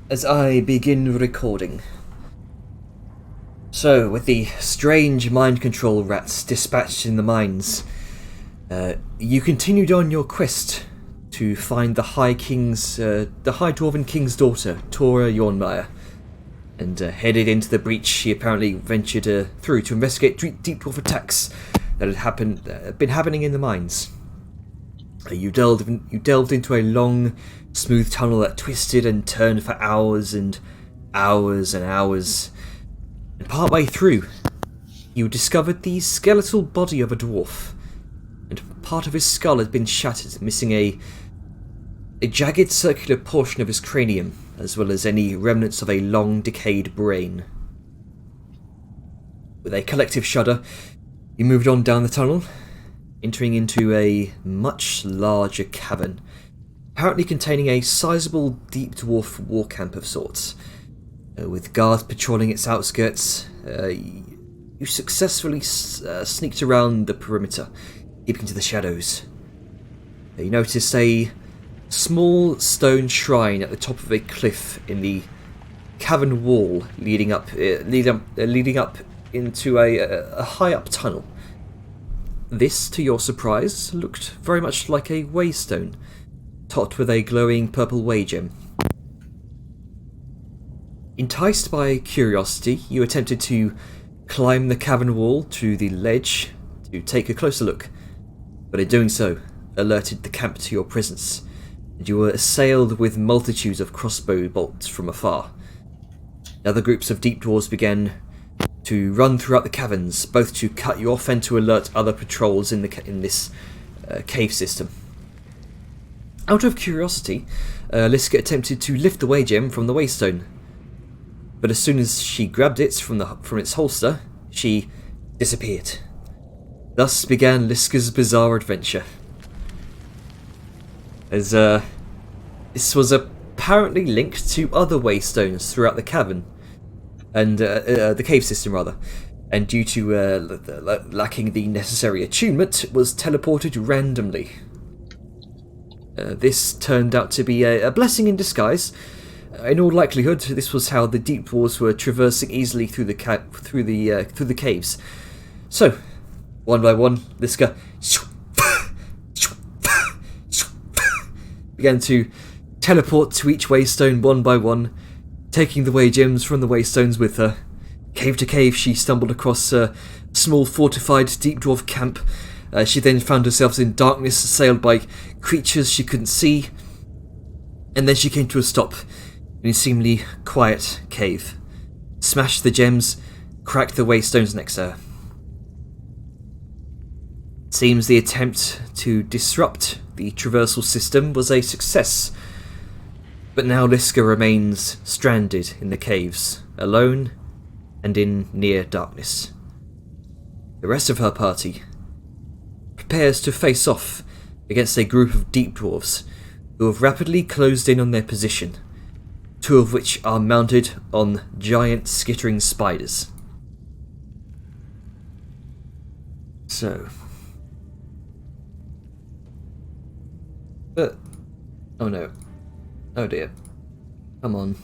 as I begin recording. So, with the strange mind control rats dispatched in the mines, you continued on your quest to find the High Dwarven King's daughter, Tora Yornmeyer, and headed into the breach she apparently ventured through to investigate deep dwarf attacks that had been happening in the mines. You delved into a long, smooth tunnel that twisted and turned for hours and hours and hours. And partway through, you discovered the skeletal body of a dwarf, and part of his skull had been shattered, missing a jagged circular portion of his cranium, as well as any remnants of a long, decayed brain. With a collective shudder, you moved on down the tunnel, entering into a much larger cavern, apparently containing a sizable deep dwarf war camp of sorts. With guards patrolling its outskirts, you successfully sneaked around the perimeter, keeping to the shadows. You noticed a small stone shrine at the top of a cliff in the cavern wall, leading up into a high-up tunnel. This, to your surprise, looked very much like a waystone, topped with a glowing purple way gem. Enticed by curiosity, you attempted to climb the cavern wall to the ledge to take a closer look, but in doing so, alerted the camp to your presence, and you were assailed with multitudes of crossbow bolts from afar. Other groups of deep dwarves began to run throughout the caverns, both to cut you off and to alert other patrols in this cave system. Out of curiosity, Liska attempted to lift the way gem from the waystone, but as soon as she grabbed it from its holster, she disappeared. Thus began Liska's bizarre adventure. As this was apparently linked to other waystones throughout the cavern, and the cave system rather, and due to lacking the necessary attunement, was teleported randomly. This turned out to be a blessing in disguise. In all likelihood, this was how the deep dwarves were traversing easily through the caves. So, one by one, Liska began to teleport to each waystone one by one, taking the way gems from the waystones with her. Cave to cave, she stumbled across a small fortified deep dwarf camp. She then found herself in darkness, assailed by creatures she couldn't see, and then she came to a stop in a seemingly quiet cave, smashed the gems, cracked the waystones next to her. It seems the attempt to disrupt the traversal system was a success, but now Liska remains stranded in the caves, alone and in near darkness. The rest of her party prepares to face off against a group of deep dwarves who have rapidly closed in on their position, two of which are mounted on giant skittering spiders. So... oh no. Oh dear. Come on.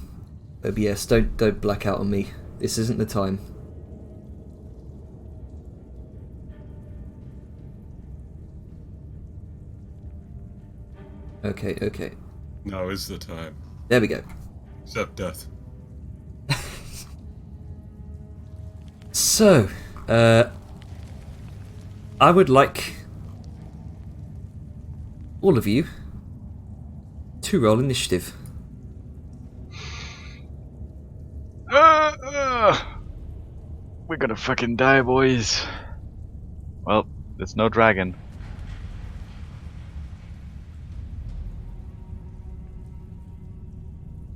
OBS, don't black out on me. This isn't the time. Okay. Now is the time. There we go. Except death. So, I would like all of you to roll initiative. We're gonna fucking die, boys. Well, there's no dragon.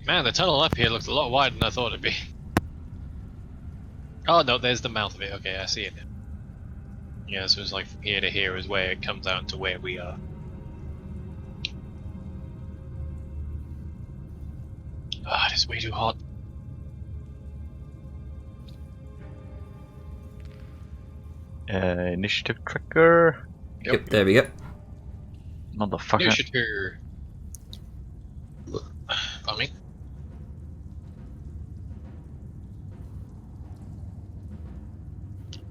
Man, the tunnel up here looks a lot wider than I thought it'd be. Oh no, there's the mouth of it. Okay, I see it now. Yeah, so it's like from here to here is where it comes out to where we are. Ah, it is way too hot. Initiative tracker. Yep, there we go. Motherfucker. Initiative. Pardon me.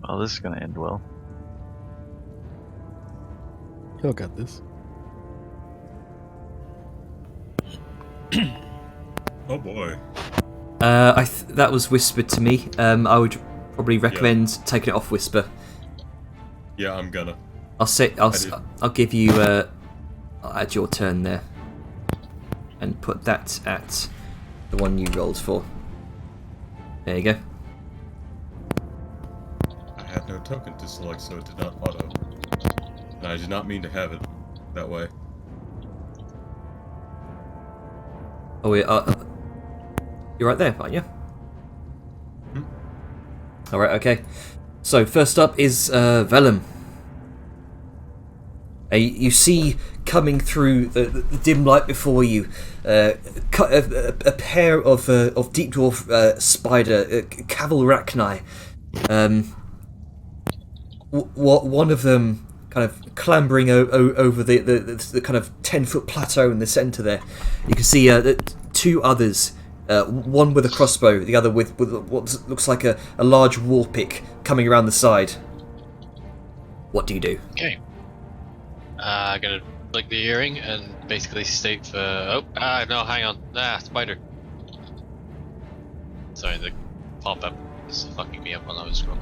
Well, this is gonna end well. He'll get this. Oh boy. That was whispered to me. I would probably recommend taking it off whisper. Yeah, I'm gonna. I'll give you. I'll add your turn there, and put that at the one you rolled for. There you go. I had no token to select, so it did not auto. And I did not mean to have it that way. Oh, you're right there, aren't you? All right. Okay. So first up is Vellum. You see coming through the dim light before you a pair of deep dwarf spider Cavalrachni. One of them kind of clambering over the kind of 10-foot plateau in the centre there. You can see two others, one with a crossbow, the other with what looks like a large war pick coming around the side. What do you do? Okay. I'm gonna flick the earring and basically state for. No, hang on. Spider. Sorry, the pop-up is fucking me up while I was scrolling.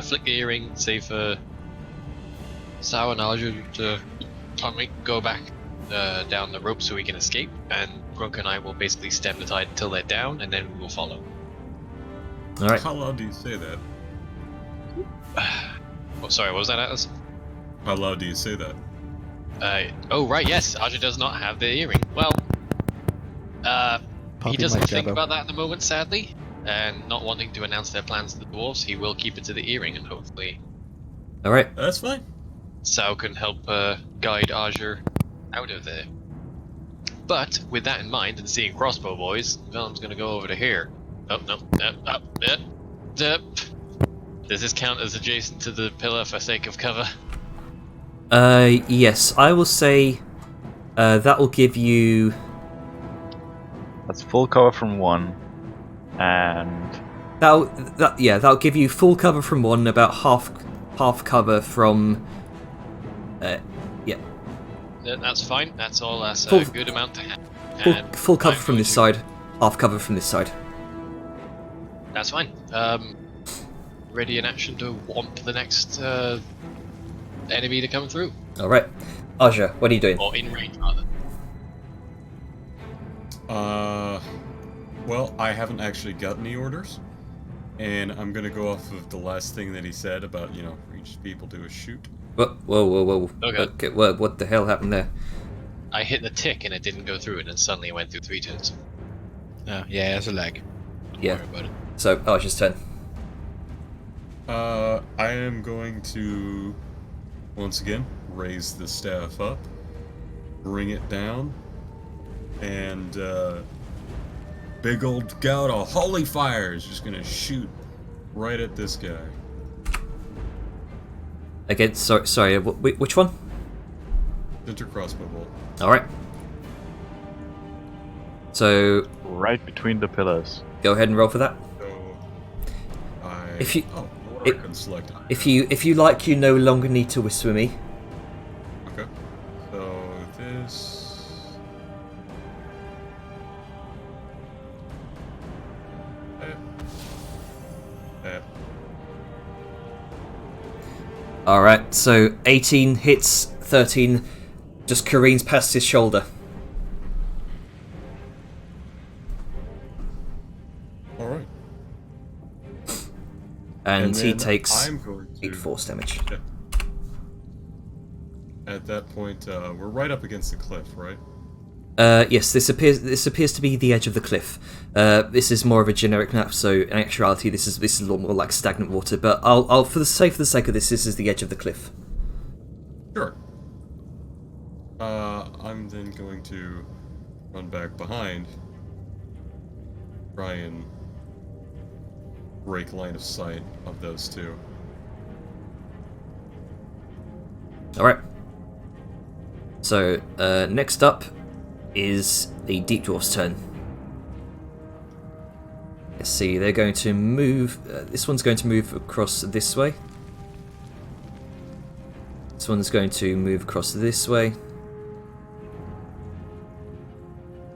Flick the earring, say for Sao and Alju to go back down the rope so we can escape, and Grunk and I will basically stem the tide until they're down, and then we will follow. All right. How loud do you say that? Oh, sorry, what was that, Atlas? How loud do you say that? Oh, right, yes, Arja does not have the earring. Well, he doesn't think about that at the moment, sadly, and not wanting to announce their plans to the dwarves, he will keep it to the earring, and hopefully All right. That's fine. Sao can help guide Arja out of there. But, with that in mind, and seeing crossbow boys, Vellum's gonna go over to here. Oh, no, Does this count as adjacent to the pillar for sake of cover? Yes, I will say that will give you. That's full cover from one, and That'll give you full cover from one, about half cover from. That's fine. That's all. That's Full- a good amount to have. Full cover I'm from going this to- side, half cover from this side. That's fine. Ready in action to womp the next enemy to come through, All right, Aja, what are you doing? or in range rather. Well, I haven't actually got any orders, and I'm gonna go off of the last thing that he said about, each people do a shoot. Whoa. Okay. What the hell happened there? I hit the tick and it didn't go through, and then suddenly it went through 3 turns. Oh, yeah, there's a lag. Don't Yeah. worry about it. So Aja's turn. I am going to, once again, raise the staff up, bring it down, and, big old gout of holy fire is just gonna shoot right at this guy. Again, sorry. Which one? Center crossbow bolt. All right. So right between the pillars. go ahead and roll for that. So, If you- what if- I can select. If you like, you no longer need to whisper me. Okay. So this. All right. So 18 hits, 13 just careens past his shoulder. All right. And he then takes I'm going to 8 force damage. Yeah. At that point, we're right up against the cliff, right? Yes, this appears to be the edge of the cliff. This is more of a generic map, so in actuality, this is a lot more like stagnant water. But I'll for the sake of this is the edge of the cliff. Sure. I'm then going to run back behind, try and break line of sight of those two. All right. So next up is the Deep Dwarf's turn. Let's see, they're going to move... this one's going to move across this way. This one's going to move across this way.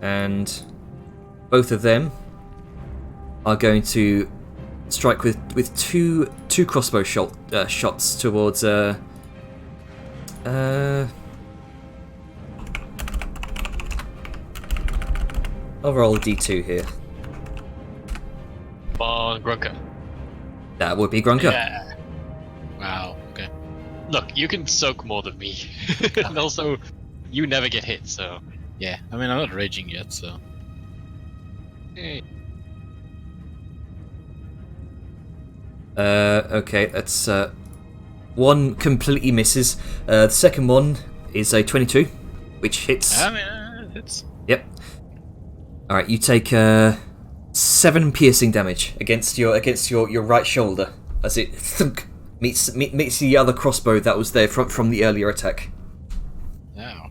And both of them are going to strike with two crossbow shots towards... I'll roll a d2 here. Come on, Grunka. That would be Grunka. Yeah. Wow. Okay. Look, you can soak more than me. And also, you never get hit, so... Yeah. I mean, I'm not raging yet, so. eh. Okay, that's one completely misses. The second one is a 22, which hits. I mean, it's. Yep. All right, you take 7 piercing damage against your right shoulder as it thunk meets the other crossbow that was there from the earlier attack. Wow.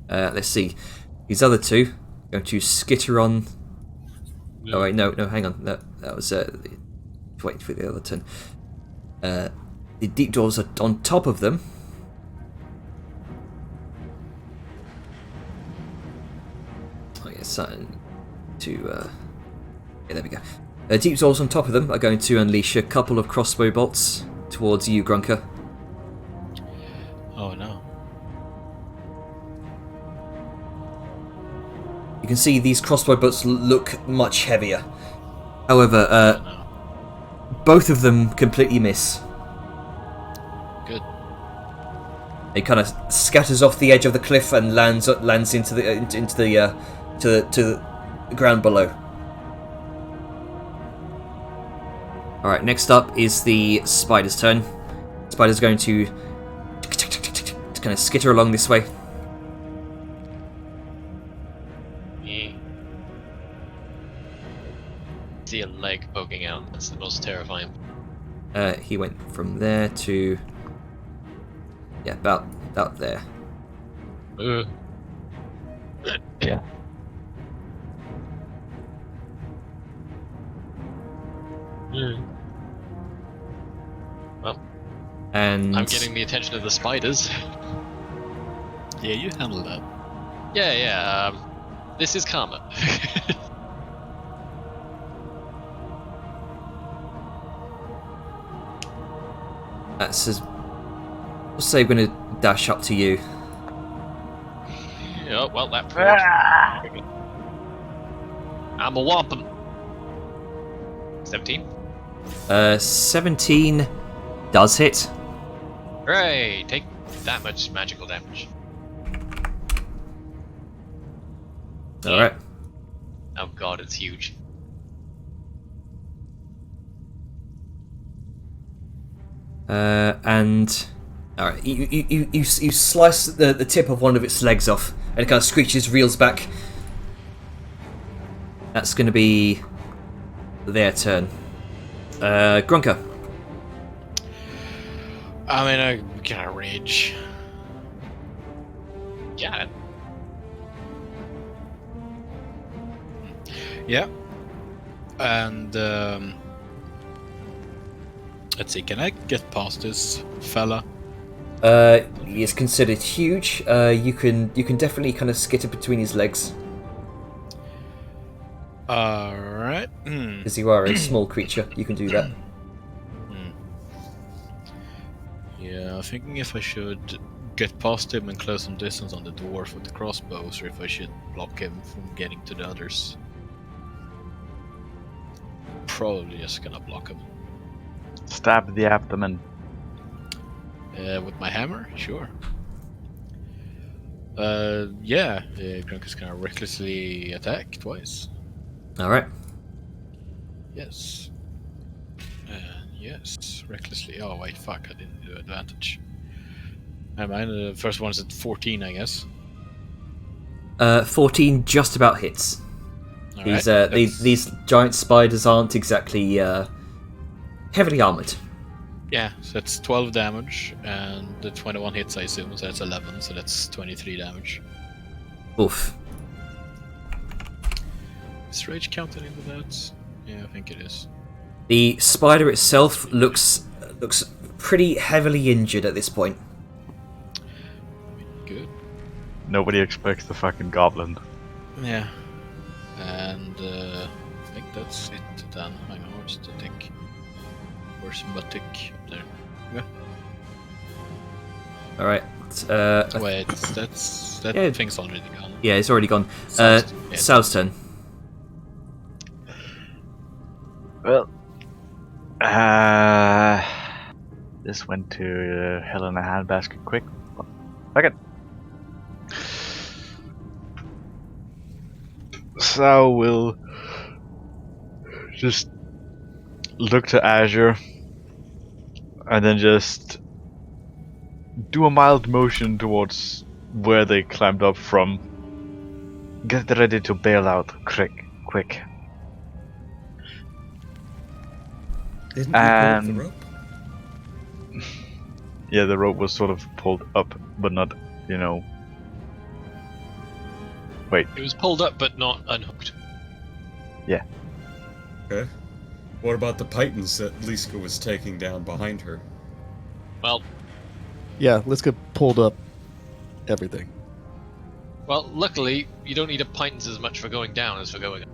Let's see, these other two are going to skitter on. Oh wait, no, hang on. That was waiting for the other turn. The deep dwarves are on top of them. Oh yes, something to. Yeah, there we go. Deep dwarves on top of them are going to unleash a couple of crossbow bolts towards you, Grunker. Oh no. You can see these crossbow bolts look much heavier. However, both of them completely miss. Good. It kind of scatters off the edge of the cliff and lands into the ground below. All right, next up is the spider's turn. Spider's going to kind of skitter along this way. See a leg poking out. That's the most terrifying. He went from there to about there. Yeah. Well, And I'm getting the attention of the spiders. Yeah, you handle that. Yeah. This is karma. that's as we'll say we're gonna dash up to you. Yeah, well, that Ah! I'm a wampum. 17. 17 does hit. Hooray! Take that much magical damage. All right. Oh god, it's huge. And all right, you slice the tip of one of its legs off, and it kind of screeches, reels back. That's going to be their turn. Grunker. I mean, I can rage. Yeah. Yeah. And let's see, can I get past this fella? He is considered huge. You can definitely kind of skitter between his legs, Alright. because you are a small creature. You can do that. Yeah, I'm thinking if I should get past him and close some distance on the dwarf with the crossbows, or if I should block him from getting to the others. Probably just gonna block him. Stab the abdomen. With my hammer? Sure. Grunk is gonna recklessly attack twice. All right. Yes. Yes, recklessly. Oh wait, fuck! I didn't do advantage. Never mind. The first one's at 14, I guess. 14 just about hits. Alright, These giant spiders aren't exactly heavily armored. Yeah, so that's 12 damage, and the 21 hits, I assume, so that's 11, so that's 23 damage. Oof. Is rage counted into that? Yeah, I think it is. The spider itself looks pretty heavily injured at this point. Good. Nobody expects the fucking goblin. Yeah. And I think that's it then. Hang on, where's the tick? Where's the tick up there? Yeah. All right. Wait, that Yeah. thing's already gone. Yeah, it's already gone. Yeah. Sal's turn. Well, this went to hell in a handbasket quick. Fuck it. So we'll just look to Azure and then just do a mild motion towards where they climbed up from. Get ready to bail out quick. Didn't you pull up the And- rope? Yeah, the rope was sort of pulled up, but not, you know. Wait, It was pulled up but not unhooked. Okay. What about the pythons that Liska was taking down behind her? Well, Yeah, let's get pulled up everything. luckily you don't need a pint as much for going down as for going up.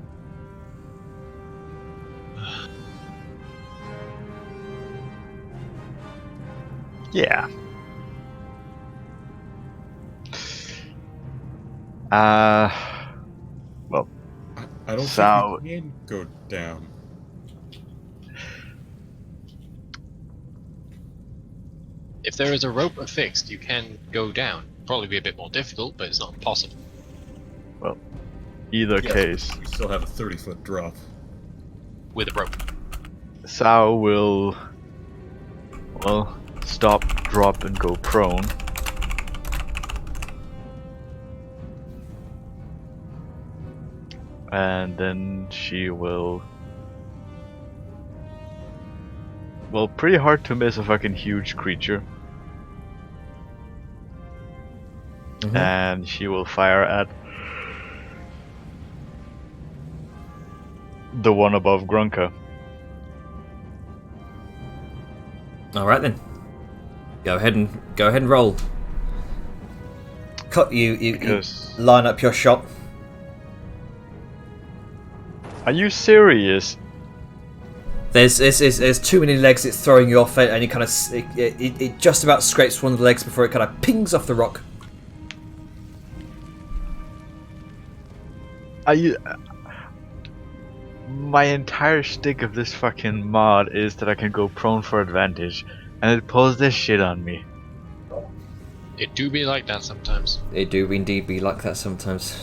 yeah. Well, I don't So- think you can go down. If there is a rope affixed, you can go down. Probably be a bit more difficult, but it's not impossible. either Yes, case, We still have a 30-foot drop. With a rope. Sao will, well, stop, drop, and go prone. And then she will... Well, pretty hard to miss a fucking huge creature. Mhm. And she will fire at the one above Grunka. All right then. Go ahead and roll. Cut you Because... line up your shot. Are you serious? There's too many legs. It's throwing you off, and you kind of it just about scrapes one of the legs before it kind of pings off the rock. Are you... My entire shtick of this fucking mod is that I can go prone for advantage, and it pulls this shit on me. It do be like that sometimes. They do indeed be like that sometimes.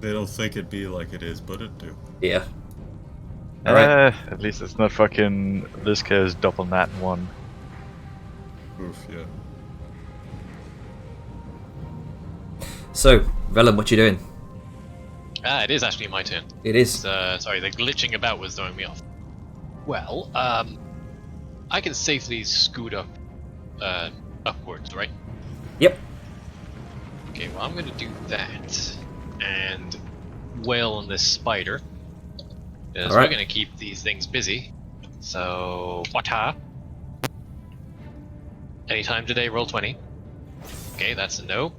They don't think it'd be like it is, but it do. Yeah. All right. At least it's not fucking Liska's double nat 1. Oof, yeah. So, Velen, what you doing? It is actually my turn. It is. Sorry, the glitching about was throwing me off. Well, I can safely scoot up, upwards, right? Yep. Okay, well I'm gonna do that, and wail on this spider. Because Alright. we're gonna keep these things busy. So, wata. Anytime today, roll 20. Okay, that's a no.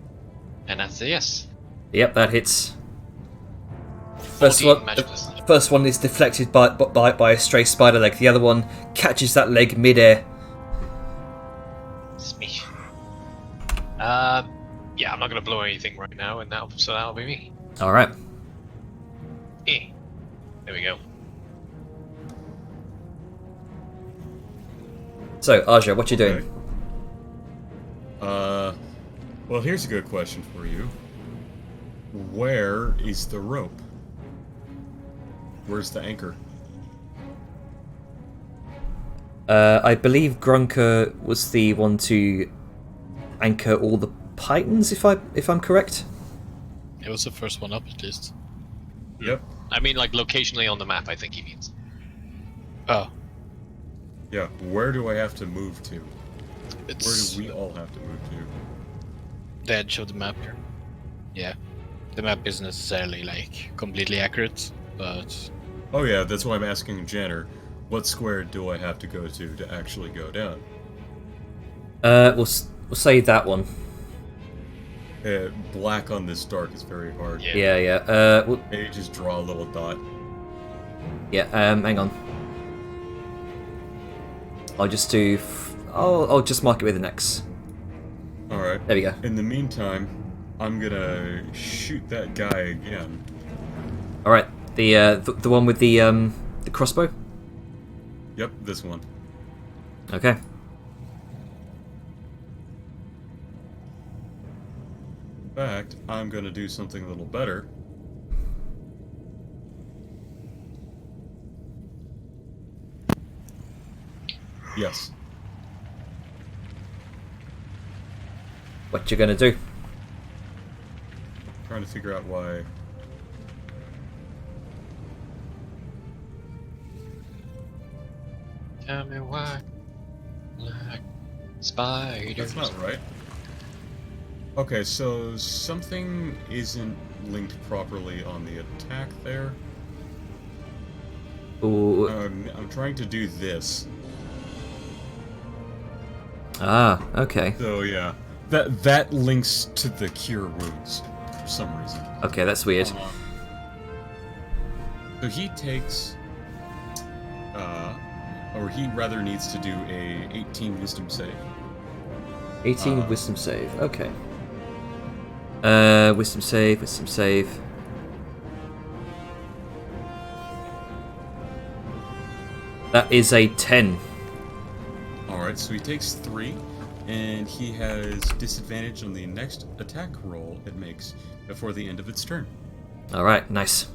And that's a yes. Yep, that hits. First 14 one, magic the resistance. first one is deflected by a stray spider leg. The other one catches that leg midair. Smesh. Yeah, I'm not gonna blow anything right now, and that'll be me. All right. There we go. So, Aja, what you doing? Okay. Well, here's a good question for you. Where is the rope? Where's the anchor? I believe Grunker was the one to anchor all the pythons, if I'm correct. It was the first one up at least. Yep. I mean, like, locationally on the map, I think he means. Oh, Yeah, where do I have to move to? Where it's do we all have to move to? the edge of the map. Yeah, the map isn't necessarily like completely accurate. but Oh yeah, that's why I'm asking Jenner, what square do I have to go to actually go down? We'll say that one. Black on this dark is very hard. Yeah. Yeah. Well, Maybe just draw a little dot. yeah. Hang on. I'll just do. I'll just mark it with an X. Alright. There we go. In the meantime, I'm gonna shoot that guy again. All right. The one with the crossbow. Yep, this one. Okay. In fact, I'm gonna do something a little better. Yes. What you gonna do? Trying to figure out why. Tell me why. Like spiders. That's not right. Okay, so something isn't linked properly on the attack there. Ooh. I'm trying to do this. Ah. Okay. So yeah, that links to the cure wounds for some reason. Okay, that's weird. So he takes, or he rather needs to do a 18 wisdom save. 18 wisdom save. Okay. Wisdom save. Wisdom save. That is a 10. Alright, so he takes 3, and he has disadvantage on the next attack roll it makes before the end of its turn. All right. Nice.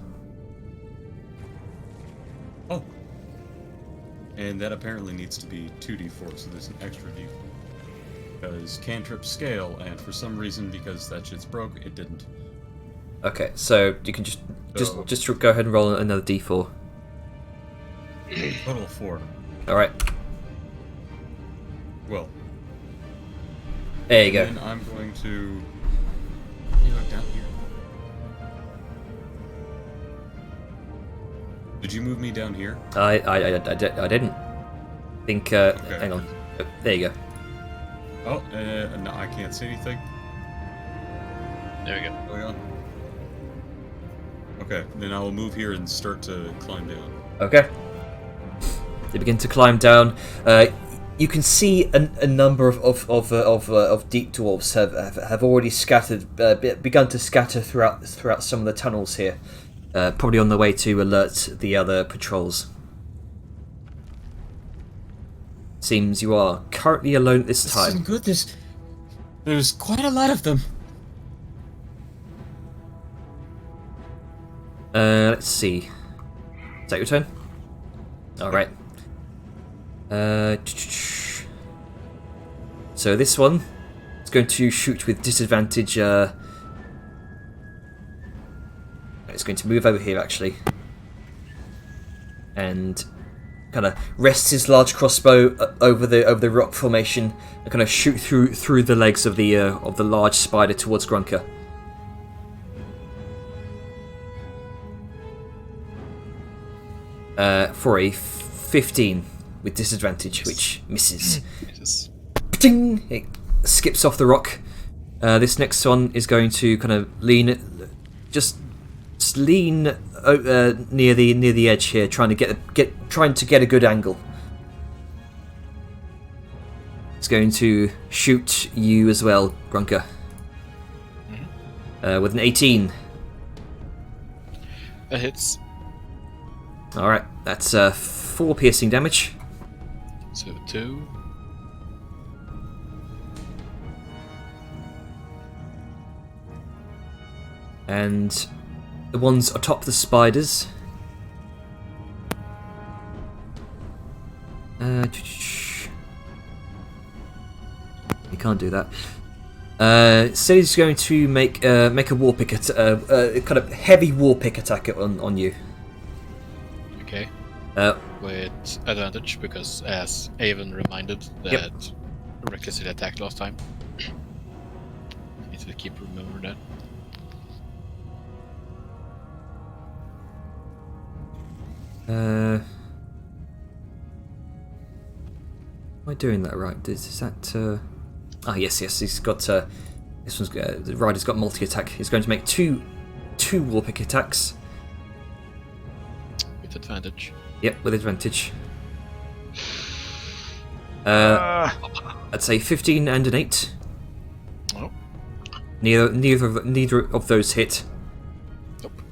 Oh. And that apparently needs to be 2d4, so there's an extra d4. Because cantrips scale, and for some reason, because that shit's broke, it didn't. Okay. So you can just So- just go ahead and roll another d4. Total of 4. All right. Well, There you go. then I'm going to... down here. Did you move me down here? I didn't think. Hang on. There you go. Oh, no, I can't see anything. There we go. Going on. Okay, then I will move here and start to climb down. Okay. They begin to climb down. You can see a number of deep dwarves have already scattered, begun to scatter throughout some of the tunnels here, probably on the way to alert the other patrols. Seems you are currently alone at this time. isn't good. There's quite a lot of them. Let's see. Is that your turn? All right. So this one is going to shoot with disadvantage. It's going to move over here actually, and kind of rests his large crossbow over the rock formation and kind of shoot through the legs of the large spider towards Grunker. For a 15 with disadvantage, which misses. Jesus. Ding! It skips off the rock. This next one is going to kind of lean, just lean near the edge here, trying to get a good angle. It's going to shoot you as well, Grunker. With an 18. That hits. All right, that's 4 piercing damage. So 2. And the ones atop the spiders. You can't do that. So he's going to make a war pick kind of heavy war pick attack on you. Okay. Uh, With advantage, because as Avon reminded that recklessly attacked last time. Need to keep remembering that. Am I doing that right? Is that? Ah, yes. He's got. This one's. The rider's got multi-attack. He's going to make two war pick attacks. With advantage. Yep, with advantage. I'd say 15 and an 8. Oh. Neither of those hit. Nope.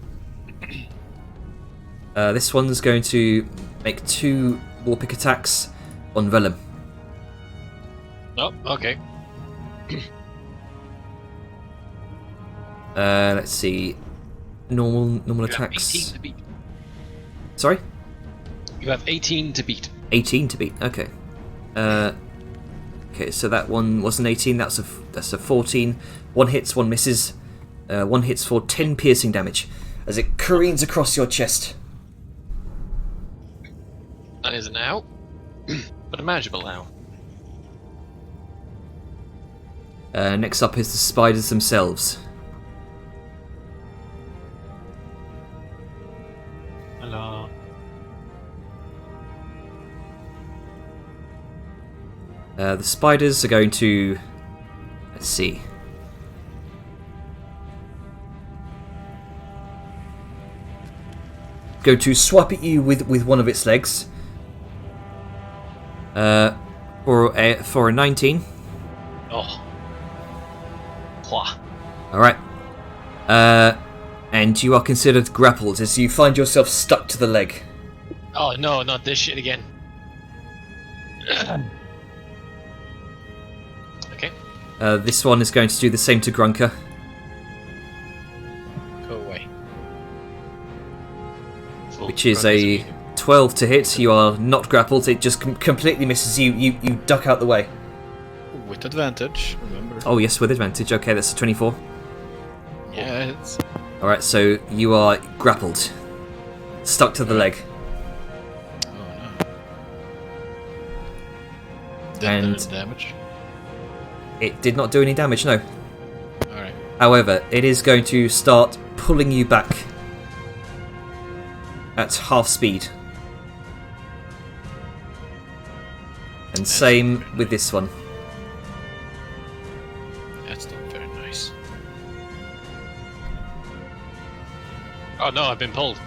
This one's going to make 2 war pick attacks on Vellum. Oh, okay. Let's see. Normal You have attacks. 18 to beat. Sorry? You have 18 to beat. 18 to beat. Okay. Okay, so that one was an 18. That's a 14. 1 hits, 1 misses. 1 hits for 10 piercing damage as it careens across your chest. That is an ow, but a manageable ow. Next up is the spiders themselves. Hello. The spiders are going to... Let's see. Go to swap at you with one of its legs. For a 19. Oh. Wah. Alright. And you are considered grappled as you find yourself stuck to the leg. Oh no, not this shit again. Okay. This one is going to do the same to Grunker. Go away. Which is a 12 to hit. You are not grappled. It just completely misses you. You duck out the way. With advantage, remember. Oh yes, with advantage. Okay, that's a 24. Yeah, it's Alright, so you are grappled. Stuck to the leg. oh no. Then And- there's damage. It did not do any damage, no. Alright. However, it is going to start pulling you back at half speed. And same with this one. That's not very nice. Oh no, I've been pulled.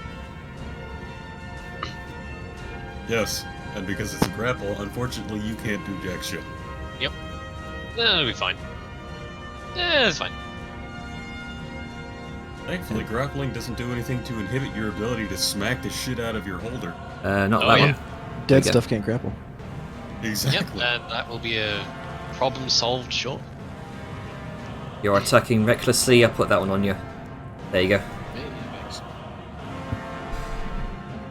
Yes, and because it's a grapple, unfortunately you can't do jack shit. That'll be fine. Yeah, it's fine. Thankfully, grappling doesn't do anything to inhibit your ability to smack the shit out of your holder. Not Oh, that yeah. one. Dead Okay. stuff can't grapple. Exactly. Yep, and that will be a problem solved short. You're attacking recklessly. I put that one on you. There you go. Maybe it makes.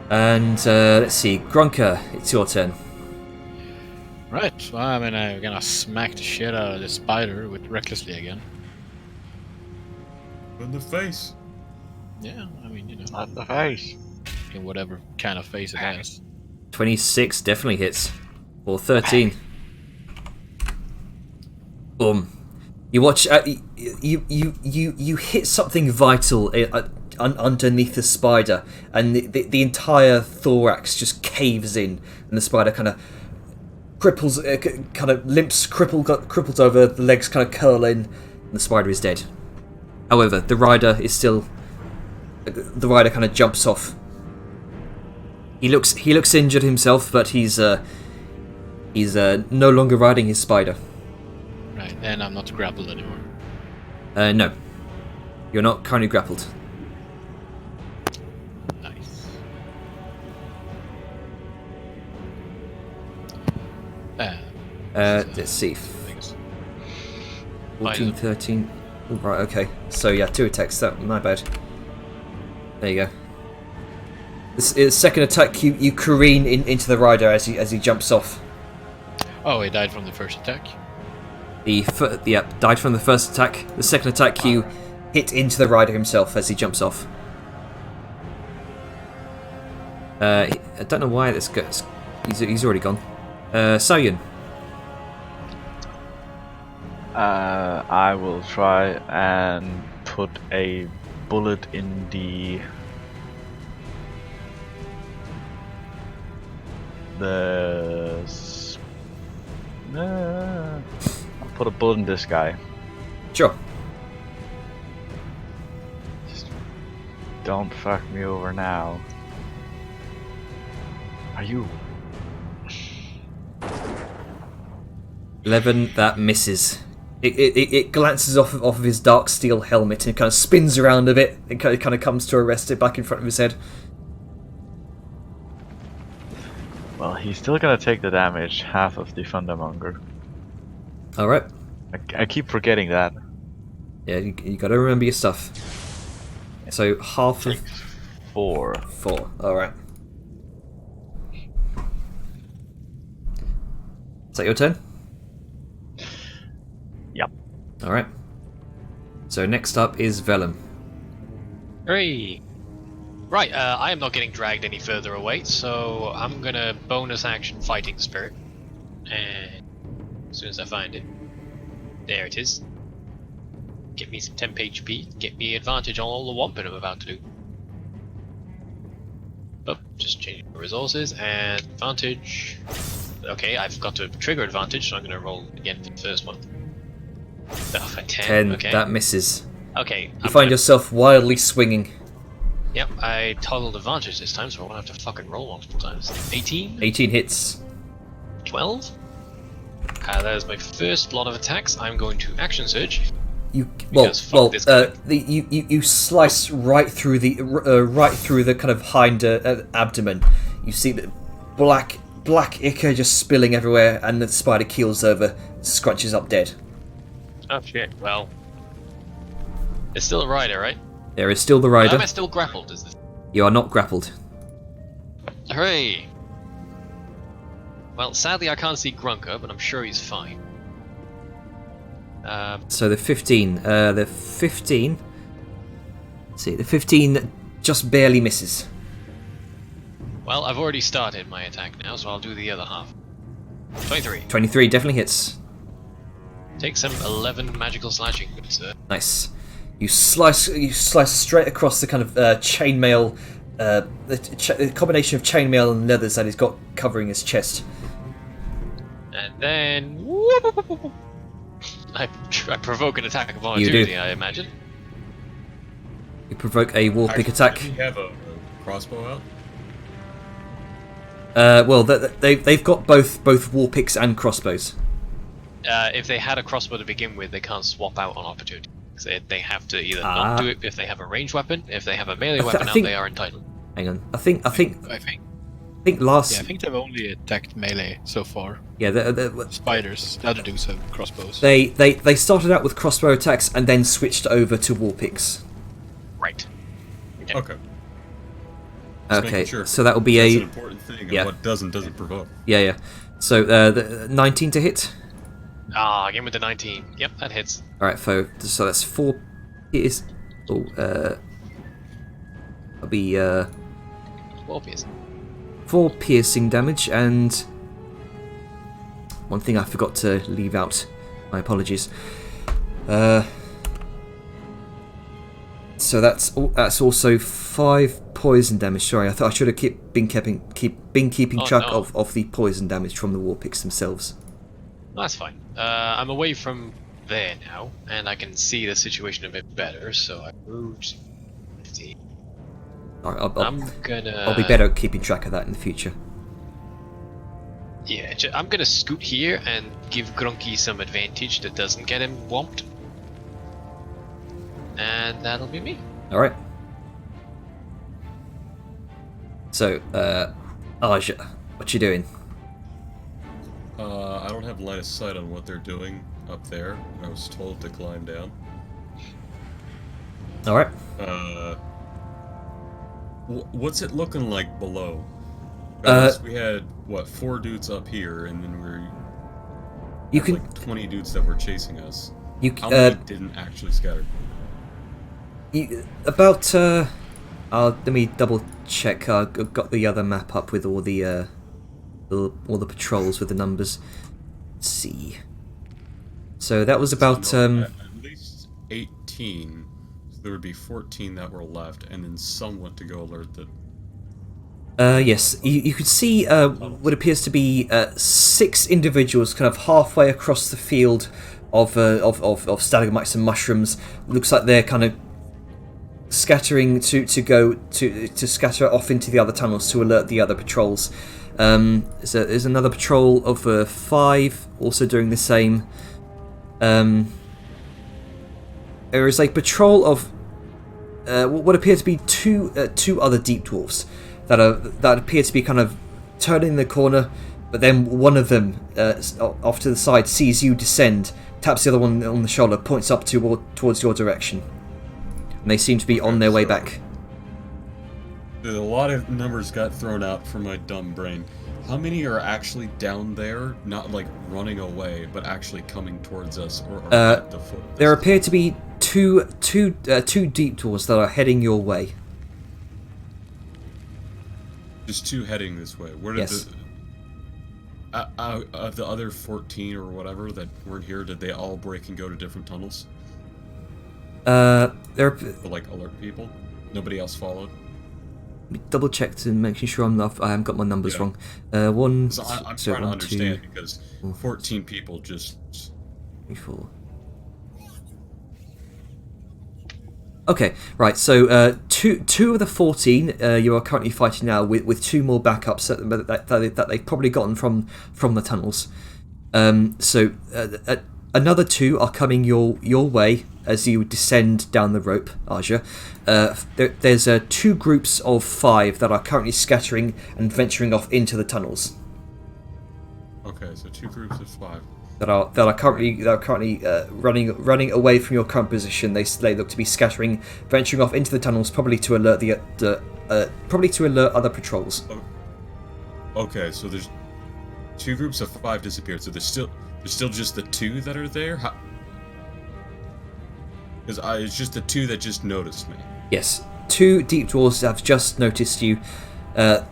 And let's see, Grunker, it's your turn. Right, well, I mean, I'm gonna smack the shit out of the spider with recklessly again. In the face. Yeah, I mean, you know, Not the face. in whatever kind of face it has. 26 definitely hits. Or 13. You watch. You hit something vital underneath the spider, and the entire thorax just caves in, and the spider kind of cripples, kind of limps, cripples over. The legs kind of curl in, and the spider is dead. However, the rider is still. The rider kind of jumps off. He looks injured himself, but he's no longer riding his spider. Right, then I'm not grappled anymore. No. You're not currently grappled. Nice. Let's see. Things. 14, 13. Oh, right, okay. So yeah, 2 attacks. That my bad. There you go. This second attack, you careen into the rider as he jumps off. Oh, he died from the first attack. Died from the first attack. The second attack, you hit into the rider himself as he jumps off. I don't know why this goes. He's already gone. Saoyun. I will try and put a bullet in the There's. I'll put a bullet in this guy. Sure. Just don't fuck me over now. Are you? 11, that misses. It glances off of his dark steel helmet and kind of spins around a bit. It kind of comes to a rest it back in front of his head. Well, he's still gonna take the damage, half of the Thundermonger. Alright. I keep forgetting that. Yeah, you gotta remember your stuff. So half of 4. 4. Alright. Is that your turn? Yep. Alright. So next up is Vellum. Hooray! Right, I am not getting dragged any further away, so I'm gonna bonus action Fighting Spirit. And as soon as I find it. There it is. Get me some temp HP, get me advantage on all the whomping I'm about to do. Oh, just changing the resources, and advantage. Okay, I've got to trigger advantage, so I'm gonna roll again for the first one. Oh, a 10. 10, Okay. that misses. Okay. You find yourself wildly swinging. Yep, I toggled advantage this time, so I won't have to fucking roll multiple times. 18? 18 hits. 12? That is my first lot of attacks. I'm going to action surge. You Because fuck this guy. you slice right through the kind of hind abdomen. You see the black ichor just spilling everywhere, and the spider keels over, scrunches up dead. Oh shit, well. It's still a rider, right? There is still the Why rider. am I still grappled, is this? You are not grappled. Hooray! Well, sadly I can't see Grunker, but I'm sure he's fine. So the 15. Let's see, the 15 just barely misses. Well, I've already started my attack now, so I'll do the other half. 23. 23 definitely hits. Take some 11 magical slashing, good sir. Nice. You slice straight across the kind of chainmail, the combination of chainmail and leathers that he's got covering his chest. And then... I provoke an attack of do. opportunity, I imagine. You provoke a war pick attack. Do you have a crossbow out? Well, they've got both war picks and crossbows. If they had a crossbow to begin with, they can't swap out on opportunity. They have to either not do it if they have a ranged weapon. If they have a melee weapon out, they are entitled. Hang on, I think I think last. yeah, I think they've only attacked melee so far. Yeah, Spiders, the other dudes have crossbows. they started out with crossbow attacks and then switched over to war picks. Right. Okay. Okay, making sure. so that will be That's a an important thing, and yeah. what doesn't provoke. yeah. So the 19 to hit. Ah, again with the 19. Yep, that hits. All right, so that's 4 pierce. Oh, that'll be 4 piercing. 4 piercing damage, and one thing I forgot to leave out. My apologies. So that's also 5 poison damage. Sorry, I thought I should have been keeping Oh, track no. of the poison damage from the war picks themselves. That's fine. I'm away from there now, and I can see the situation a bit better, so I moved 15. All right, I'll I'll be better at keeping track of that in the future. Yeah, I'm gonna scoot here and give Grunky some advantage that doesn't get him whomped. And that'll be me. All right. So, Aja, what you doing? I don't have line of sight on what they're doing up there. I was told to climb down. All right. What's it looking like below? We had what 4 dudes up here, and then You had, can like 20 dudes that were chasing us. you How many didn't actually scatter? about let me double check. I've got the other map up with all the patrols with the numbers. Let's see. So that was about At least 18. So there would be 14 that were left, and then some went to go alert the Yes, you could see what appears to be 6 individuals kind of halfway across the field of stalagmites and mushrooms. Looks like they're kind of scattering to scatter off into the other tunnels to alert the other patrols. So there's another patrol of 5 also doing the same. There is a patrol of what appear to be two other deep dwarfs that appear to be kind of turning the corner, but then one of them off to the side sees you descend, taps the other one on the shoulder, points up towards your direction, and they seem to be on their way back. A lot of numbers got thrown out from my dumb brain. How many are actually down there, not like running away, but actually coming towards us, or at the foot of this? There appear to be two deep dwarfs that are heading your way. Just 2 heading this way. Where did Yes. the other 14 or whatever that weren't here, did they all break and go to different tunnels? There. To like alert people? Nobody else followed? Double check to making sure I haven't got my numbers Yeah. wrong. One. So I'm so trying to 1, understand 2, because 14 people just... 3, 4. Okay, right. So two of the 14 you are currently fighting now with 2 more backups that they've probably gotten from the tunnels. Another 2 are coming your way as you descend down the rope, Aja. There's 2 groups of 5 that are currently scattering and venturing off into the tunnels. Okay, so 2 groups of 5. That are currently running away from your current position. They look to be scattering, venturing off into the tunnels, probably to alert other patrols. Okay, so there's 2 groups of 5 disappeared. So there's still just the 2 that are there. Because it's just the 2 that just noticed me. Yes, 2 deep dwarves have just noticed you. The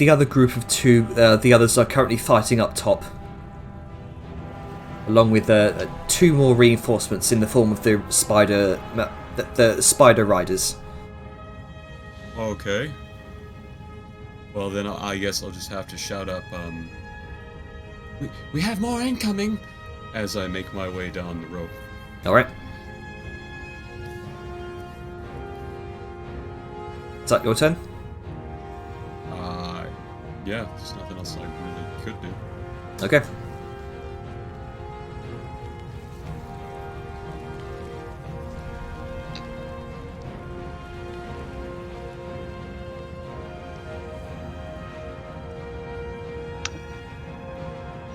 other group of 2, the others are currently fighting up top, along with 2 more reinforcements in the form of the spider riders. Okay. Well, then I guess I'll just have to shout up, we have more incoming! As I make my way down the rope. Alright. Is that your turn? Yeah, there's nothing else I really could do. Okay.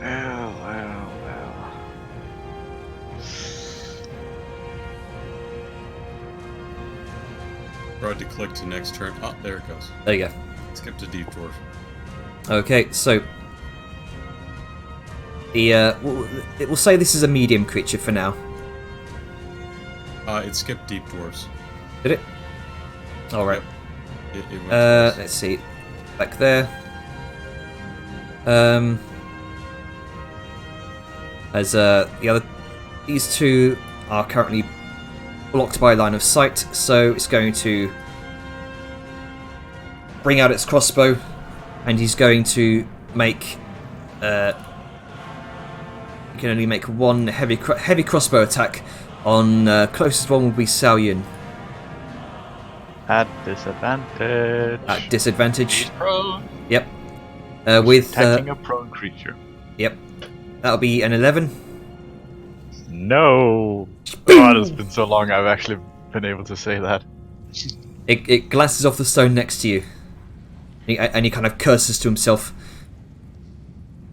Well. Tried to click to next turn. Oh, there it goes. There you go. Skip to Deep Dwarf. Okay, so it will say this is a medium creature for now. It skipped Deep Dwarfs. Did it? All right. It went twice. Let's see. Back there. As these 2 are currently blocked by line of sight, so it's going to bring out its crossbow, and he's going to make. You can only make 1 heavy crossbow attack. On closest one will be Sao Yun. At disadvantage. At disadvantage. He's prone. Yep. With Attacking a prone creature. yep, that'll be an 11. No! God, it's been so long I've actually been able to say that. It glances off the stone next to you, and he kind of curses to himself.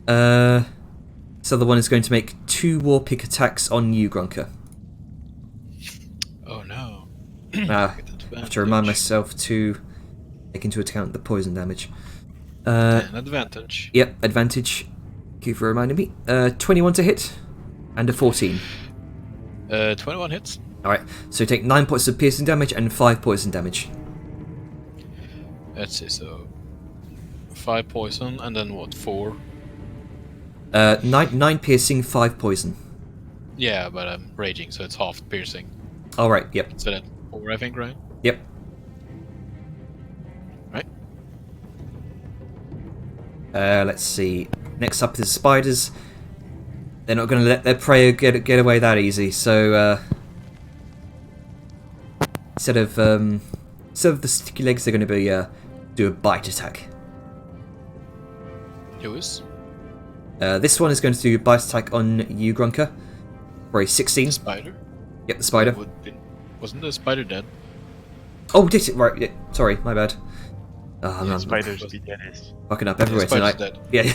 This other one is going to make 2 war pick attacks on you, Grunker. Oh no. I have to remind myself to take into account the poison damage. An advantage. Yep, advantage. Thank you for reminding me. 21 to hit, and a 14. 21 hits. Alright, so take 9 points of piercing damage and 5 poison damage. Let's see, so 5 poison and then what? 4? 9 piercing, 5 poison. Yeah, but I'm raging, so it's half piercing. Alright, yep. So that's 4, I think, right? Yep. Right. Let's see. Next up is spiders. They're not going to let their prey get away that easy. So instead of the sticky legs, they're going to be do a bite attack. Lewis? This one is going to do a bite attack on you, Grunker, for a 16. Spider? Yep, the spider. Wasn't the spider dead? Oh, did it? Right. Yeah, sorry, my bad. Oh, I'm Spiders be deadest. fucking up everywhere spider's tonight. dead. Yeah,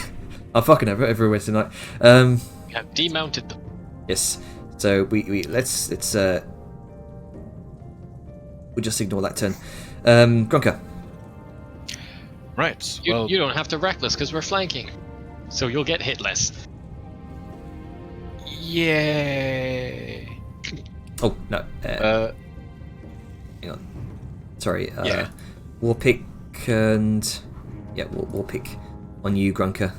I'm fucking up everywhere tonight. We have demounted them. Yes. So let's we'll just ignore that turn. Grunker. Right. You, Well, you don't have to reckless because we're flanking. So you'll get hit less. yay. Oh no. Hang on. Sorry. Yeah. War pick and yeah, war pick on you, Grunker.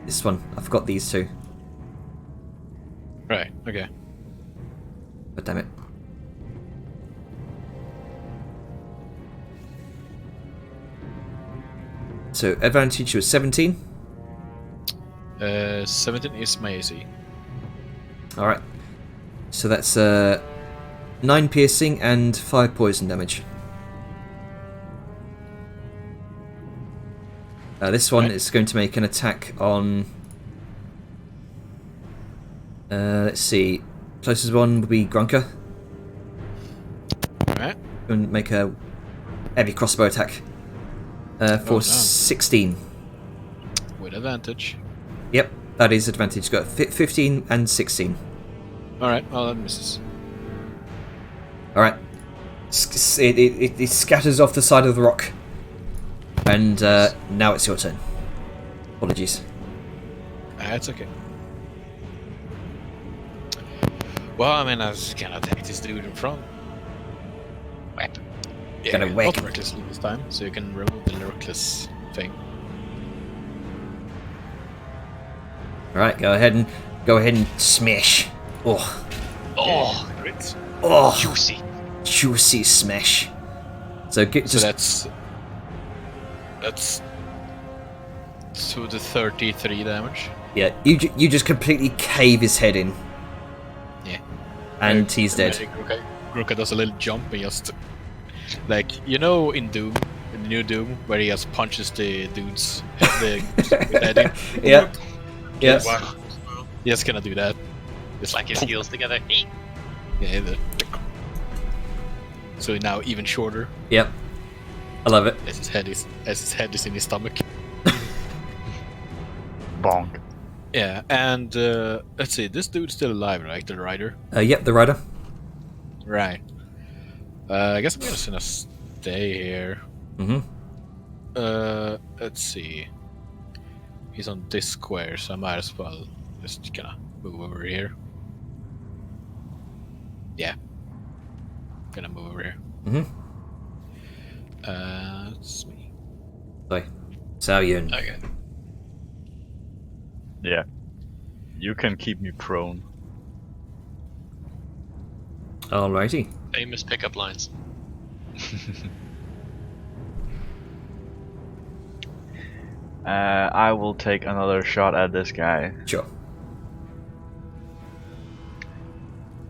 This one. I forgot these two. Right. Okay. God damn it. So advantage was 17. 17 is my AC. All right. So that's 9 piercing and 5 poison damage. This one Right. is going to make an attack on. Let's see. Closest one would be Grunker. Alright. Going to make a heavy crossbow attack for no. 16. With advantage. Yep, that is advantage. Got 15 and 16. Alright, well that misses. All right. It scatters off the side of the rock. And now it's your turn. Apologies. It's okay. Well, I mean, I was gonna take this dude in front. Whack. Yeah, Gonna whack not him. recklessly this time, so you can remove the reckless thing. All right, go ahead and smash. Oh, Oh, Great. oh, juicy. juicy smash. So get So just that's to the 33 damage. yeah. You just completely cave his head in, Yeah. and he's dead. Okay. Gruka does a little jump and just like in Doom, in the new Doom, where he just punches the dude's head, the head in. Yeah, yeah. Wow. He's just gonna do that. Just Like his heels together. yeah. So now even shorter Yep. I love it. as his head is in his stomach. Bonk. Yeah, and let's see, this dude's still alive, right? The rider. Yep, the rider. Right. I guess I'm just gonna stay here. Mm-hmm. Let's see. He's on this square, so I might as well just gonna move over here. Yeah. Gonna move over here. Mm-hmm. It's me. Sorry. Sao Yun. Okay. Yeah. You can keep me prone. Alrighty. Famous pickup lines. I will take another shot at this guy. Sure.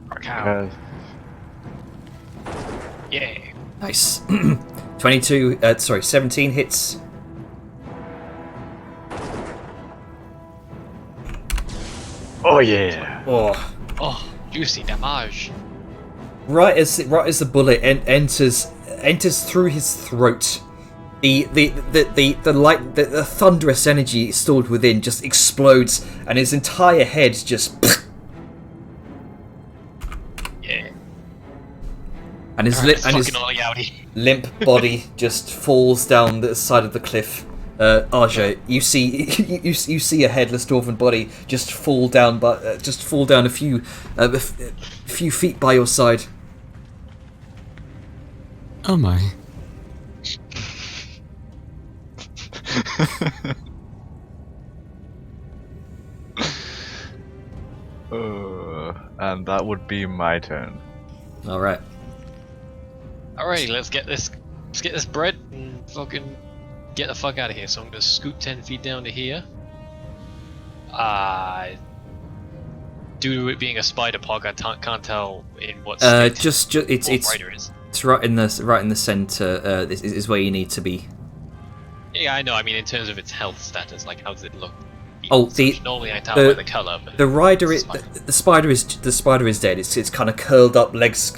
Because Yeah. Nice. 22. 17 hits. oh yeah. Oh. Oh, juicy damage. Right as the bullet enters through his throat, the light, the thunderous energy stored within just explodes, and his entire head just Yeah. and his Alright, and his fucking ollie outie. limp body just falls down the side of the cliff. Aja, you see you see a headless dwarven body just fall down, but just fall down a few feet by your side. Oh my. And that would be my turn. All right. Alrighty, let's get this bread and fucking get the fuck out of here. So I'm gonna scoot 10 feet down to here. Due to it being a spider pog, I can't tell in what state it's Ryder is. it's right in the center. This is where you need to be. Yeah, I know. I mean, in terms of its health status, like how does it look? Oh, normally I tell by the color. But the rider is the spider is dead. It's kind of curled up, legs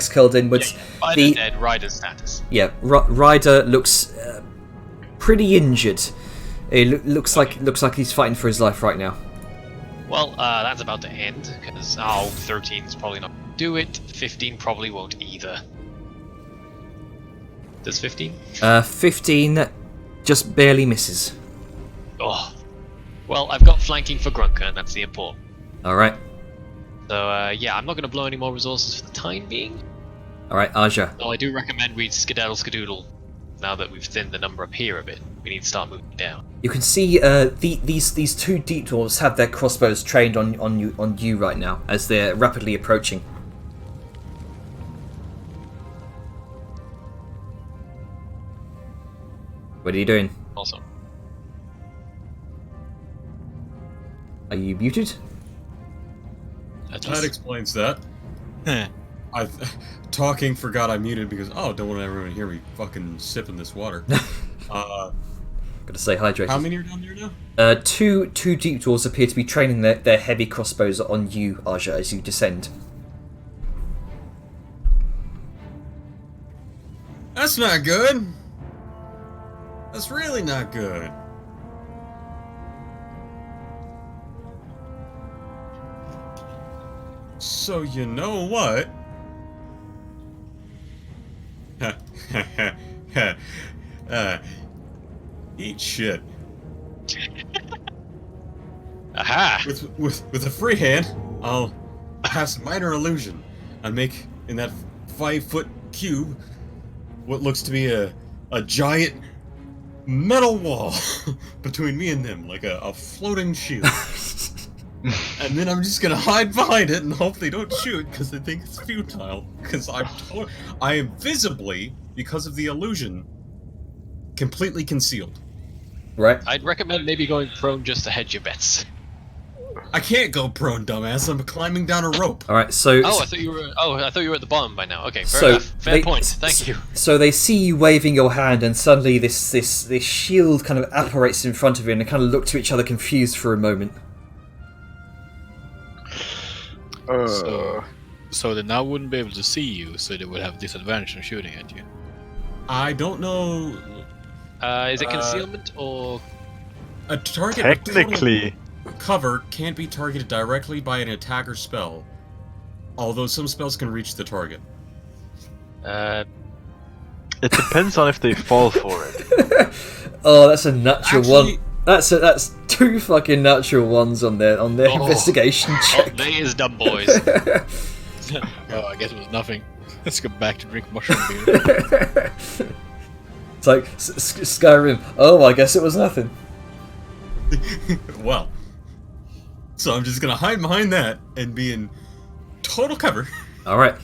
curled inwards. Spider dead. Rider's status. Yeah, Ryder looks pretty injured. It looks like he's fighting for his life right now. Well, that's about to end because 13 is probably not gonna do it. 15 probably won't either. Does 15? 15 just barely misses. Oh. Well, I've got flanking for Grunker, and that's the important. All right. So, yeah, I'm not going to blow any more resources for the time being. All right, Aja. Though I do recommend we skedaddle. Now that we've thinned the number up here a bit, we need to start moving down. You can see these two deep dwarves have their crossbows trained on you right now as they're rapidly approaching. What are you doing? Awesome. Are you muted? That explains that. I talking forgot I muted because don't want everyone to hear me fucking sipping this water. Gotta stay hydrated. How many are down there now? Two deep dwarves appear to be training their heavy crossbows on you, Aja, as you descend. That's not good. That's really not good. So you know what? Eat shit. Aha! With a free hand, I'll cast minor illusion and make in that 5-foot cube what looks to be a giant metal wall between me and them, like a floating shield. And then I'm just gonna hide behind it and hope they don't shoot because they think it's futile. Because I am visibly, because of the illusion, completely concealed. Right. I'd recommend maybe going prone just to hedge your bets. I can't go prone, dumbass. I'm climbing down a rope. All right. So. I thought you were at the bottom by now. Okay, fair enough. Fair point. Thank you. So they see you waving your hand, and suddenly this shield kind of apparates in front of you, and they kind of look to each other confused for a moment. So they now wouldn't be able to see you, so they would have disadvantage on shooting at you. I don't know. Is it concealment or A target Technically, with cover can't be targeted directly by an attacker spell, although some spells can reach the target. it depends on if they fall for it. Oh, that's a natural Actually- one. That's two fucking natural ones on their investigation check. they is dumb boys. Oh, I guess it was nothing. Let's go back to drink mushroom beer. It's like Skyrim. Oh, I guess it was nothing. Well, so I'm just gonna hide behind that and be in total cover. All right.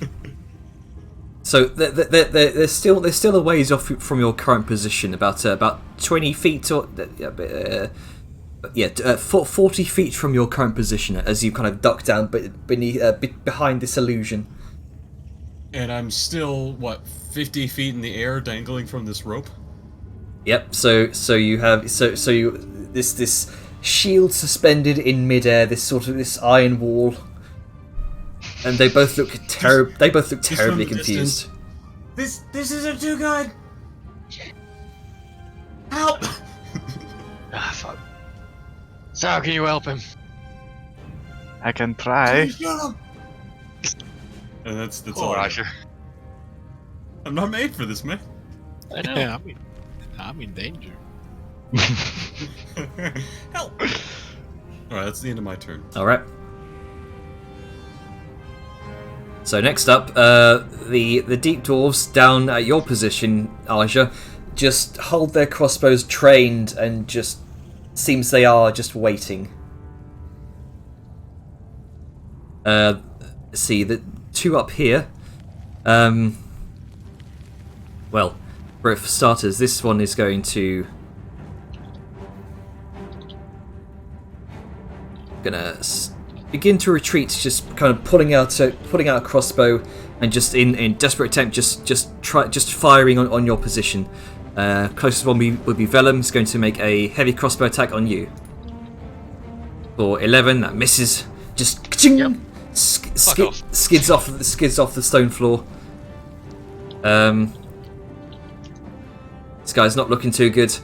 So there's still a ways off from your current position, about 20 feet or 40 feet from your current position as you kind of duck down behind this illusion. And I'm still 50 feet in the air, dangling from this rope. Yep. So you have this shield suspended in midair, this iron wall. And they both look terribly confused. This isn't too good. Help! Fuck. So how can you help him? I can try. And that's Poor all. I know. Roger. I'm not made for this, man. I know. Yeah, I'm in danger. Help! All right, that's the end of my turn. All right. So next up, the deep dwarves down at your position, Aja, just hold their crossbows trained and just seems they are just waiting. See the two up here. Well, for starters, this one is going to gonna begin to retreat, just kind of pulling out a crossbow, and just in desperate attempt, just firing on your position. Closest one would be Vellum. He's going to make a heavy crossbow attack on you. For 11, that misses. Just ka-ching! Yep. Skids off the stone floor. This guy's not looking too good,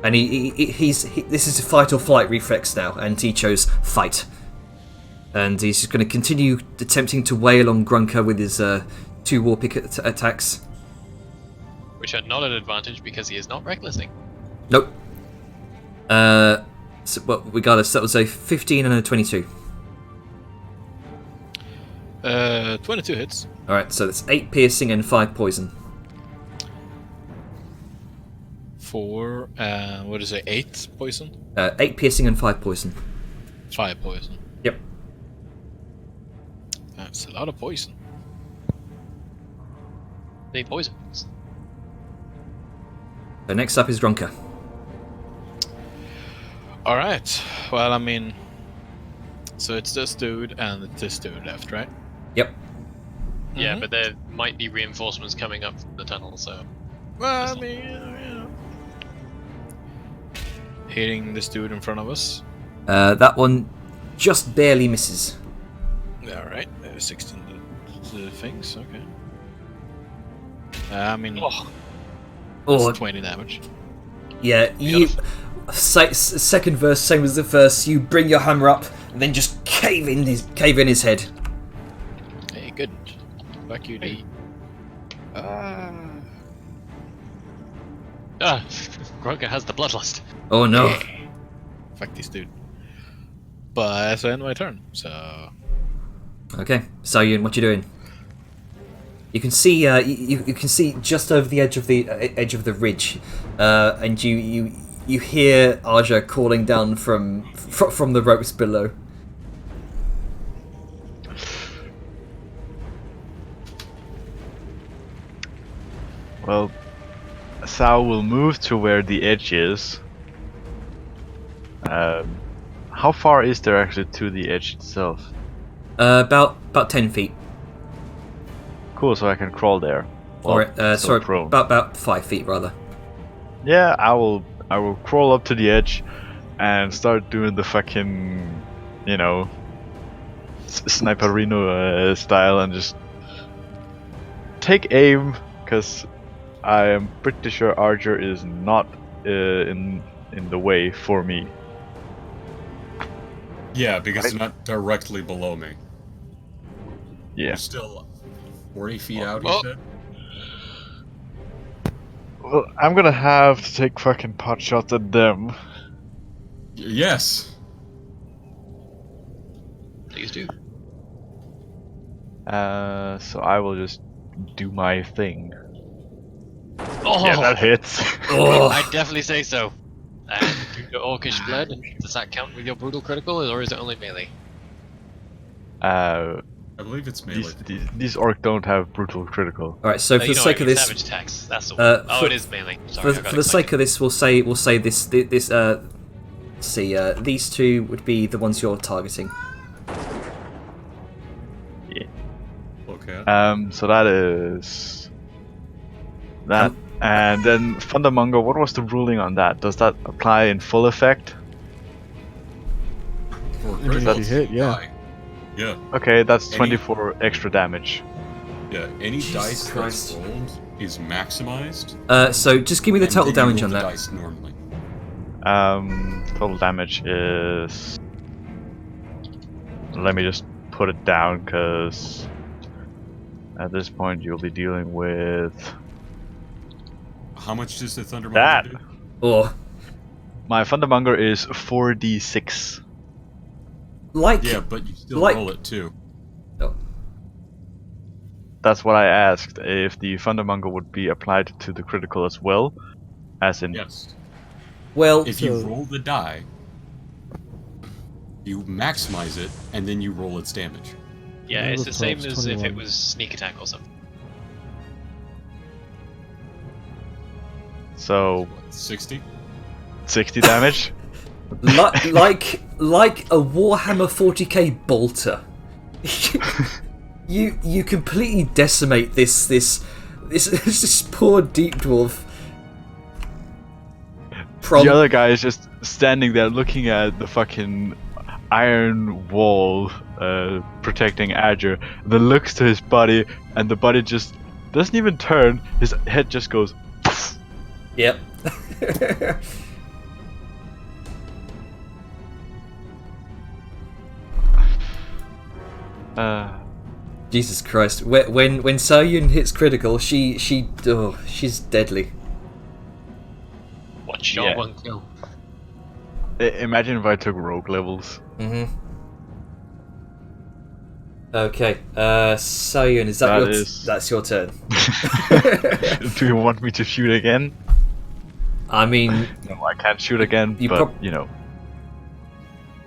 and he's this is a fight or flight reflex now, and he chose fight, and he's just going to continue attempting to wail on Grunker with his 2 war pick attacks. Which are not an advantage because he is not recklessing. Nope. Well, regardless, that was a 15 and a 22. 22 hits. All right, so that's 8 piercing and 5 poison. For, what is it, 8 poison? 8 piercing and 5 poison. 5 poison. Yep. That's a lot of poison. They poisons. So next up is Grunker. Alright, well, I mean, so it's this dude and this dude left, right? Yep. Yeah, Mhm. but there might be reinforcements coming up from the tunnel, so... Well, I mean, you know. Hitting this dude in front of us. That one just barely misses. Alright, 16 the things, okay. I mean, Oh, it's 20 damage. yeah. You second verse, same as the first. You bring your hammer up and then just cave in his head. Hey, good. Fuck you, D. Ah, Grunker has the bloodlust. Oh no. Fuck this dude. But that's the end of my turn, so... Okay, so Ian, what you doing? You can see you can see just over the edge of the ridge, and you hear Aja calling down from the ropes below. Well, Sao will move to where the edge is. How far is there actually to the edge itself? About 10 feet. Cool, so I can crawl there. Or Still sorry, prone. about 5 feet rather. Yeah, I will crawl up to the edge and start doing the fucking, you know, Sniperino style and just take aim, because I am pretty sure Archer is not in the way for me. Yeah, because they're not directly below me. Yeah. You're still 40 feet out, you Oh. said? Well, I'm gonna have to take fucking pot shots at them. Yes. Please do. So I will just do my thing. Oh, Yeah, that hits. Oh, I'd definitely say so. And your Orcish blood, does that count with your brutal critical, or is it only melee? Uh, I believe it's melee. these orc don't have brutal critical. all right. So for You the know, sake of your this, savage attacks. That's the one. Oh, for- it is melee. Sorry, for the sake of this, we'll say this. Let's see, these two would be the ones you're targeting. Okay. So that is that, and then Thundermonger. What was the ruling on that? Does that apply in full effect? For If you critical, hit, yeah. die. Yeah, Okay, that's Any- 24 extra damage. yeah. Any dice Christ. that's rolled is maximized. So just give me the and total then you damage roll on the that. dice normally. Total damage is. Let me just put it down, because at this point you'll be dealing with How much does the Thundermonger that. do? Or My Thundermonger is 4d6. like Yeah, but you still Like- roll it too. oh, That's what I asked, if the Thundermonger would be applied to the critical as well, as in. Yes. well, If you So- roll the die, you maximize it, and then you roll its damage. Yeah, Roll it's the the same 12s, as if it 21. was sneak attack or something. So, What, 60? 60 damage? like like a Warhammer 40k bolter. you completely decimate this poor deep dwarf. The other guy is just standing there looking at the fucking iron wall protecting Azure, then looks to his body, and the body just doesn't even turn, his head just goes poof. Yep. Jesus Christ. When Sayun hits critical, she's deadly. One shot, Yeah. one kill. Imagine if I took rogue levels. Mm-hmm. Okay, Sayun, is that that's your turn? Do you want me to shoot again? I mean, No, I can't shoot again, You but, prob- you know.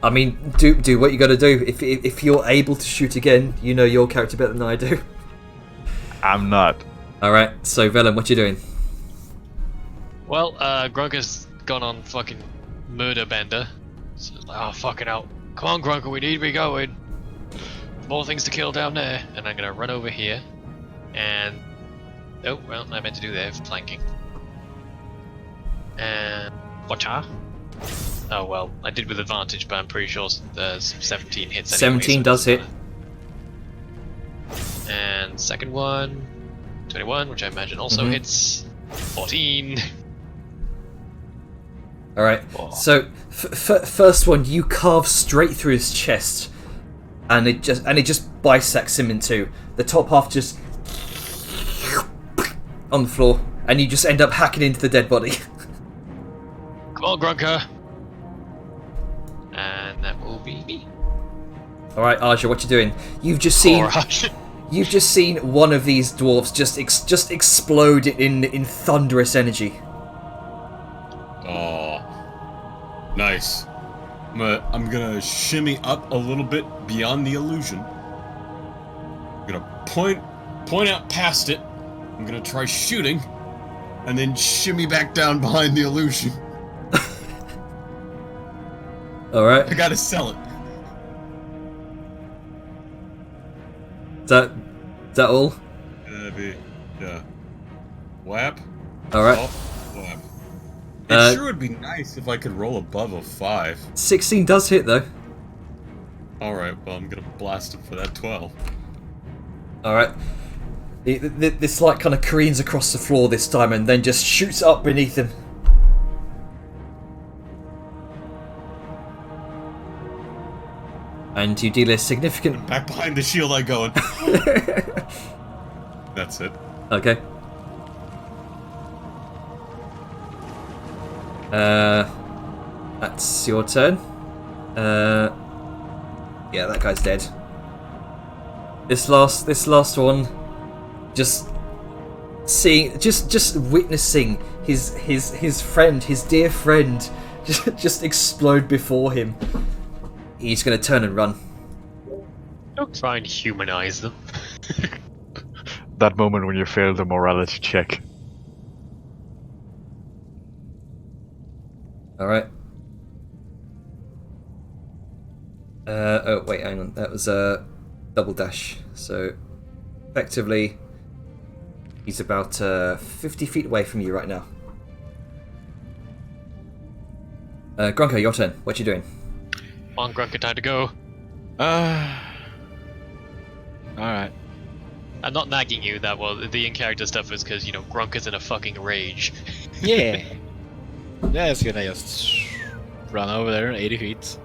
I mean, do what you got to do. If you're able to shoot again, you know your character better than I do. I'm not. All right, so Velen, what you doing? Well, Grunker's gone on fucking murder bender. So, oh, fucking hell. Come on, Grunker, we need to be going. More things to kill down there. And I'm gonna run over here. And... oh, well, I meant to do that, flanking. And... watcha? Oh, well, I did with advantage, but I'm pretty sure 17 hits anyway. 17 so does it hit. doesn't matter. And second one... 21, which I imagine also Mhm. hits. 14. All right. Oh. So first one, you carve straight through his chest, and it just bisects him in two. The top half just on the floor, and you just end up hacking into the dead body. Come on, Grunker. And that will be me. All right, Arja, what you doing? You've just seen one of these dwarves just explode in thunderous energy. Oh, nice. I'm gonna shimmy up a little bit beyond the illusion. I'm gonna point out past it. I'm gonna try shooting, and then shimmy back down behind the illusion. All right. I gotta sell it. Is that all? Yeah. Whap. All right. Oh, whap. It sure would be nice if I could roll above a 5. 16 does hit though. Alright, well, I'm gonna blast it for that 12. All right. This light kind of careens across the floor this time, and then just shoots up beneath him. And you deal a significant. Back behind the shield I go. That's it. Okay. That's your turn. Yeah, that guy's dead. This last one, just seeing, just witnessing his friend, his dear friend, just explode before him. He's gonna turn and run. Don't try and humanize them. That moment when you fail the morality check. All right. Oh wait, hang on. That was a double dash. So effectively, he's about 50 feet away from you right now. Grunker, your turn. What you doing? Come on, Grunker, time to go. Alright. I'm not nagging you that well. The in-character stuff is because, Grunker's in a fucking rage. Yeah. Yeah, it's gonna just run over there 80 feet.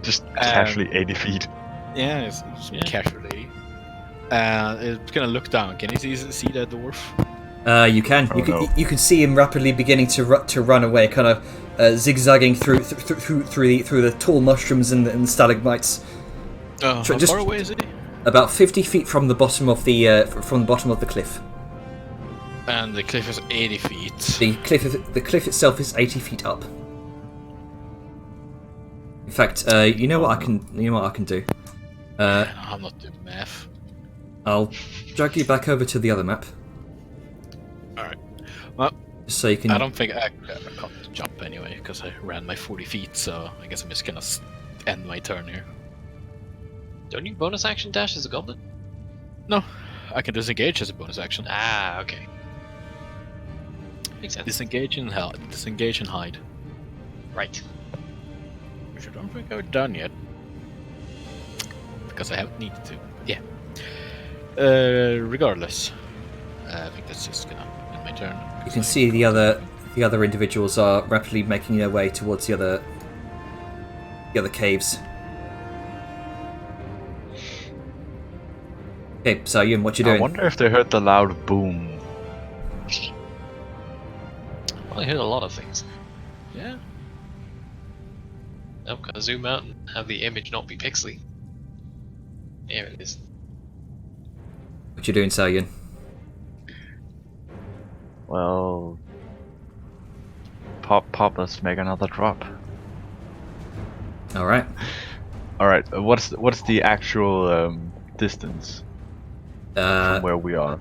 Just casually 80 feet. Yeah, it's casually. It's gonna look down. Can you see that dwarf? You can. You can see him rapidly beginning to run away, kind of zigzagging through the tall mushrooms and stalagmites. How far away is he? About 50 feet from the bottom of the cliff. And the cliff is 80 feet. The cliff itself is 80 feet up. In fact, you know what I can do. I'm not doing math. I'll drag you back over to the other map. Alright. Well, So you can. I don't think I can't jump anyway because I ran my 40 feet. So I guess I'm just gonna end my turn here. Don't you bonus action dash as a goblin? No, I can disengage as a bonus action. Ah, okay. Makes sense. Disengage and hide. Right. Which I don't think I've done yet. Because I haven't needed to. Yeah. Regardless. I think that's just gonna end my turn. You can see the other individuals are rapidly making their way towards the other caves. Okay, so Yun, what you doing? I wonder if they heard the loud boom. Well, I heard a lot of things. Yeah. I'm gonna zoom out and have the image not be pixely. There it is. What you doing, Sayun? Well, pop, let's make another drop. All right. All right, what's the actual distance from where we are?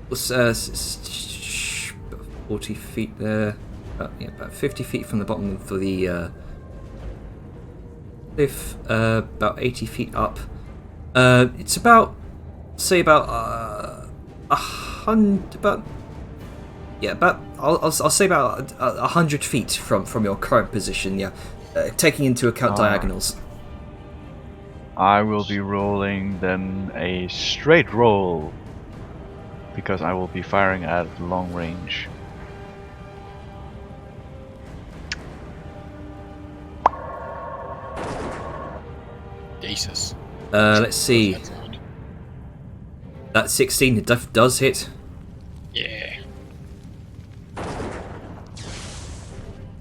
What's 40 feet there? About 50 feet from the bottom for the cliff. About 80 feet up. It's about, say, about 100. I'll say about 100 feet from your current position. Yeah, taking into account diagonals. I will be rolling then a straight roll because I will be firing at long range. Jesus. Let's see. That 16 it does hit. Yeah.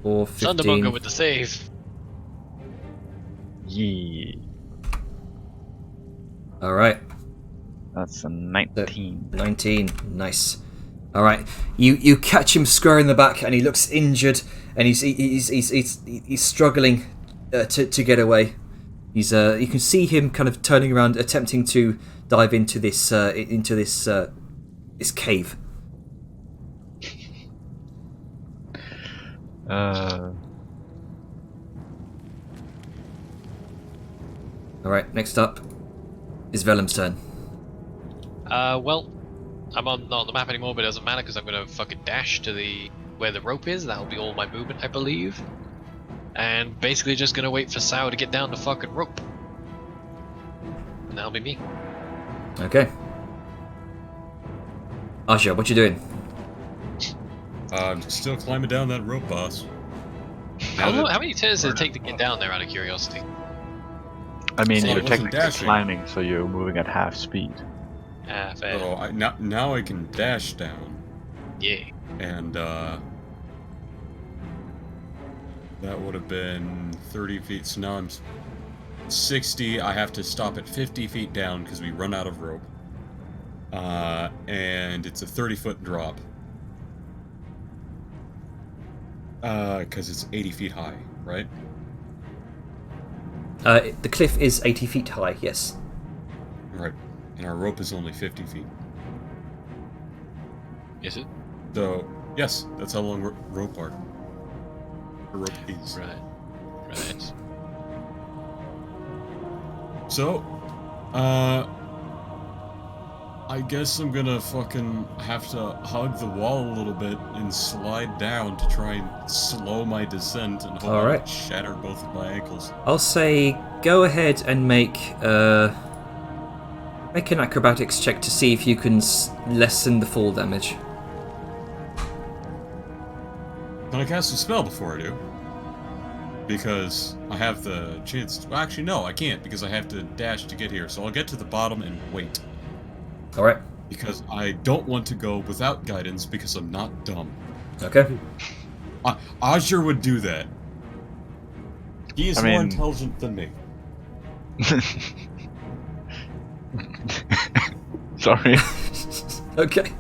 Or 15. Thunderbunker with the save. Yeah, All right. that's a 19. 19. Nice. All right. You catch him square in the back, and he looks injured, and he's struggling to get away. He's you can see him kind of turning around, attempting to dive into this this cave. All right. Next up is Velem's turn. Well, I'm not on the map anymore, but it doesn't matter because I'm gonna fucking dash to where the rope is. That'll be all my movement, I believe. And basically just gonna wait for Sao to get down the fucking rope. And that'll be me. Okay. Asha, what you doing? I'm still climbing down that rope, boss. How many turns does it take to get down there, out of curiosity? I mean, So I you're wasn't technically dashing. climbing, so you're moving at half speed. Ah, fair. Oh, now I can dash down, Yeah. and that would have been 30 feet. So now I'm 60. I have to stop at 50 feet down because we run out of rope. And it's a 30-foot drop. Because it's 80 feet high, right? The cliff is 80 feet high. Yes. Right. And our rope is only 50 feet. Is it? So, yes, that's how long rope are. The rope is. Right. Right. So, I guess I'm gonna fucking have to hug the wall a little bit and slide down to try and slow my descent and hope I Alright. don't shatter both of my ankles. I'll say go ahead and make an acrobatics check to see if you can lessen the fall damage. Can I cast a spell before I do? Because I have the chance to... Well, actually, no, I can't because I have to dash to get here. So I'll get to the bottom and wait. All right. Because I don't want to go without guidance because I'm not dumb. Okay. Azure would do that. He is I more mean- intelligent than me. Sorry. Okay.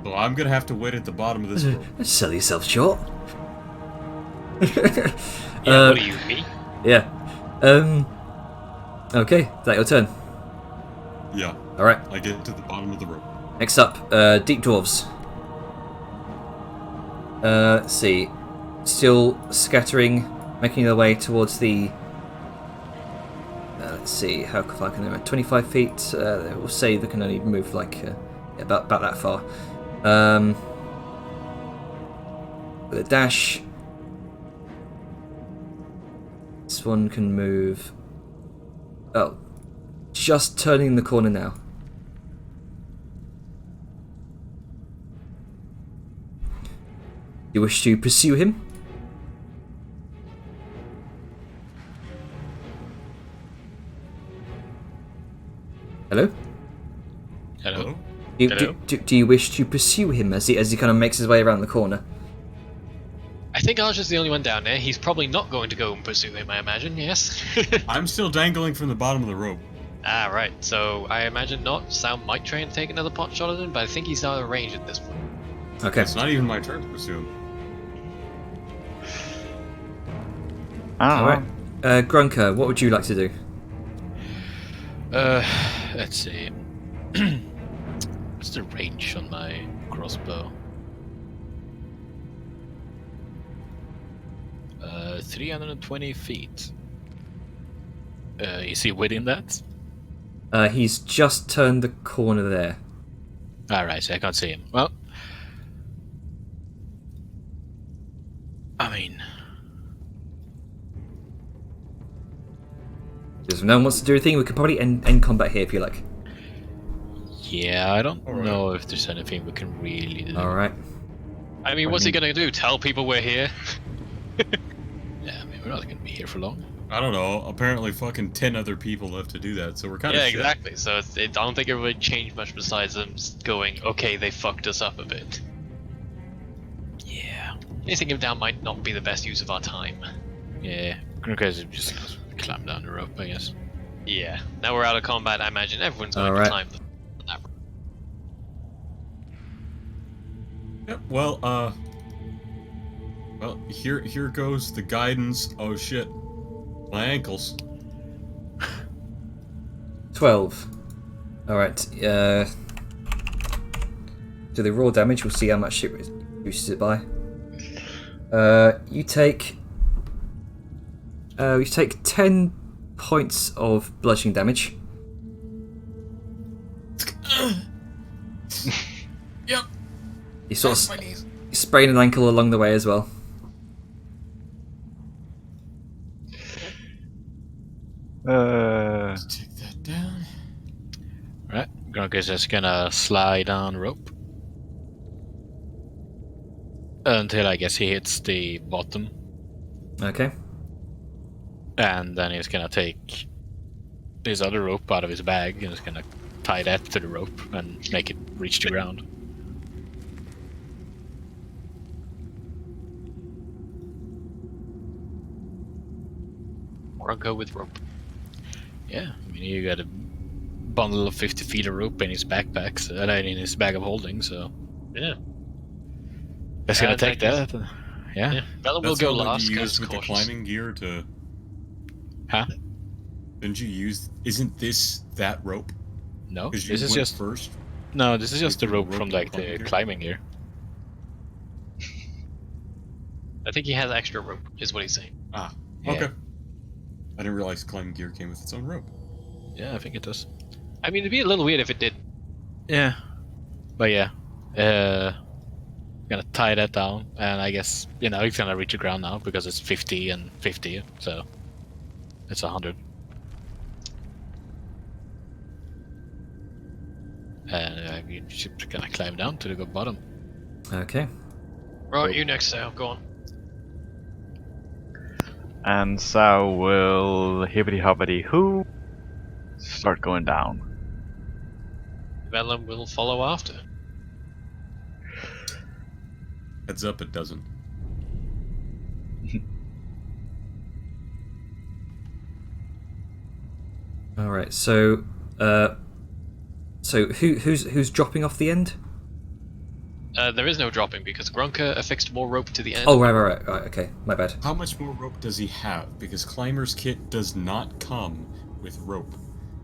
So I'm gonna have to wait at the bottom of this rope. Sell yourself short. Yeah, what are you, me? Yeah. Okay. Is that your turn? Yeah, All right. I get to the bottom of the rope. Next up, deep dwarves. Let's see. Still scattering, making their way towards the... let's see, how far can they move? 25 feet? We'll say they can only move like about that far. With a dash. This one can move... Oh. Just turning the corner now. You wish to pursue him? Hello? Hello. Do you wish to pursue him as he kind of makes his way around the corner? I think Archer's the only one down there. He's probably not going to go and pursue him, I imagine, yes? I'm still dangling from the bottom of the rope. Ah, right. So I imagine not. Sal might try and take another pot shot at him, but I think he's out of range at this point. Okay. It's not even my turn to pursue him. Alright. Grunker, what would you like to do? Let's see. What's the range on my crossbow? 320 feet. Is he within that? He's just turned the corner there. Alright, so I can't see him. Well, I mean, If no one wants to do anything, we could probably end combat here if you like. yeah, I don't Alright. know if there's anything we can really do. Alright. I mean, what's he gonna do? Tell people we're here? Yeah, I mean, we're not going to be here for long. I don't know. Apparently, fucking 10 other people left to do that, so we're kind of Yeah, exactly. So I don't think it would change much besides them going, okay, they fucked us up a bit. Yeah. Chasing him down might not be the best use of our time. Yeah, Grunker's just going to climb down the rope, I guess. Yeah. Now we're out of combat, I imagine everyone's going Alright. to climb that rope. Yep. Well, here goes the guidance. Oh shit, my ankles. 12. Alright. Do the raw damage, we'll see how much it reduces it by. You take 10 points of bludgeoning damage. Yep. You sort of sprain an ankle along the way as well. Take that down. Right, Grunker's just gonna slide down rope. Until I guess he hits the bottom. Okay. And then he's gonna take his other rope out of his bag and he's gonna tie that to the rope and make it reach the ground. Grunker with rope. Yeah, I mean, you got a bundle of 50 feet of rope in his backpack, so, in his bag of holding, so Yeah. that's gonna Yeah, take that that. Yeah. Yeah. Bella will That's go the one last you because used with the cautious. climbing gear to. Huh? Didn't you use? Isn't this that rope? No, Because you this is went just first. no. This is just the the rope rope from to like climbing the gear? climbing gear. I think he has extra rope, is what he's saying. Ah, Yeah. okay. I didn't realize climbing gear came with its own rope. Yeah, I think it does. I mean, it'd be a little weird if it did. Yeah, but yeah, gonna tie that down, and I guess it's gonna reach the ground now because it's 50 and 50, so it's 100. And you're just gonna climb down to the bottom. Okay. Right, you next, Sal. Go on. And so will hibbity hoppity who start going down. Vellum will follow after. Heads up, it doesn't. All right. So who's dropping off the end? There is no dropping because Grunker affixed more rope to the end. Oh, right. Okay, my bad. How much more rope does he have? Because Climber's kit does not come with rope.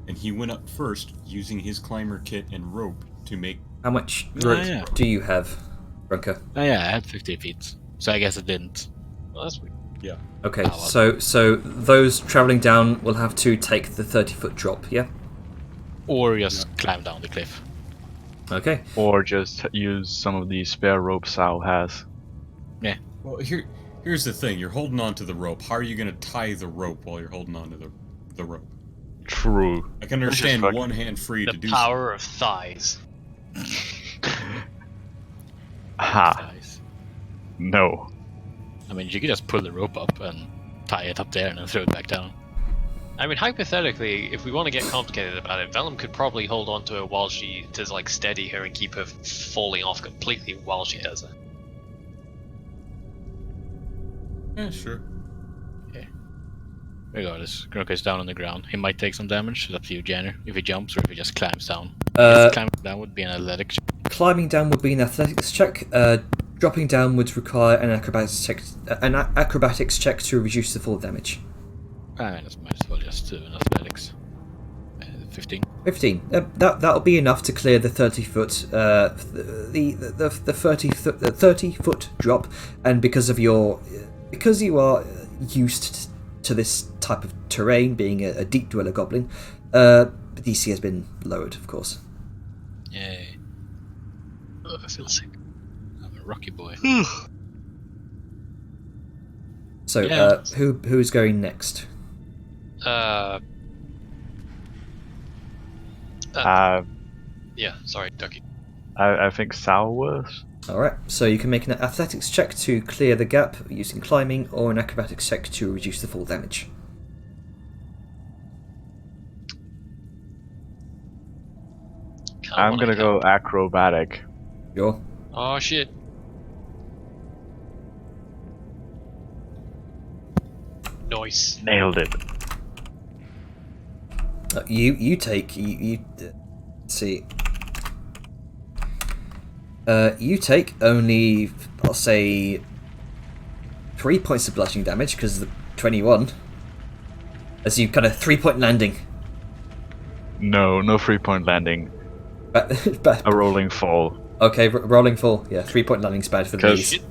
And he went up first using his Climber kit and rope to make... How much Oh, rope yeah. do you have? Grunker? Oh, yeah, I had 50 feet, so I guess it didn't. Well, that's weird. Yeah. Okay, Oh, well. so those traveling down will have to take the 30-foot drop, yeah? Or just climb down the cliff. Okay. Or just use some of the spare rope Sal has. Well, here's the thing. You're holding on to the rope. How are you going to tie the rope while you're holding on to the rope? True. I can Let's just understand fuck- one hand free The to do power of thighs. Ha. Nice. No. I mean, you could just pull the rope up and tie it up there and then throw it back down. I mean, hypothetically, if we want to get complicated about it, Vellum could probably hold on to her while she to like steady her and keep her falling off completely while she does it. Yeah, sure. Regardless, Grunker's down on the ground. He might take some damage. It's up to you, Jenner, if he jumps or if he just climbs down. Climbing down would be an athletic check. Climbing down would be an athletics check. Dropping down would require an acrobatics check to reduce the fall damage. I might as well just do an athletics. 15. 15. That'll be enough to clear the 30-foot, the 30-foot drop, and because you are used to this type of terrain, being a deep dweller goblin, the DC has been lowered, of course. Yay. Oh, I feel sick. I'm a rocky boy. So, Yeah. who's going next? Yeah, sorry, Ducky. I think Sal was. Alright, so you can make an athletics check to clear the gap using climbing, or an acrobatics check to reduce the fall damage. I'm gonna go acrobatic. Sure. Oh shit. Nice. Nailed it. You take let's see. You take only, I'll say, 3 points of bludgeoning damage because the 21. As you kind of 3-point landing. No 3-point landing. But A rolling fall. okay, rolling fall. Yeah, 3-point landing's bad for the 'Cause- knees.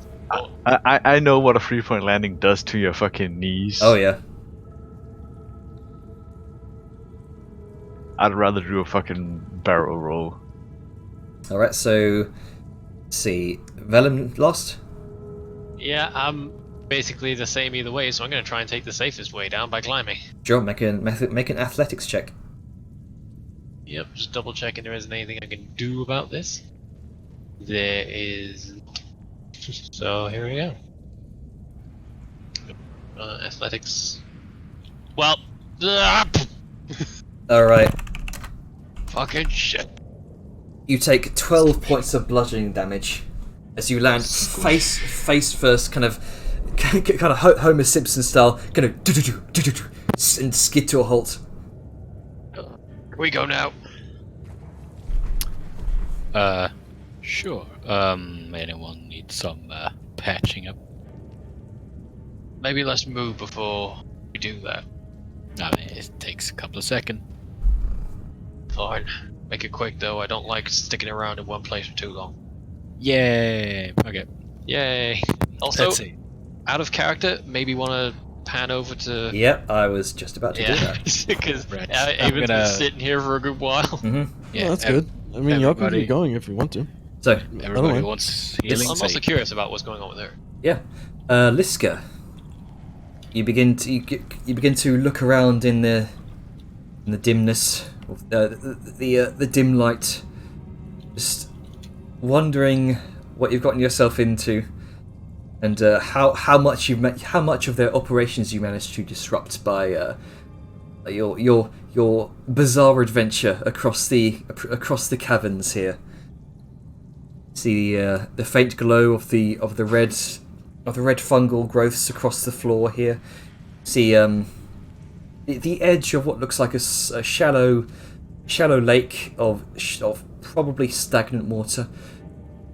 I know what a 3-point landing does to your fucking knees. Oh yeah. I'd rather do a fucking barrel roll. All right, so let's see. Vellum lost. Yeah, I'm basically the same either way, so I'm gonna try and take the safest way down by climbing. Sure, make an athletics check. Yep, just double checking there isn't anything I can do about this. There is. So here we go. Athletics. Well, All right. fucking shit. You take 12 points of bludgeoning damage as you land face first, kind of Homer Simpson style, kind of and skid to a halt. Can we go now? Sure. Anyone need some patching up? Maybe let's move before we do that. I mean, it takes a couple of seconds. Fine. Make it quick though. I don't like sticking around in one place for too long. Yay! Okay. Yay. Also, Let's see. out of character, maybe want to pan over to. Yep, I was just about to do Yeah, that. because Right. Avon's been gonna- sitting here for a good while. Hmm. Yeah, Oh, that's good. I mean, y'all can everybody- keep going if you want to. So, Everybody mind. wants Yes. healing. I'm say- also curious about what's going on with her. yeah, Liska, you begin to look around in the dimness of the dim light, just wondering what you've gotten yourself into, and how much of their operations you managed to disrupt by your bizarre adventure across the caverns here. See the faint glow of the red fungal growths across the floor here. See the edge of what looks like a shallow lake of probably stagnant water.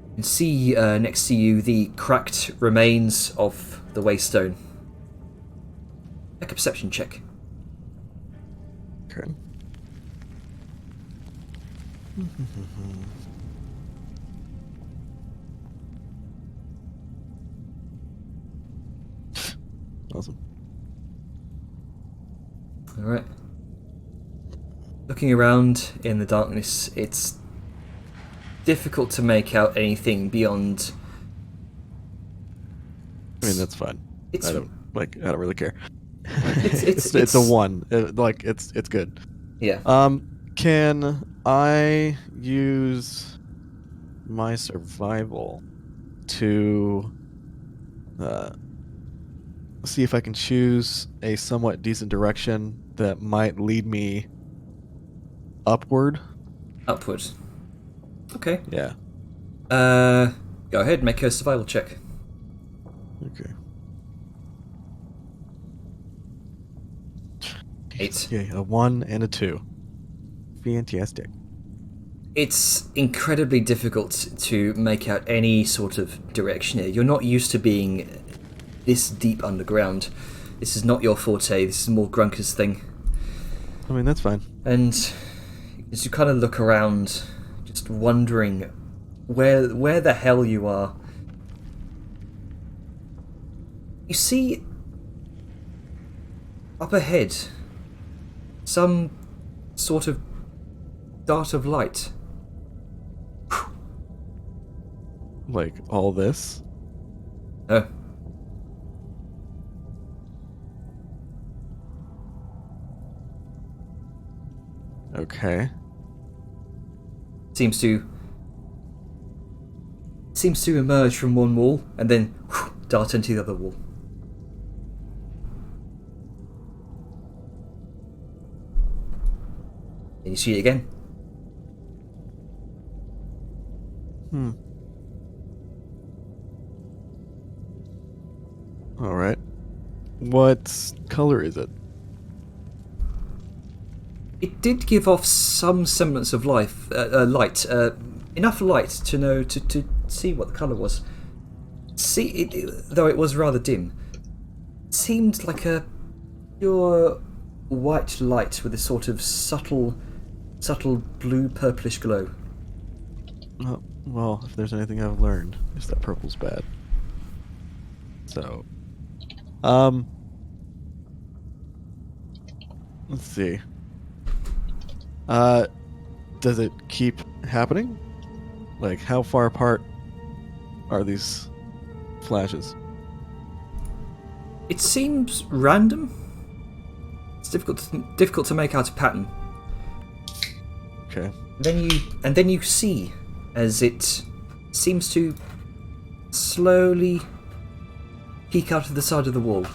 You can see next to you the cracked remains of the waystone. Make a perception check. Okay. Awesome. Alright. Looking around in the darkness, it's difficult to make out anything beyond. I mean, that's fine. It's I don't really care. it's It's a 1. It's good. yeah. Can I use my survival to see if I can choose a somewhat decent direction that might lead me upward? Upward. Okay. Yeah. Go ahead, make a survival check. Okay. 8. Okay, a 1 and a 2. Fantastic. It's incredibly difficult to make out any sort of direction here. You're not used to being this deep underground. This is not your forte. This is more Grunker's thing. I mean, that's fine. And as you kind of look around, just wondering where the hell you are, you see up ahead some sort of dart of light. Like, all this? Oh. Okay. Seems to emerge from one wall and then dart into the other wall. And you see it again. Alright. What color is it? It did give off some semblance of light, enough light to know to see what the color was. Though it was rather dim, it seemed like a pure white light with a sort of subtle blue purplish glow. Oh, well, if there's anything I've learned, it's that purple's bad. So, let's see. Does it keep happening? Like, how far apart are these flashes? It seems random. It's difficult to make out a pattern. Okay. Then you see as it seems to slowly peek out of the side of the wall,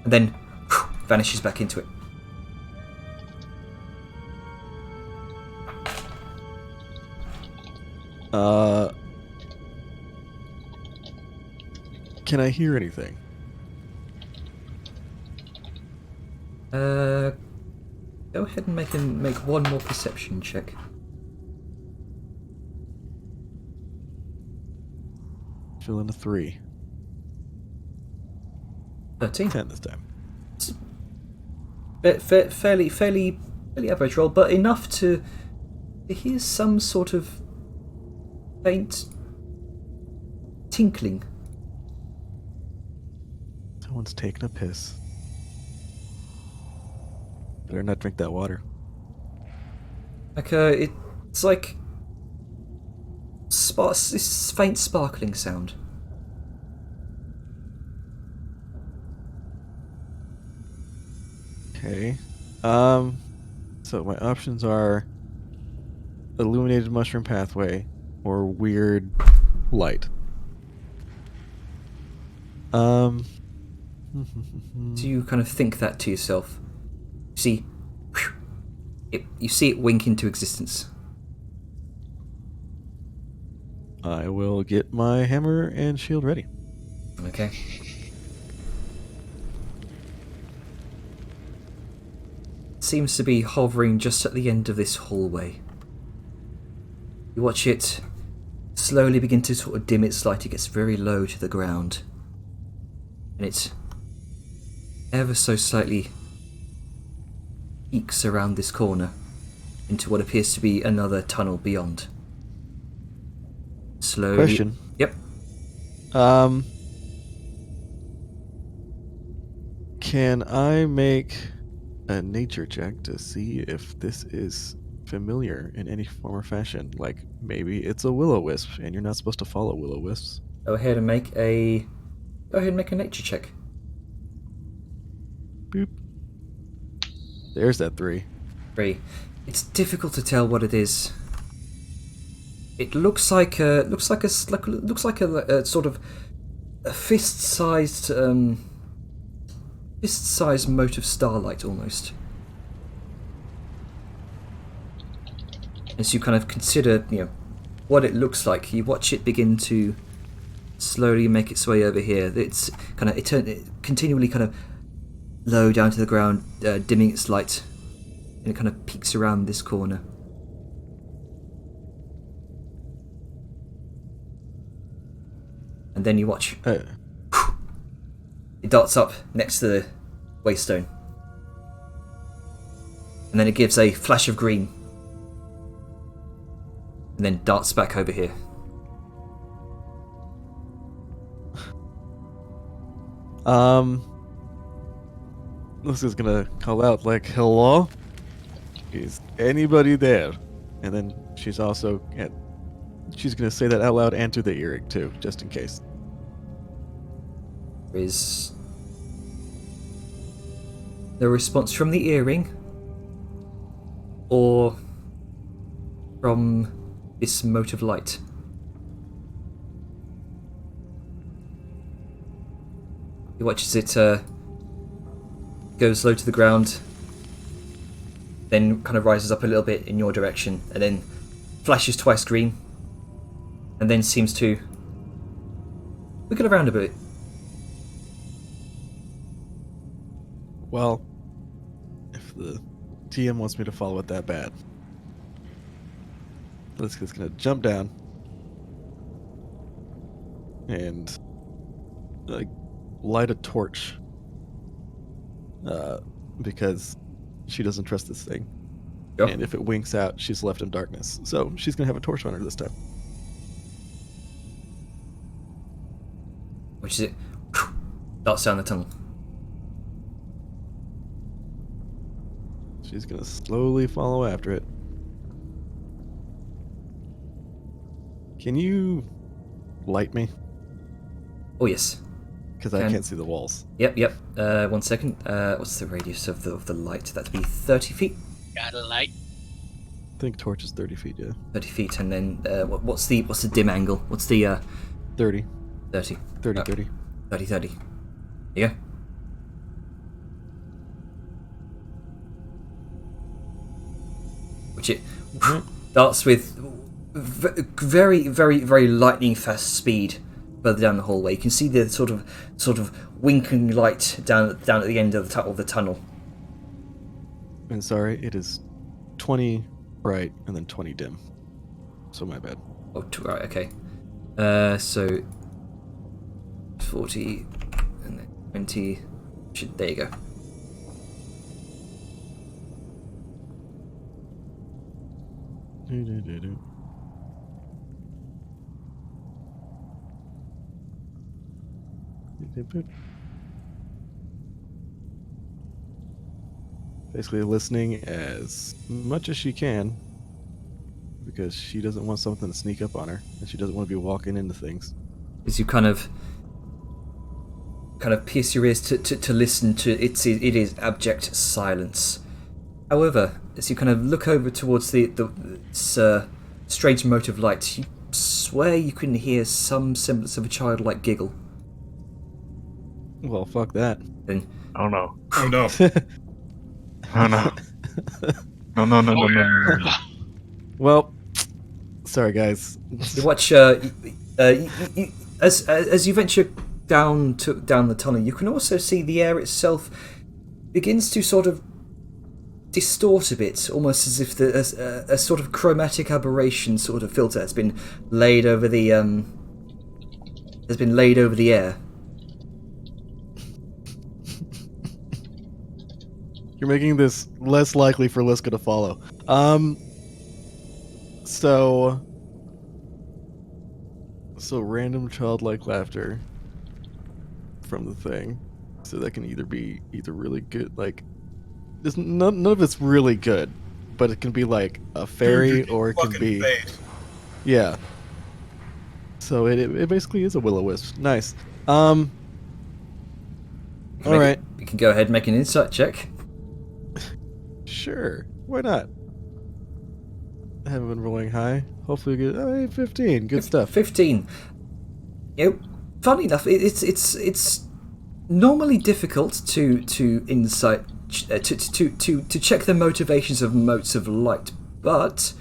and then vanishes back into it. Can I hear anything? Go ahead and make one more perception check. Fill in a 3. 13. 10 this time. Fairly average roll, but enough to hear some sort of faint tinkling. Someone's taking a piss. Better not drink that water. Like it's like this faint sparkling sound. Okay. So my options are illuminated mushroom pathway or weird light. So you kind of think that to yourself. You see it wink into existence. I will get my hammer and shield ready. Okay. Seems to be hovering just at the end of this hallway. You watch it slowly begin to sort of dim its light. It gets very low to the ground. And it ever so slightly peeks around this corner into what appears to be another tunnel beyond. Slowly. Question. Yep. Can I make a nature check to see if this is familiar in any form or fashion? Like maybe it's a will-o-wisp, and you're not supposed to follow will-o-wisps. Go ahead and make a nature check. Boop. There's that 3. 3. It's difficult to tell what it is. It looks like a sort of a fist-sized mote of starlight almost. As you kind of consider, what it looks like, you watch it begin to slowly make its way over here. It's kind of it continually kind of low down to the ground, dimming its light, and it kind of peeks around this corner. And then you watch. It darts up next to the waystone. And then it gives a flash of green. And then darts back over here. Lucy's gonna call out like, "Hello? Is anybody there?" And then she's also she's gonna say that out loud and to the earring too, just in case. Is the response from the earring or from this mote of light? He watches it goes low to the ground, then kind of rises up a little bit in your direction, and then flashes twice green, and then seems to wiggle around a bit. Well, if the TM wants me to follow it that bad, let's just gonna jump down and like light a torch, because she doesn't trust this thing. Yep. And if it winks out, she's left in darkness. So she's gonna have a torch on her this time. Which is it? Darts down the tunnel. She's gonna slowly follow after it. Can you light me? Oh yes. Because I Can. can't see the walls. Yep. 1 second. What's the radius of the light? That'd be 30 feet. Got a light. I think torch is 30 feet, yeah. 30 feet, and then what's the dim angle? What's the 30. 30? 30, Oh, 30. 30. There you go. Which it darts with very, very, very lightning fast speed further down the hallway. You can see the sort of winking light down at the end of the tunnel. And sorry, it is 20 bright and then 20 dim. So my bad. Oh, right, okay. So 40 and then 20. There you go. Basically listening as much as she can, because she doesn't want something to sneak up on her, and she doesn't want to be walking into things. As you kind of pierce your ears to listen to it is abject silence. However, as you kind of look over towards this strange mote of light, you swear you can hear some semblance of a childlike giggle. Well, fuck that. Then Oh no. Oh no. Oh no. No. Well, sorry guys. you watch as you venture down the tunnel, you can also see the air itself begins to sort of distort a bit, almost as if a sort of chromatic aberration sort of filter has been laid over the air. You're making this less likely for Liska to follow. So So random childlike laughter from the thing. So that can either be really good, like there's none of it's really good, but it can be like a fairy Dude, or it can fucking be face. yeah. So it basically is a will-o-wisp. Nice. All Alright. You can go ahead and make an insight check. Sure. Why not? I haven't been rolling high. Hopefully we get 15. Good stuff. 15. You know, funny enough, it's normally difficult to insight to check the motivations of motes of light, but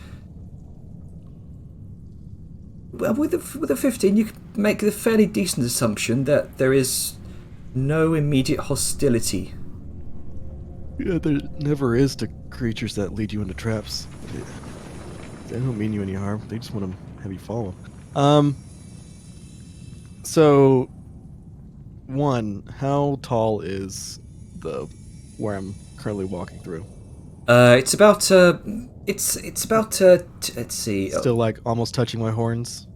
well, with a 15, you can make a fairly decent assumption that there is no immediate hostility. Yeah, there never is to creatures that lead you into traps. They don't mean you any harm. They just want to have you follow. So, one, how tall is the where I'm currently walking through? It's about it's about let's see. Still like almost touching my horns.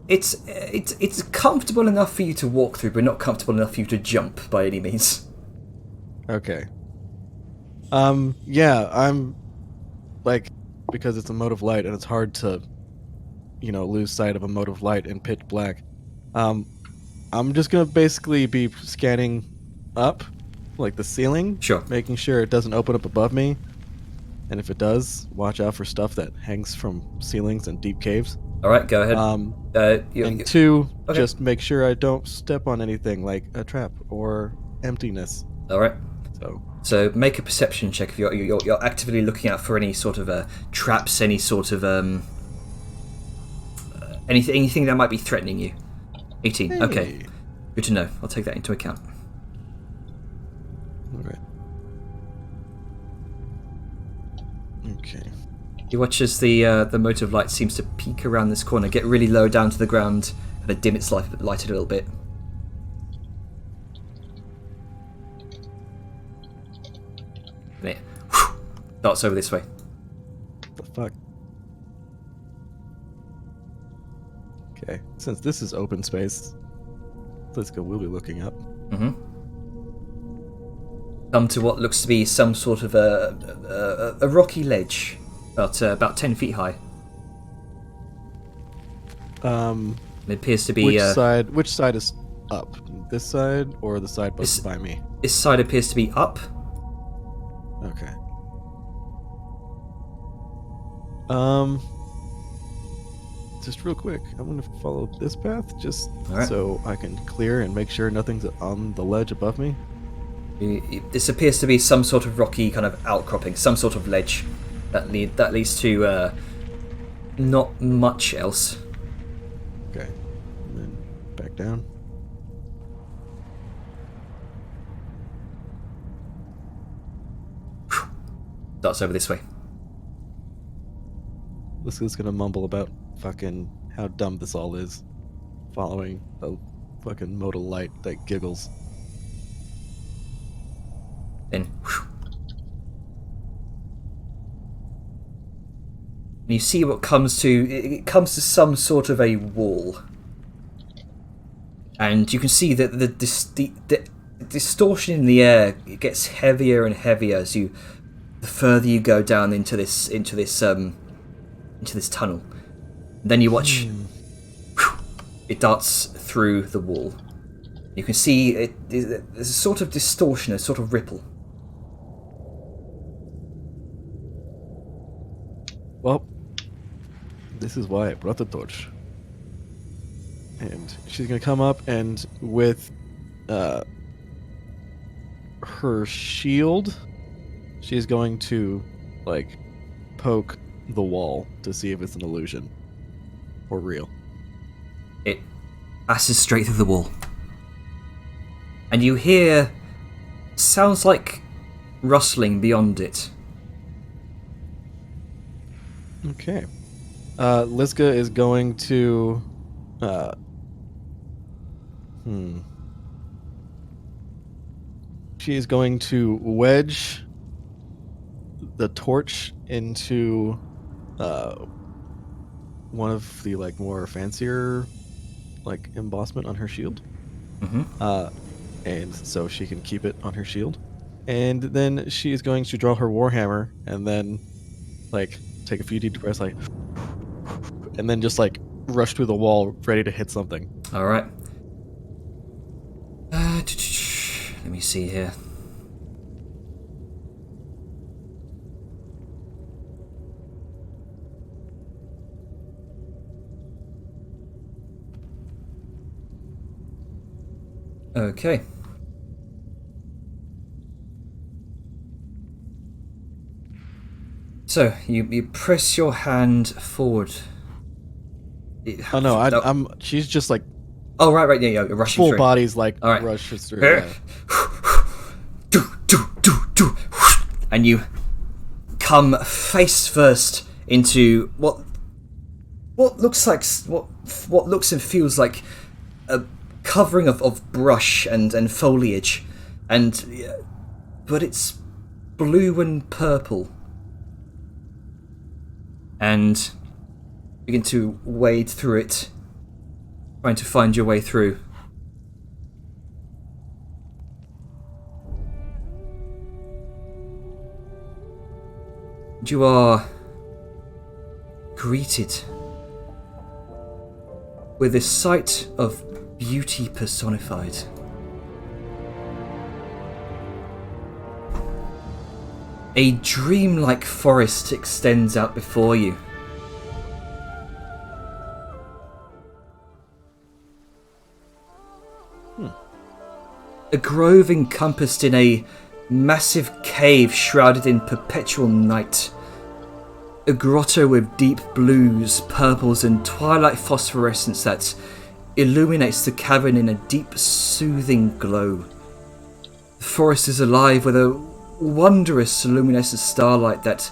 It's comfortable enough for you to walk through, but not comfortable enough for you to jump by any means. Okay. Yeah, I'm like, because it's a mode of light and it's hard to, lose sight of a mode of light in pitch black. I'm just gonna basically be scanning up, like the ceiling, Sure. making sure it doesn't open up above me, and if it does, watch out for stuff that hangs from ceilings and deep caves. All right, go ahead. And two, okay. just make sure I don't step on anything like a trap or emptiness. All right. So make a perception check if you're actively looking out for any sort of traps, any sort of anything that might be threatening you. 18. Hey. Okay. Good to know. I'll take that into account. All right. Okay. You watch as the mote of light seems to peek around this corner, get really low down to the ground, kind of dim its light a little bit. And it darts over this way. The fuck? Okay. Since this is open space, let's go. We'll be looking up. Mm-hmm. Come to what looks to be some sort of a rocky ledge, about 10 feet high. It appears to be Which side is up? This side or the side by me? This side appears to be up. Okay. Just real quick, I'm gonna follow this path just Alright. so I can clear and make sure nothing's on the ledge above me. This appears to be some sort of rocky kind of outcropping, some sort of ledge that leads to not much else. Okay. And then back down. Darts over this way. This is gonna mumble about fucking how dumb this all is, following a fucking modal light that giggles. Then and you see what comes to it comes to some sort of a wall, and you can see that the distortion in the air gets heavier and heavier as the further you go down into this tunnel. And then you watch it darts through the wall. You can see there's a sort of distortion, a sort of ripple. Well, this is why I brought the torch. And she's gonna come up and with her shield, she's going to like poke the wall to see if it's an illusion or real. It passes straight through the wall. And you hear sounds like rustling beyond it. Okay. Liska is going to She is going to wedge the torch into one of the like more fancier like embossment on her shield. Mm-hmm. And so she can keep it on her shield. And then she is going to draw her warhammer and then like take a few deep breaths, like, and then just like rush through the wall, ready to hit something. All right. Let me see here. Okay. So you press your hand forward. Oh no, I'm. She's just like Oh right, yeah, rushing full through. body's like All right. rushes through. Yeah. And you come face first into what looks like what looks and feels like a covering of brush and foliage, but it's blue and purple, and begin to wade through it, trying to find your way through. You are greeted with a sight of beauty personified. A dreamlike forest extends out before you. A grove encompassed in a massive cave shrouded in perpetual night. A grotto with deep blues, purples, and twilight phosphorescence that illuminates the cavern in a deep, soothing glow. The forest is alive with a wondrous luminescent starlight that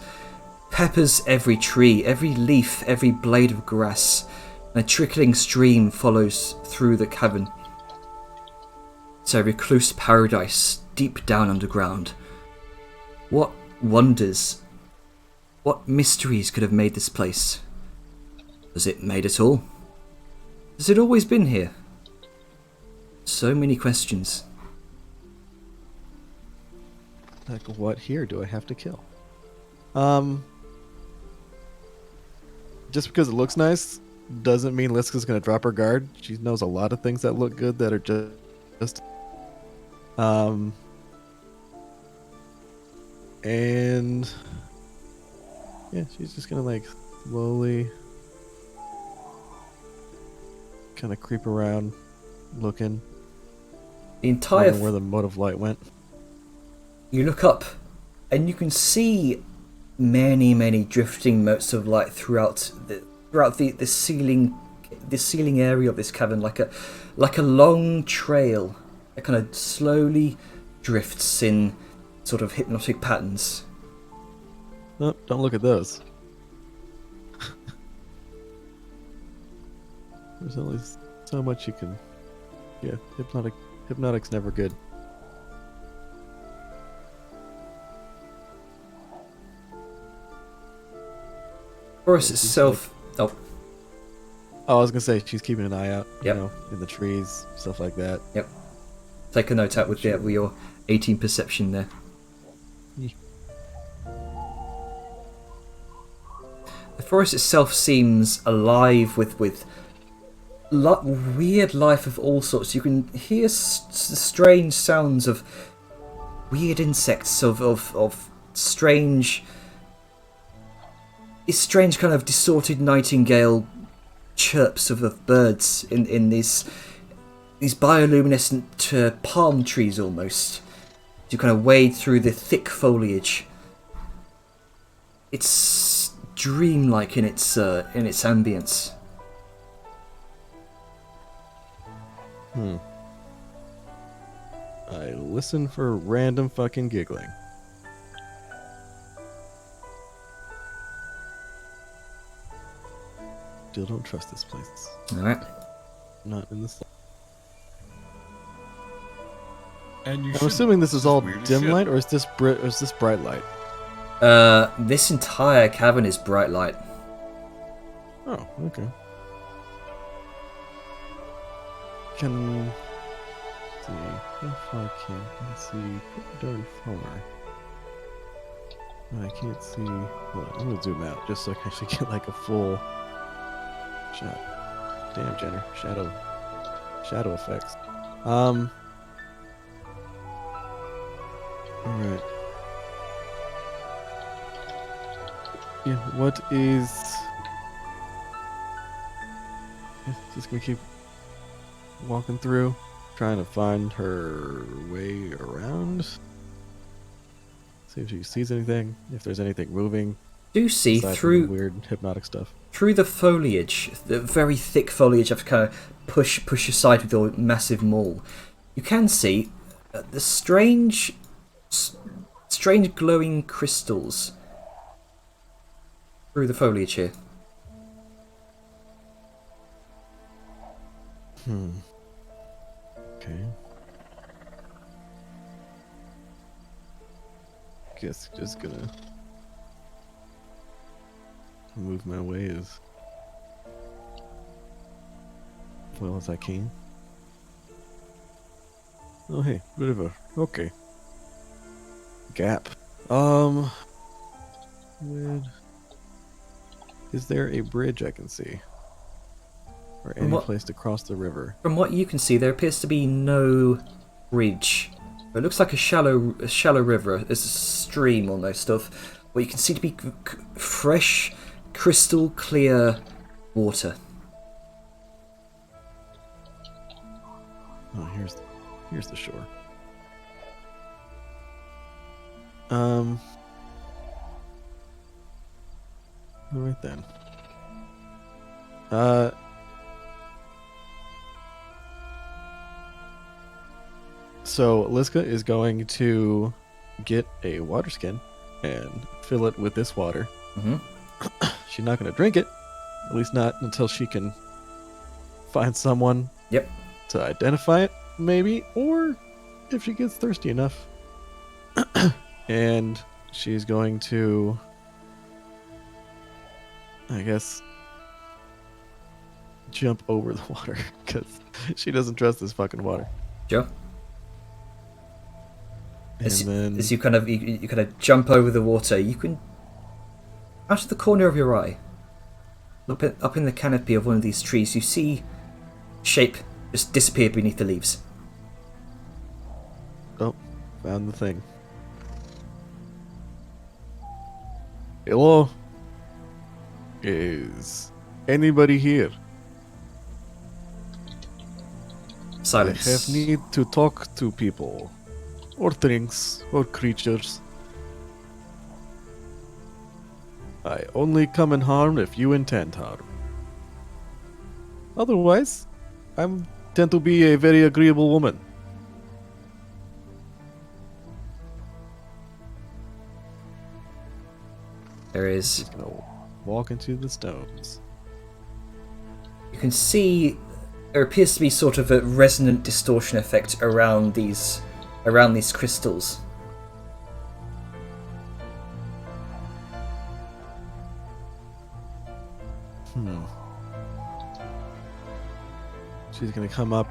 peppers every tree, every leaf, every blade of grass, and a trickling stream follows through the cavern. It's a recluse paradise deep down underground. What wonders, what mysteries could have made this place? Was it made at all? Has it always been here? So many questions. Like, what here do I have to kill? Just because it looks nice doesn't mean Liska's gonna drop her guard. She knows a lot of things that look good that are just and yeah, she's just gonna like slowly kind of creep around, looking. The entire Wondering where the mote of light went. You look up, and you can see many drifting motes of light throughout the ceiling area of this cavern, like a long trail that kind of slowly drifts in sort of hypnotic patterns. Oh, don't look at those. There's only so much you can. Yeah, hypnotic's never good. Forest itself. Oh, I was gonna say she's keeping an eye out. Yep. You know, in the trees, stuff like that. yep. Take a note out with your 18 perception there. Yeah. The forest itself seems alive with weird life of all sorts. You can hear strange sounds of weird insects, of strange kind of distorted nightingale chirps of birds in these bioluminescent palm trees almost. You kind of wade through the thick foliage. It's dreamlike in its ambience. I listen for random fucking giggling. Still don't trust this place. All right. Not in this. And you I'm should- assuming this is all weird as dim shit. light, or is this bright light? This entire cavern is bright light. Oh, okay. can see how far can I see pretty darn far. I can't see. Hold on, I'm gonna zoom out just so I can actually get like a full shot. Damn, Jenner, shadow effects. All right. Yeah, what is? Yeah, just gonna keep walking through, trying to find her way around. See if she sees anything, if there's anything moving. Do see aside from the through weird hypnotic stuff. through the foliage, the very thick foliage. You have to kind of push aside with your massive maul. You can see the strange glowing crystals through the foliage here. Okay. Guess just gonna move my way as well as I can. Oh hey, river. Okay. Gap. Where is there a bridge I can see? Or any What- place to cross the river? From what you can see, there appears to be no bridge. It looks like a shallow river. It's a stream almost of what you can see to be fresh, crystal clear water. Oh, here's the shore. All right then. So Liska is going to get a water skin and fill it with this water. Hmm. She's not going to drink it, at least not until she can find someone Yep. to identify it, maybe, or if she gets thirsty enough. And she's going to, I guess, jump over the water because she doesn't trust this fucking water. Sure. And As, then, as you kind of jump over the water, you can, out of the corner of your eye, up in the canopy of one of these trees, you see shape just disappear beneath the leaves. oh, found the thing. Hello? Is anybody here? Silence. I have need to talk to people, or things, or creatures. I only come and harm if you intend harm. Otherwise, I tend to be a very agreeable woman. There is. Just gonna walk into the stones. You can see there appears to be sort of a resonant distortion effect around these crystals. She's gonna come up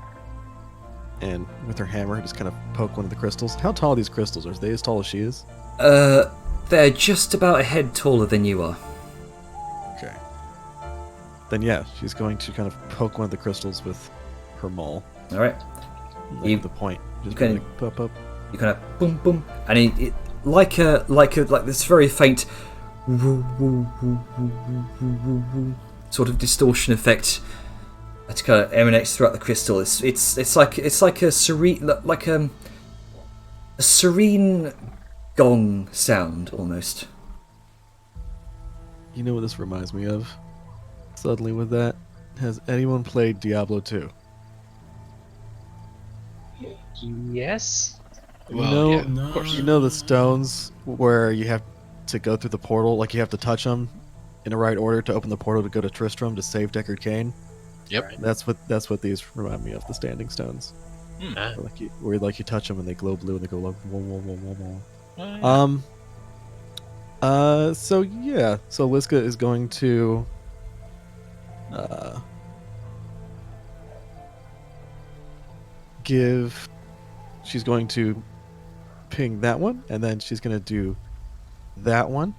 and with her hammer just kind of poke one of the crystals. How tall are these crystals? Are they as tall as she is? They're just about a head taller than you are. Okay. Then yeah, she's going to kind of poke one of the crystals with her maul. All right. Like You- the point. Just you can- like, pop up. You kind of boom boom, and it like this very faint sort of distortion effect that kind of emanates throughout the crystal. It's like a serene gong sound almost. You know what this reminds me of? Suddenly with that, has anyone played Diablo 2? Yes. Well, know- yeah, No. of course. You know the stones where you have to go through the portal, like you have to touch them in the right order to open the portal to go to Tristram to save Deckard Cain? Yep. That's what these remind me of, the standing stones. Ah. Where you touch them and they glow blue and they go like whoa, whoa, whoa, whoa, whoa. So yeah, so Liska is going to She's going to ping that one, and then she's going to do that one.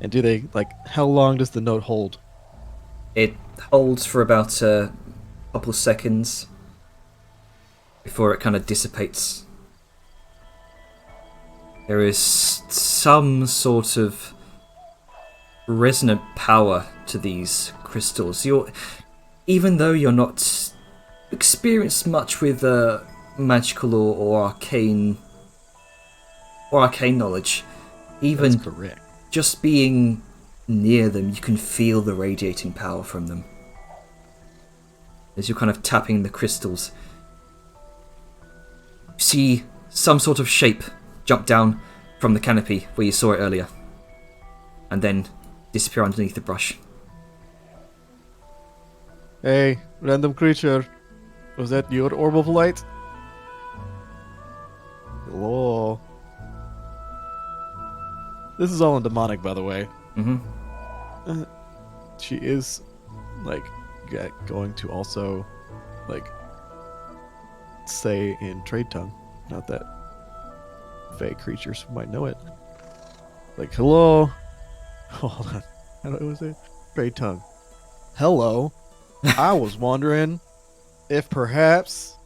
And do they, like, how long does the note hold? It holds for about a couple of seconds before it kind of dissipates. There is some sort of resonant power to these crystals. Even though you're not experienced much with magical or arcane knowledge, even That's correct. just being near them, you can feel the radiating power from them. As you're kind of tapping the crystals, you see some sort of shape jump down from the canopy where you saw it earlier, and then disappear underneath the brush. Hey, random creature. Was that your orb of light? Hello. This is all in demonic, by the way. Mm-hmm. She is, like, going to also, like, say in trade tongue. Not that fey creatures might know it. Like, hello. Hold on. How do I say it? Trade tongue. Hello. I was wondering if perhaps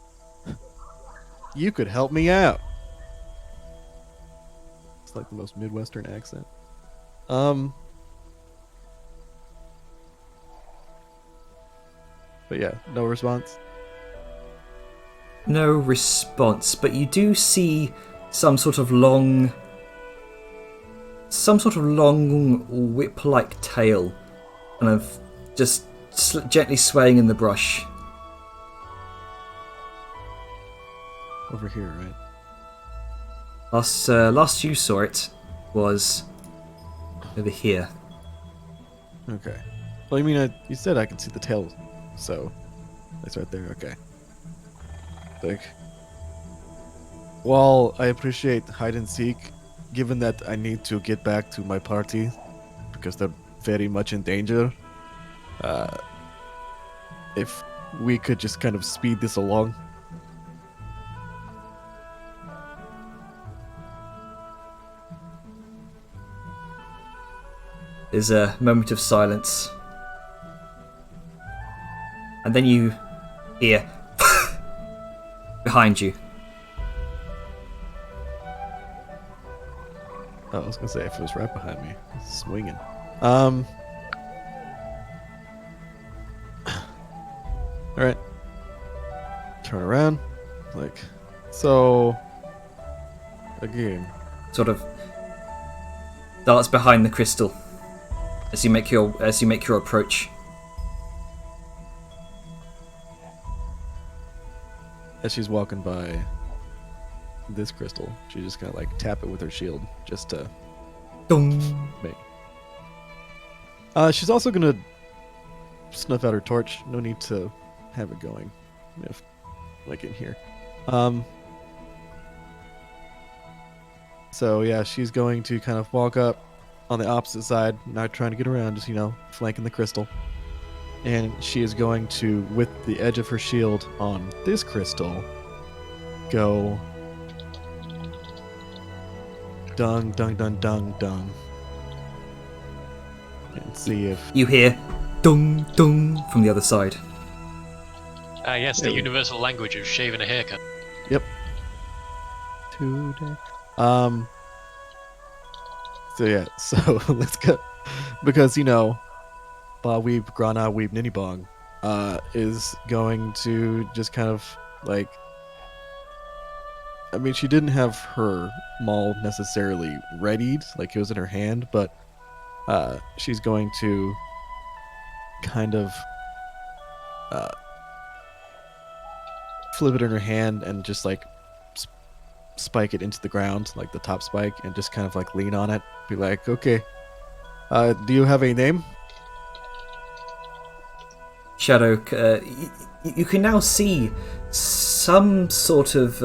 you could help me out. It's like the most Midwestern accent. But yeah, no response. No response, but you do see some sort of long whip-like tail, kind of just gently swaying in the brush. Over here, right? Last you saw it was over here. Okay. Well, you mean you said I can see the tail, so that's right there. Okay. Like, while I appreciate hide and seek, given that I need to get back to my party because they're very much in danger, if we could just kind of speed this along. There's a moment of silence. And then you hear behind you. Oh, I was gonna say if it was right behind me, swinging. All right. Turn around, like so. Again. Sort of darts behind the crystal as you make your approach. As she's walking by this crystal, she just kind of like tap it with her shield just to Dong. make. She's also gonna snuff out her torch. No need to have it going, if like in here. So yeah, she's going to kind of walk up on the opposite side, not trying to get around, just flanking the crystal. And she is going to, with the edge of her shield on this crystal, go dung, dung, dung, dung, dung. And see if... You hear dung dung from the other side. Yes, the universal language of shaving a haircut. Yep. Today. So yeah, so let's go. Because, Ba Weeb, Grana Weeb, Ninibong is going to just kind of like... I mean, she didn't have her maul necessarily readied, like it was in her hand, but she's going to kind of flip it in her hand and just like spike it into the ground, like the top spike, and just kind of like lean on it. Be like, okay, do you have a name? Shadow, you can now see some sort of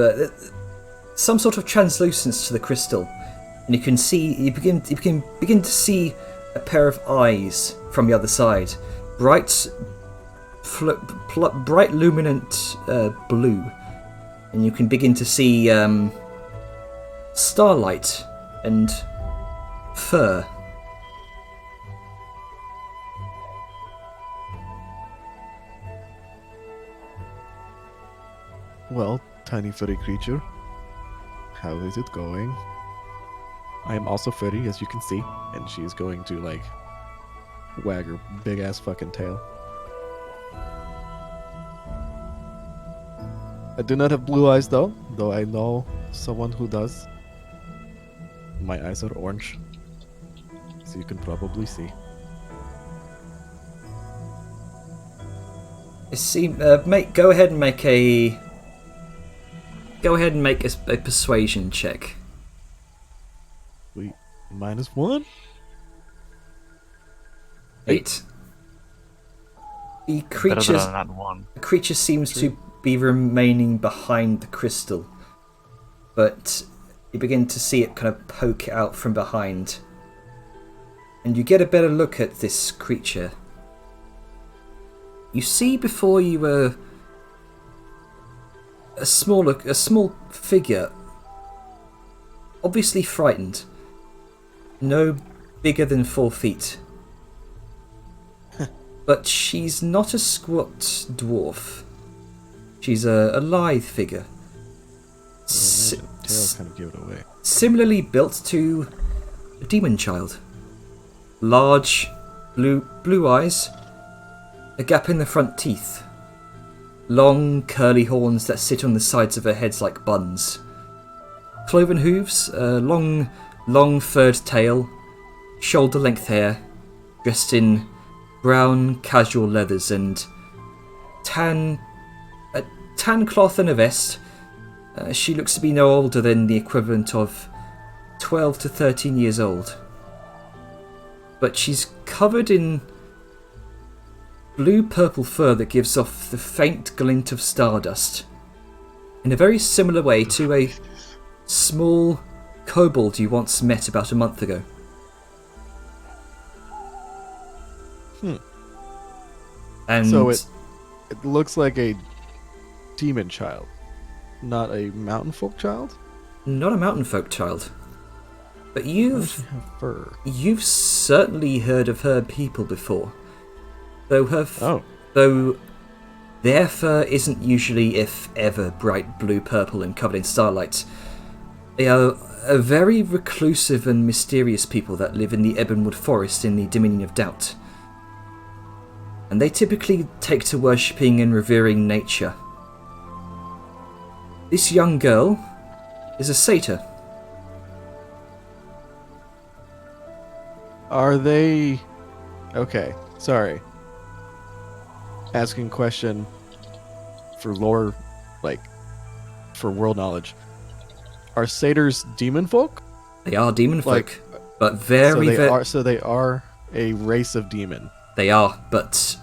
translucence to the crystal, and you begin to see a pair of eyes from the other side, bright luminant blue, and you can begin to see starlight and fur. Well, tiny furry creature, how is it going? I am also furry, as you can see, and she's going to, like, wag her big ass fucking tail. I do not have blue eyes, though I know someone who does. My eyes are orange, so you can probably see. Go ahead and make a persuasion check. Sweet. -1? 8. The Better than that one. creature seems to be remaining behind the crystal, but you begin to see it kind of poke out from behind, and you get a better look at this creature. You see before you a small figure, obviously frightened, no bigger than 4 feet. But she's not a squat dwarf. She's a lithe figure. Tail kind of give it away. Similarly built to a demon child. Large blue eyes, a gap in the front teeth, long curly horns that sit on the sides of her heads like buns, cloven hooves, a long furred tail, shoulder-length hair, dressed in brown casual leathers and tan cloth and a vest. She looks to be no older than the equivalent of 12 to 13 years old. But she's covered in blue-purple fur that gives off the faint glint of stardust, in a very similar way to a small kobold you once met about a month ago. And So it looks like a demon child, not a mountain folk child? not a mountain folk child. But How does you've she have fur? You've certainly heard of her people before, though Oh. though their fur isn't usually, if ever, bright blue, purple, and covered in starlight. They are a very reclusive and mysterious people that live in the Ebonwood Forest in the Dominion of Doubt, and they typically take to worshipping and revering nature. This young girl is a satyr. Are they... Okay, sorry. Asking question for lore, like, for world knowledge. Are satyrs demon folk? They are demon folk, Like, but very, So they are a race of demon. They are, but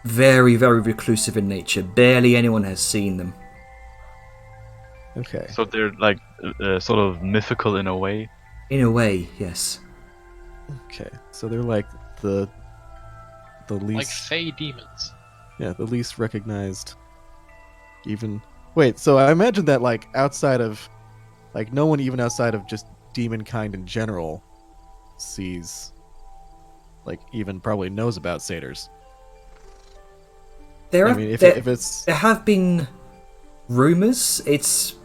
very, very reclusive in nature. Barely anyone has seen them. Okay. So they're like sort of mythical in a way. In a way, yes. Okay. So they're like the Like least... fey demons. Yeah, the least recognized. Even wait, so I imagine that like outside of, like no one even outside of just demon kind in general sees, like even probably knows about satyrs. There, I have, mean, if there, it's there have been rumours. It's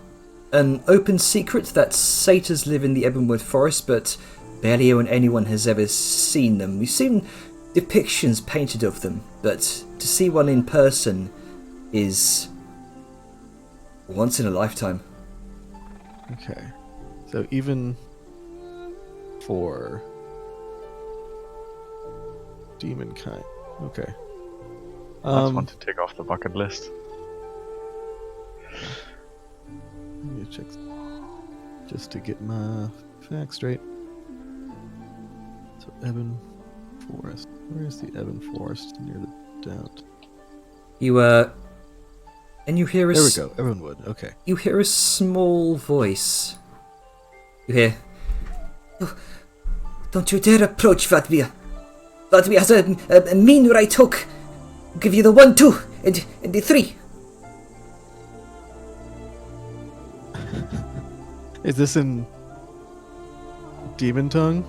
an open secret that satyrs live in the Ebonwood Forest, but barely anyone has ever seen them. We've seen depictions painted of them, but to see one in person is once in a lifetime. okay, so even for demon kind, okay. That's one to take off the bucket list. Let me check just to get my facts straight. So Ebon Forest. Where is the Ebon Forest near the Doubt? And you hear a There we go. Ebonwood. Okay. You hear a small voice. You hear, "Oh, don't you dare approach Vadvia. Vadvia has a mean right hook. I'll give you the 1, 2, and the 3. Is this in demon tongue?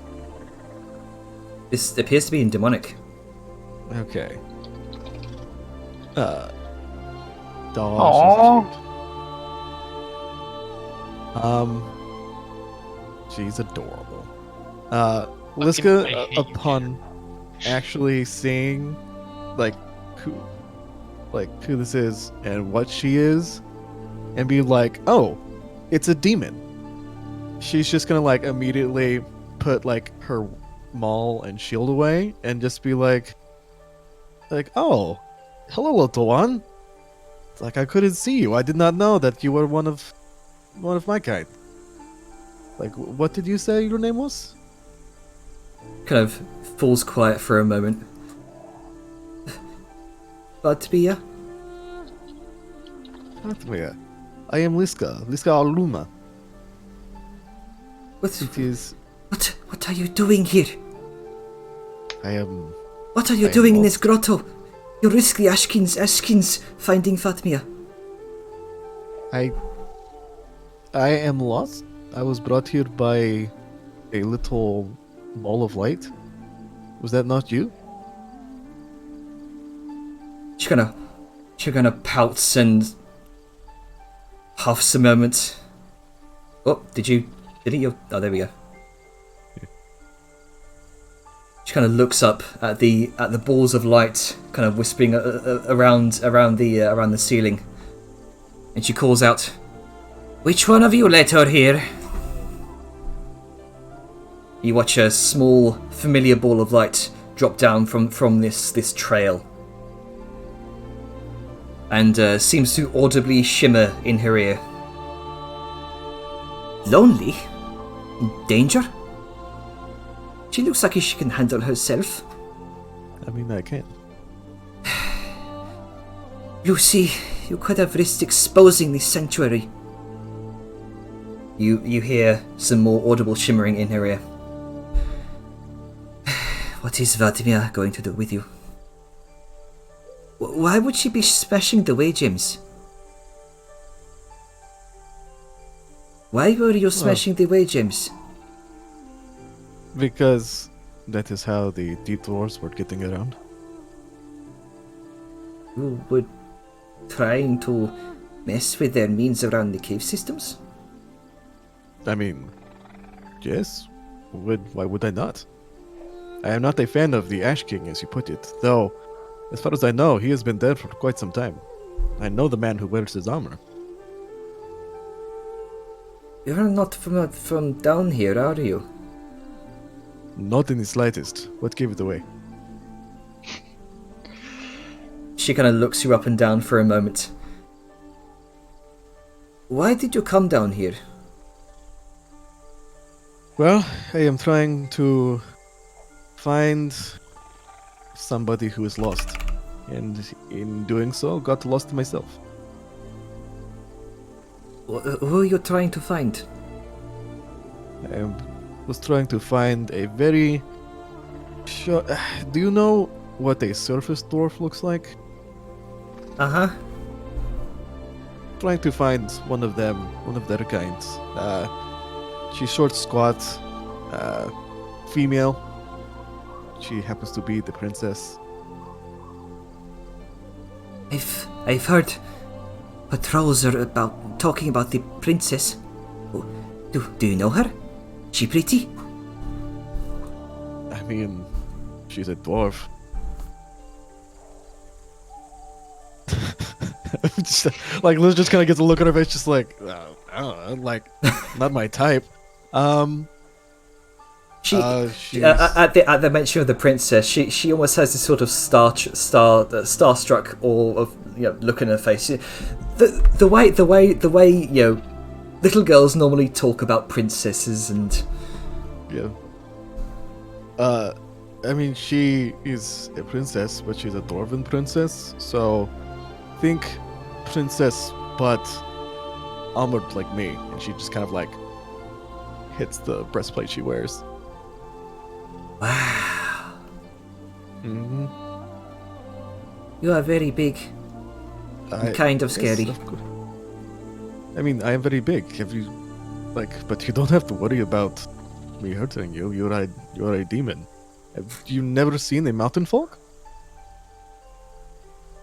This appears to be in demonic. Okay. Doll, she's adorable. Liska, I hate you, upon actually seeing, like who this is and what she is, and be like, oh, it's a demon. She's just gonna like immediately put like her maul and shield away and just be like, oh, hello, little one. It's like I couldn't see you. I did not know that you were one of my kind. Like, what did you say your name was? Kind of falls quiet for a moment. Fatmia? Fatmia. I am Liska Aluma. It is. What are you doing here? I am. What are you I am doing in lost. this grotto? You risk the Ashkins finding Fatmia. I am lost. I was brought here by a little ball of light. Was that not you? She kind of pouts and huffs a moment. Oh, did it? Oh, there we go. She kind of looks up at the balls of light, kind of whispering around the ceiling, and she calls out, "Which one of you let her here?" You watch a small, familiar ball of light drop down from this trail, and seems to audibly shimmer in her ear. Lonely? In danger? She looks like she can handle herself. I mean, I can. Lucy, you could have risked exposing this sanctuary. You hear some more audible shimmering in her ear. What is Vladimir going to do with you? Why would she be smashing the way gems? Why were you smashing the way gems? Because that is how the deep dwarves were getting around. You were trying to mess with their means around the cave systems? I mean, yes. Why would I not? I am not a fan of the Ash King, as you put it, though, as far as I know, he has been dead for quite some time. I know the man who wears his armor. You're not from down here, are you? Not in the slightest. What gave it away? She kind of looks you up and down for a moment. Why did you come down here? Well, I am trying to find somebody who is lost, and in doing so, got lost myself. Who are you trying to find? I was trying to find a very short. Do you know what a surface dwarf looks like? Uh-huh. Trying to find one of them, one of their kinds. She's short, squat, female. She happens to be the princess. I've heard patrols are talking about the princess. Do you know her? She pretty? I mean, she's a dwarf. Like Liz just kind of gets a look on her face, just like, I don't know, like, not my type. She she's- at the mention of the princess, she almost has this sort of starstruck or of look in her face. The way little girls normally talk about princesses and Yeah. I mean, she is a princess, but she's a dwarven princess, so think princess, but armored like me, and she just kind of like hits the breastplate she wears. wow, Mm-hmm. you are very big. And kind of scary. I mean, I am very big. Have you but you don't have to worry about me hurting you. You're a demon. Have you never seen a mountain folk?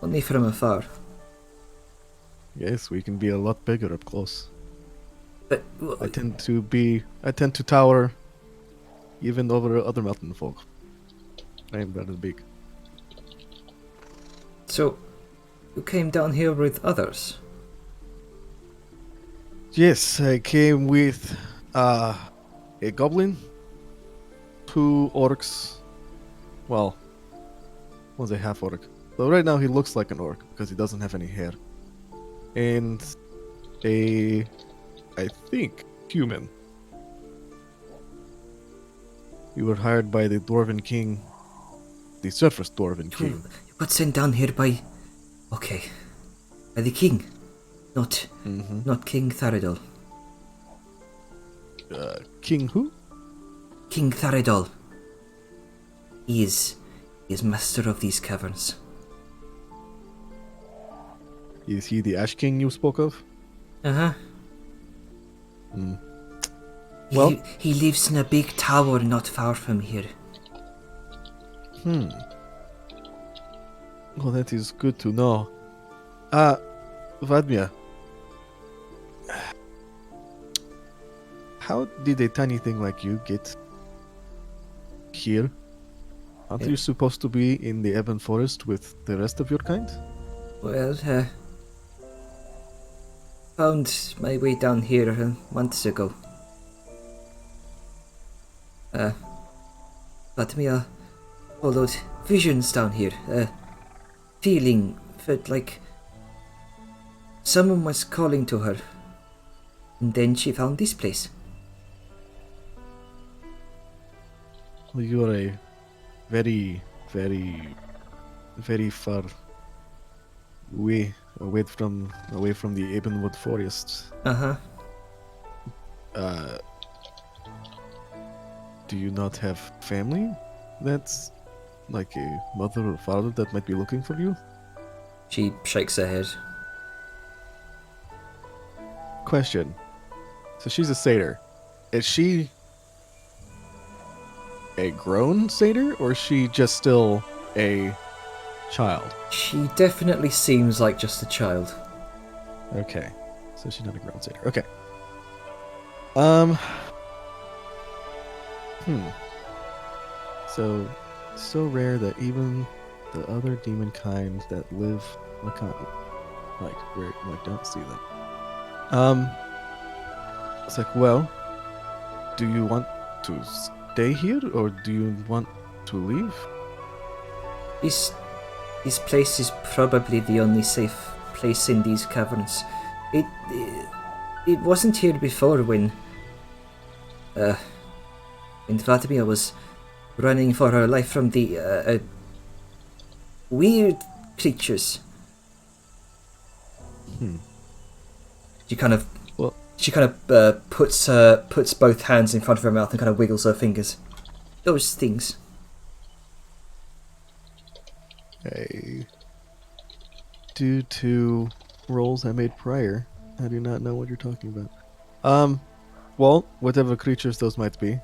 Only from afar. Yes, we can be a lot bigger up close. But I tend to tower even over other mountain folk. I am rather big. so, you came down here with others? Yes, I came with a goblin, 2 orcs. Well, one's a half orc. So right now he looks like an orc because he doesn't have any hair. And I think, human. We were hired by the Dwarven King, the Surface Dwarven King. You got sent down here by... Okay. By the king. Not King Tharadol. King who? King Tharadol. He is master of these caverns. Is he the Ash King you spoke of? Uh-huh. Hmm. Well- He lives in a big tower not far from here. Well, that is good to know. Vadmir. How did a tiny thing like you get here? Aren't you supposed to be in the Ebon Forest with the rest of your kind? Well, found my way down here months ago. Fatmia followed visions down here. Feeling, felt like someone was calling to her. And then she found this place. Well, you are a very, very, very far away from the Ebonwood Forest. Uh-huh. Do you not have family? That's like a mother or father that might be looking for you? She shakes her head. Question. So she's a satyr. Is she a grown satyr, or is she just still a child? She definitely seems like just a child. Okay. So she's not a grown satyr. Okay. So rare that even the other demon kind that live don't see them. It's like, well, do you want to stay here or do you want to leave? This place is probably the only safe place in these caverns. It wasn't here before when Vladimir was running for her life from the weird creatures. She kind of puts both hands in front of her mouth and kind of wiggles her fingers. Those things. Due to rolls I made prior, I do not know what you're talking about. Well, whatever creatures those might be.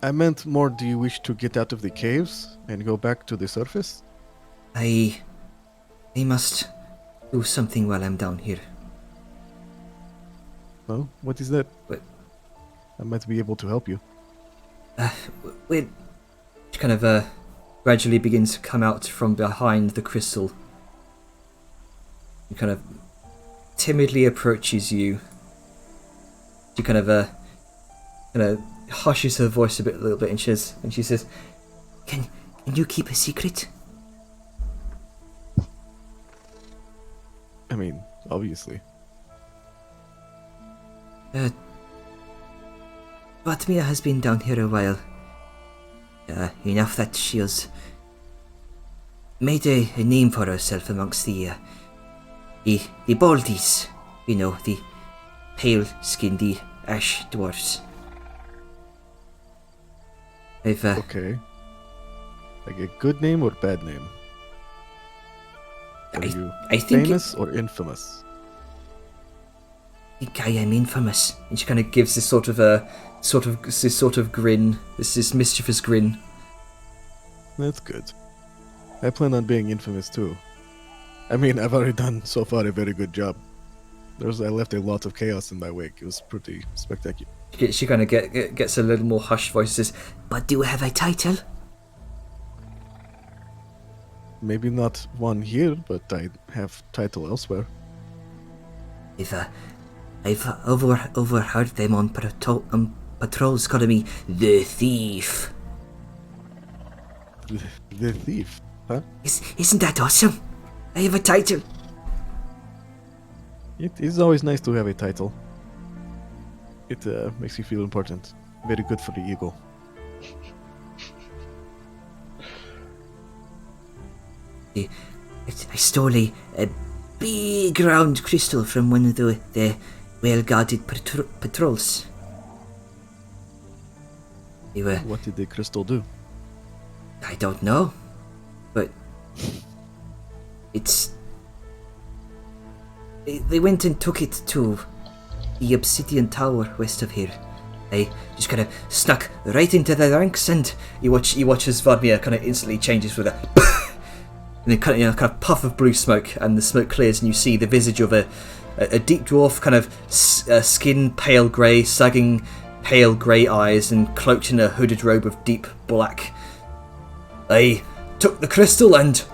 I meant more, do you wish to get out of the caves and go back to the surface? I must do something while I'm down here. Oh, what is that? What? I might be able to help you. Well, she kind of gradually begins to come out from behind the crystal. She kind of timidly approaches you. She kind of hushes her voice a little bit, and she says, "Can you keep a secret?" I mean, obviously. Vatmia has been down here a while. Enough that she has made a name for herself amongst the Baldies. You know, the pale-skinned, the ash dwarfs. Okay. Like a good name or bad name? Are you I think famous or infamous? think I am infamous. And she kind of gives this sort of grin, this mischievous grin. That's good. I plan on being infamous too. I mean, I've already done so far a very good job. I left a lot of chaos in my wake. It was pretty spectacular. She kind of gets a little more hushed voice. Says, "But do you have a title?" Maybe not one here, but I have title elsewhere. I've overheard them on patrols calling me the Thief. The thief, huh? Isn't that awesome? I have a title. It is always nice to have a title. It makes you feel important. Very good for the ego. I stole a big round crystal from one of the well-guarded patrols. They were... What did the crystal do? I don't know, but it's... They went and took it to the Obsidian Tower west of here. They just kind of snuck right into the ranks, and you watch as Vladimir kind of instantly changes with a and then kind of puff of blue smoke, and the smoke clears, and you see the visage of a deep dwarf, kind of skin pale grey, sagging pale grey eyes, and cloaked in a hooded robe of deep black. They took the crystal and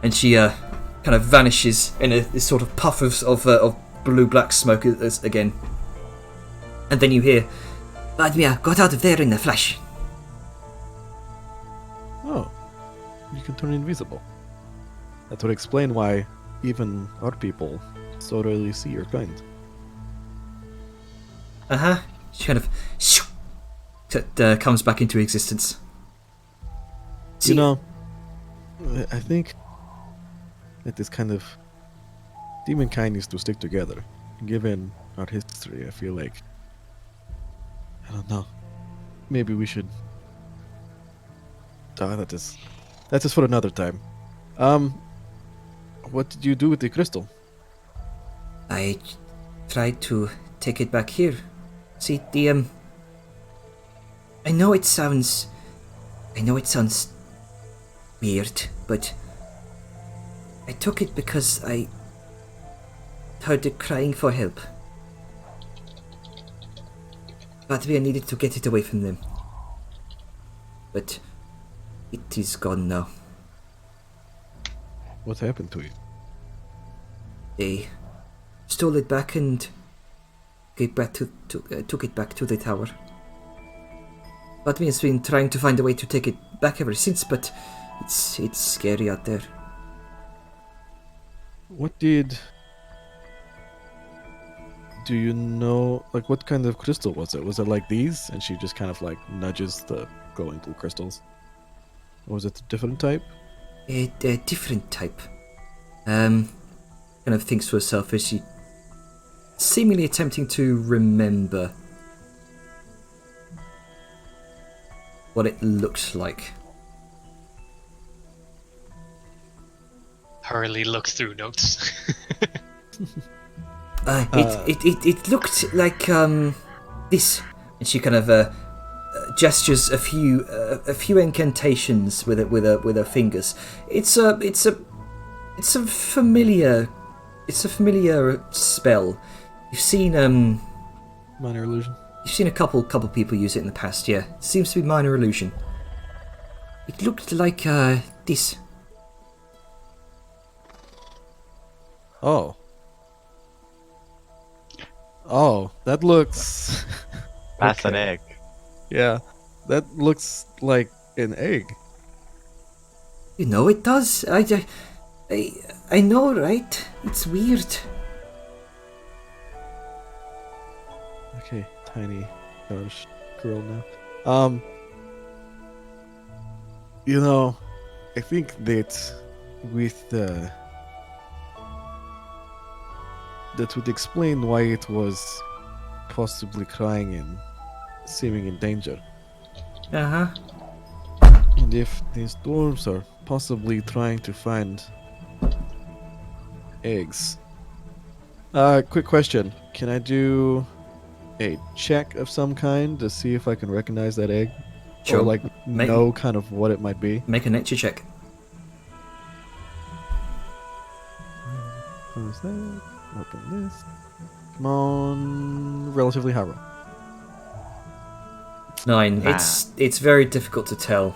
and she kind of vanishes in this sort of puff of blue-black smoke again. And then you hear, Vladimir got out of there in a flash. Oh, you can turn invisible. That would explain why even our people so rarely see your kind. She kind of comes back into existence. You know, I think that this kind of demonkind needs to stick together. Given our history, I feel like, I don't know, maybe we should. That's just for another time. What did you do with the crystal? I tried to take it back here. See, I know it sounds weird, but I took it because I heard it crying for help. But we needed to get it away from them. But it is gone now. What happened to you? They stole it back and took it back to the tower. But me has been trying to find a way to take it back ever since, but it's scary out there. Do you know, like, what kind of crystal was it? Was it like these? And she just kind of like nudges the glowing blue crystals. Or was it a different type? A different type. Kind of thinks to herself as she seemingly attempting to remember what it looked like. Hurriedly looks through notes. It looked like this, and she kind of gestures a few incantations with her fingers. It's a familiar spell. You've seen Minor illusion. You've seen a couple people use it in the past. Yeah, it seems to be minor illusion. It looked like this. Oh, that looks. That's an Okay. egg. Yeah, that looks like an egg. You know it does. I know, right? It's weird. Okay, tiny Dutch girl now. You know, I think that with that would explain why it was possibly crying and seeming in danger. Uh-huh. And if these dwarves are possibly trying to find eggs, Quick question. Can I do a check of some kind to see if I can recognize that egg? Sure. Or like Make- know kind of what it might be? Make a nature check. Close that. Open this. Come on. Relatively high roll. 9. It's very difficult to tell.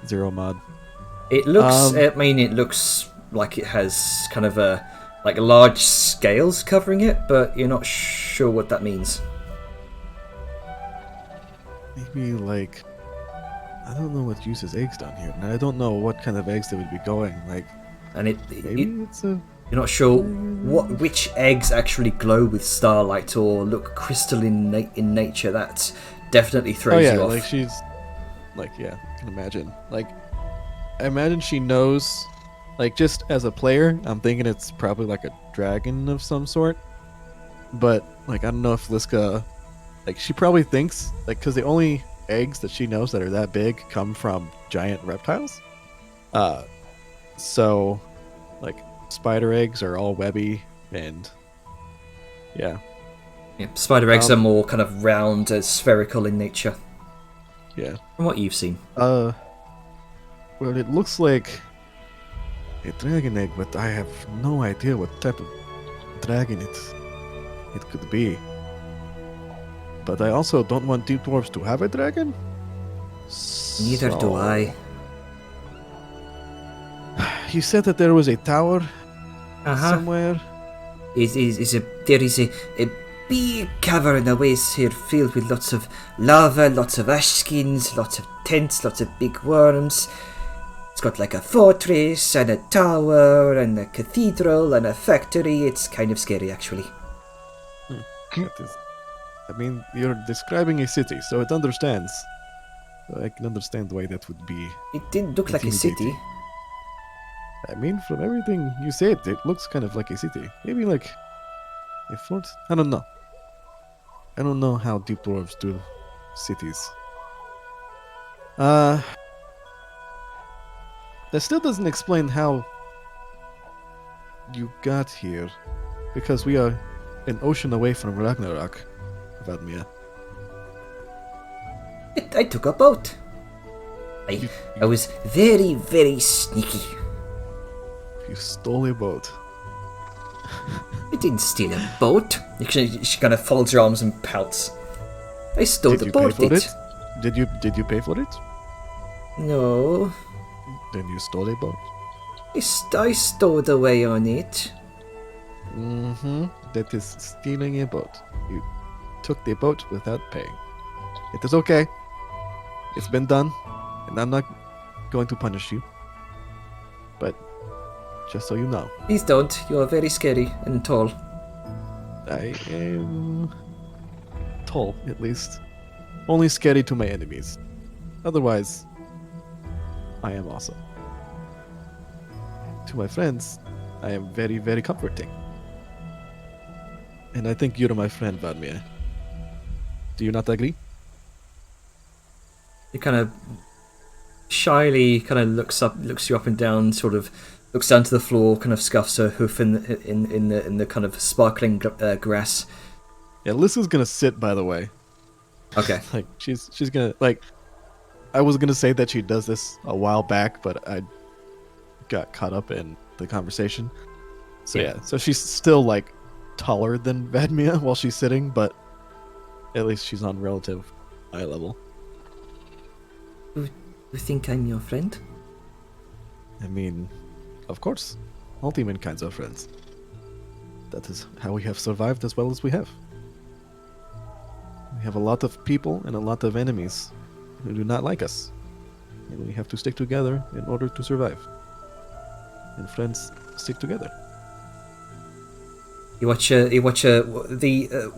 0 mod. It looks. Um, I mean, it looks like it has kind of a like large scales covering it, but you're not sure what that means. Maybe like I don't know what uses eggs down here, and I don't know what kind of eggs they would be going. Like And maybe it's a you're not sure which eggs actually glow with starlight or look crystalline in nature. That definitely throws oh yeah, you off. like she's like yeah, I can imagine. Like I imagine she knows. Like just as a player, I'm thinking it's probably like a dragon of some sort. But like I don't know if Liska, like she probably thinks like because the only eggs that she knows that are that big come from giant reptiles. So like spider eggs are all webby and yeah, Yeah, spider eggs Um, are more kind of round, spherical in nature, yeah. from what you've seen. Well, it looks like a dragon egg, but I have no idea what type of dragon it could be. But I also don't want deep dwarves to have a dragon. Neither do So- I. You said that there was a tower Uh-huh. somewhere. There is a big cavern away here filled with lots of lava, lots of ash skins, lots of tents, lots of big worms. It's got like a fortress and a tower and a cathedral and a factory. It's kind of scary, actually. That is, I mean, you're describing a city, so it understands. So I can understand why that would be. It didn't look like a city. Intimidating. I mean, from everything you said, it looks kind of like a city. Maybe like a fort? I don't know. I don't know how deep dwarves do cities. That still doesn't explain how you got here. Because we are an ocean away from Ragnarok, Vadmir. I took a boat. I was very, very sneaky. You stole a boat. I didn't steal a boat. She kind of folds her arms and pouts. I stole Did the you pay boat. for it? Did you pay for it? No, Then you stole a boat. I stowed away on it. Mm-hmm. That is stealing a boat. You took the boat without paying. It is okay. It's been done, and I'm not going to punish you. But just so you know, Please don't. You are very scary and tall. I am tall, at least. Only scary to my enemies. Otherwise, I am awesome. To my friends, I am very, very comforting. And I think you're my friend, Vadmir. Do you not agree? He kind of shyly kind of looks you up and down, sort of looks down to the floor, kind of scuffs her hoof in the kind of sparkling grass. Yeah, Lissa's gonna sit, by the way. Okay. Like she's gonna like. I was gonna say that she does this a while back, but I got caught up in the conversation. So Yeah. yeah, so she's still like taller than Vadmia while she's sitting, but at least she's on relative eye level. You think I'm your friend? I mean, of course, all humankinds are friends. That is how we have survived as well as we have. We have a lot of people and a lot of enemies who do not like us. And we have to stick together in order to survive. And friends stick together. You watch the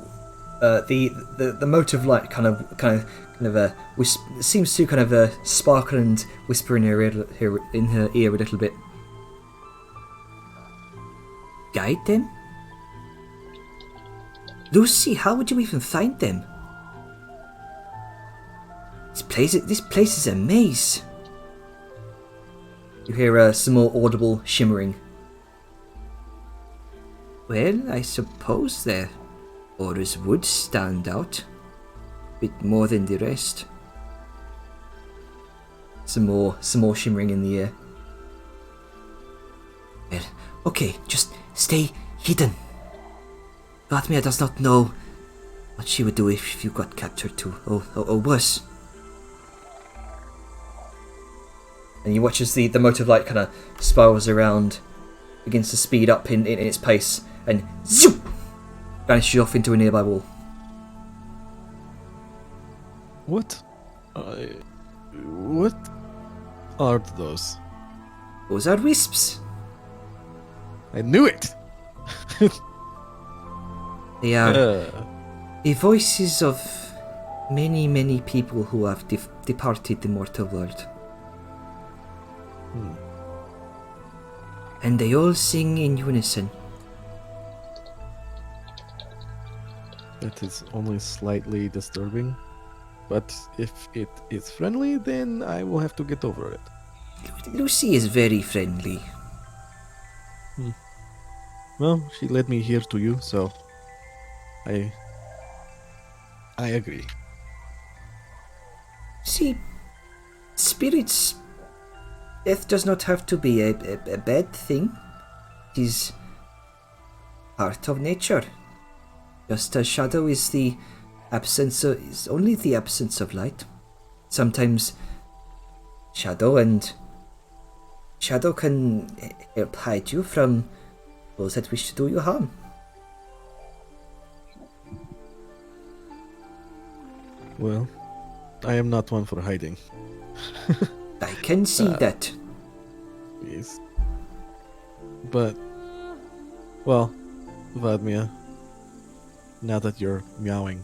mote of light kind of seems to kind of sparkle and whisper in her ear a little bit. Guide them? Lucy, how would you even find them? This place is a maze. You hear some more audible shimmering. Well, I suppose their auras would stand out. Bit more than the rest. Some more shimmering in the air. Well, okay, just stay hidden. Fatmir does not know what she would do if you got captured too, or worse. And you watch as the motive light kind of spirals around, begins to speed up in its pace, and zoop, vanishes off into a nearby wall. What? What are those? Those are wisps. I knew it! They are the voices of many, many people who have departed the mortal world. And they all sing in unison. That is only slightly disturbing. But if it is friendly, then I will have to get over it. Lucy is very friendly. Well, she led me here to you, so I agree. See, spirits, death does not have to be a bad thing. It is part of nature. Just as shadow is only the absence of light. Sometimes shadow can help hide you from those that wish to do you harm. Well, I am not one for hiding. I can see that. Yes. But, well, Vadmir, now that you're meowing,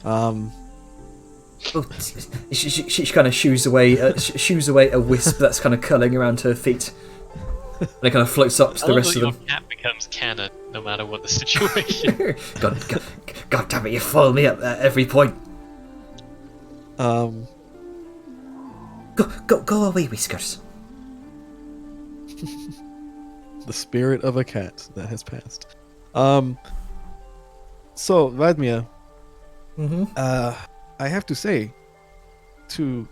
Oh, she kind of shoos away a wisp that's kind of curling around her feet, and it kind of floats up to the rest of them. Your cat becomes canon, no matter what the situation. God damn it! You foil me up at every point. Go away, Whiskers. the spirit of a cat that has passed. So, Vadmir, I have to say, to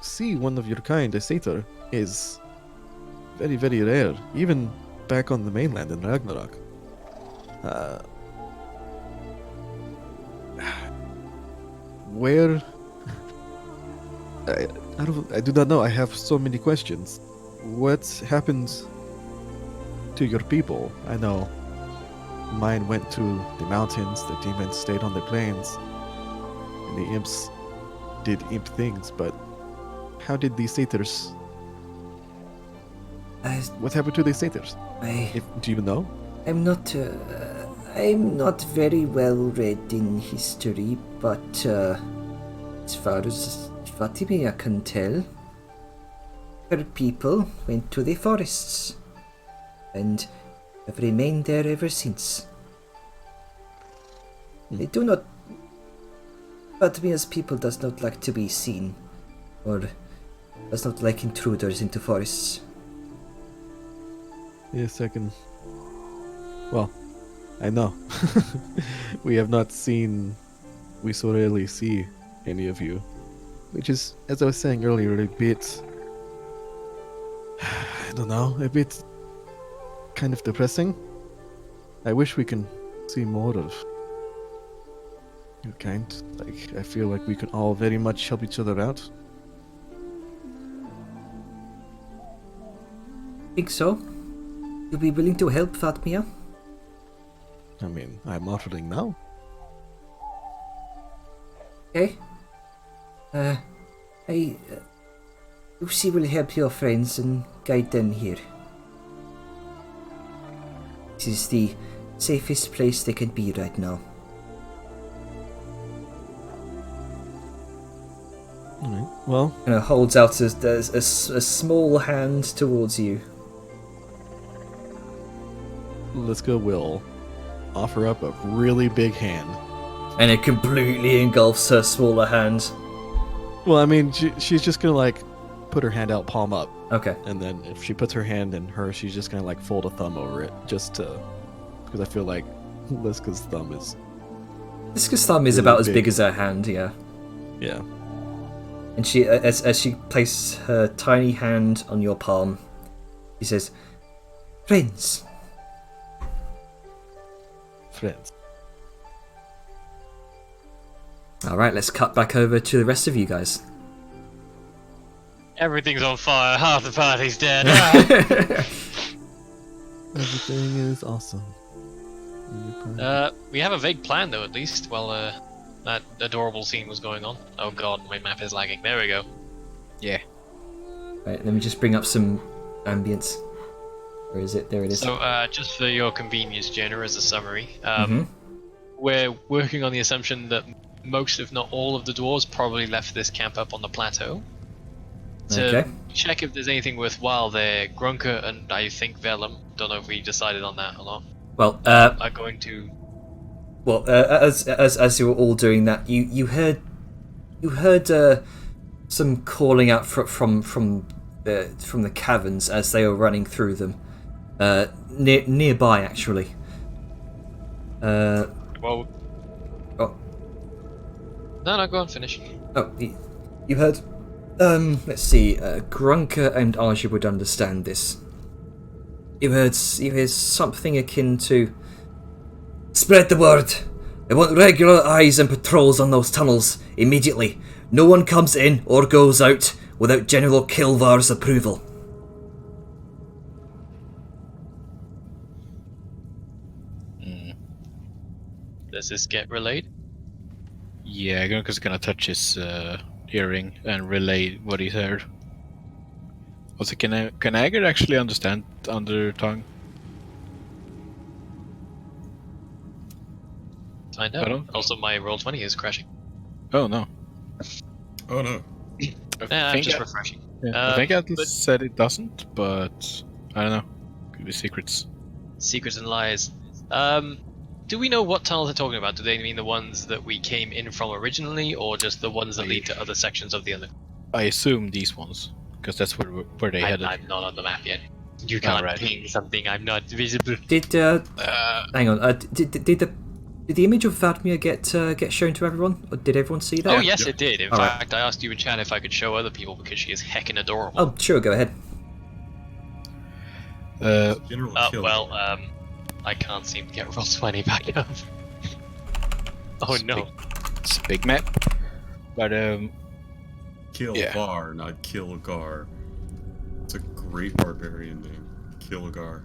see one of your kind, a satyr, is very, very rare, even back on the mainland in Ragnarok. Where... I do not know. I have so many questions. What happened to your people? I know mine went to the mountains, the demons stayed on the plains, and the imps did imp things, but how did these satyrs... What happened to these satyrs? Do you know? I'm not very well read in history, but as far as Fatimia can tell, her people went to the forests and have remained there ever since. They do not... Fatimia's people does not like to be seen, or does not like intruders into forests. Yes, I can... Well, I know. We have not seen... We so rarely see any of you. Which is, as I was saying earlier, a bit... I don't know, a bit... kind of depressing. I wish we can see more of your kind. Like, I feel like we can all very much help each other out. Think so? You'll be willing to help, Fatmia? I mean, I'm offering now. Okay. Lucy will help your friends and guide them here. This is the safest place they can be right now. Alright, well, And it holds out a small hand towards you. Liska will offer up a really big hand. And it completely engulfs her smaller hand. Well, I mean, she's just gonna like put her hand out, palm up, Okay. and then if she puts her hand in hers, she's just gonna like fold a thumb over it, just to Because I feel like Liska's thumb is. Liska's thumb is Really about as big. big as her hand, yeah. Yeah. And she, as she places her tiny hand on your palm, she says, "Friends." Friends. All right, let's cut back over to the rest of you guys. Everything's on fire. Half the party's dead. Everything is awesome. We have a vague plan, though, at least, while that adorable scene was going on. Oh god, my map is lagging. There we go. Yeah. Right, let me just bring up some ambience. Where is it? There it is. So, just for your convenience, Jenna, as a summary, Mhm. we're working on the assumption that most, if not all, of the dwarves probably left this camp up on the plateau. To Okay. check if there's anything worthwhile there, Grunker and I think Vellum, don't know if we decided on that or not, Well, are going to... as you were all doing that, you heard some calling out from the caverns as they were running through them, nearby actually. Well, Oh, no, go on, finish. oh, you heard. Let's see. Grunker and Arja would understand this. You heard something akin to, "Spread the word. I want regular eyes and patrols on those tunnels immediately. No one comes in or goes out without General Kilvar's approval." Does this get relayed? Yeah, Grunker's gonna touch his earring and relay what he's heard. Also, can Agar actually understand under tongue? Find I out. don't- Also, my roll 20 is crashing. Oh no. Oh no. I'm just refreshing. I think Atlas but- said it doesn't, but I don't know. Could be secrets. Secrets and lies. Do we know what tunnels they're talking about? Do they mean the ones that we came in from originally, or just the ones that lead to other sections of the other? I assume these ones, because that's where they headed. I'm not on the map yet. You can't right. ping something I'm not visible. Did hang on? Did the image of Vadmir get shown to everyone, or did everyone see that? Oh yes, it did. In Alright. fact, I asked you in chat if I could show other people because she is heckin' adorable. Oh, sure. Go ahead. General Kill. Well, I can't seem to get roll 20 back up. Oh no. It's a big map. But Kill yeah. Var, not Kilgar. It's a great barbarian name. Kilgar.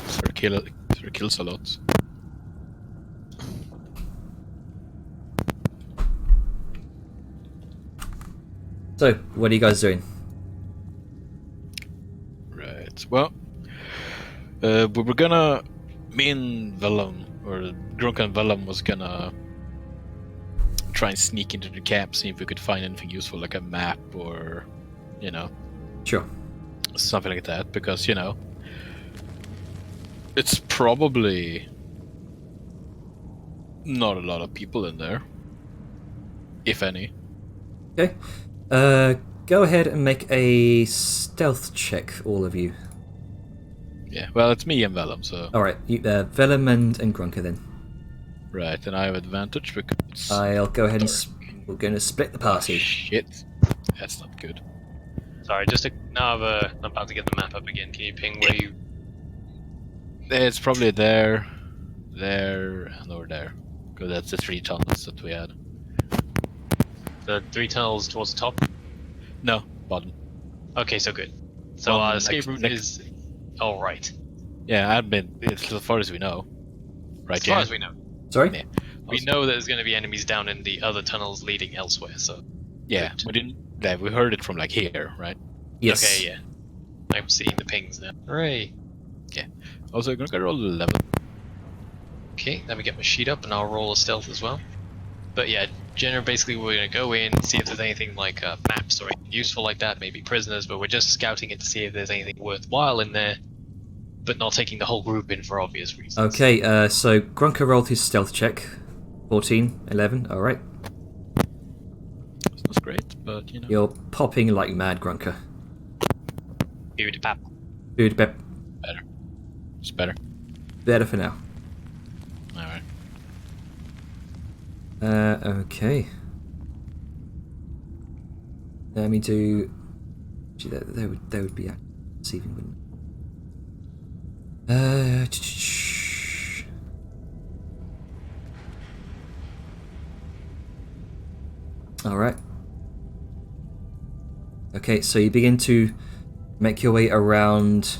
sort of kills a lot. So, what are you guys doing? Right. Well, we were gonna. Me and Vellum, or Grunk and Vellum, was gonna try and sneak into the camp, see if we could find anything useful, like a map or, you know, Sure. something like that. Because it's probably not a lot of people in there, if any. Okay. Go ahead and make a stealth check, all of you. Yeah. Well, it's me and Vellum, so All right, Vellum and Grunker then. right, and I have advantage because I'll go ahead and we're going to split the party. shit, that's not good. Sorry, now I'm about to get the map up again. Can you ping where you... It's probably there, and over there, because that's the 3 tunnels that we had. The 3 tunnels towards the top? No, bottom. Okay, so good. So Well, escape route next- is... Alright. Yeah, I've been. It's as far as we know, right? As far Jan? as we know. Sorry? Yeah. We know that there's going to be enemies down in the other tunnels leading elsewhere, so... Yeah, Good. we didn't. Yeah, we heard it from like here, right? Yes. Okay, yeah. I'm seeing the pings now. Hooray! Also, I'm gonna roll 11. Okay, let me get my sheet up and I'll roll a stealth as well. But yeah, generally, basically we're going to go in, see if there's anything like maps or anything useful like that, maybe prisoners, but we're just scouting it to see if there's anything worthwhile in there, but not taking the whole group in for obvious reasons. Okay, so Grunker rolled his stealth check. 14, 11, alright. It's not great, but You're popping like mad, Grunker. Beauty pap. Dude, Bep. It's better. Better for now. Alright. Okay. Let me do. Gee, they would be receiving, wouldn't it? All right. Okay, so you begin to make your way around,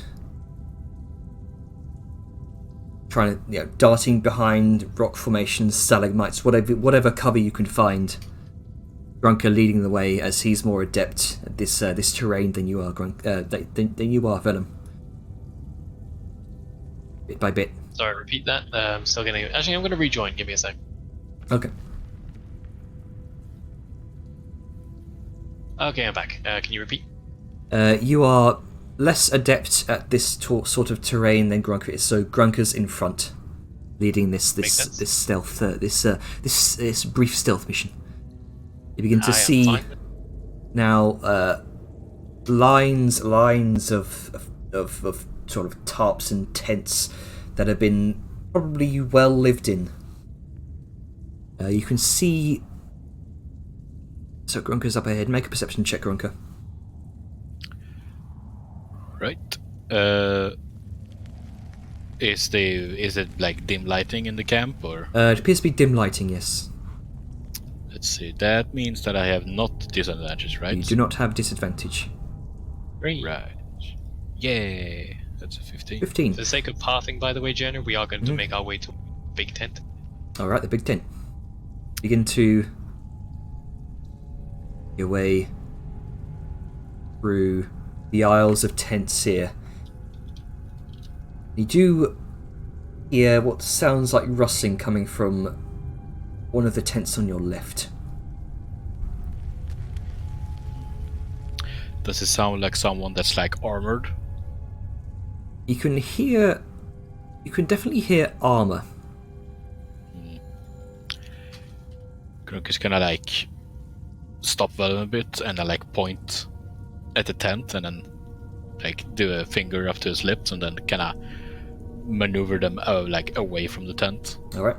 trying to, darting behind rock formations, stalagmites, whatever cover you can find. Grunker leading the way as he's more adept at this terrain than you are, than you are, Vellum. Bit by bit. Sorry, repeat that. I'm still getting. Actually, I'm going to rejoin. Give me a sec. Okay. Okay, I'm back. Can you repeat? You are less adept at this sort of terrain than Grunker is, so Grunker's in front, leading this stealth, this brief stealth mission. You begin to see now lines of sort of tarps and tents that have been probably well lived in. You can see. So Grunker's up ahead. Make a perception check, Grunker. Right. Is it like dim lighting in the camp, or? It appears to be dim lighting, yes. Let's see. That means that I have not disadvantages, right? You do not have disadvantage. Great. Right. Yeah. That's a 15. 15. For the sake of pathing, by the way, Jenner, we are going to make our way to big tent. Alright, the big tent. Begin to your way through the aisles of tents here. You do hear what sounds like rustling coming from one of the tents on your left. Does it sound like someone that's like armored? You can definitely hear armor. Grunker's gonna like stop Vellum a bit and like point at the tent and then like do a finger up to his lips and then kind of maneuver them like away from the tent. All right.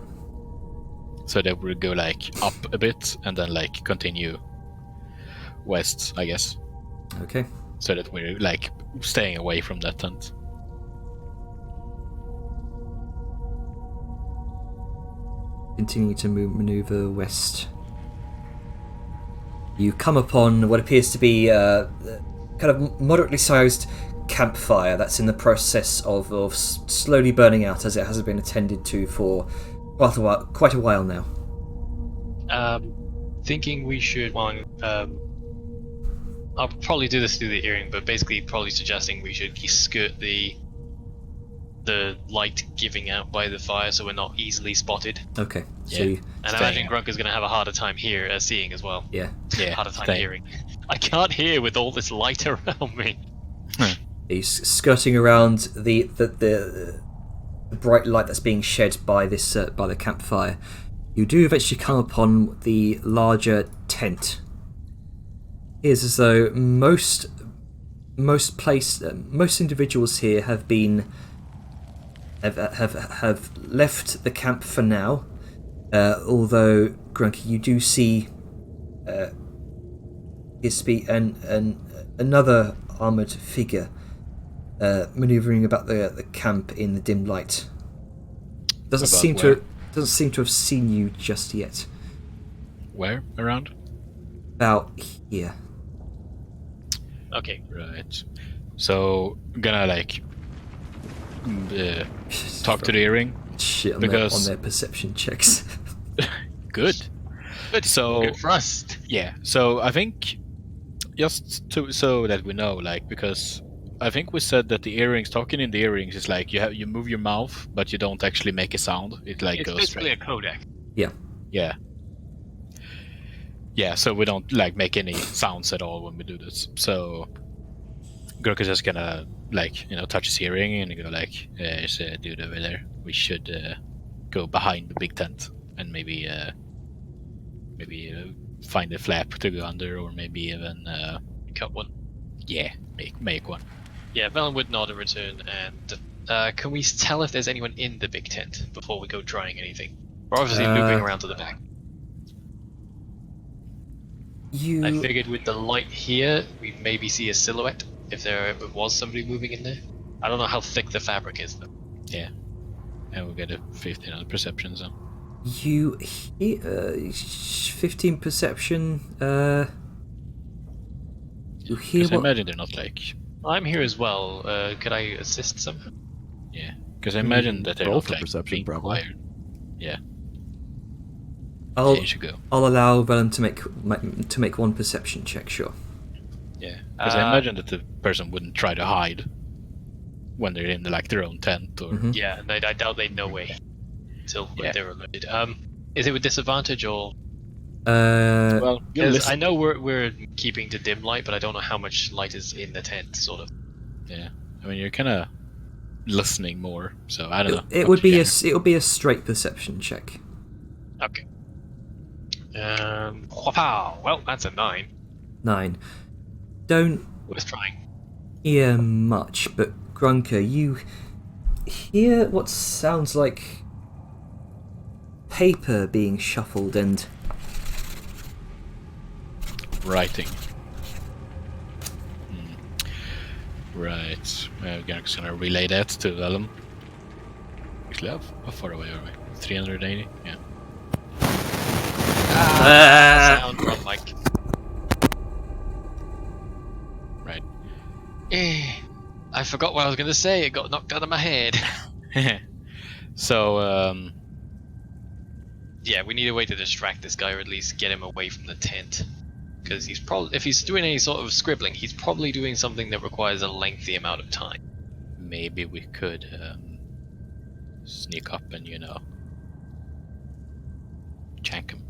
So they would go like up a bit and then like continue west, I guess. Okay. So that we're like staying away from that tent. Continue to maneuver west. You come upon what appears to be a kind of moderately sized campfire that's in the process of slowly burning out, as it hasn't been attended to for quite a while now. Thinking we should I'll probably do this through the earring, but basically probably suggesting we should skirt the light giving out by the fire so we're not easily spotted. Okay. So Yeah. you, And I imagine Grunker's going to have a harder time here seeing as well. yeah. Yeah. Harder time staying. hearing. I can't hear with all this light around me. He's skirting around the bright light that's being shed by this by the campfire. You do eventually come upon the larger tent. It's as though most individuals here have left the camp for now. Although Grunky, you do see another armored figure maneuvering about the camp in the dim light. Doesn't seem to have seen you just yet. Where around? About here. Okay. Right. So gonna like talk to the earring. Shit on Because- their perception checks. Good. Good. So Good for us. yeah. So I think so that we know, like, because I think we said that the earrings, talking in the earrings, is like you move your mouth, but you don't actually make a sound. It like It's goes basically straight. a codec. Yeah. Yeah. So we don't like make any sounds at all when we do this. So Grunk is just gonna like touch his earring and go like, "There's a dude over there. We should go behind the big tent and maybe find a flap to go under, or maybe even Cut one. yeah, make one." Yeah, Velen would nod in return, and Can we tell if there's anyone in the big tent before we go trying anything? We're obviously Uh, looping around to the back. I You figured with the light here, we'd maybe see a silhouette if there was somebody moving in there. I don't know how thick the fabric is though. Yeah. And we'll get a 15 on perception, so. you hear 15 perception. You hear Because I what? imagine they're not like. I'm here as well. Could I assist somehow? Yeah. Because I imagine that they're roll not for like perception, being probably. quiet. Yeah. I'll Yeah, you should go. I'll allow Vellum to make one perception check. Sure. Yeah. Because I imagine that the person wouldn't try to hide when they're in like their own tent or. Mhm. Yeah, and I doubt they'd know way until Yeah. they're alerted. Is it with disadvantage or? Well, you'll 'Cause listen. I know we're keeping to dim light, but I don't know how much light is in the tent, sort of. Yeah. I mean, you're kind of listening more, so I don't know. it Up would to be you. it would be a straight perception check. Okay. Wow. Well, that's a 9. 9. Don't Worth trying. hear much, but Grunker, you hear what sounds like paper being shuffled and Writing. Right. We're just gonna relay that to Vellum. Actually, how far away are we? 380? Yeah. Sound from like. Right. I forgot what I was gonna say. It got knocked out of my head. So, Yeah, we need a way to distract this guy, or at least get him away from the tent. Because he's probably, if he's doing any sort of scribbling, he's probably doing something that requires a lengthy amount of time. maybe we could sneak up and, jank him.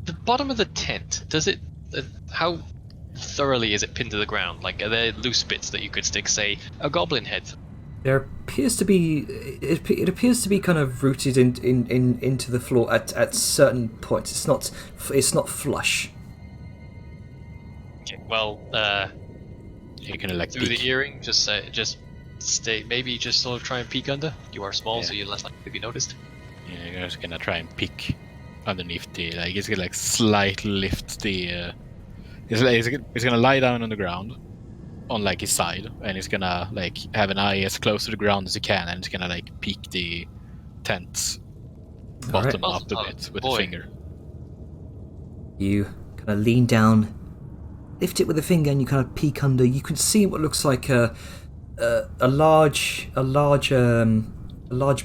The bottom of the tent, does it? How thoroughly is it pinned to the ground? Like, are there loose bits that you could stick, say, a goblin head? there appears to be it appears to be kind of rooted into the floor at certain points. It's not flush. Okay, well, You're gonna like through peek. the earring, just stay, maybe just sort of try and peek under. You are small, so Yeah. you're less likely to be noticed. Yeah, you're just gonna try and peek underneath the, like, he's gonna like slightly lift the, he's gonna lie down on the ground, on like his side, and he's gonna like have an eye as close to the ground as he can, and he's gonna like peek the tent's bottom Alright. up a bit with Boy. a finger. You kind of lean down, lift it with a finger, and you kind of peek under. You can see what looks like a large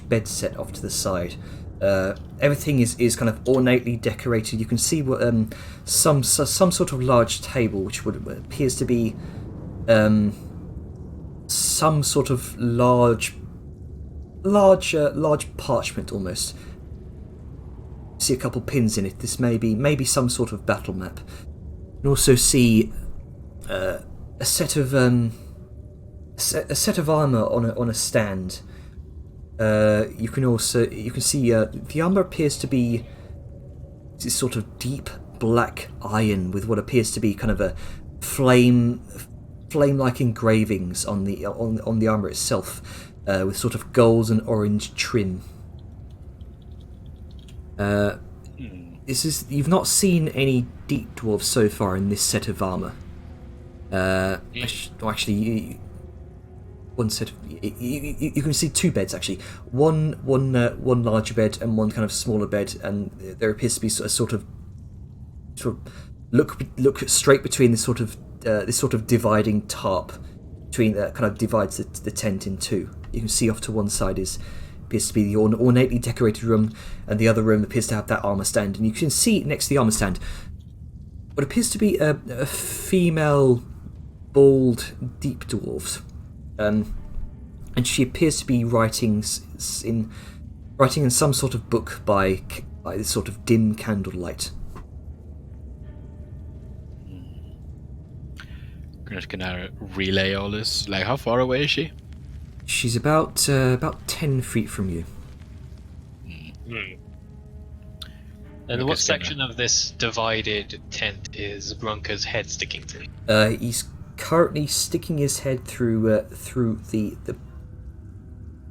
bed set off to the side. Everything is kind of ornately decorated. You can see what some sort of large table, which appears to be some sort of large parchment almost. See a couple pins in it. This may be some sort of battle map. You can also see a set of armor on a stand. You can see the armor appears to be this sort of deep black iron with what appears to be kind of a flame-like engravings on the armor itself, with sort of gold and orange trim. You've not seen any deep dwarves so far in this set of armor. One set of you can see two beds actually. One larger bed and one kind of smaller bed, and there appears to be a sort of look straight between this sort of dividing tarp between that kind of divides the tent in two. You can see off to one side appears to be the ornately decorated room, and the other room appears to have that armor stand. And you can see next to the armor stand what appears to be a female bald deep dwarf, and she appears to be writing in some sort of book by this sort of dim candlelight. I'm just gonna relay all this. Like, how far away is she? She's about 10 feet from you. And Okay, what so section of this divided tent is Grunker's head sticking to? He's currently sticking his head through the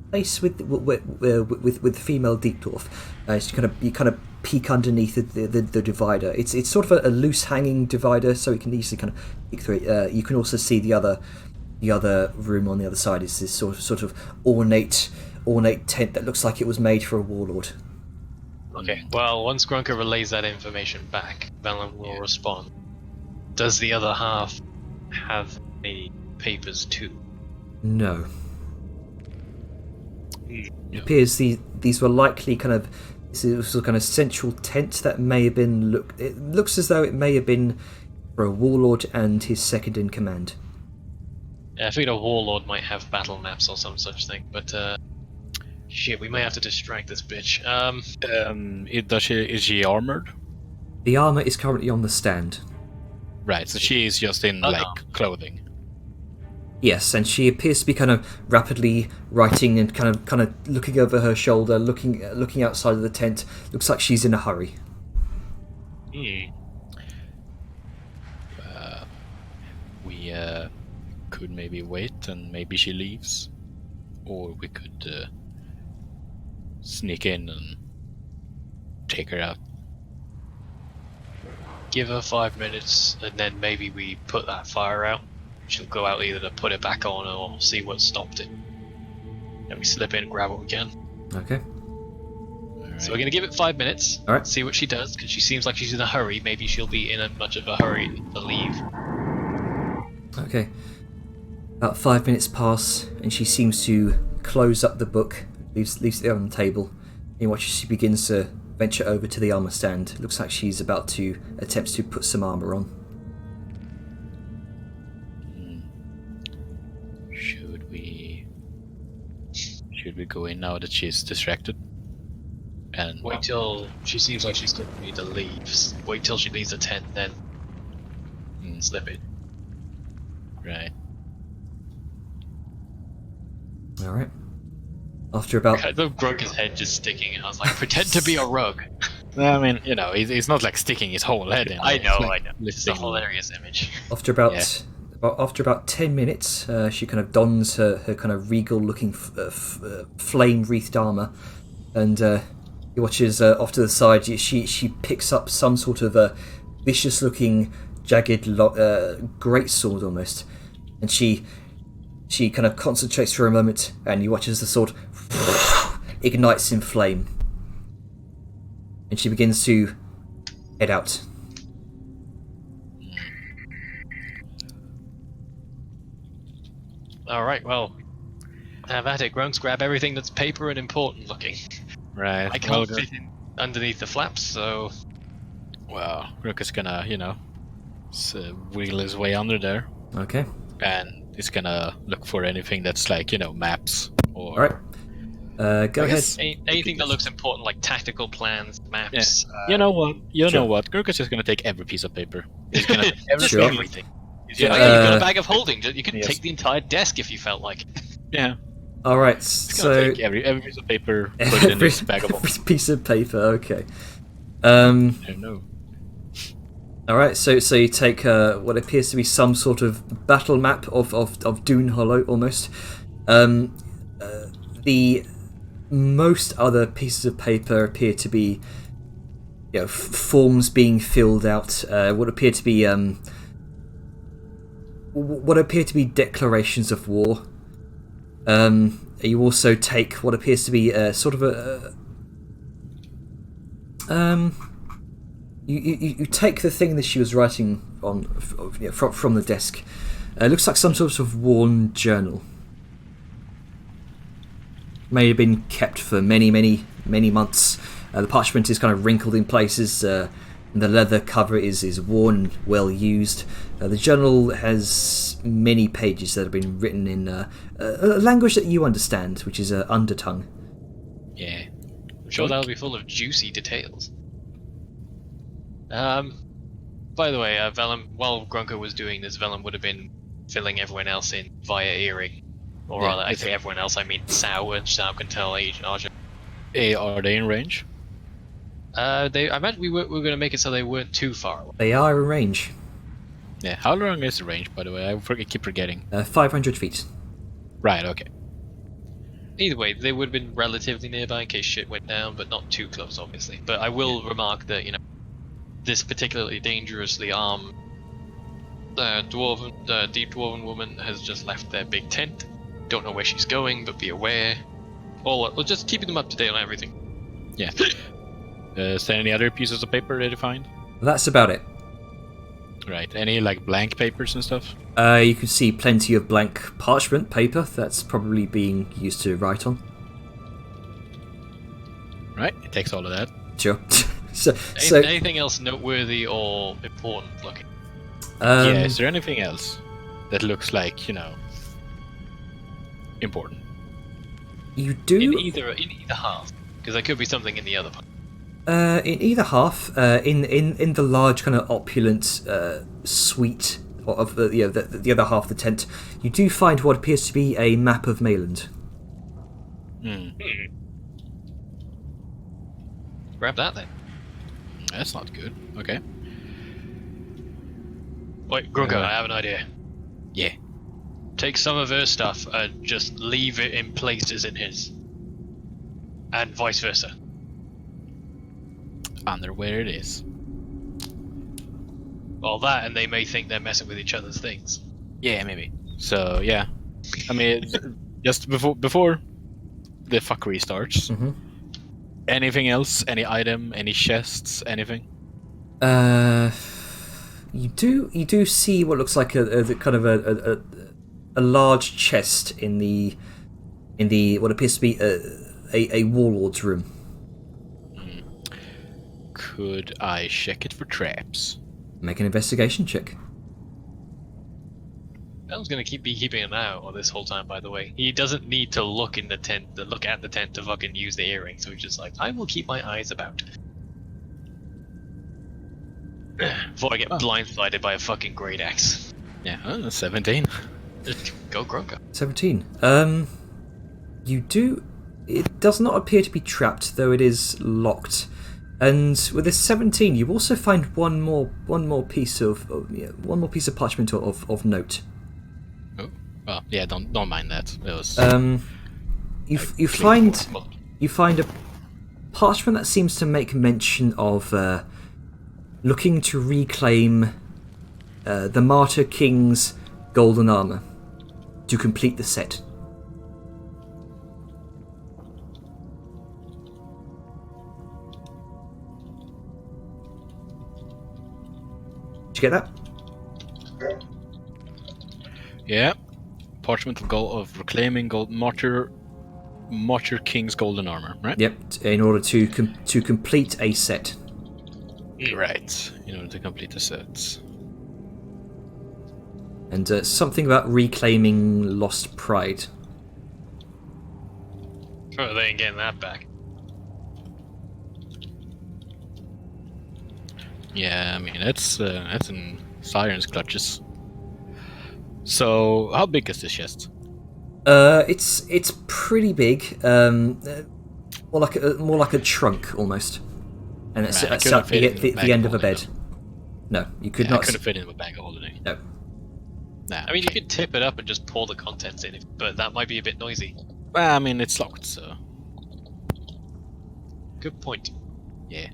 place with the female deep dwarf. You kind of peek underneath the divider. It's sort of a loose hanging divider, so you can easily kind of peek through it. You can also see the other room on the other side is this sort of ornate tent that looks like it was made for a warlord. Okay. Well, once Grunker relays that information back, Velen will respond. Does the other half have any papers too? No. It appears these were likely kind of this was a kind of central tent that may have been it looks as though it may have been for a warlord and his second in command. Yeah, I figured a warlord might have battle maps or some such thing, but shit, we may have to distract this bitch. Is she armored? The armor is currently on the stand. Right, so she is just in clothing. Yes, and she appears to be kind of rapidly writing and kind of looking over her shoulder, looking outside of the tent. Looks like she's in a hurry. Hmm. We could maybe wait and maybe she leaves, or we could sneak in and take her out. Give her 5 minutes, and then maybe we put that fire out. She'll go out either to put it back on or see what stopped it. And we slip in and grab what we can. Okay. So we're going to give it 5 minutes, Alright. see what she does, because she seems like she's in a hurry. Maybe she'll be in a much of a hurry to leave. Okay. About 5 minutes pass, and she seems to close up the book, leaves it there on the table. In which she begins to venture over to the armor stand. Looks like she's about to attempt to put some armor on. Should we go in now that she's distracted? And Wait till she seems like she's going to need to leave. Wait till she leaves the tent, then slip in. right. Alright. After about I love Grunker's head just sticking. I was like, pretend to be a rug. I mean, you know, he's not like sticking his whole head in. I It's know. like It's a lifting- hilarious image. After about 10 minutes, she kind of dons her kind of regal-looking flame-wreathed armor, and he watches off to the side. She picks up some sort of a vicious-looking, jagged greatsword almost, and she kind of concentrates for a moment, and he watches the sword ignites in flame, and she begins to head out. Alright, well. Have at it, Grunks. Grab everything that's paper and important looking. Right. I can't fit in underneath the flaps, so. Well, Rook is gonna, wheel his way under there, Okay. and he's gonna look for anything that's like, maps or. All right. Go ahead. Anything that looks important, like tactical plans, maps. You know what? You Sure. know what? Gurk is just gonna take every piece of paper. He's gonna Just Sure. everything. Yeah. Oh, yeah, you've got a bag of holding. You could Yes. take the entire desk if you felt like. yeah. All right. He's gonna So take every piece of paper, put it in his bag of every holding. piece of paper. Okay. No. All right. So you take what appears to be some sort of battle map of Dune Hollow almost. The most other pieces of paper appear to be, forms being filled out. What appear to be declarations of war. You also take what appears to be sort of a. You take the thing that she was writing on from the desk. It looks like some sort of worn journal. May have been kept for many months. The parchment is kind of wrinkled in places. And the leather cover is worn and well used. The journal has many pages that have been written in a language that you understand, which is Undertongue. Yeah. I'm sure that'll be full of juicy details. By the way, Vellum, while Grunker was doing this, Vellum would have been filling everyone else in via earring. Or Yeah, rather, I say everyone else, I mean Sao, and Sao can tell Arja. Hey, are they in range? I meant we were going to make it so they weren't too far away. They are in range. Yeah. How long is the range, by the way? I keep forgetting. 500 feet. Right. Okay. Either way, they would have been relatively nearby in case shit went down, but not too close, obviously. But I will remark that, this particularly dangerously armed deep dwarven woman has just left their big tent. Don't know where she's going, but be aware. Or just keeping them up to date on everything. Yeah. Is there any other pieces of paper that you find? That's about it. Right. Any like blank papers and stuff? You can see plenty of blank parchment paper that's probably being used to write on. Right. It takes all of that. Sure. so Anything else noteworthy or important looking? Yeah. Is there anything else that looks like important? you do In either half, because there could be something in the other part. in either half, in the large kind of opulent suite of the other half of the tent, you do find what appears to be a map of Mayland. Grab that then. That's not good. Okay. Wait, Grunker, I have an idea. Yeah. Take some of her stuff and just leave it in places in his. And vice versa. Under where it is. Well, that, and they may think they're messing with each other's things. Yeah, maybe. So yeah, I mean, just before the fuckery starts. Mm-hmm. Anything else? Any item? Any chests? Anything? You do see what looks like a kind of a large chest in the what appears to be a warlord's room. Could I check it for traps? Make an investigation check. Elm's gonna be keeping an eye out on this whole time, by the way. He doesn't need to look at the tent to fucking use the earring, so he's just like, I will keep my eyes about. Before I get blindsided by a fucking great axe. Yeah, 17. Go Grunker. 17. It does not appear to be trapped, though it is locked. And with a 17, you also find one more piece of parchment of note. Oh, well, yeah. Don't mind that. It was. You find a parchment that seems to make mention of looking to reclaim the Martyr King's golden armor to complete the set. Did you get that? Yeah. Parchment of gold of reclaiming gold Martyr King's golden armor, right? Yep. In order to complete a set. Right. In order to complete the sets. And something about reclaiming lost pride. Oh, they ain't getting that back. Yeah, I mean that's in Siren's clutches. So, how big is this chest? It's pretty big. More like a trunk almost. And it's Right, at the end of a holding bed. No, you could Yeah, I not. couldn't fit in a bag of holding. No. Nah, I mean, okay. you could tip it up and just pour the contents in, but that might be a bit noisy. Well, I mean it's locked, so Good point. yeah.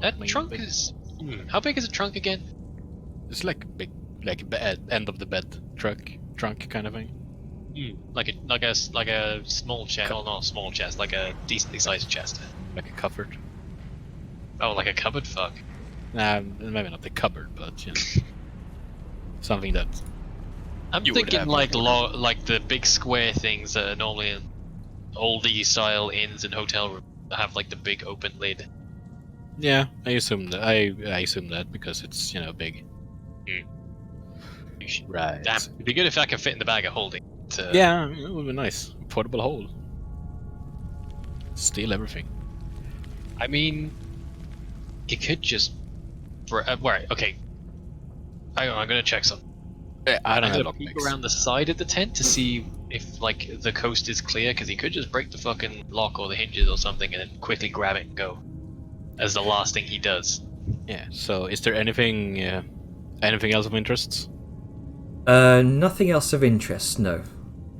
That trunk is... How big is a trunk again? It's like big, like end of the bed trunk kind of thing. Like a small chest, well, not a small chest, like a decently sized chest. Like a cupboard. Oh, like a cupboard? Fuck. Nah, maybe not the cupboard, but something that. I'm You would thinking have like before. like the big square things that are normally in oldie style inns and hotel rooms that have like the big open lid. Yeah, I assume that. I assume that because it's big. Right. Damn, it'd be good if I could fit in the bag of holding. Yeah, it would be nice. Portable hole. Steal everything. I mean, you could just. Right, okay. Hang on, I'm gonna check something. I don't I'm have gonna peek lockpicks. around the side of the tent to see if like the coast is clear, because he could just break the fucking lock or the hinges or something and then quickly grab it and go. As the last thing he does. Yeah. So, is there anything Anything else of interest? Nothing else of interest, no.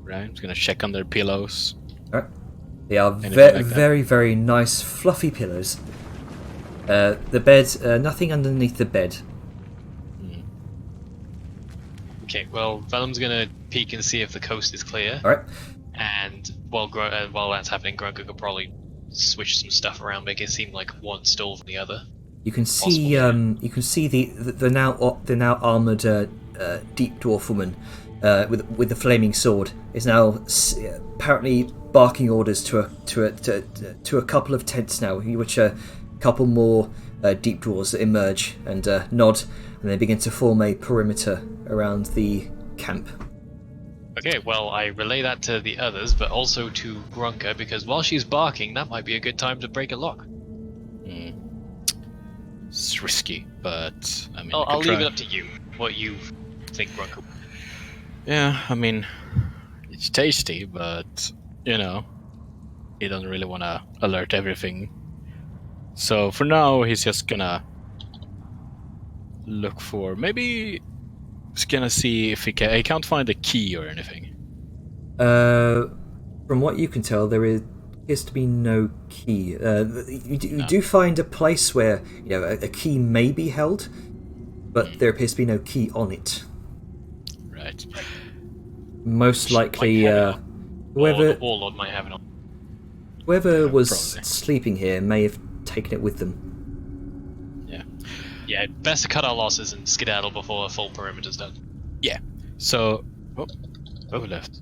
Right. I'm just gonna check on their pillows. Alright. They are Anything like that? very, very nice, fluffy pillows. The bed, nothing underneath the bed. Okay, well, Vellum's gonna peek and see if the coast is clear. Alright. And while that's happening, Grunker could probably switch some stuff around, make it seem like one stole from the other. You can see, the now armored deep dwarf woman with the flaming sword is now apparently barking orders to a couple of tents now, which a couple more deep dwarves that emerge and nod, and they begin to form a perimeter around the camp. Okay, well, I relay that to the others, but also to Grunker, because while she's barking, that might be a good time to break a lock. It's risky, but I mean, I'll leave it up to you, what you think Grunker. Yeah, I mean, it's tasty, but you know, he doesn't really want to alert everything. So for now, he's just gonna look for maybe. He's gonna see if he can't find a key or anything. From what you can tell, there appears to be no key. You do find a place where a key may be held, but there appears to be no key on it. Right. Most likely, Or whoever the warlord might have it on. whoever was probably. sleeping here may have taken it with them. Yeah, best to cut our losses and skedaddle before a full perimeter's done. Yeah. So, who left?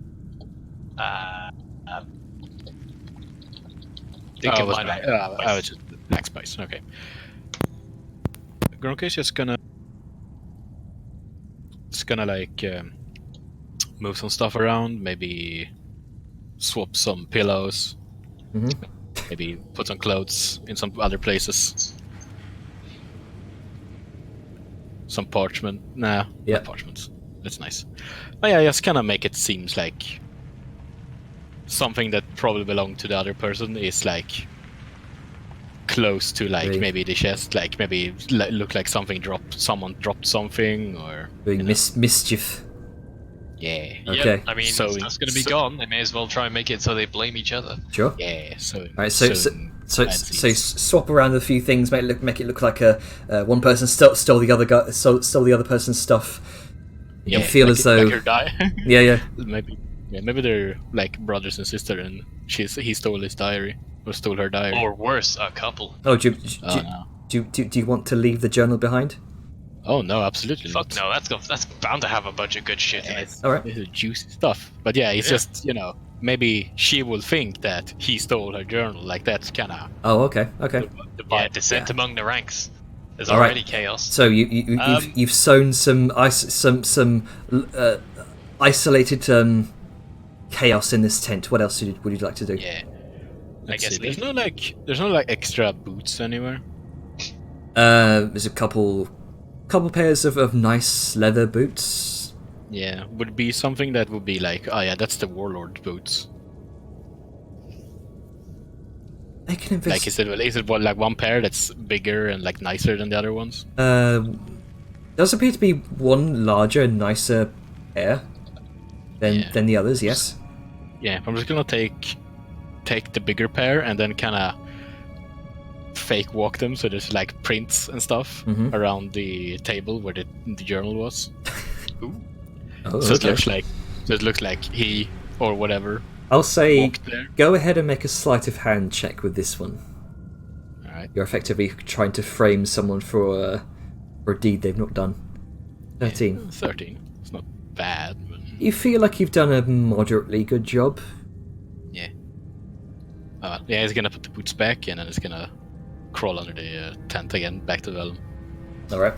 Think Oh, of was mine. I was just Black Spice. Okay. Gronk is just gonna like move some stuff around, maybe swap some pillows, maybe put some clothes in some other places. Some parchment. Nah, Yeah. not parchments. That's nice. Oh yeah, just kind of make it seems like something that probably belonged to the other person is like close to like Really? maybe the chest, like maybe look like someone dropped something, or Doing mischief. yeah, Okay. Yep, I mean, So- that's going to be so- gone. They may as well try and make it so they blame each other. Sure. yeah. So Alright, so fancies. swap around a few things, make it look like one person stole the other person's stuff. You yeah, feel like, as though like her die. yeah. maybe they're like brothers and sister, and he stole his diary or stole her diary. Or worse, a couple. Oh, do No. you want to leave the journal behind? Oh no, absolutely Fuck not. no, that's bound to have a bunch of good shit in Yeah, it. it's, Alright. it's juicy stuff. But yeah, it's Yeah. just maybe she will think that he stole her journal. Like that's kind of Oh, okay. the Yeah, vibe. descent among the ranks. There's All right. already chaos. So you've sown some isolated chaos in this tent. What else would you like to do? Yeah. I Let's guess see. There's no like extra boots anywhere. There's a couple pairs of nice leather boots. Yeah, would be something that would be like, oh yeah, that's the warlord boots. They can invest. Like is it like one pair that's bigger and like nicer than the other ones? Does appear to be one larger, nicer pair than the others. Yes. Yeah, I'm just gonna take the bigger pair and then kind of fake walk them, so there's like prints and stuff Mhm. around the table where the journal was. Oh, So okay. it looks like he or whatever I'll say walked there. go ahead and make a sleight of hand check with this one. All right. You're effectively trying to frame someone for a deed they've not done. 13. 13. It's not bad, but You feel like you've done a moderately good job. yeah. Yeah, he's gonna put the boots back and then he's gonna crawl under the tent again, back to Vellum. All right.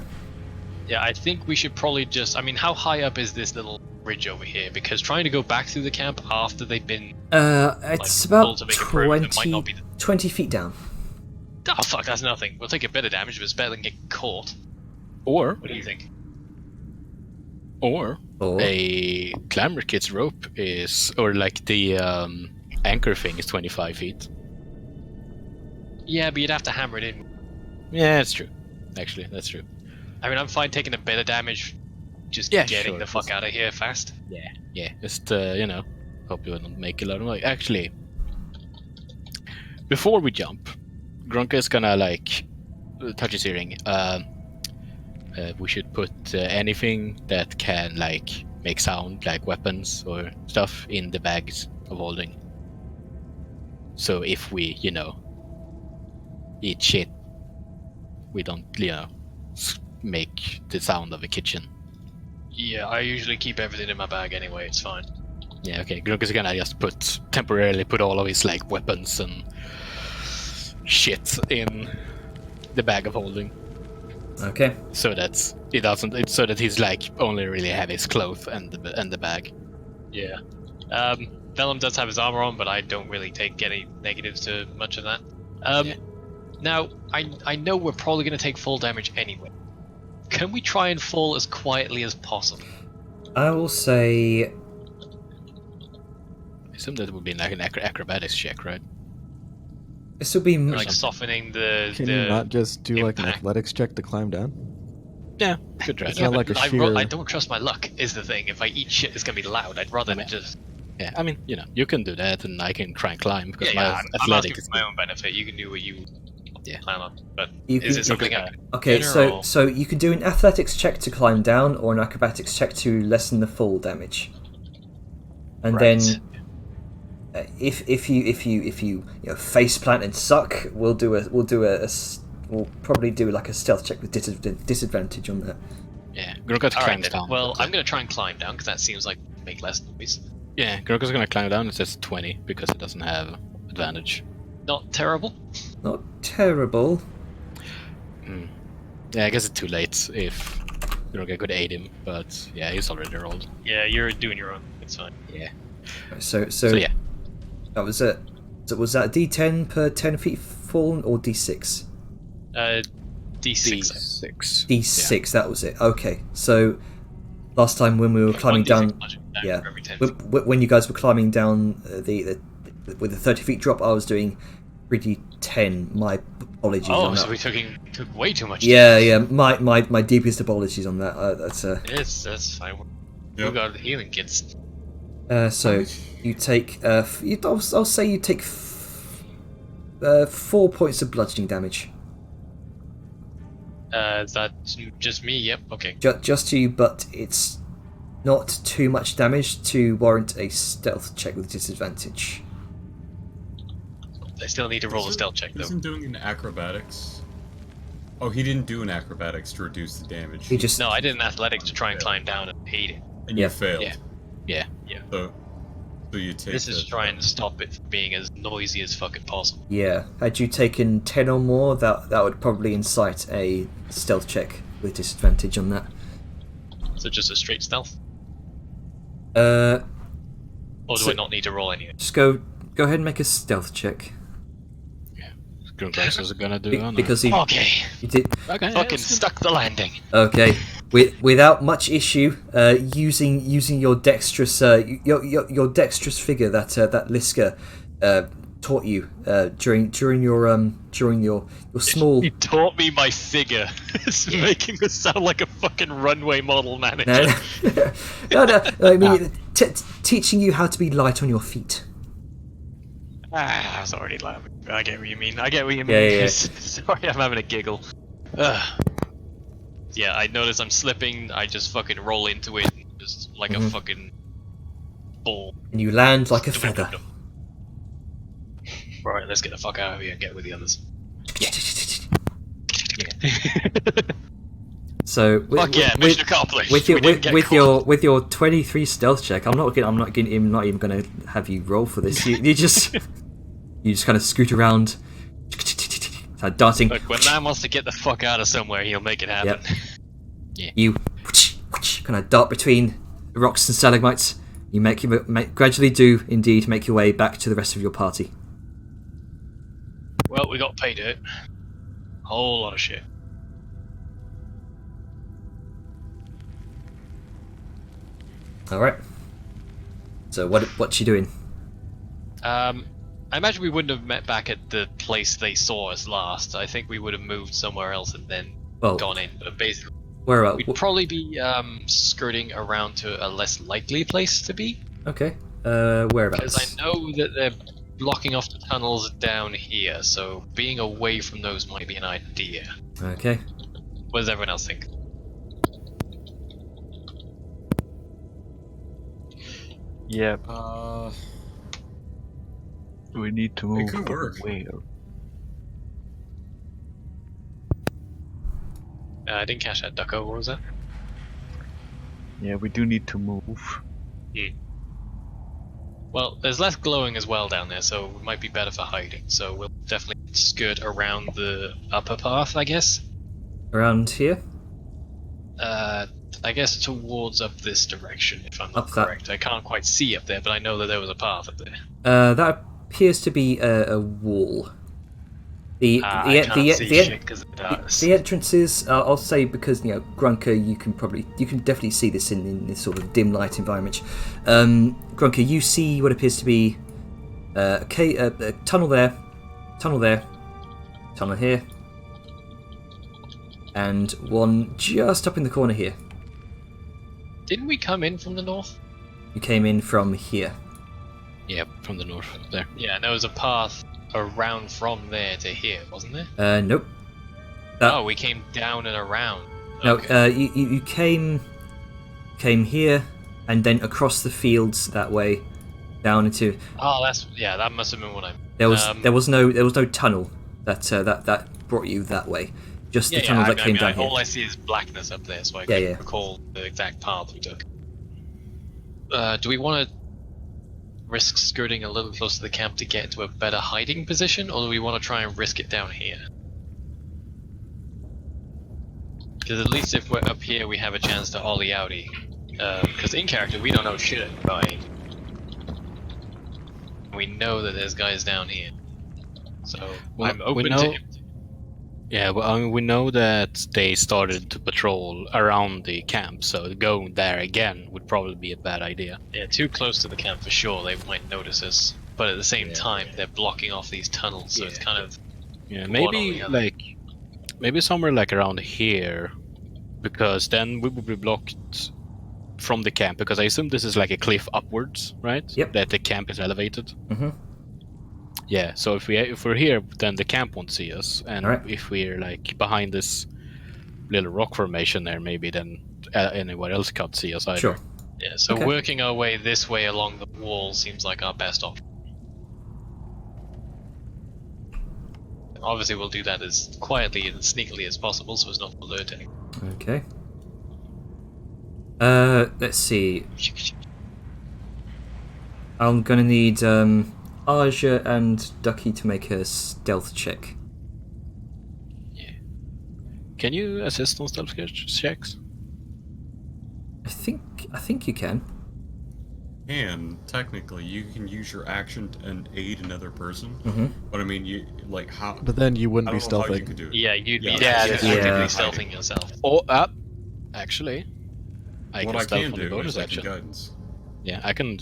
Yeah, I think we should probably just. I mean, how high up is this little ridge over here? Because trying to go back through the camp after they've been. It's Like, about cultivate a perimeter might 20, not be 20 feet down. Oh, fuck, that's nothing. We'll take a bit of damage, but it's better than get caught. Or What do you think? Or a climber kit's rope is, or like the anchor thing is 25 feet. Yeah, but you'd have to hammer it in. Yeah, that's true. Actually, that's true. I mean, I'm fine taking a bit of damage, just Yeah, getting sure, the fuck just- out of here fast. Yeah, just hope you don't make a lot of noise. Actually, before we jump, Grunka is gonna touch his earring. We should put anything that can make sound, like weapons or stuff, in the bags of holding. So if we, eat shit, we don't, make the sound of a kitchen. Yeah, I usually keep everything in my bag anyway. It's fine. Yeah, okay. Grunka's gonna just temporarily put all of his weapons and shit in the bag of holding, Okay. so that it doesn't. It's so that he's only really have his clothes and the bag. Yeah. Vellum does have his armor on, but I don't really take any negatives to much of that. Yeah. Now, I know we're probably going to take full damage anyway. Can we try and fall as quietly as possible? I will say I assume that would be an acrobatics check, right? this will be Like softening the... Can you not just do an impact. athletics check to climb down? Yeah, good try. It's Yeah, not like but a I sheer- don't trust my luck, is the thing. If I eat shit, it's going to be loud. I'd rather just... Yeah, I mean, you can do that, and I can try and climb because Yeah, my I'm asking athletic is for my own benefit. You can do what you Yeah. plan on. But You is can- it something I... Okay, General. so you can do an athletics check to climb down, or an acrobatics check to lessen the fall damage. And Right. then, if you face plant and suck, we'll probably do like a stealth check with disadvantage on that. Yeah, Grunka All right, climbs then. down. Well, I'm going to try and climb down, because that seems like make less noise. Yeah, Grunka's gonna climb down. It says 20 because it doesn't have advantage. Not terrible. Not terrible. Yeah, I guess it's too late if Grunka could aid him, but yeah, he's already rolled. Yeah, you're doing your own. It's fine. Yeah. So So yeah, that was it. So was that D10 per 10 feet fall or D6? D6. D6. D6. That was it. Okay. So last time when we were climbing 1d6 down, magic yeah, for every 10 feet. when you guys were climbing down with the 30 feet drop, I was doing 3d10. My apologies Oh, on so that. we took way too much. Yeah. My deepest apologies on that. That's fine. We Yep. got healing kits. So you take. I'll say you take 4 points of bludgeoning damage. Is that just me? Yep. Okay. Just you, but it's not too much damage to warrant a stealth check with disadvantage. I still need to roll a stealth check though. Isn't doing an acrobatics? Oh, he didn't do an acrobatics to reduce the damage. He just No, I did an athletics to try and climb down and hate it. And Yeah. you failed. Yeah. So you take This is the- trying to stop it from being as noisy as fucking possible. Yeah, had you taken 10 or more, that would probably incite a stealth check with disadvantage on that. So just a straight stealth? Uh, Or do So- I not need to roll anything? just go ahead and make a stealth check. Grunka is gonna do Be- it. because you Okay. did Okay. Fucking stuck the landing. okay without much issue. Using your dexterous your dexterous figure that Liska taught you during your small. He taught me my figure. It's making me sound like a fucking runway model manager. No, I mean teaching you how to be light on your feet. I was already laughing. I get what you mean. Yeah. Sorry, I'm having a giggle. Yeah, I notice I'm slipping. I just fucking roll into it, just like a fucking ball. And you land like a feather. Right, let's get the fuck out of here and get with the others. So Fuck yeah, mission accomplished. with We your didn't get with caught. your 23 stealth check, I'm not even going to have you roll for this. You just kind of scoot around, darting. Look, when man wants to get the fuck out of somewhere, he'll make it happen. You kind of dart between the rocks and stalagmites. You gradually do indeed make your way back to the rest of your party. Well, we got pay dirt. Whole lot of shit. All right. So what's she doing? I imagine we wouldn't have met back at the place they saw us last. I think we would have moved somewhere else and then Well, gone in. But basically, Where about? We'd probably be skirting around to a less likely place to be, Okay. because Whereabouts? I know that they're blocking off the tunnels down here, so being away from those might be an idea. Okay. What does everyone else think? Yeah, Uh, we need to move. could work. Where? I didn't catch that, Ducko. What was that? Yeah, we do need to move. Well, there's less glowing as well down there, so it might be better for hiding. So we'll definitely skirt around the upper path, I guess. Around here? I guess towards up this direction, if I'm not Up that- correct. I can't quite see up there, but I know that there was a path up there. That appears to be a wall. The I can't see shit because of the darkness. the entrances, I'll say, because Grunker, you can definitely see this in this sort of dim light environment. Grunker, you see what appears to be a tunnel there, tunnel here, and one just up in the corner here. Didn't we come in from the north? You came in from here. Yeah, from the north there. Yeah, and there was a path around from there to here, wasn't there? Nope. Oh, we came down and around. No, Okay. you came here, and then across the fields that way, down into. Oh, that must have been what I. There was no tunnel that brought you that way. Just the tunnel that came down here. All I see is blackness up there, so I Yeah, can't yeah. recall the exact path we took. Do we want to risk skirting a little closer to the camp to get into a better hiding position, or do we want to try and risk it down here? Because at least if we're up here, we have a chance to ollie outie. Because in character, we don't know shit about it. We know that there's guys down here. So Well, I'm we open know- to. Yeah, well, I mean, we know that they started to patrol around the camp, so going there again would probably be a bad idea. Yeah, too close to the camp for sure. They might notice us, but at the same Yeah. time, they're blocking off these tunnels, so it's Yeah. kind of. Yeah, One or maybe the other. maybe somewhere like around here, because then we would be blocked from the camp. Because I assume this is like a cliff upwards, right? Yep. That the camp is elevated. Mhm. Yeah. So if we're here, then the camp won't see us, and Alright. if we're like behind this little rock formation there, maybe then anyone else can't see us either. Sure. Yeah, so Okay. working our way this way along the wall seems like our best option. Obviously, we'll do that as quietly and sneakily as possible, so as not to alert anyone. Okay. Let's see. I'm gonna need Aja and Ducky to make a stealth check. Can you assist on stealth checks? I think you can. and technically, you can use your action and aid another person. Mhm. But I mean, you like how? But then you I wouldn't be don't know how you stealthing. could do it. Yeah, you'd be Yeah, actively yeah. stealthing yourself. Oh, actually, I what can I stealth can on the do bonus is I action. can guidance. Yeah, I can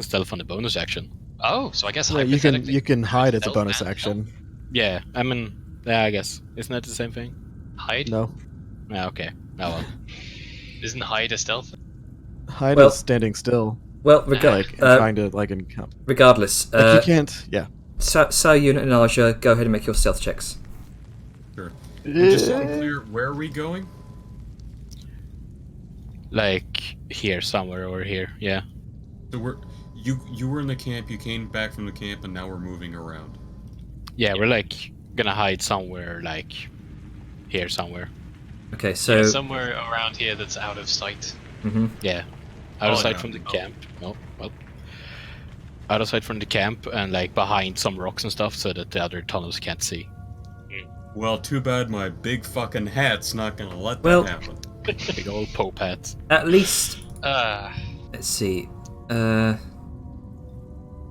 stealth on the bonus action. Oh, so I guess Yeah, hypothetically, you can hide as a stealth bonus and action. Yeah, I mean, yeah, I guess. Isn't that the same thing? hide. No, Yeah, okay. Oh well. Isn't hide a stealth? hide Well- is standing still, Well, like and trying to like encounter. regardless, Like you can't. Yeah. Sayun and Aja, go ahead and make your stealth checks. Sure. And just so I'm clear, where are we going? Like here somewhere or here. Yeah. So you were in the camp. You came back from the camp, and now we're moving around. Yeah, we're like gonna hide somewhere like here somewhere. Okay, so Yeah, somewhere around here that's out of sight. mhm. Yeah. Out of Oh, sight no, from the no. camp. No, well. Out of sight from the camp and like behind some rocks and stuff so that the other tunnels can't see. Well, too bad my big fucking hat's not gonna let Well- that happen. Big old Pope hats. at least Ah, let's see.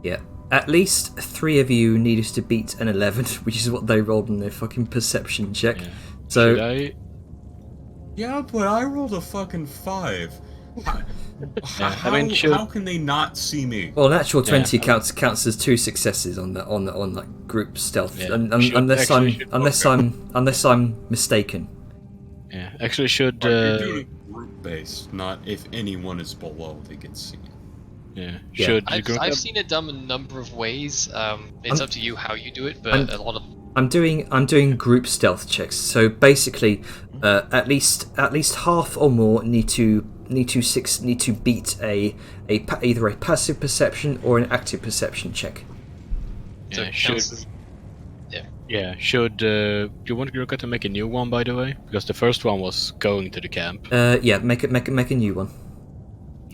Yeah. At least 3 of you needed to beat an 11, which is what they rolled in their fucking perception check. Yeah. So Should I? Yeah, but I rolled a fucking 5. I mean, should- how can they not see me? well, natural 20 Yeah. counts as 2 successes on like group stealth, Yeah. unless Should- actually, should- unless I'm mistaken. Yeah, actually, should But you're doing it group based, not if anyone is below they get seen. yeah, Yeah. should I've Grunka- seen it done a number of ways. It's I'm- up to you how you do it, but I'm- a lot of I'm doing group stealth checks. So basically, at least half or more need to beat either a passive perception or an active perception check. so yeah, it should counts as- should you want Grunka to make a new one, by the way? Because the first one was going to the camp. Yeah, make a new one.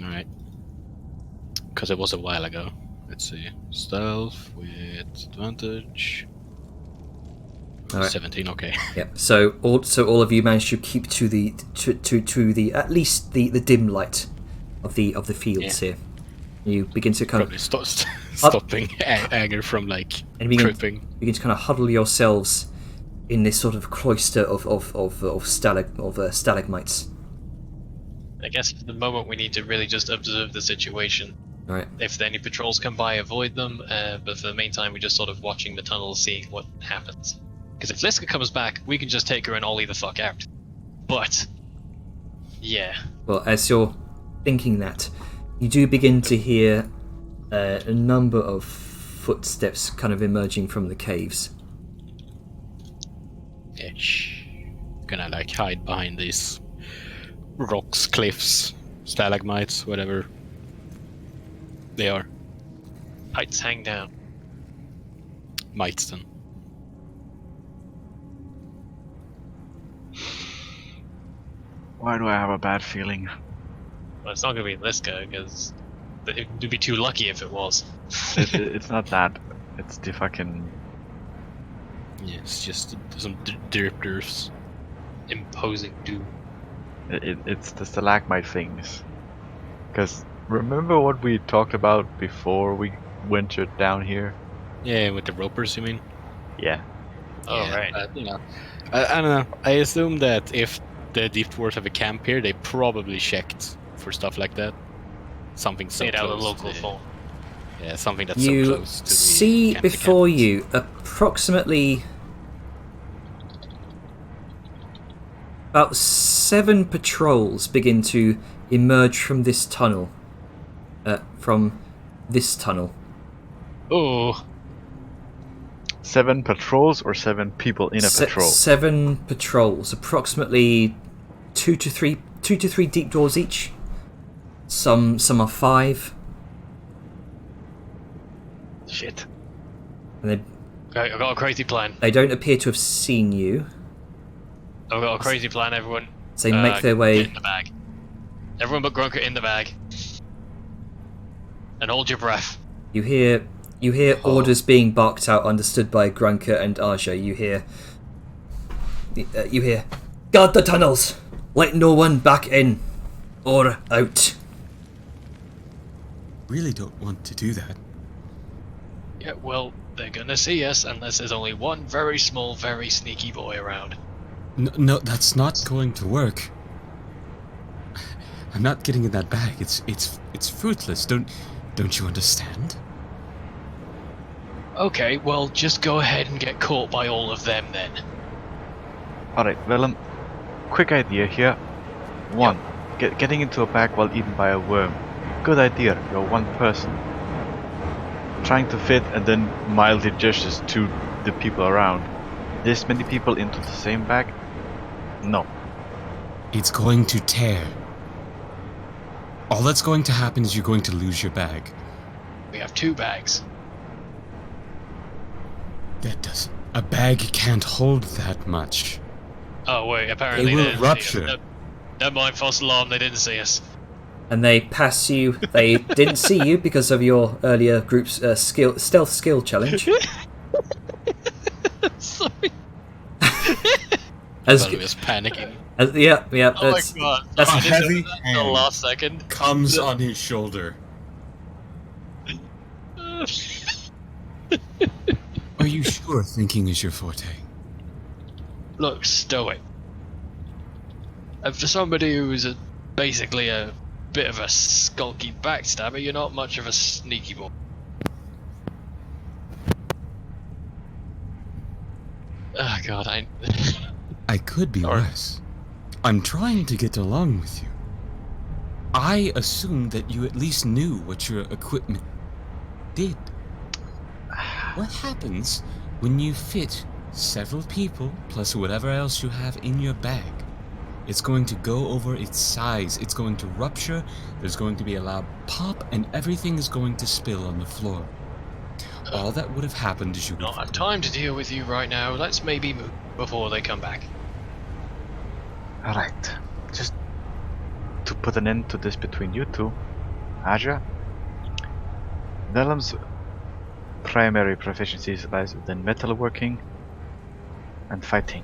All right. Because it was a while ago. Let's see. Stealth with advantage. All right. 17. Okay. Yeah. So all of you managed to keep to the at least the dim light of the fields here. You begin to kind Probably stopping Agar from like And we can- tripping. to kind of huddle yourselves in this sort of cloister of stalagmites. I guess for the moment we need to really just observe the situation. All right. If any patrols come by, avoid them. But for the meantime, we're just sort of watching the tunnels, seeing what happens. Because if Liska comes back, we can just take her and ollie the fuck out. But yeah, Well, as you're thinking that, you do begin to hear a number of footsteps kind of emerging from the caves. Yeah, shh. Gonna like hide behind these rocks, cliffs, stalagmites, whatever they are. heights hang down. Mites then. Why do I have a bad feeling? Well, it's not gonna be Liska because it'd be too lucky if it was. It's not that. It's the fucking. Yeah, it's just some drifters. Imposing doom. It's the stalagmite things. Because remember what we talked about before we ventured down here? Yeah, with the ropers, you mean? Yeah. Oh Yeah, right. but, you know, I don't know. I assume that if the Deep Dwarves have a camp here, they probably checked for stuff like that. Something so Made out of close local to the- phone. Yeah, something that's so You close to the see camp to before camp. you approximately about 7 patrols begin to emerge from this tunnel. Oh, 7 patrols or 7 people in a patrol? 7 patrols, approximately 2 to 3 deep dwarves each. Some are 5, Shit. and okay, I've got a crazy plan. they don't appear to have seen you. I've got a crazy plan, everyone. So they make their way. Get in the bag. Everyone but Grunker in the bag. And hold your breath. You hear orders being barked out, understood by Grunker and Aja. You hear, guard the tunnels. Let no one back in or out. Really don't want to do that. Yeah, well, they're gonna see us unless there's only one very small, very sneaky boy around. No, that's not going to work. I'm not getting in that bag. It's fruitless. Don't you understand? Okay, well, just go ahead and get caught by all of them then. Alright, well, quick idea here. 1. Getting into a bag while eaten by a worm. Good idea, you're one person. Trying to fit and then mildly gestures to the people around. This many people into the same bag? No. It's going to tear. All that's going to happen is you're going to lose your bag. We have 2 bags. That does. A bag can't hold that much. Oh wait, apparently They will didn't see rupture. us. Never mind, false alarm, they didn't see us. And they pass you. They didn't see you because of your earlier group's stealth skill challenge. Sorry. As, Well, he was panicking. yeah. Oh That's, my god. that's- I didn't Heavy know that until the hand. last second. Comes on his shoulder. Are you sure thinking is your forte? Look, stoic. And for somebody who's basically a bit of a skulky backstabber, you're not much of a sneaky boy. Oh god, I could be Sorry. worse. I'm trying to get along with you. I assumed that you at least knew what your equipment did. What happens when you fit several people plus whatever else you have in your bag? It's going to go over its size. It's going to rupture. There's going to be a loud pop, and everything is going to spill on the floor. All that would have happened is you would Don't have time to deal with you right now. Let's maybe move before they come back. Alright. Just to put an end to this between you two, Aja, Vellum's primary proficiency lies within metalworking and fighting.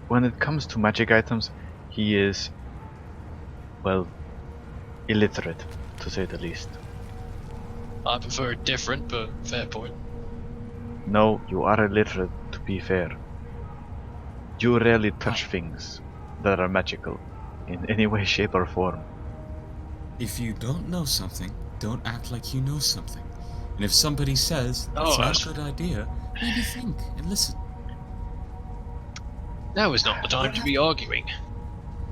When it comes to magic items, he is, well, illiterate, to say the least. I prefer different, but fair point. No, you are illiterate, to be fair. You rarely touch things that are magical, in any way, shape, or form. If you don't know something, don't act like you know something. And if somebody says that's not a good idea, maybe think and listen. Now is not the time to be arguing.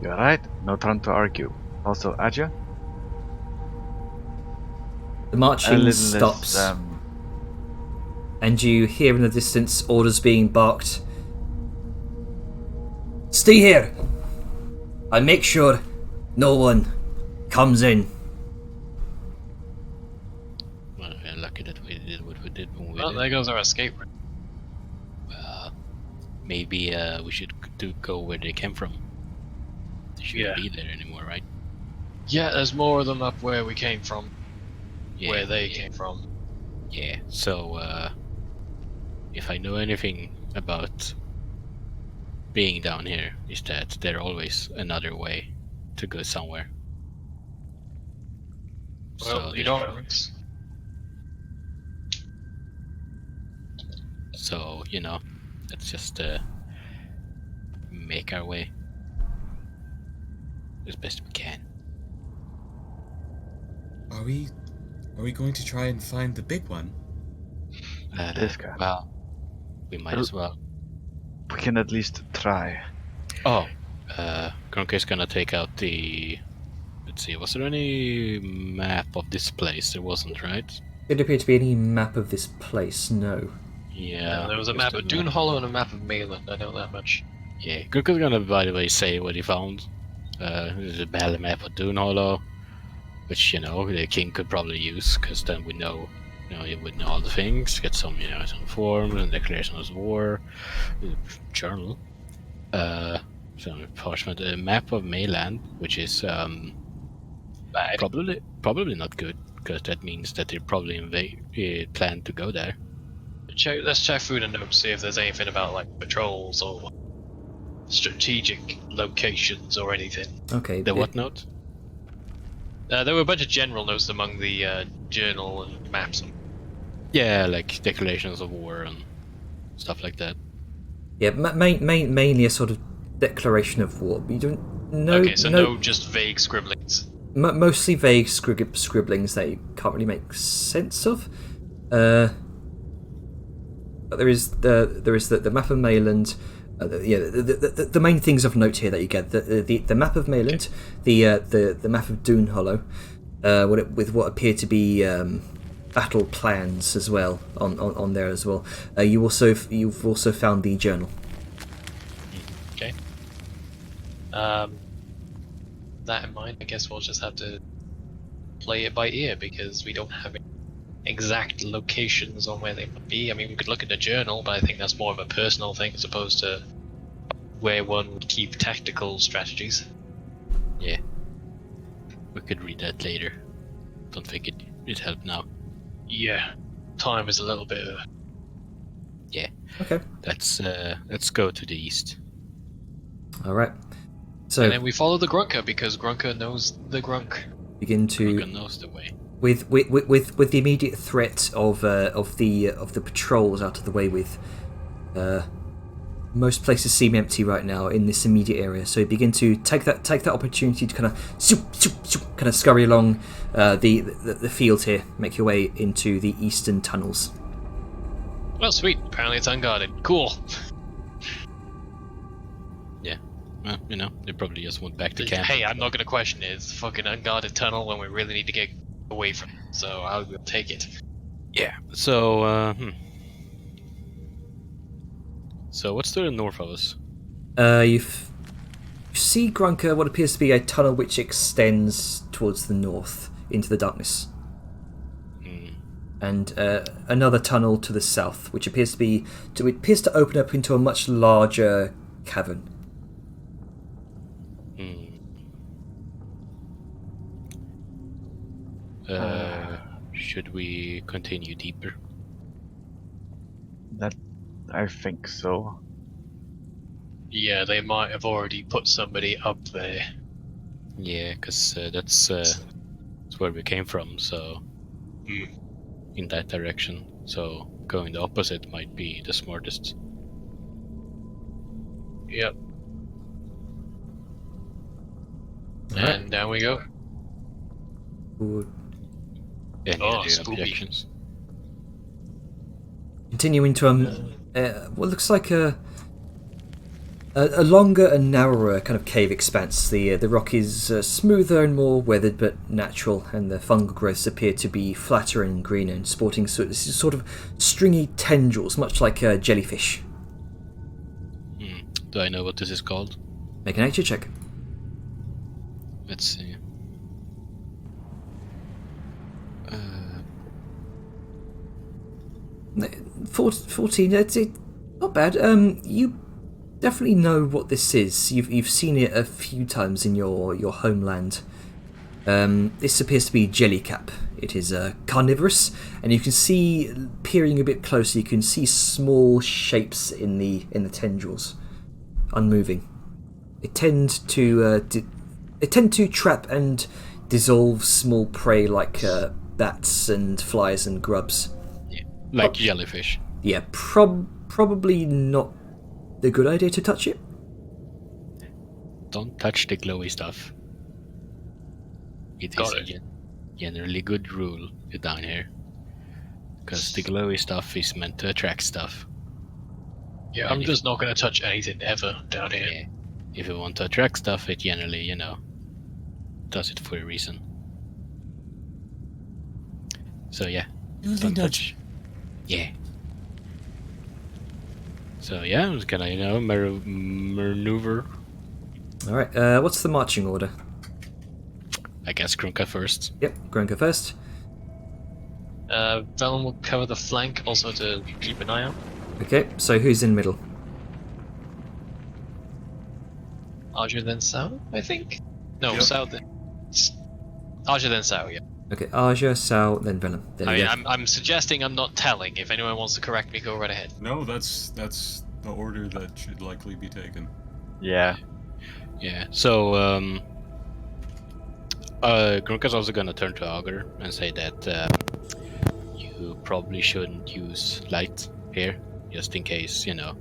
You're right, no time to argue. Also, Aja, The a marching little stops, less, and you hear in the distance orders being barked. Stay here! I'll make sure no one comes in. Well, we're lucky that we did what we did when we Well, did. there goes our escape route. Maybe we should go where they came from. They shouldn't be there anymore, right? Yeah, there's more of them up where we came from. Yeah, Where they came from. Yeah, so if I know anything about being down here, is that there's always another way to go somewhere. Well, so you there's don't. probably- So, you know, let's just make our way as best we can. Are we going to try and find the big one? This guy. Well, we might as well. we can at least try. Oh, Gronk is gonna take out the. Let's see, was there any map of this place? There wasn't, right? There didn't appear to be any map of this place, no. Yeah. There was a just map of Dune Hollow and a map of Mayland, I know that much. Yeah, Gronk is gonna, by the way, say what he found. There's a battle map of Dune Hollow, which, you know, the king could probably use, because then we know, you know, he would know all the things, get some, you know, some form, and declaration of war, journal, some parchment, a map of Mayland, which is, Bad. probably not good, because that means that they probably plan to go there. Let's check through the notes, see if there's anything about, like, patrols or strategic locations or anything. Okay. The what note? There were a bunch of general notes among the journal and maps. Yeah, like declarations of war and stuff like that. Yeah, mainly a sort of declaration of war. But you don't know. Okay, so no just vague scribblings. Mostly vague scribblings that you can't really make sense of. But there is the map of Mayland. The main things of note here that you get the map of Mayland, the map of Dune Hollow, with what appear to be battle plans as well on there as well. You've also found the journal. Okay. That in mind, I guess we'll just have to play it by ear because we don't have exact locations on where they might be. I mean, we could look at the journal, but I think that's more of a personal thing as opposed to where one would keep tactical strategies. Yeah. We could read that later. Don't think it'd help now. Yeah, time is a little bit. Yeah. Okay. Let's go to the east. All right. So And then we follow the Grunker because Grunker knows the Grunk. begin to Grunker knows the way. with the immediate threat of the patrols out of the way, with most places seem empty right now in this immediate area. So you begin to take that opportunity to kind of scurry along the field here, make your way into the eastern tunnels. Well, sweet. Apparently it's unguarded. Cool. Well, you know, they probably just went back to camp. Hey, I'm not gonna question it. It's a fucking unguarded tunnel when we really need to get away from it. So I will take it. Yeah. So, So what's to the north of us? You see, Grunker, what appears to be a tunnel which extends towards the north into the darkness. And another tunnel to the south, which appears to open up into a much larger cavern. Should we continue deeper? That I think so. Yeah, they might have already put somebody up there. Yeah, because that's where we came from, so in that direction. So going the opposite might be the smartest. Yep. Alright. And down we go. We'll Any Oh, other spooky. objections? continue into what looks like a longer and narrower kind of cave expanse. The rock is smoother and more weathered, but natural, and the fungal growths appear to be flatter and greener, and sporting sort of stringy tendrils, much like a jellyfish. Do I know what this is called? Make a nature check. Let's see. 14. It's not bad. You definitely know what this is. You've seen it a few times in your homeland. This appears to be jellycap. It is carnivorous, and you can see, peering a bit closer, you can see small shapes in the tendrils, unmoving. They tend to trap and dissolve small prey like bats and flies and grubs. Like jellyfish. Yeah, probably not a good idea to touch it. Don't touch the glowy stuff. It is Got a it. generally good rule down here. Because the glowy stuff is meant to attract stuff. Yeah, I'm just not gonna touch anything ever down here. Yeah. If you want to attract stuff, it generally, you know, does it for a reason. So yeah, don't touch. Yeah. So yeah, I'm just gonna, you know, maneuver. All right. What's the marching order? I guess Grunka first. Yep, Grunka first. Velen will cover the flank also to keep an eye out. Okay, so who's in middle? Arja then Sao, I think? No, Yep. Sao then... Arja then Sao, yeah. Okay, Arja, Sal, then Velen. There I you mean, go. I'm suggesting I'm not telling. If anyone wants to correct me, go right ahead. No, that's the order that should likely be taken. Yeah. Yeah. So Grunka's also gonna turn to Augur and say that you probably shouldn't use light here, just in case, you know,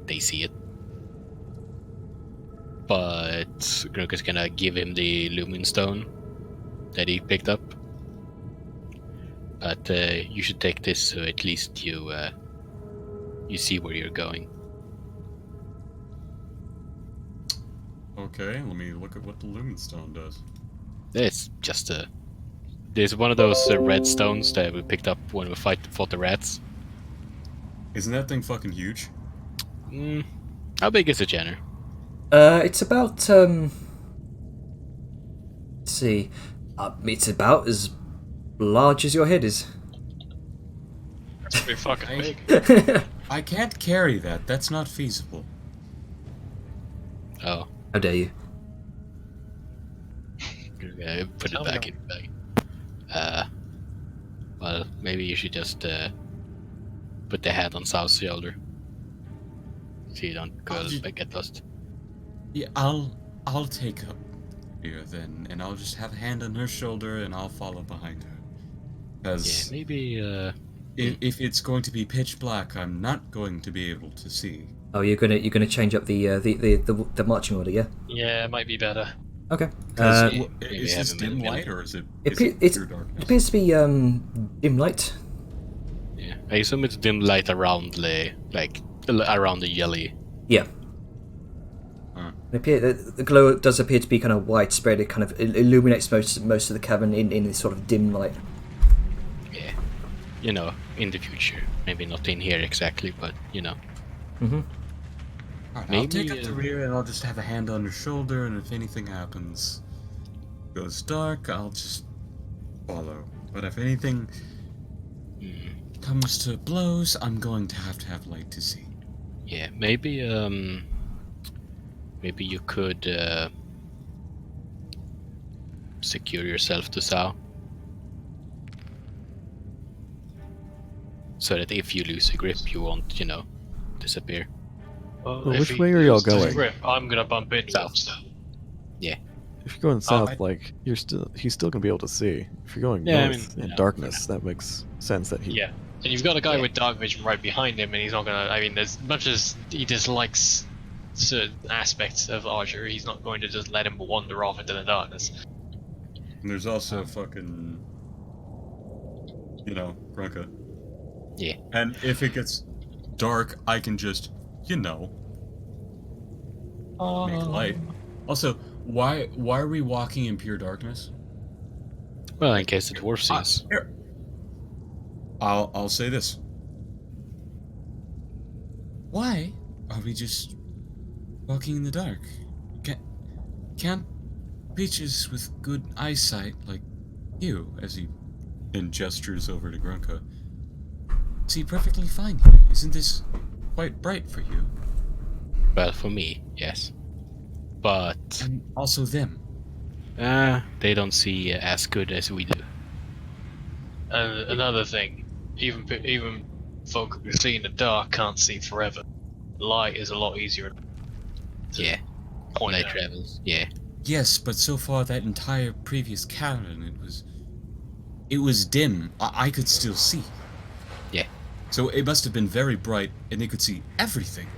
they see it. But Grunka's gonna give him the Lumen Stone that he picked up. But you should take this so at least you see where you're going. Okay, let me look at what the Lumenstone does. It's just there's one of those red stones that we picked up when we fought the rats. Isn't that thing fucking huge? How big is it, Jenner? It's about let's see. It's about as large as your head is. That's pretty fucking big. I can't carry that. That's not feasible. Oh, How dare you? okay, put Tell it me back in the bag. Well, maybe you should just put the hat on Sal's shoulder, so you don't get lost. Yeah, I'll take up here then, and I'll just have a hand on her shoulder, and I'll follow behind her. Yeah, Because maybe. if it's going to be pitch black, I'm not going to be able to see. Oh, you're gonna change up the marching order, yeah? Yeah, it might be better. Okay. Maybe Is have this a dim minute. light or is it? It Is it it's pure it darkness? appears to be dim light. Yeah, I assume it's dim light around the around the jelly. Yeah. The glow does appear to be kind of widespread. It kind of illuminates most of the cavern in this sort of dim light. Yeah. You know, in the future. Maybe not in here exactly, but you know. Mm-hmm. Alright, I'll Maybe, take up the rear and I'll just have a hand on her shoulder, and if anything happens, goes dark, I'll just follow. But if anything comes to blows, I'm going to have light to see. Yeah, maybe maybe you could secure yourself to Sao. So that if you lose a grip, you won't, you know, disappear. Well, which way are y'all going? I'm gonna bump into South. stuff. If you're going south, like he's still gonna be able to see. If you're going Yeah, I north mean, in yeah. darkness, that makes sense that he. Yeah. And you've got a guy Yeah. with dark vision right behind him, and he's not gonna. I mean, as much as he dislikes certain aspects of Archer, he's not going to just let him wander off into the darkness. And there's also fucking, Grunka. Yeah. And if it gets dark, I can just, make light. Also, why are we walking in pure darkness? Well, in case the dwarf sees. Here. I'll say this. Why are we just walking in the dark? Can't creatures with good eyesight like you, as he then gestures over to Grunka, see perfectly fine here? Isn't this quite bright for you? Well, for me, yes. But And also them. they don't see as good as we do. And another thing, even folk who see in the dark can't see forever. Light is a lot easier. to Yeah. point Light out. travels. Yeah. Yes, but so far that entire previous cavern, it was dim. I could still see. Yeah. So it must have been very bright, and they could see everything.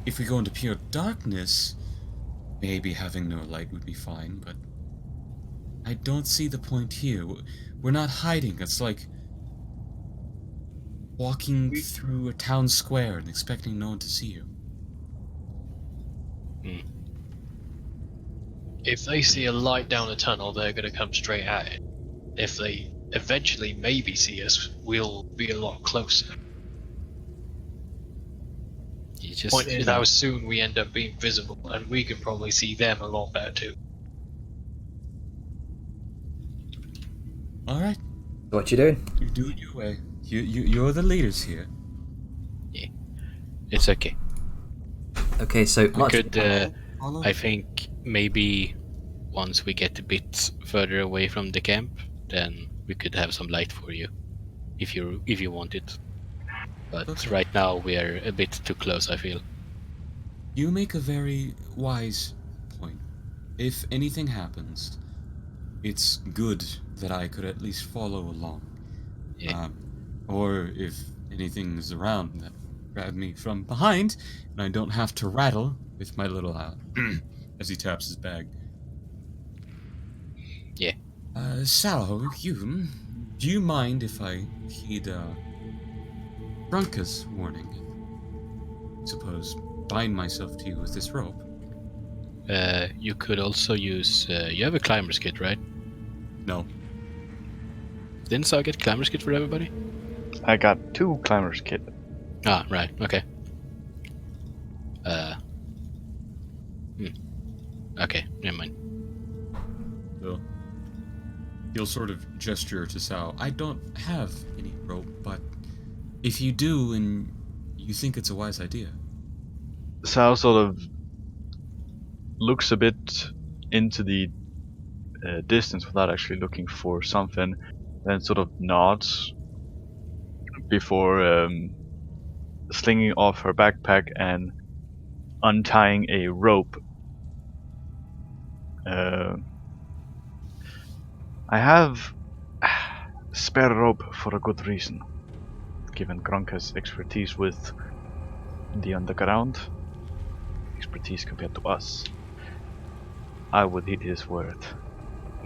If we go into pure darkness, maybe having no light would be fine, but I don't see the point here. We're not hiding. It's like walking through a town square and expecting no one to see you. If they see a light down a tunnel, they're going to come straight at it. If they eventually maybe see us, we'll be a lot closer. You just Point is how soon we end up being visible, and we can probably see them a lot better too. All right, What you doing? you do it your way. You're the leaders here. it's okay. Okay, so We much. could Follow. I think maybe once we get a bit further away from the camp, then we could have some light for you, if you want it. But Okay. right now we are a bit too close, I feel. You make a very wise point. If anything happens, it's good that I could at least follow along. Yeah. Or if anything is around that grab me from behind, and I don't have to rattle with my little as he taps his bag. Yeah. Sao, do you mind if I heed Grunka's warning? Suppose bind myself to you with this rope. You could also use. You have a climber's kit, right? No. Didn't Sao get climber's kit for everybody? I got 2 climbers kit. Ah, right. Okay. Okay, never mind. So he'll sort of gesture to Sao. I don't have any rope, but if you do and you think it's a wise idea. Sal sort of looks a bit into the distance without actually looking for something, then sort of nods before slinging off her backpack and untying a rope. I have spare rope for a good reason, given Grunka's expertise with the underground. Expertise compared to us. I would heed his word.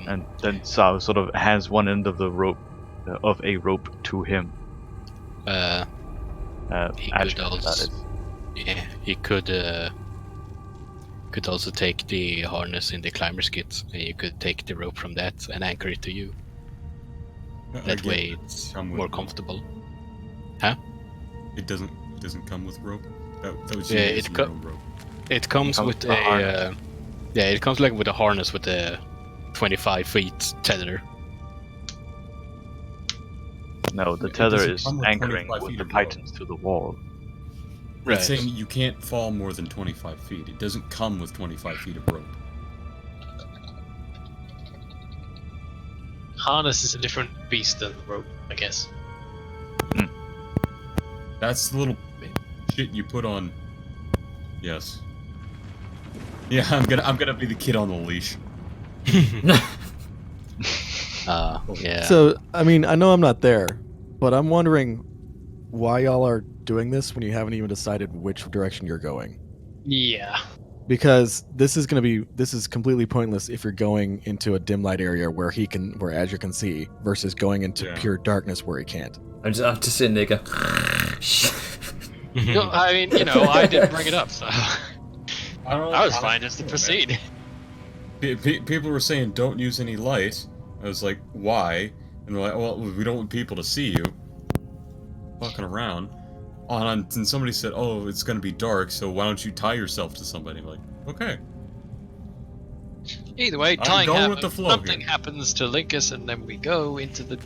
And then Sao sort of hands one end of the rope, of a rope to him. He Ash, could also. that is. Yeah, he could could also take the harness in the climber's kit, and you could take the rope from that and anchor it to you. That Again, way it's come with more rope. comfortable. It doesn't come with rope. That was Yeah, using it your co- own rope. It comes comes with with a harness. it comes like with a harness with a 25 feet tether. No, the It tether doesn't is come with anchoring 25 with feet the of rope. titans to the wall. Right. It's saying you can't fall more than 25 feet. It doesn't come with 25 feet of rope. Harness is a different beast than the rope, I guess. That's the little shit you put on. Yes. Yeah, I'm gonna be the kid on the leash. Yeah. So, I mean, I know I'm not there, but I'm wondering why y'all are doing this when you haven't even decided which direction you're going. Yeah. Because this is completely pointless if you're going into a dim light area where Azure can see, versus going into Yeah. pure darkness where he can't. I'm just sitting there go. No, I mean, I didn't bring it up, so I don't know. I was fine just to proceed. People were saying don't use any light. I was like, why? And they're like, well, we don't want people to see you fucking around. And somebody said, oh, it's gonna be dark, so why don't you tie yourself to somebody? I'm like, okay. Either way, I'm tying going with the flow something here. happens to link us, and then we go into the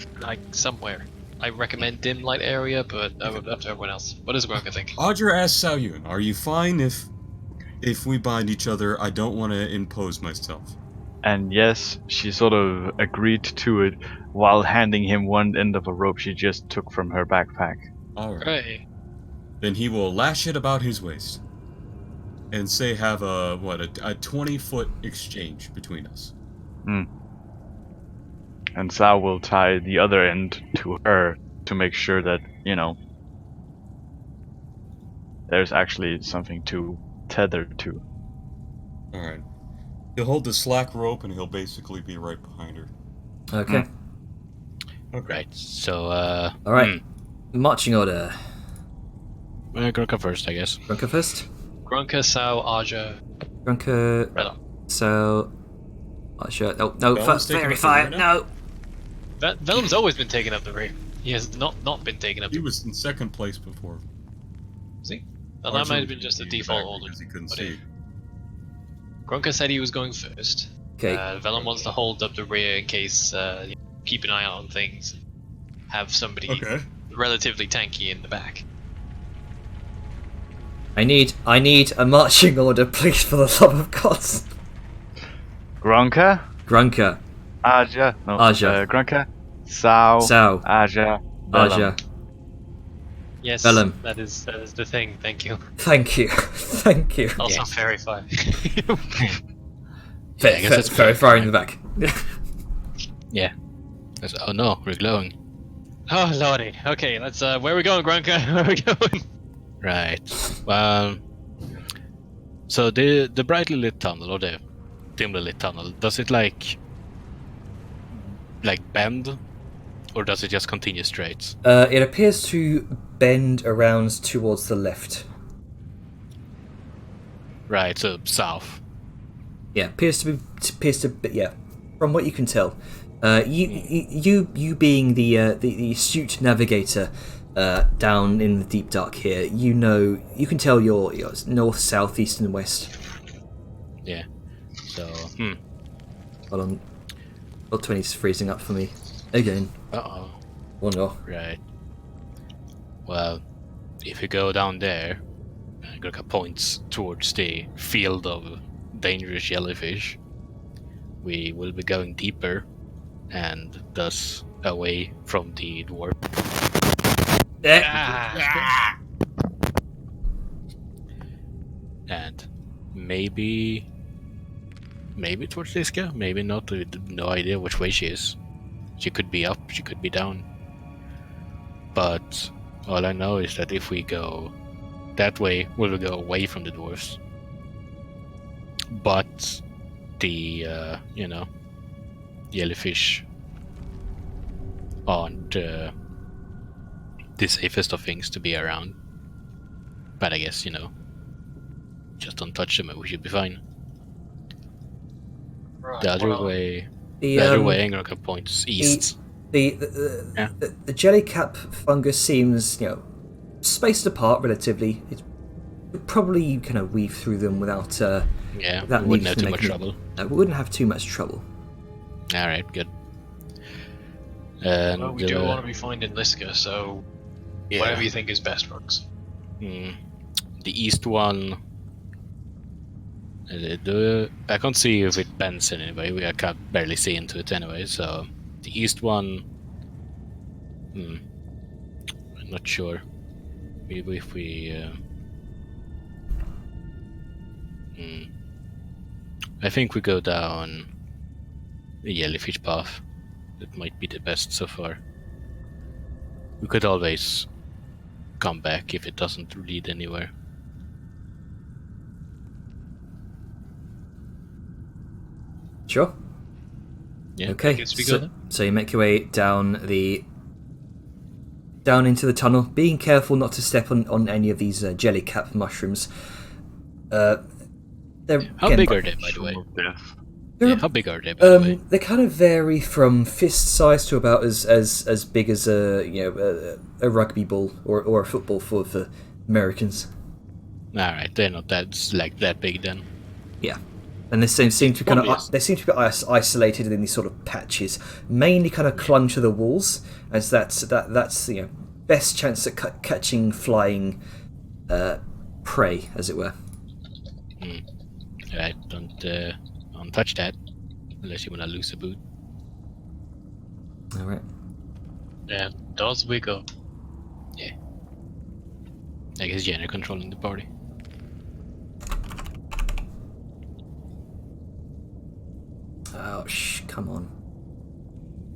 somewhere. I recommend dim light area, but I would up to everyone else. What does Gronka think? Audra asked Sao Yun, are you fine if we bind each other? I don't want to impose myself. And yes, she sort of agreed to it while handing him one end of a rope she just took from her backpack. Alright. Right. Then he will lash it about his waist. And say have a 20-foot exchange between us. And Sao will tie the other end to her to make sure that, there's actually something to tether to. Alright. He'll hold the slack rope and he'll basically be right behind her. Okay. Okay. Right. So All right. Marching order. Gronka first, I guess. Grunker first. Gronka, Sao, Aja, Grunker. Bella. So. Sure. No. Bella's First, taking fairy up the fire. rear now? No. Vellum's always been taking up the rear. He has not been taking up He the was in second place before. See? Well, that Archer might have was been just a in the default back order. because he couldn't But see. Gronka said he was going first. Okay. Vellum wants to hold up the rear in case, keep an eye out on things. Have somebody Okay. relatively tanky in the back. I need a marching order, please, for the love of God. Gronka, Grunker. Aja, no, Aja. Gronka, Sao, Sao. Aja, Vellum. Aja. Yes, Vellum. that is the thing. Thank you. Thank you. Thank you. Also, fairy fire. Yeah, I guess it's very far in the back. Yeah. Oh no, we're glowing. Oh lordy. Okay, let's. Where are we going, Gronka? Where are we going? Right. Well, so the brightly lit tunnel or the dimly lit tunnel, does it like bend, or does it just continue straight? It appears to bend around towards the left. Right. So south. Yeah, appears to be. Yeah, from what you can tell, you being the astute navigator down in the deep dark here, you can tell you're north, south, east, and west. Yeah. So. Hold on, L20's freezing up for me again. Uh-oh. Oh no. Right. Well, if you go down there, Gurkha points towards the field of dangerous jellyfish. We will be going deeper, and thus away from the dwarf. Ah, And maybe towards Liska, maybe not. We have no idea which way she is. She could be up, she could be down. But all I know is that if we go that way, we will go away from the dwarfs. But the jellyfish aren't the safest of things to be around. But I guess, just don't touch them and we should be fine. Right, The other well, way. The, The other um, way Grunka points east. The Yeah. the jellycap fungus seems, spaced apart relatively. It's probably kind of weave through them without Yeah, without we wouldn't have needing to too make much any- trouble. we wouldn't have too much trouble. Alright, good. And well, we do want to be finding Liska, so yeah. whatever you think is best, Brooks. The east one. I can't see if it bends in any way. I can't barely see into it anyway. So the east one. I'm not sure. Maybe if we. I think we go down the jellyfish path. That might be the best so far. We could always come back if it doesn't lead anywhere. Sure. Yeah. Okay. guess we go then. So you make your way down into the tunnel, being careful not to step on any of these jellycap mushrooms. They're How again, big are they, by the way? Of death. Yeah, how big are they, by the way? They kind of vary from fist size to about as big as a rugby ball or a football for Americans. Alright, they're not that big then. Yeah, and they seem to kind Obvious. of they seem to be isolated in these sort of patches, mainly kind of clung to the walls, as that's best chance at catching flying prey, as it were. Alright, don't touch that. Unless you wanna lose a boot. All right. And those we go. I guess Jenna controlling the party. Oh, come on.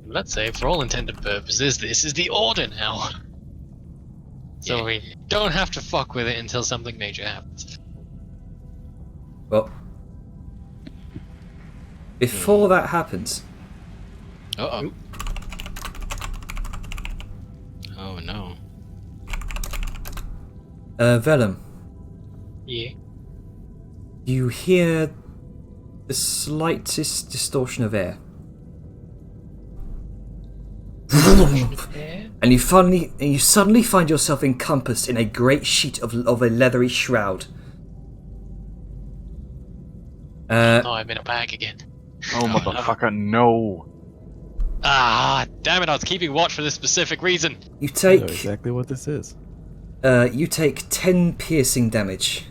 Let's say, for all intent and purposes, this is the order now. So we don't have to fuck with it until something major happens. Well, before that happens, Uh-oh. Oh no. Vellum, Yeah. you hear the slightest distortion of air. And you suddenly find yourself encompassed in a great sheet of a leathery shroud. Oh, I'm in a bag again. Oh, motherfucker, no. Ah, damn it, I was keeping watch for this specific reason. You I know take exactly what this is. 10 piercing damage,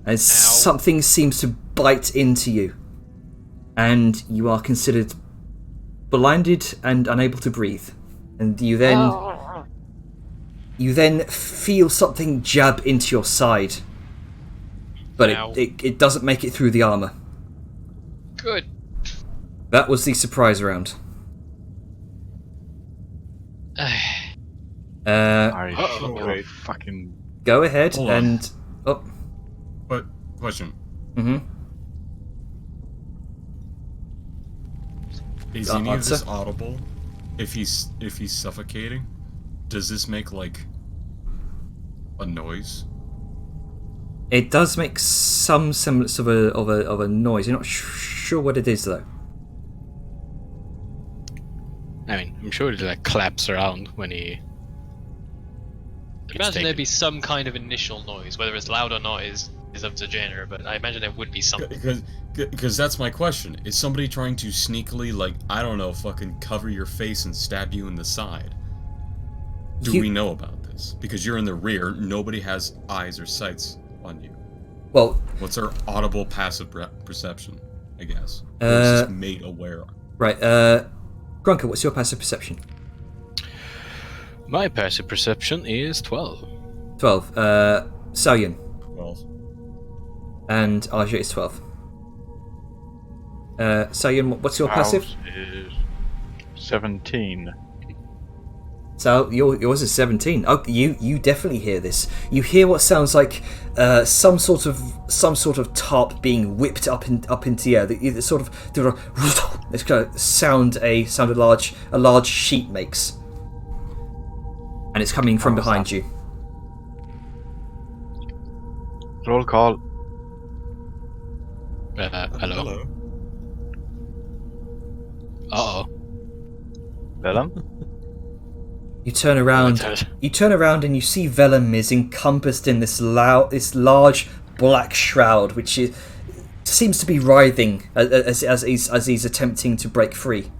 as something seems to bite into you, and you are considered blinded and unable to breathe. And you then feel something jab into your side, but Ow. it doesn't make it through the armor. Good. That was the surprise round. I Uh-oh. feel fucking. Go ahead Hold on. and But question: is any of this Answer? audible? If he's suffocating, does this make like a noise? It does make some semblance of a noise. You're not sure what it is though. I mean, I'm sure it like claps around when he. I imagine there'd be some kind of initial noise, whether it's loud or not is up to genre, but I imagine there would be something. Because that's my question. Is somebody trying to sneakily, like, I don't know, fucking cover your face and stab you in the side? Do we know about this? Because you're in the rear, nobody has eyes or sights on you. Well, What's our audible passive perception, I guess? Or is this made aware? right. Grunker, what's your passive perception? My passive perception is 12. 12. Salyan. Well, And Arja is 12. Salyan, what's your passive? Ours is 17. So yours is 17. Oh, you definitely hear this. You hear what sounds like some sort of tarp being whipped up into the air. The sort of this kind of sound a large sheet makes, and it's coming from behind you. Roll call. Hello. Uh oh. Vellum? You turn around. You turn around and you see Vellum is encompassed in this large black shroud, which seems to be writhing as he's attempting to break free.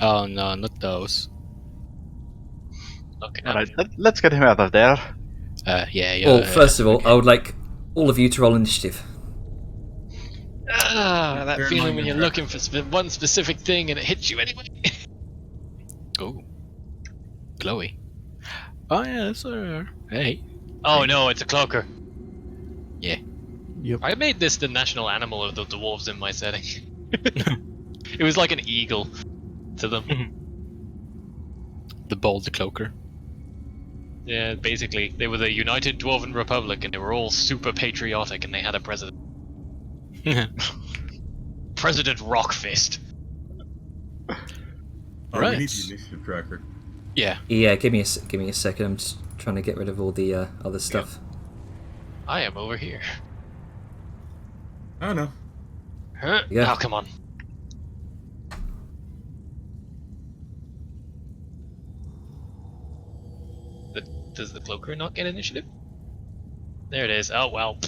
Oh no, not those. Okay. Alright, let's get him out of there. Yeah. Well, first of all, okay. I would like all of you to roll initiative. That Bear in feeling mind when your you're tracker. looking for one specific thing and it hits you anyway. Ooh. Glowy. Oh yeah, that's hey. Oh no, it's a cloaker. Yeah. Yep. I made this the national animal of the dwarves in my setting. It was like an eagle to them. The bold cloaker. Yeah, basically, they were the United Dwarven Republic, and they were all super patriotic, and they had a president, President Rockfist. Oh, Right. we need the initiative tracker. Yeah. Yeah, give me a second. I'm just trying to get rid of all the other stuff. I am over here. I don't know. Huh? Yeah. Oh, come on. Does the cloaker not get initiative? There it is. Oh well,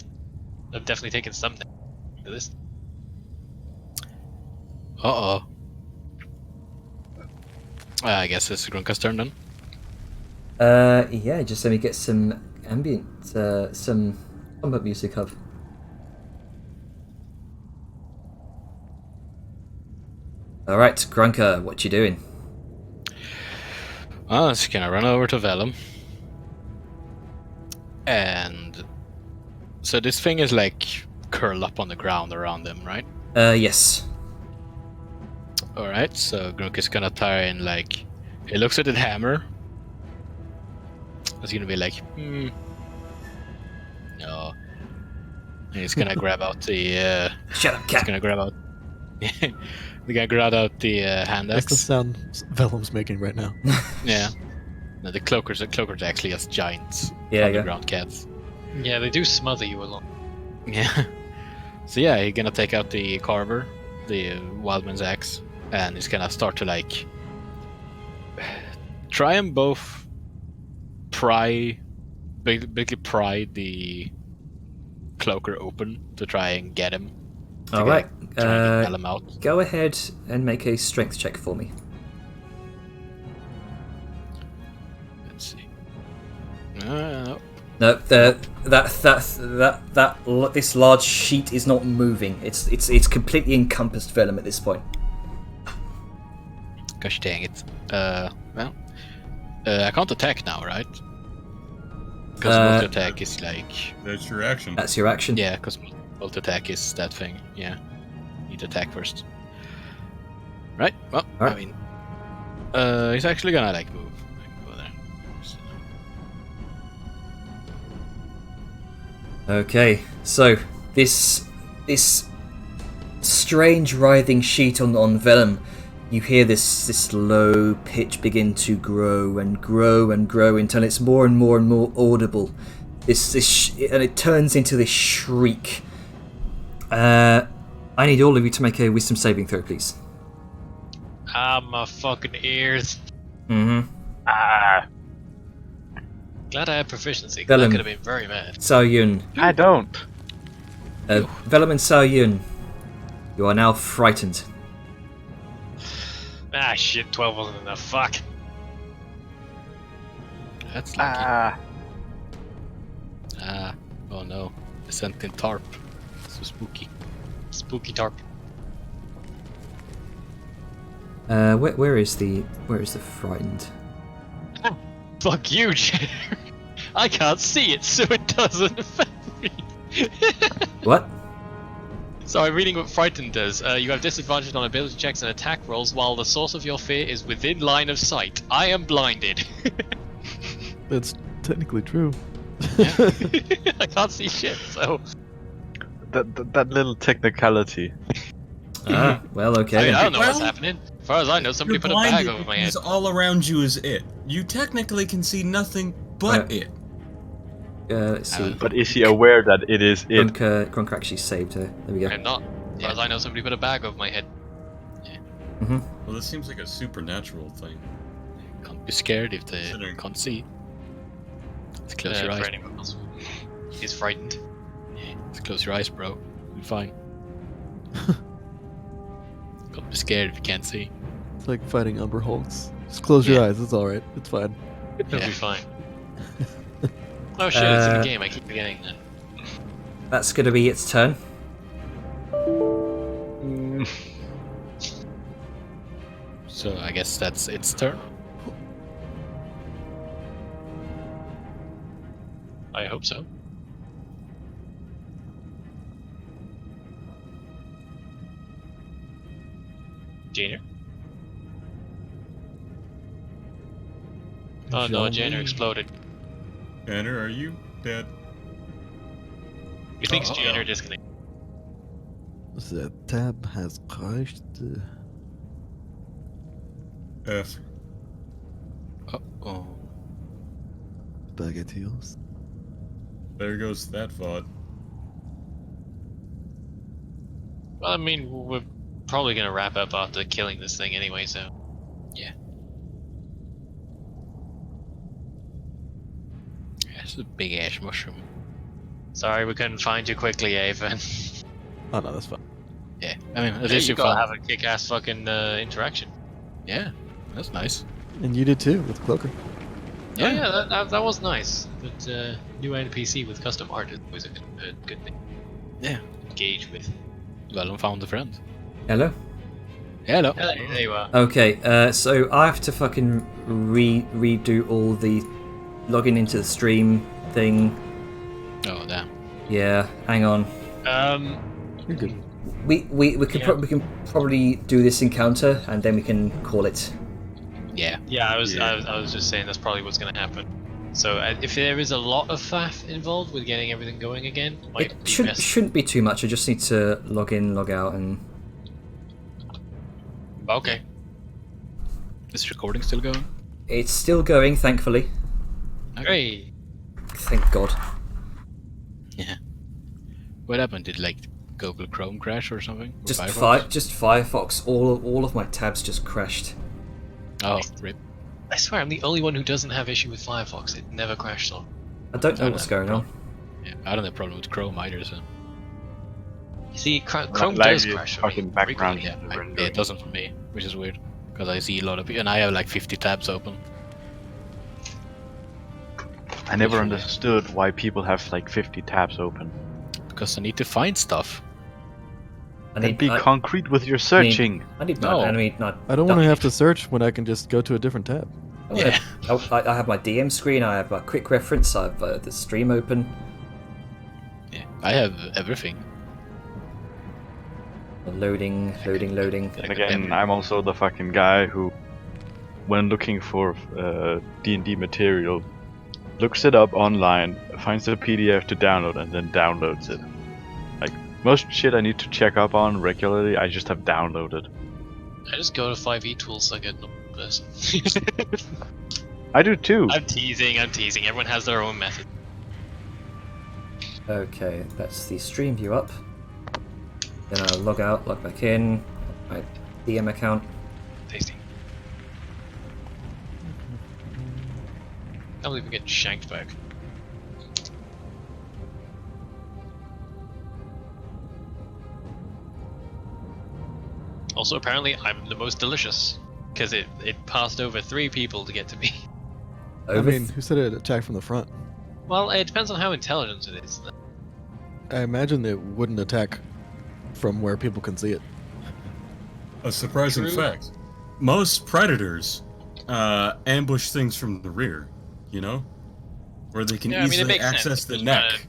I've definitely taken something to this. Uh oh. I guess it's Grunka's turn then. Yeah, just let me get some ambient, some combat music up. All right, Grunka, what you doing? Well, just gonna run over to Vellum. And so this thing is like curled up on the ground around them, right? Yes. Alright, so Grunk is gonna try and like he looks at the hammer. It's gonna be like, no. And he's gonna grab out the Shut up, he's cat. gonna grab out the guy grab out the hand That's the axe. sound Vellum's making right now. Yeah. No, the cloakers actually just giants Yeah, underground cats. Yeah, they do smother you a lot. Yeah. So yeah, he's gonna take out the carver, the wildman's axe, and he's gonna start to like try and both basically pry the cloaker open to try and get him. To All right. try and get him out. Go ahead and make a strength check for me. Let's see. No, this large sheet is not moving. It's completely encompassed Vellum at this point. Gosh dang it. I can't attack now, right? Because multi-attack is like... That's your action. That's your action. Yeah, because multi-attack is that thing. Yeah. Need to attack first. Right, well, Alright. I mean... he's actually gonna like move. Go there. Okay, so this strange writhing sheet on Vellum, you hear this low pitch begin to grow and grow and grow until it's more and more and more audible. And it turns into this shriek. I need all of you to make a wisdom saving throw, please. Ah, my fucking ears. Mm-hmm. Glad I had proficiency, 'cause I Vellum. could have been very mad. Sao Yun. I don't. Vellum and Sao Yun, you are now frightened. Ah, shit, 12 wasn't enough. Fuck. That's lucky. Oh no. The sentient tarp. So spooky. Spooky tarp. Where is the frightened? Fuck you, Jerry. I can't see it, so it doesn't affect me. What? So I'm reading what Frightened does. You have disadvantage on ability checks and attack rolls while the source of your fear is within line of sight. I am blinded. That's technically true. I can't see shit, so... That little technicality. Ah, well, okay. I mean, I then. don't know what's happening. As far as I know, somebody You're put a bag blinded over my head. because all around you is it. You technically can see nothing but it. Let's see. But is he aware that it is it? Gronk actually saved her. There we go. I'm not. As far as I know, somebody put a bag over my head. Well, this seems like a supernatural thing. Can't be scared if they Considering- can't see. Just close your For eyes. anyone else. He's frightened. Just close your eyes, bro. You'll be fine. Can't be scared if you can't see. It's like fighting Umber Hulks. Just close your Yeah. eyes. It's all right. It's fine. He'll Yeah. be fine. Oh shit, it's in Uh, the game. I keep forgetting that. That's going to be its turn. So I guess that's its turn. I hope so. Jainer? Oh no, Jainer exploded. Banner, are you dead? You think it's Uh-oh. Jainer disconnected? The tab has crashed. F. Oh. Spaghettios. There goes that VOD. Well, I mean, we're probably gonna wrap up after killing this thing anyway, so. Yeah, it's a big ash mushroom. Sorry we couldn't find you quickly, Avon. Oh no, that's fine. Yeah, I mean, at At least least you you gotta found. have a kick-ass fucking interaction. Yeah, that's nice. And you did too with Cloaker. Yeah, yeah, that was nice. But new NPC with custom art is always a good thing Yeah. to engage with. Well, found a friend. Hello? Hello. There you are. Okay, so I have to fucking redo all the logging into the stream thing. Oh damn. Yeah, hang on. You're good. We can Yeah. we can probably do this encounter and then we can call it. Yeah. Yeah, I was Yeah. just saying that's probably what's gonna happen. So if there is a lot of faff involved with getting everything going again, might It be best. shouldn't be too much. I just need to log in, log out, and Okay. Is recording still going? it's still going. Thankfully, Great. thank God. Yeah. What happened? Did like Google Chrome crash or something? Or Just Firefox? just Firefox. All of my tabs just crashed. Oh, rip. I swear I'm the only one who doesn't have issue with Firefox. It never crashed on. I don't know Oh, what's no. going on. Yeah, I don't have a problem with Chrome either, so. You see, Chrome Like does the crash on me fucking background. frequently. Yeah, rendering. it doesn't for me, which is weird. Because I see a lot of people, and I have like 50 tabs open. I never understood why people have like 50 tabs open. Because I need to find stuff. I And be concrete with your searching. I need No. I mean, not. I don't want to have to search when I can just go to a different tab. Yeah. I have my DM screen. I have my quick reference. I have the stream open. Yeah, I have everything. Loading. And again, I'm also the fucking guy who, when looking for D&D material, looks it up online, finds the PDF to download, and then downloads it. Like, most shit I need to check up on regularly, I just have downloaded. I just go to 5e tools like a normal person. I do too. I'm teasing. Everyone has their own method. Okay, that's the stream view up. Then I'll log out, log back in. My DM account. Tasty. Can't believe we get shanked back. Also, apparently, I'm the most delicious because it passed over 3 people to get to me. Over. I mean, who said it attacked from the front? Well, it depends on how intelligent it is. I imagine it wouldn't attack from where people can see it. A surprising True. fact. Most predators ambush things from the rear, you know? Where they can Yeah, I mean, it easily makes sense, access the because neck.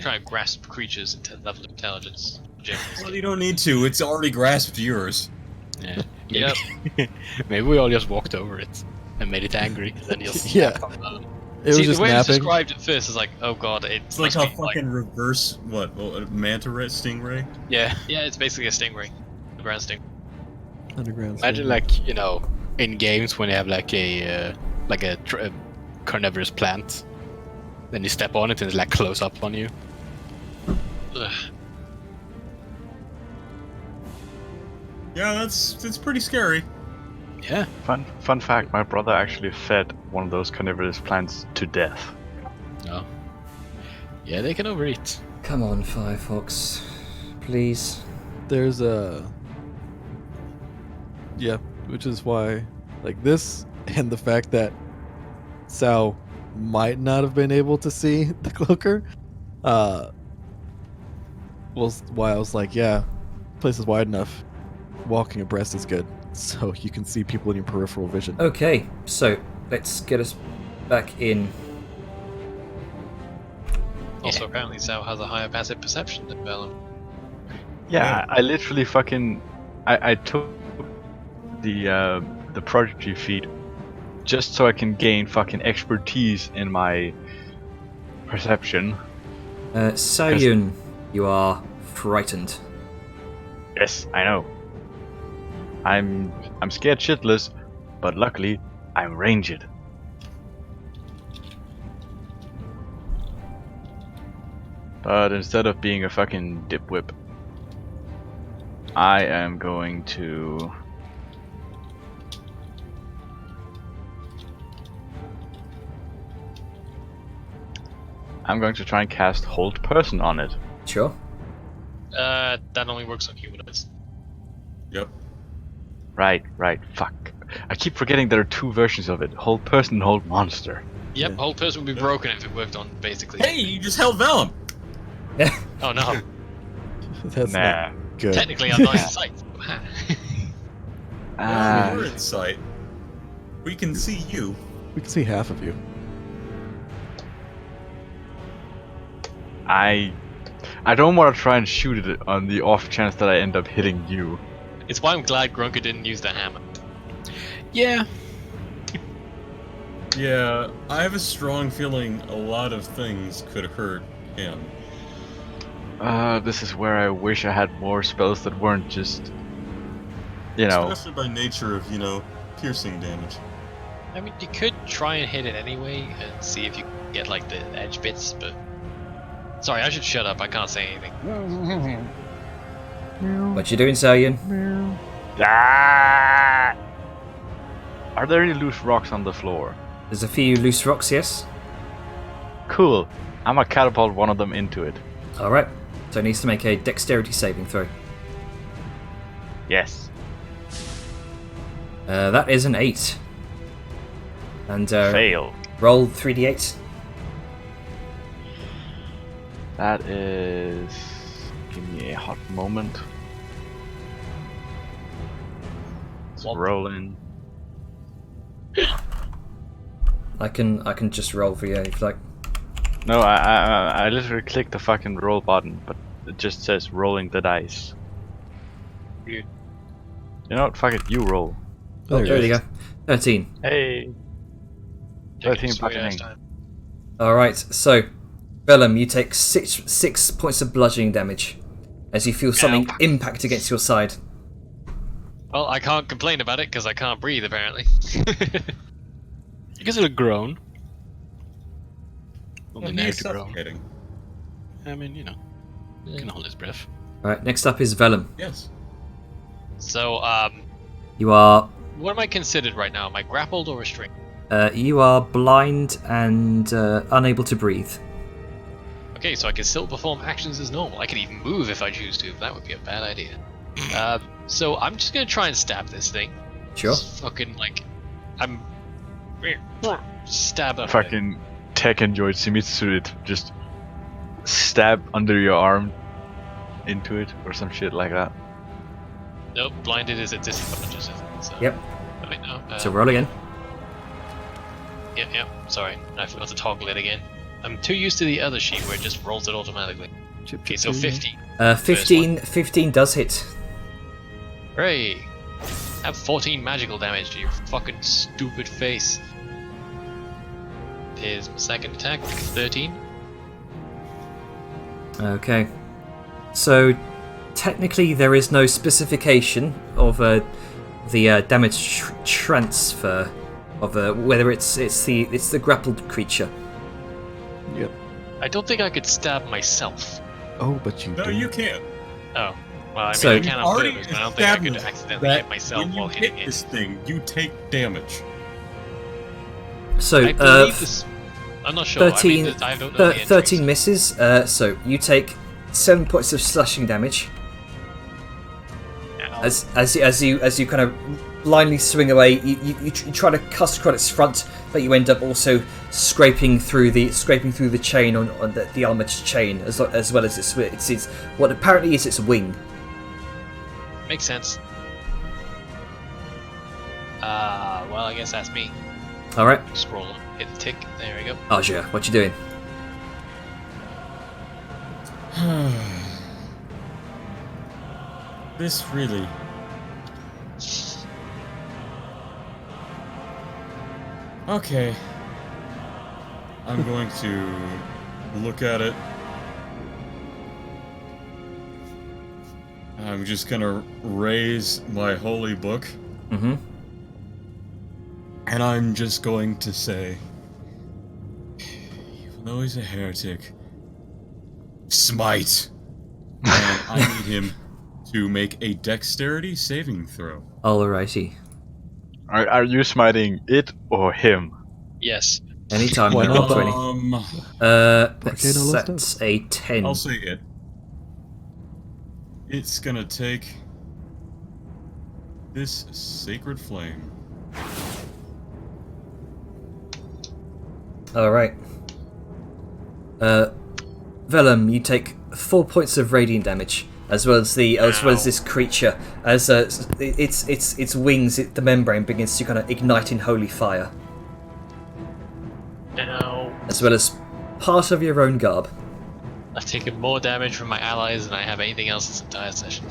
Try to grasp creatures into level of intelligence. generally Well, speaking. you don't need to. It's already grasped yours. Yeah. Yep. Maybe we all just walked over it and made it angry, and then just Yeah. It was See, just the way it's napping. described at first is like, oh god, It's like a fucking reverse, a manta ray stingray? yeah. Yeah, it's basically a stingray. A ground sting. Underground. Imagine stingray. like in games when you have like a carnivorous plant, then you step on it and it's like close up on you. Ugh. Yeah, that's pretty scary. Yeah. Fun fact: my brother actually fed one of those carnivorous plants to death. No. Yeah, they can overeat. Come on, Firefox. Please. There's a. Yeah, which is why, like this, and the fact that Sao might not have been able to see the cloaker, was why I was like, yeah, place is wide enough. Walking abreast is good, so you can see people in your peripheral vision. Okay, so let's get us back in. Also, apparently, Sao has a higher passive perception than Vellum. Yeah, I literally fucking I took the prodigy feat just so I can gain fucking expertise in my perception. Saoyun, you are frightened. Yes, I know. I'm scared shitless, but luckily I'm ranged. But instead of being a fucking dipwhip, I am going to try and cast Hold Person on it. Sure. That only works on humanoids. Yep. Right, fuck. I keep forgetting there are two versions of it. Hold Person and Hold Monster. Yep, Yeah. whole person would be broken if it worked on basically. Hey, you just held Vellum. Oh no. That's Nah. not good. Technically, I'm not in sight. Well, we're in sight. We can see you. We can see half of you. I don't want to try and shoot it on the off chance that I end up hitting you. It's why I'm glad Grunker didn't use the hammer. Yeah. Yeah, I have a strong feeling a lot of things could hurt him. This is where I wish I had more spells that weren't just, you know. Especially by nature of, piercing damage. I mean, you could try and hit it anyway and see if you can get like the edge bits, but. Sorry, I should shut up. I can't say anything. What you doing, Saoyun? Ah! Are there any loose rocks on the floor? There's a few loose rocks, yes? Cool. I'm gonna catapult one of them into it. Alright. So it needs to make a dexterity saving throw. Yes. That is an 8. And Fail. roll 3d8. That is. Give me a hot moment. It's rolling. I can just roll for you if you like. No, I literally clicked the fucking roll button, but it just says rolling the dice. Weird. You know what? Fuck it. You roll. Oh, there it you is. go. 13. Hey. Taking 13 it sweet ass fucking. time. Alright, so Vellum, you take 6 points of bludgeoning damage as you feel something impact against your side. Well, I can't complain about it because I can't breathe apparently. You can still groan. Only now He's to groan. suffocating. I mean, you can hold his breath. Alright, next up is Vellum. Yes. So, You are what am I considered right now? Am I grappled or restrained? you are blind and unable to breathe. Okay, so I can still perform actions as normal. I could even move if I choose to, but that would be a bad idea. So I'm just gonna try and stab this thing. Sure. Just fucking I'm stab up. Fucking Tekken Joy Shimizu it. Just stab under your arm into it or some shit like that. Nope, blinded is at disadvantage. Isn't it? So. Yep. Wait, no. So roll again. Yep. Sorry, I forgot to toggle it again. I'm too used to the other sheet where it just rolls it automatically. Chip, Okay, chip, so chip. 50. 15 does hit. Hooray! Have 14 magical damage to your fucking stupid face. Here's my second attack, 13. Okay. So technically there is no specification of the damage transfer of whether it's the grappled creature. Yep. I don't think I could stab myself. Oh, but you No, do. you can't. Oh. Well, I mean, So- I We've can't already observe it, but I don't think I could established accidentally that hit myself when you while hit hitting it. this thing, you take damage. So, I believe this. I'm not sure. 13, I mean, I don't know the 13 entries. misses. So you take 7 points of slashing damage Ow. as you kind of blindly swing away. You try to cut across its front, but you end up also scraping through the chain on the armored chain as well as its what apparently is its wing. Makes sense. Well, I guess that's me. All right, Scroll, hit the tick. There we go. Arja, what you doing? This really. Okay. I'm going to look at it. I'm just gonna raise my holy book, Mm-hmm. and I'm just going to say, even though he's a heretic, smite! And I need him to make a dexterity saving throw. Alrighty. Are you smiting it or him? Yes. Anytime. Why roll not? 20. Volcano That's a 10. I'll say it. It's gonna take this sacred flame. Alright. Vellum, you take 4 points of radiant damage, as well as this creature, as its wings, the membrane begins to kind of ignite in holy fire, Now as well as part of your own garb. I've taken more damage from my allies than I have anything else this entire session.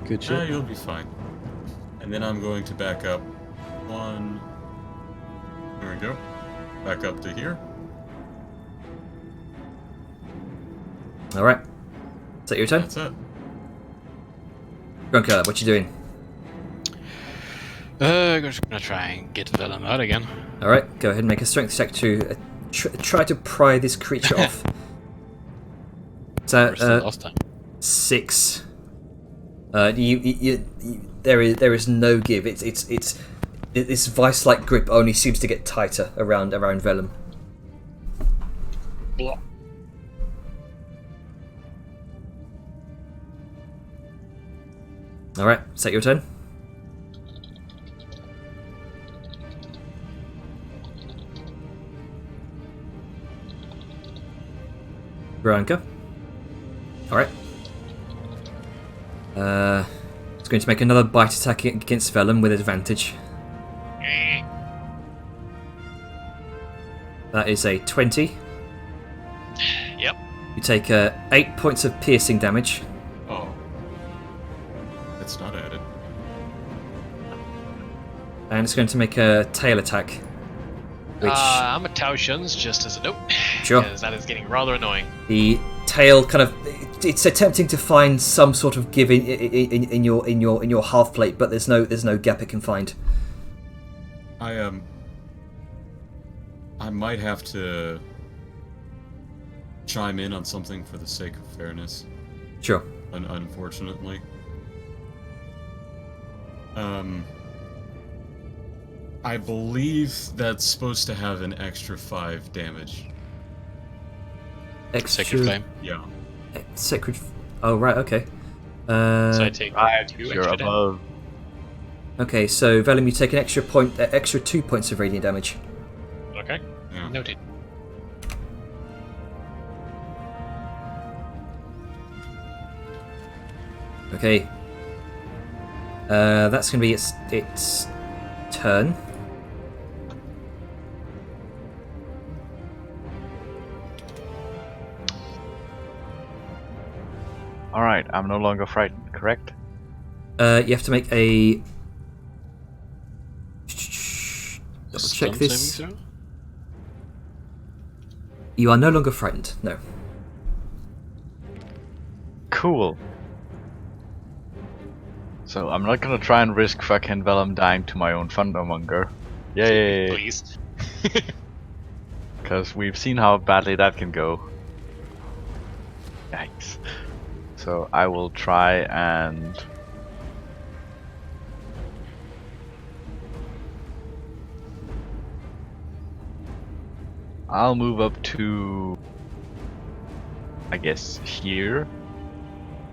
Good shit. You'll be fine. And then I'm going to back up one. There we go. Back up to here. Alright. Is that your turn? That's it. Grunker, what you doing? I'm just gonna try and get Vellum out again. Alright, go ahead and make a strength check to try to pry this creature off. So, Worse than last time. 6. There is no give. This vice-like grip only seems to get tighter around Vellum. Blah. All right, is that your turn? Veronica. All right. It's going to make another bite attack against Vellum with advantage. That is a 20. Yep. You take 8 points of piercing damage. Oh. It's not added. And it's going to make a tail attack. Which I'm a Taoshun's just as a note. Sure. Because that is getting rather annoying. the tail kind of it's attempting to find some sort of give in your half plate, but there's no gap it can find. I might have to chime in on something for the sake of fairness. Sure. Unfortunately. I believe that's supposed to have an extra 5 damage. Sacred Flame. Yeah. Sacred. Oh right, okay. So I take 2 You're extra damage. above. Okay, so Vellum, you take an extra 2 points of radiant damage. Okay. Yeah. Noted. Okay. That's gonna be its turn. Alright, I'm no longer frightened, correct? You have to make a. Double check Stun this. saving throw? You are no longer frightened. No. Cool. So I'm not gonna try and risk fucking Vellum dying to my own Thundermonger. Yay! Please. Because we've seen how badly that can go. Yikes. So I will try and I'll move up to, I guess, here,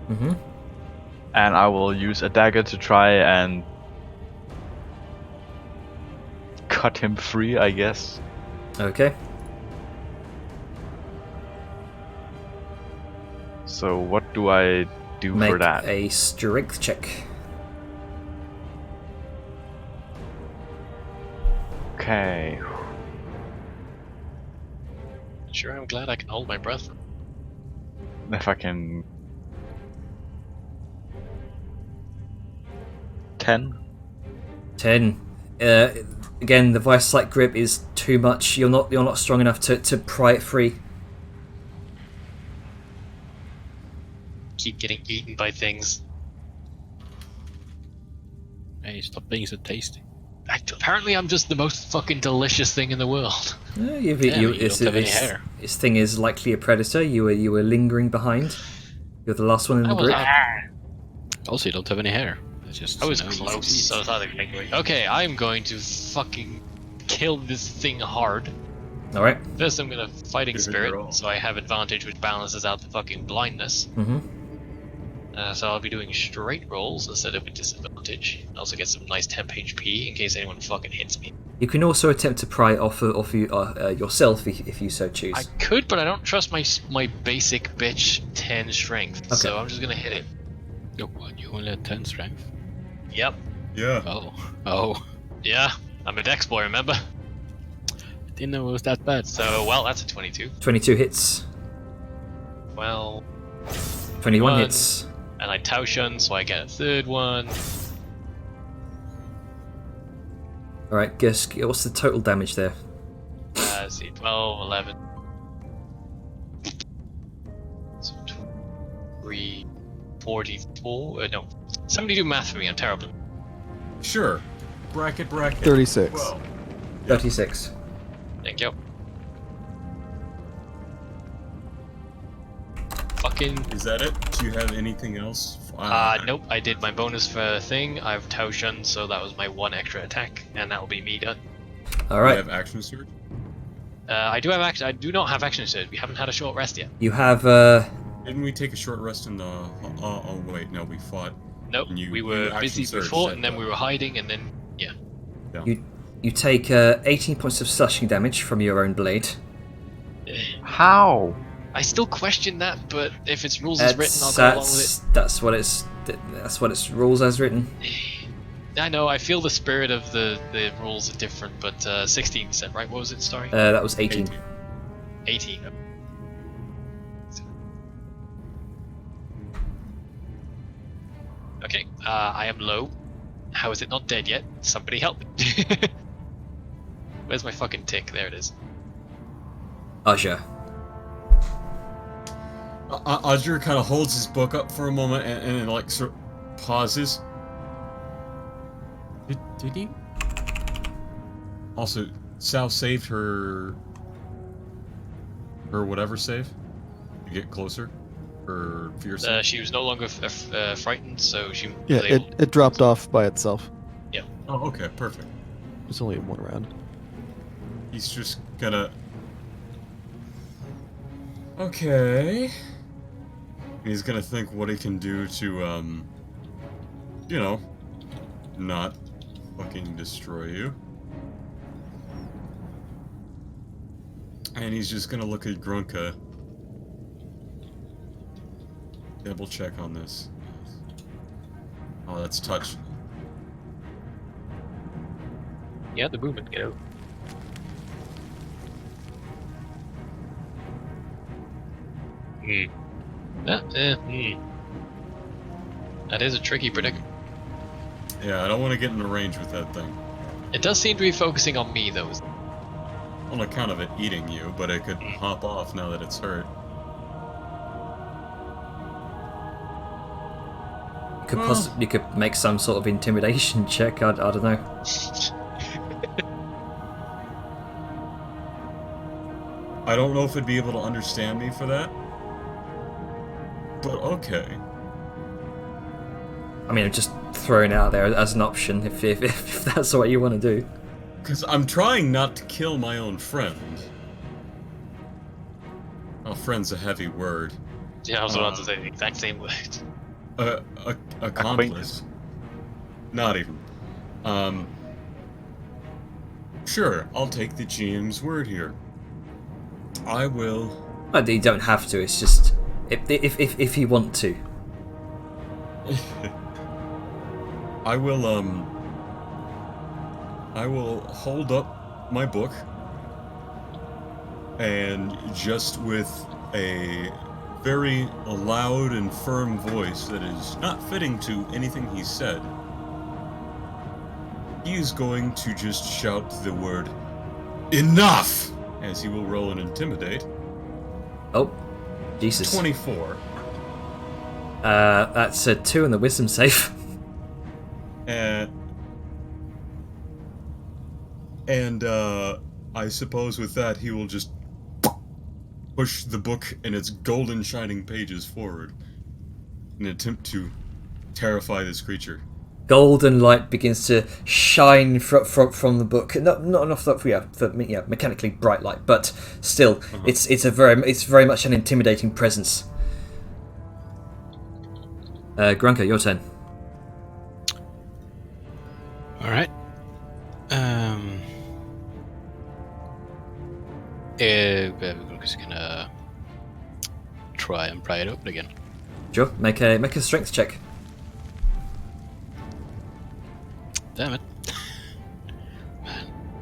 Mm-hmm. and I will use a dagger to try and cut him free, I guess. Okay. So what do I do Make for that? a strength check. Okay. Sure, I'm glad I can hold my breath. If I can. 10? 10. Again, the vice-like grip is too much. You're not strong enough to pry it free. Keep getting eaten by things. Hey, stop being so tasty. Apparently, I'm just the most fucking delicious thing in the world. You don't have any hair. This thing is likely a predator. You were lingering behind. You're the last one in the group. Also, you don't have any hair. It's just, I was you know, close. easy. So I thought they'd make me. Okay, I'm going to fucking kill this thing hard. All right. First, I'm gonna fighting Give it spirit, your all. so I have advantage, which balances out the fucking blindness. Mm-hmm. So I'll be doing straight rolls instead of a disadvantage. I also get some nice temp HP in case anyone fucking hits me. You can also attempt to pry it off you yourself if you so choose. I could, but I don't trust my basic bitch 10 strength. So I'm just gonna hit it. Oh, what? You only had 10 strength? Yep. Yeah. Oh. Yeah. I'm a dex boy, remember? Didn't know it was that bad. So, well, that's a 22. 22 hits. Well, 21 One. hits. and I Taoshan, so I get a third one. All right. Guess what's the total damage there? Let's see, 12, 11. So 3, 44. No, somebody do math for me. I'm terrible. Sure. Bracket. 36. Well, 36. Thank you. Fucking. is that it? Do you have anything else? Nope. I did my bonus for thing. I've Taoshan, so that was my one extra attack, and that will be me done. All Do you right. have action surge? I do have action. I do not have action surge. We haven't had a short rest yet. You have Didn't we take a short rest in the? Oh wait, no, we fought. Nope. And you- we you were action busy surge, before, said and then that. we were hiding, and then yeah. you take 18 points of slashing damage from your own blade. How? I still question that, but if it's rules as written, I'll go along with That's what its rules as written. it. I know. I feel the spirit of the rules are different, but 16 you said, right? What was it? Sorry. That was 18. 18. Okay, I am low. How is it not dead yet? Somebody help me. Where's my fucking tick? There it is. Aja. Ajur kind of holds his book up for a moment and like sort of pauses. Did he? Also, Sal saved her whatever save to get closer. Her fear save. She was no longer frightened, so she Yeah, was able. it dropped off by itself. Oh, okay, perfect. It's only one round. He's just gonna. Okay. He's gonna think what he can do to, you know, not fucking destroy you. And he's just gonna look at Grunka. Double check on this. Oh, that's touch. Yeah, the movement. Get out. That is a tricky predicament. Yeah, I don't want to get in the range with that thing. It does seem to be focusing on me, though. On account of it eating you, but it could hop off now that it's hurt. You could make some sort of intimidation check. I don't know. I don't know if it'd be able to understand me for that. But okay. I mean, I'm just throwing it out there as an option if that's what you want to do. Because I'm trying not to kill my own friend. Oh, friend's a heavy word. Yeah, I was about to say the exact same word. Accomplice. Not even. Sure, I'll take the GM's word here. I will. But you don't have to. It's just if you want to. I will hold up my book and just with a very loud and firm voice that is not fitting to anything he said, he is going to just shout the word "Enough!" as he will roll and intimidate. Oh, Jesus. 24. That's a 2 in the wisdom save. And I suppose with that he will just push the book and its golden shining pages forward in an attempt to terrify this creature. Golden light begins to shine from the book. Not enough for mechanically bright light, but still, it's very much an intimidating presence. Grunker, your turn. All right. We're just gonna try and pry it open again. Sure. Make a strength check. Damn it!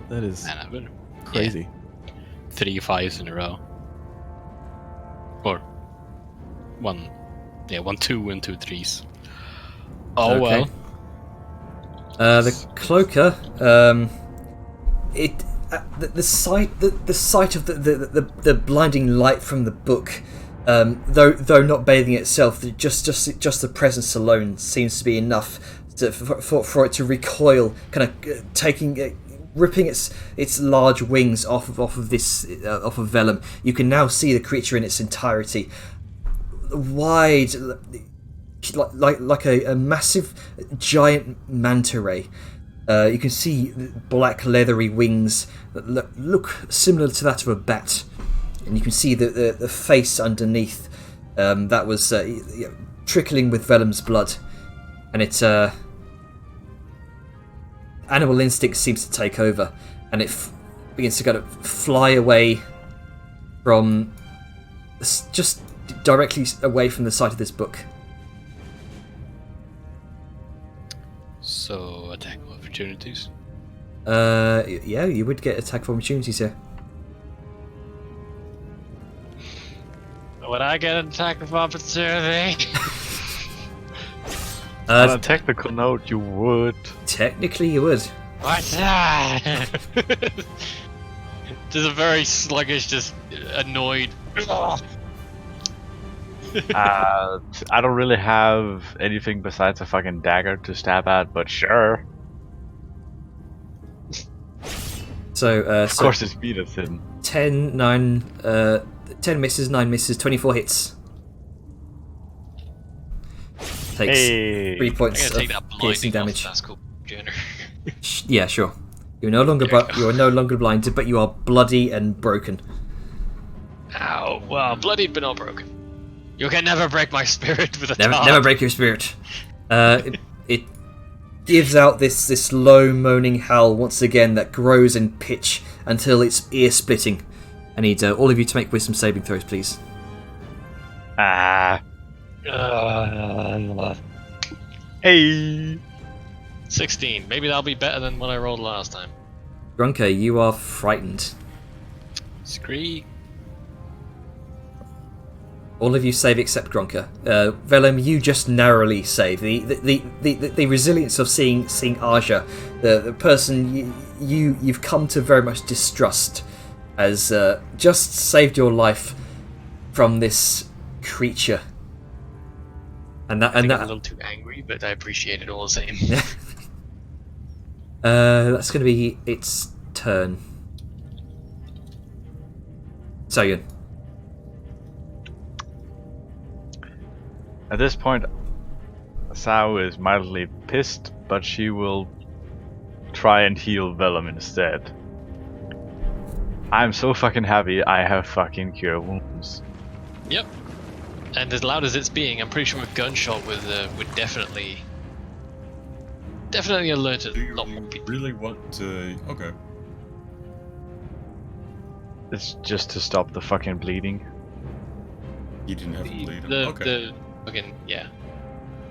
That is Man, I've been crazy. 3 5s in a row. Or 1, 2 and 2 3s. Oh Okay. well. The cloaker. The sight of the blinding light from the book, though not bathing itself, just the presence alone seems to be enough for it to recoil, kind of ripping its large wings off of Vellum. You can now see the creature in its entirety, wide, like a massive giant manta ray. You can see black leathery wings that look similar to that of a bat, and you can see the face underneath that was trickling with Vellum's blood, and its animal instinct seems to take over, and it begins to kind of fly away from just directly away from the sight of this book. So attack opportunities. Yeah, you would get attack of opportunities here. Would I get an attack of opportunity? On a technical note, you would. Technically, you would. What's that? Just a very sluggish, just annoyed. I don't really have anything besides a fucking dagger to stab at, but sure. So, Of course, it's speed is hidden. 10, 9, 10 misses, 9 misses, 24 hits. Takes Hey. 3 I'm points gonna take of that piercing blinding off. damage. That's cool, Jenner. Yeah, sure. You're no longer you are no longer blinded, but you are bloody and broken. Ow! Well, bloodied but not broken. You can never break my spirit with a Never, dart. never break your spirit. It gives out this low moaning howl once again that grows in pitch until it's ear splitting. I need all of you to make wisdom saving throws, please. Hey. 16. Maybe that'll be better than what I rolled last time. Grunker, you are frightened. Scree. All of you save except Grunker. Vellum, you just narrowly save. The resilience of seeing Aja, the person you've come to very much distrust, has just saved your life from this creature. And I think I'm a that little too angry, but I appreciate it all the same. that's going to be its turn. Soyun. At this point, Sao is mildly pissed, but she will try and heal Vellum instead. I'm so fucking happy I have fucking cure wounds. Yep. And as loud as it's being, I'm pretty sure a gunshot would definitely alert a Do you lot more people. really want to? Okay. It's just to stop the fucking bleeding. You didn't have to The, bleed him. the, Okay. the fucking yeah,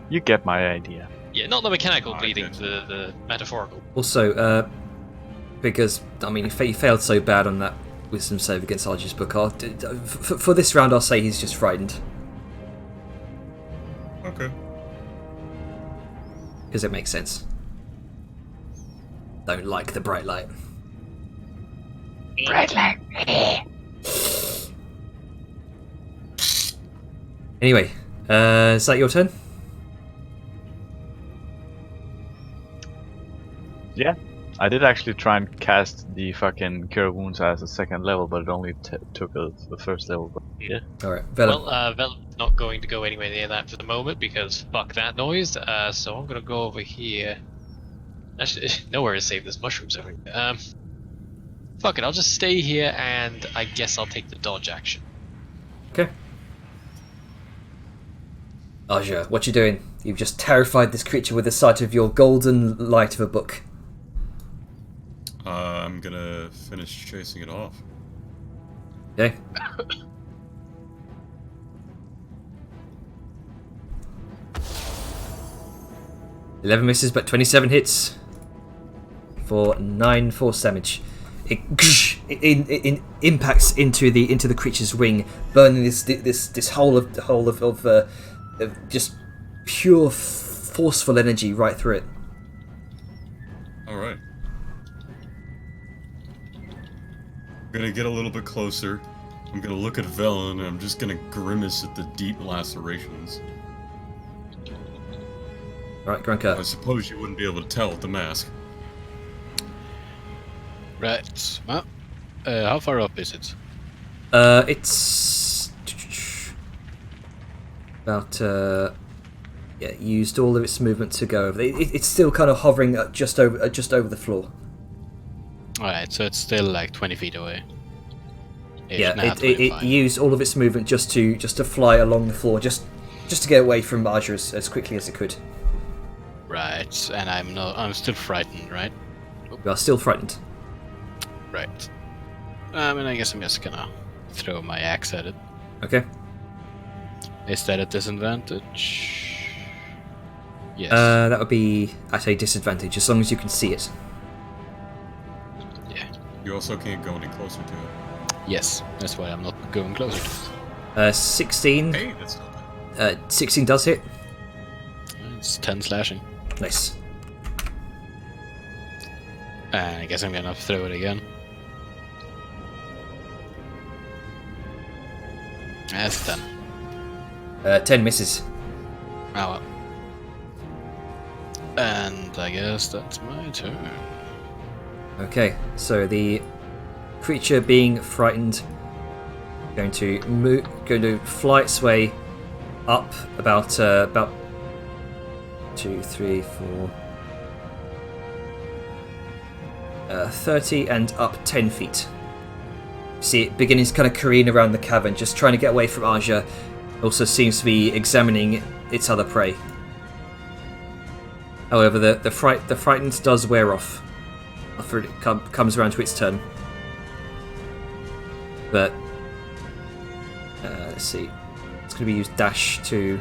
You get my idea. not the mechanical I bleeding, get the metaphorical. Also, because I mean, he failed so bad on that wisdom save against Arju's book. For this round, I'll say he's just frightened Okay. because it makes sense. Don't like the bright light. Bright light. Anyway, is that your turn? Yeah. I did actually try and cast the fucking cure wounds as a second level, but it only took the first level. But yeah. All right, Vellum. Well, Velum's not going to go anywhere near that for the moment because fuck that noise. So I'm gonna go over here. Actually, nowhere to save. There's mushrooms everywhere. Fuck it. I'll just stay here, and I guess I'll take the dodge action. Okay. Arja, what you doing? You've just terrified this creature with the sight of your golden light of a book. I'm gonna finish chasing it off. Okay. $11 misses, but 27 hits for 9 force damage. It impacts into the creature's wing, burning this whole of just pure forceful energy right through it. All right. I'm gonna get a little bit closer. I'm gonna look at Velen, and I'm just gonna grimace at the deep lacerations. Right, I Grunka. suppose you wouldn't be able to tell with the mask. Right. Well, how far up is it? It's about used all of its movement to go over. It's still kind of hovering just over the floor. Alright, so it's still like 20 feet away. Ish, Yeah, nah, it 25. used all of its movement just to fly along the floor, just to get away from Arja as quickly as it could. Right, and I'm still frightened, right? You are still frightened. Right. I mean, I guess I'm just gonna throw my axe at it. Okay. Is that a disadvantage? Yes. That would be at a disadvantage as long as you can see it. Yeah. You also can't go any closer to it. Yes. That's why I'm not going closer to it. 16. Hey, that's not bad. 16 does hit. It's 10 slashing. Nice. And I guess I'm gonna throw it again. That's 10. 10 misses. Oh well. And I guess that's my turn. Okay, so the creature being frightened going to fly its way up about 2, 3, 4, 30 and up 10 feet. See it beginning to kind of careen around the cavern, just trying to get away from Arja. Also seems to be examining its other prey. However, the frightened does wear off after it comes around to its turn. But let's see, it's going to be used dash to.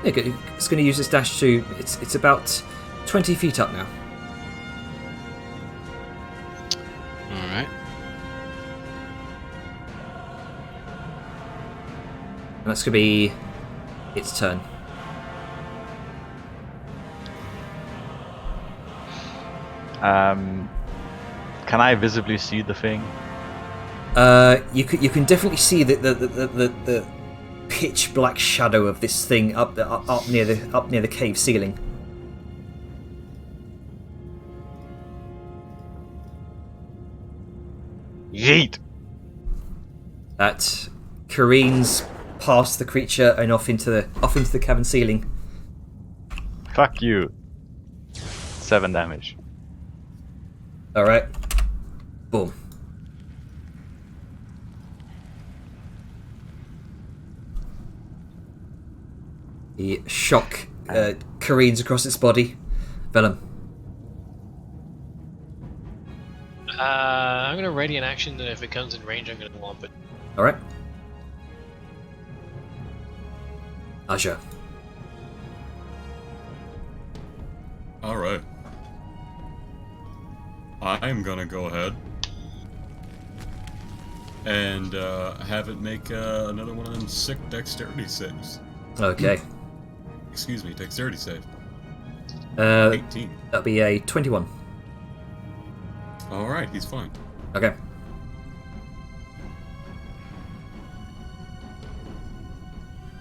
It's going to use its dash to. It's about 20 feet up now. Alright. And that's going to be its turn. Can I visibly see the thing? You can definitely see the pitch black shadow of this thing up near the cave ceiling. Yeet! That careens past the creature and off into the cavern ceiling. Fuck you. 7 damage. Alright. Boom. The shock careens across its body. Vellum. I'm gonna ready an action that if it comes in range, I'm gonna womp it. Alright. Aja. Alright. I'm gonna go ahead and have it make another one of them sick dexterity saves. Okay. Excuse me, dexterity save. 18. That'll be a 21. Alright, he's fine. Okay.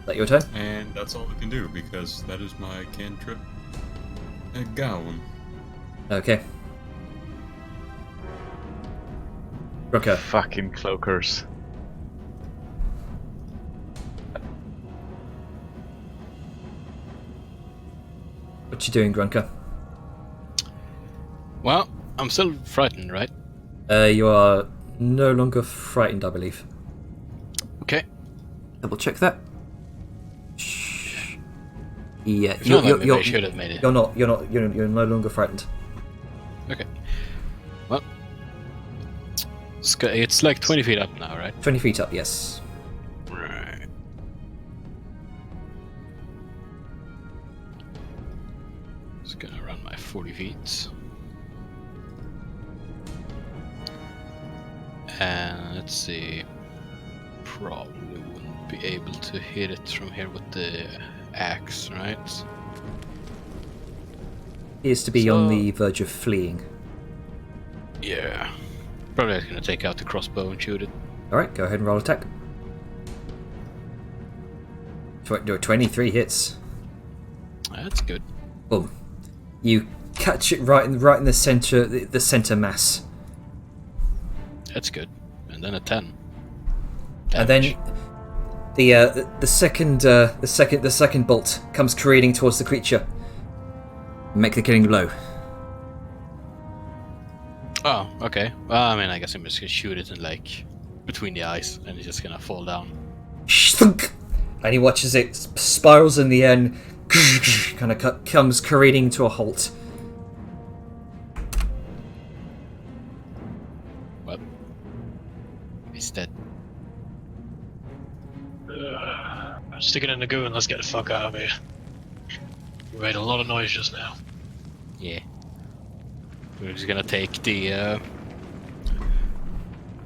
That your turn? And that's all I can do because that is my cantrip at Gowan. Okay. Brooker. Fucking cloakers. What you doing, Grunker? Well, I'm still frightened, right? You are no longer frightened, I believe. Okay. Double check that. Shh. Yeah, If not, then maybe I should have made it. You're no longer frightened. Okay. Well, it's like 20 feet up now, right? 20 feet up, yes. Right. Just gonna run my 40 feet. And let's see. Probably wouldn't be able to hit it from here with the axe, right? He is to be on So- the verge of fleeing. Yeah. Probably just gonna take out the crossbow and shoot it. Alright, go ahead and roll attack. 23 hits. That's good. Boom. You catch it right in the center, the center mass. That's good. And then a 10. And then Damage. the second bolt comes careening towards the creature. Make the killing blow. Oh, okay. Well, I mean, I guess I'm just gonna shoot it in like between the eyes, and it's just gonna fall down. Thunk! And he watches it spirals in the air and kind of comes careening to a halt. Well, he's dead. Stick it in the goo and let's get the fuck out of here. We made a lot of noise just now. Yeah. We're just gonna take the.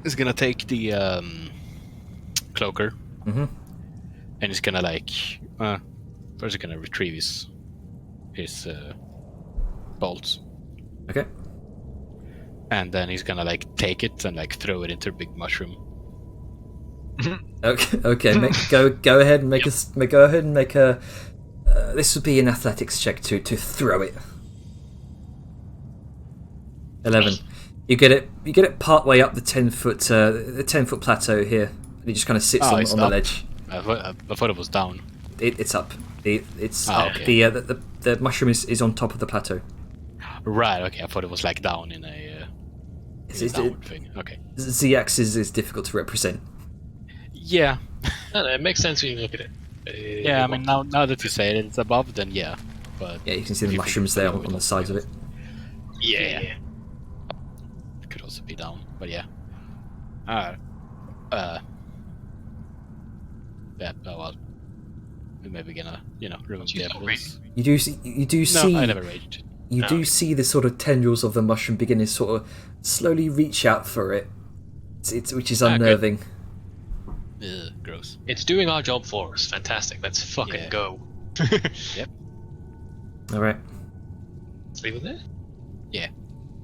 He's gonna take the cloaker. Mm-hmm. And he's gonna like. First, he's gonna retrieve his bolts, Okay. and then he's gonna like take it and like throw it into a big mushroom. Okay. Okay. Go ahead and make a. This would be an athletics check to throw it. 11. You get it part way up the 10-foot plateau here. And it just kind of sits on it's the up. ledge. I thought it was down. It's up. It's up. Okay. The mushroom is on top of the plateau. Right. Okay. I thought it was like down in a. Downward thing. Okay. Z axis is difficult to represent. Yeah. No, it makes sense when you look at it. Yeah. I mean, now that you say it, it's above. Then yeah. But Yeah, you can see if the you mushrooms think there below, on the it's sides of it. Yeah. It could also be down, but yeah. Yeah. Oh well. We're maybe gonna, remove the You don't evidence. You do see. No, I never raged. You do see the sort of tendrils of the mushroom beginning to sort of slowly reach out for it. Which is good. unnerving. Ugh, gross. It's doing our job for us. Fantastic. Let's fucking Yeah. go. Yep. All right. Let's leave it there.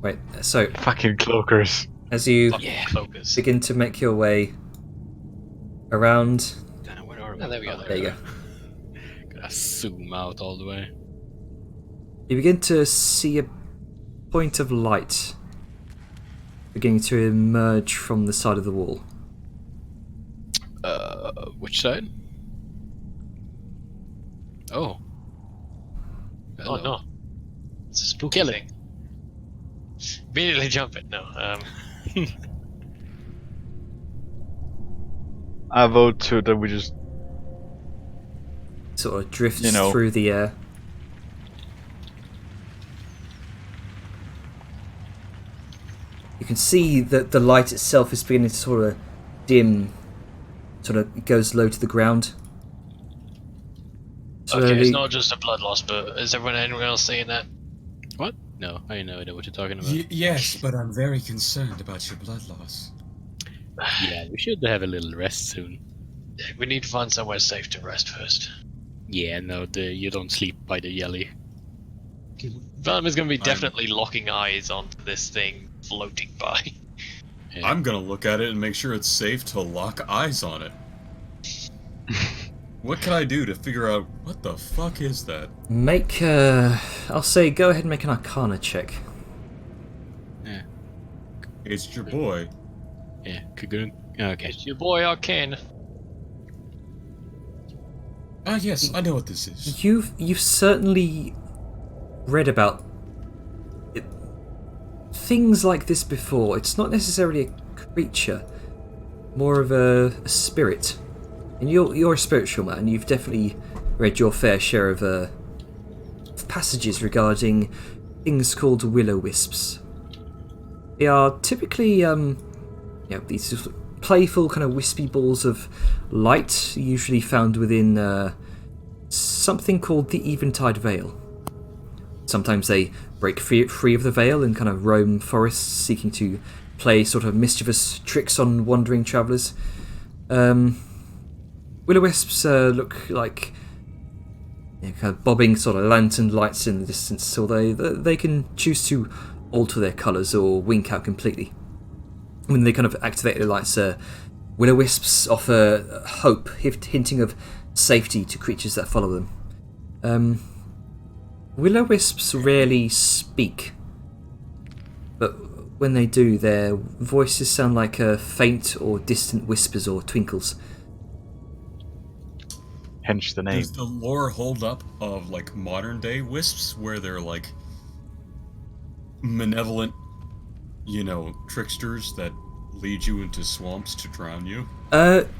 Right. So Fucking cloakers. as you Fucking Yeah. focus. begin to make your way around, Where are we? Oh, there we go. there you go. Gotta zoom out all the way. You begin to see a point of light beginning to emerge from the side of the wall. Which side? Oh. Oh no. It's a spooky Kill it. thing. Immediately jump it. No. I vote to that we just Sort of drifts You know. through the air. You can see that the light itself is beginning to sort of dim, sort of goes low to the ground. Okay, Slowly- it's not just a blood loss, but is anyone else saying that? What? No, I have no idea what you're talking about. Yes, but I'm very concerned about your blood loss. Yeah, we should have a little rest soon. We need to find somewhere safe to rest first. Yeah, no, you don't sleep by the jelly. Vellum is going to be definitely locking eyes onto this thing floating by. Yeah. I'm gonna look at it and make sure it's safe to lock eyes on it. What can I do to figure out what the fuck is that? Make, I'll say go ahead and make an Arcana check. Yeah, It's your boy. yeah, Kagoon. Okay. It's your boy Arcane. Ah, yes, I know what this is. You've certainly read about it, things like this before. It's not necessarily a creature, more of a spirit. And you're a spiritual man. You've definitely read your fair share of passages regarding things called will-o'-wisps. They are typically these sort of playful kind of wispy balls of light, usually found within something called the Eventide Veil. Sometimes they break free of the veil and kind of roam forests, seeking to play sort of mischievous tricks on wandering travellers. Will-o'-wisps look like kind of bobbing sort of lantern lights in the distance, so they can choose to alter their colours or wink out completely. When they kind of activate their lights, will-o'-wisps offer hope, hinting of safety to creatures that follow them. Will-o'-wisps rarely speak, but when they do, their voices sound like faint or distant whispers or twinkles. hence the name. Does the lore hold up of like modern day wisps where they're like malevolent, tricksters that lead you into swamps to drown you?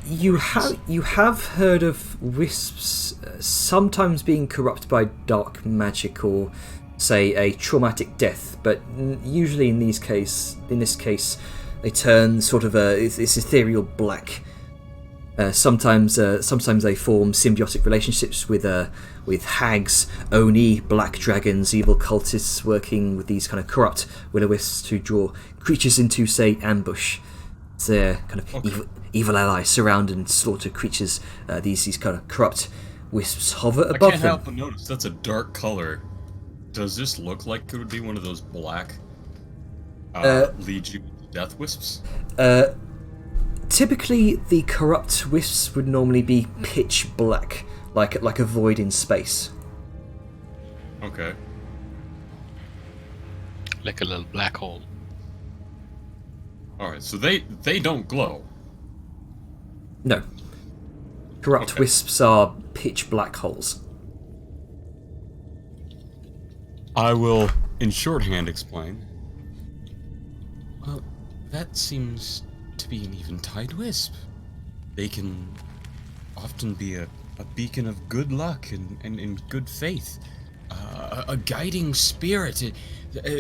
You have heard of wisps sometimes being corrupted by dark magic or, say, a traumatic death, but usually in this case, they turn sort of this ethereal black. Sometimes they form symbiotic relationships with hags, oni, black dragons, evil cultists working with these kind of corrupt will-o'-wisps to draw creatures into, say, ambush. Their kind of evil allies surround and slaughter creatures. These kind of corrupt wisps hover above I can't them. help but notice that's a dark color. Does this look like it would be one of those black lead you to death wisps? Typically, the corrupt wisps would normally be pitch black, like a void in space. Okay. Like a little black hole. Alright, so they don't glow. No. Corrupt Okay. wisps are pitch black holes. I will, in shorthand, explain. Well, that seems to be an eventide wisp. They can often be a beacon of good luck and good faith. A guiding spirit.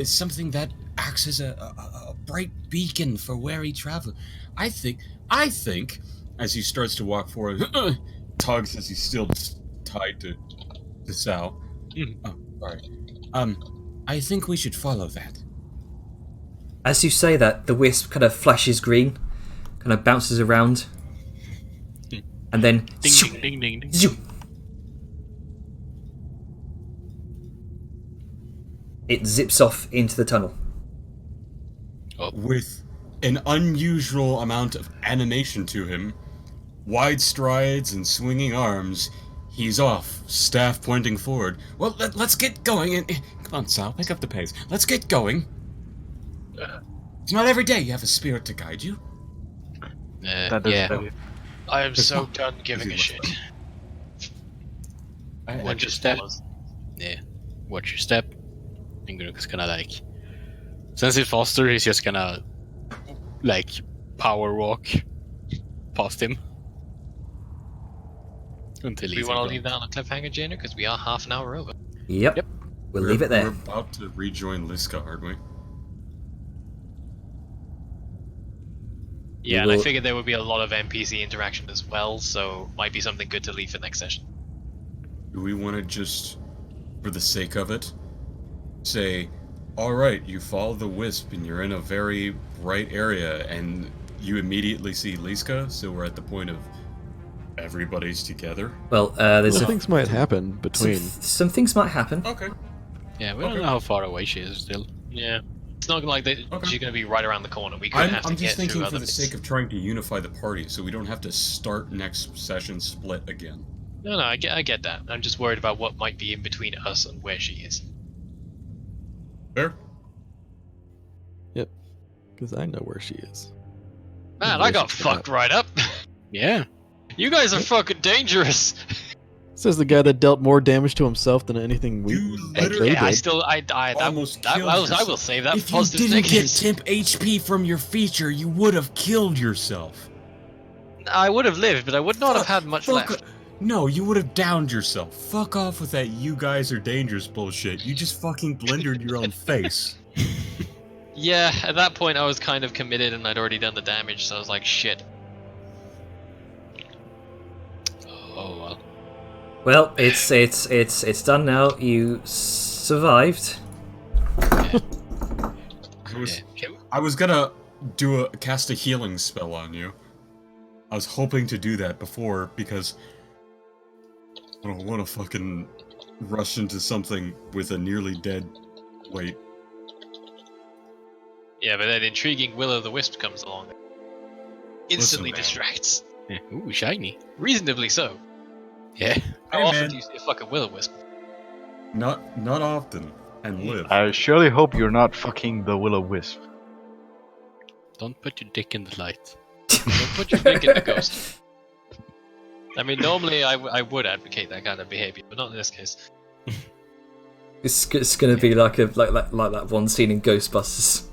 Something that acts as a bright beacon for wary traveler. I think, as he starts to walk forward, tugs as he's still tied to Sal. Oh, sorry. I think we should follow that. As you say that, the wisp kind of flashes green, kind of bounces around, and then Ding ding ding ding ding. zoom. It zips off into the tunnel. With an unusual amount of animation to him, wide strides and swinging arms, he's off, staff pointing forward. Well, let's get going. And come on, Sal, pick up the pace. Let's get going. It's not every day you have a spirit to guide you. That is yeah. heavy. I am It's so not done giving a easy shit. to Watch One your just step. follows. Yeah. Watch your step. And Grunka's gonna like, since he's faster, he's just gonna like power walk past him until We he's want to in leave that on a cliffhanger, Jainer, because we are half an hour over. Yep. Yep. We'll leave it We're there. about to rejoin Liska, aren't we? Yeah, We and I will- figured there would be a lot of NPC interaction as well, so might be something good to leave for next session. Do we want to just, for the sake of it, say, alright, you follow the wisp and you're in a very bright area and you immediately see Liska, so we're at the point of everybody's together? Well, there's Well, a, things might happen some, between. some things might happen. Okay. Yeah, we don't Okay. know how far away she is still. Yeah. It's not like that Okay. she's going to be right around the corner. We could I'm have to just get thinking through for other the bits. sake of trying to unify the party, so we don't have to start next session split again. No, I get that. I'm just worried about what might be in between us and where she is. Fair? Because I know where she is. Man, Where I got she's gonna- fucked right up. Yeah. You guys are fucking dangerous. Says the guy that dealt more damage to himself than anything we. You they literally- Yeah, I did. still, Almost that killed I will yourself. save that If for you positive didn't get negatives. temp HP from your feature, you would have killed yourself. I would have lived, but I would not have had much Fuck- left. No, you would have downed yourself. Fuck off with that you guys are dangerous bullshit. You just fucking blendered your own face. Yeah, at that point I was kind of committed and I'd already done the damage, so I was like, shit. Oh well. Well, it's done now. You survived. I was, Yeah. Okay. I was gonna cast a healing spell on you. I was hoping to do that before because I don't want to fucking rush into something with a nearly dead. Wait, Yeah, but that intriguing Will-o'-the-Wisp comes along. Instantly man. distracts. Yeah. Ooh, shiny. Reasonably so. Yeah. How Hey, often man. do you see a fucking Will-o'-wisp? not often, and live. I surely hope you're not fucking the Will-o'-wisp. Don't put your dick in the light. Don't put your dick in the ghost. I mean, normally I would advocate that kind of behavior, but not in this case. It's gonna be like that one scene in Ghostbusters.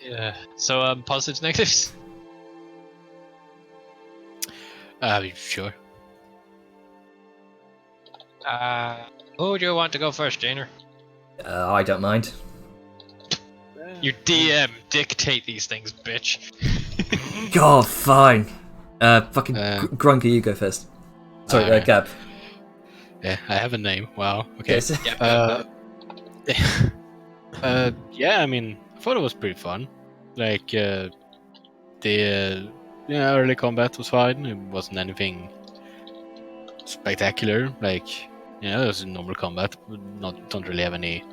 Yeah. So, positives, negatives? Sure. Who do you want to go first, Jainer? I don't mind. You DM dictate these things, bitch. God, fine. Fucking Grunker, you go first. Sorry, Alright. Gab. Yeah, I have a name. Wow. Okay. Yes. Yeah, I mean, I thought it was pretty fun. Like, early combat was fine. It wasn't anything spectacular. Like, it was normal combat. Don't really have any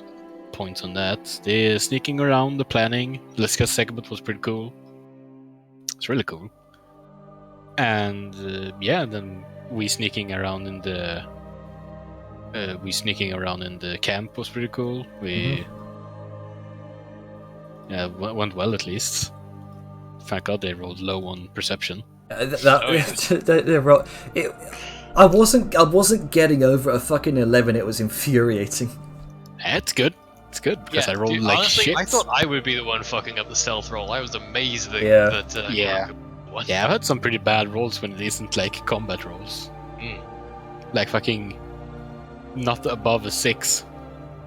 points on that. The sneaking around, the planning, Liska's segment was pretty cool. It's really cool. And then we sneaking around in the camp was pretty cool. We went well at least. Thank God they rolled low on perception. I wasn't getting over a fucking 11. It was infuriating. It's good. It's good because I rolled dude, like honestly, shit. I thought I would be the one fucking up the stealth roll. I was amazed that. Yeah. Yeah. What? Yeah, I've had some pretty bad rolls when it isn't like combat rolls. Like fucking not above a 6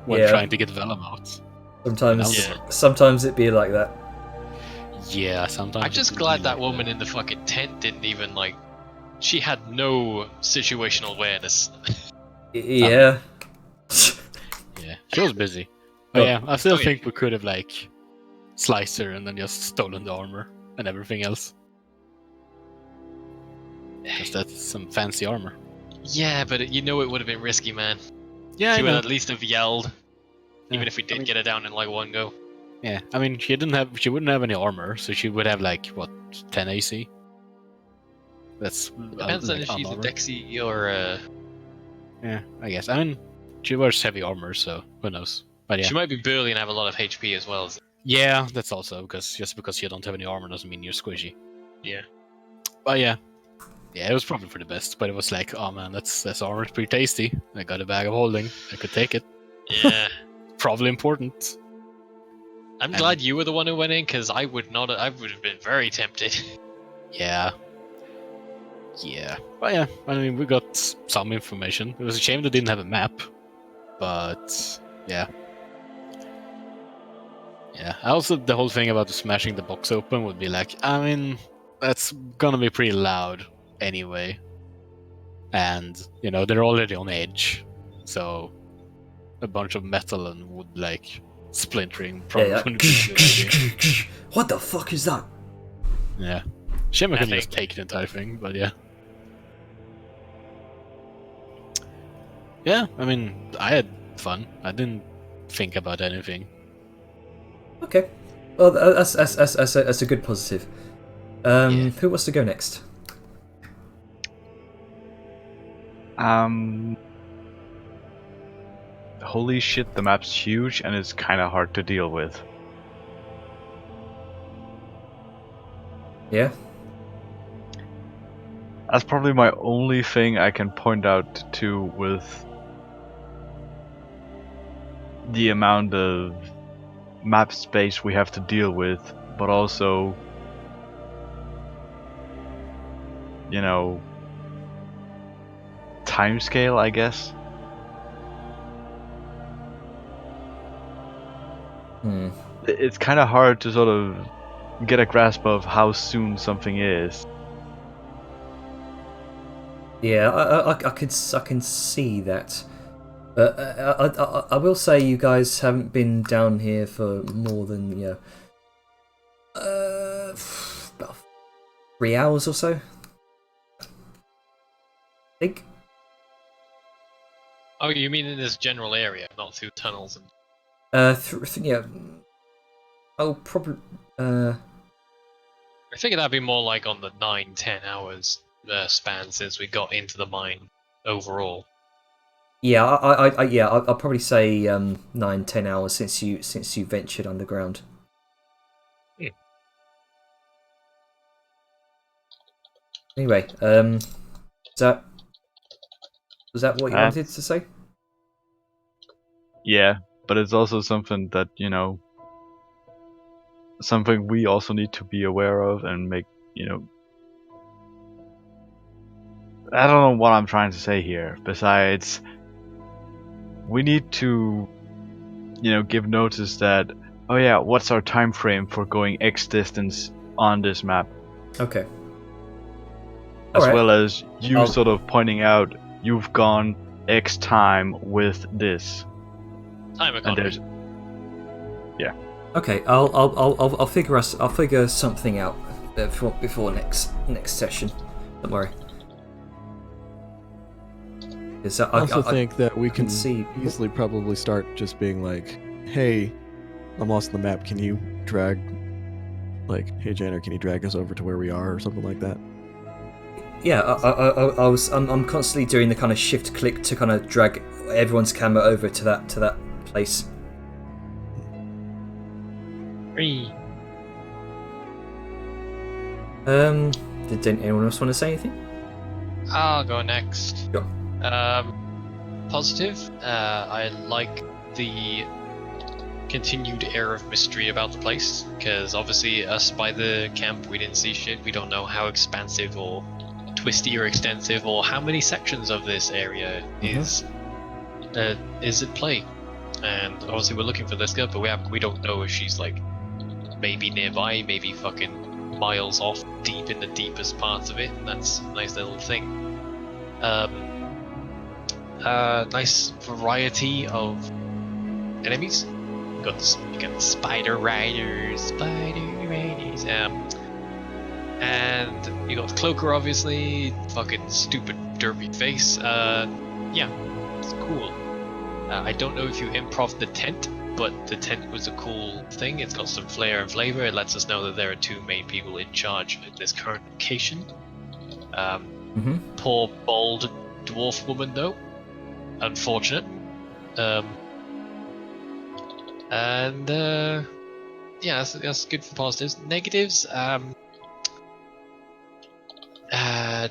when Yeah. trying to get Vellum out. Sometimes it'd be like that. Yeah, sometimes. I'm just it would glad be that like woman in the fucking tent didn't even like. She had no situational awareness. Yeah. Yeah, she was busy. But yeah, I still Oh, yeah. think we could have like sliced her and then just stolen the armor and everything else. Because that's some fancy armor. Yeah, but it would have been risky, man. Yeah, She I would know. at least have yelled, even Yeah, if we I did mean- get her down in like one go. Yeah, I mean, she wouldn't have any armor, so she would have like what 10 AC. That's Depends on if she's a unarmored. Dexy or Yeah, I guess. I mean, she wears heavy armor, so who knows? But yeah. She might be burly and have a lot of HP as well. Yeah, that's also because you don't have any armor doesn't mean you're squishy. Yeah. But yeah. Yeah, it was probably for the best, but it was like, oh man, that's armor, it's pretty tasty. I got a bag of holding. I could take it. Yeah. Probably important. I'm And- glad you were the one who went in, because I would have been very tempted. Yeah. Yeah. But yeah, I mean, we got some information. It was a shame they didn't have a map. But yeah. Yeah. Also, the whole thing about smashing the box open would be like, I mean, that's gonna be pretty loud anyway. And, you know, they're already on edge. So, a bunch of metal and wood, like, splintering probably Yeah, wouldn't be a good idea. What the fuck is that? Yeah. Shame I I couldn't just think- take the entire thing, but yeah. Yeah, I mean, I had fun. I didn't think about anything. Okay. Well, that's a good positive. Yeah. Who wants to go next? Holy shit, the map's huge and it's kind of hard to deal with. Yeah. That's probably my only thing I can point out to with the amount of map space we have to deal with, but also, you know, time scale, I guess. Hmm. It's kind of hard to sort of get a grasp of how soon something is. Yeah, I can see that. But I will say you guys haven't been down here for more than about 3 hours or so. I think. Oh, you mean in this general area, not through tunnels and... Yeah. Oh, probably. I figured that'd be more like on the 9-10 hours span since we got into the mine overall. Yeah, I'll probably say 9-10 hours since you ventured underground. Hmm. Anyway, was that what you wanted to say? Yeah, but it's also something that, you know, something we also need to be aware of and make, you know, I don't know what I'm trying to say here, besides we need to, you know, give notice that, oh yeah, what's our time frame for going X distance on this map, Okay. as Alright. well as you I'll- sort of pointing out you've gone X time with this, Time and economy. there's Okay, I'll figure something out before next session. Don't worry. 'Cause I also think that we can can see- easily probably start just being like, hey, I'm lost on the map. Can you drag, like, hey, Janner, can you drag us over to where we are or something like that? Yeah, I'm constantly doing the kind of shift click to kind of drag everyone's camera over to that place. Free. Did anyone else want to say anything? I'll go next. Go. Positive. I like the continued air of mystery about the place, because obviously us by the camp, we didn't see shit. We don't know how expansive or twisty or extensive or how many sections of this area is at play. And obviously we're looking for this girl, but we don't know if she's like maybe nearby, maybe fucking miles off deep in the deepest parts of it. That's a nice little thing. Nice variety of enemies. You got spider riders, and you got Cloaker, obviously. Fucking stupid derpy face. Yeah, it's cool. I don't know if you improv the tent, but the tent was a cool thing. It's got some flair and flavor. It lets us know that there are two main people in charge at this current location. Poor bald dwarf woman, though. Unfortunate. And yeah, that's good for positives. Negatives,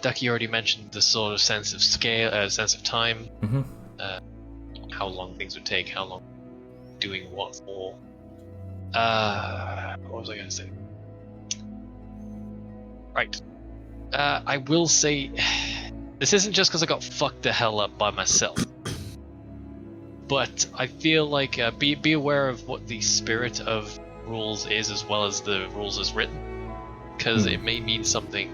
Ducky already mentioned the sort of sense of scale, sense of time, Mm-hmm. how long things would take, how long doing what for. What was I going to say? Right. I will say, this isn't just because I got fucked the hell up by myself. But I feel like be aware of what the spirit of rules is as well as the rules as written, because it may mean something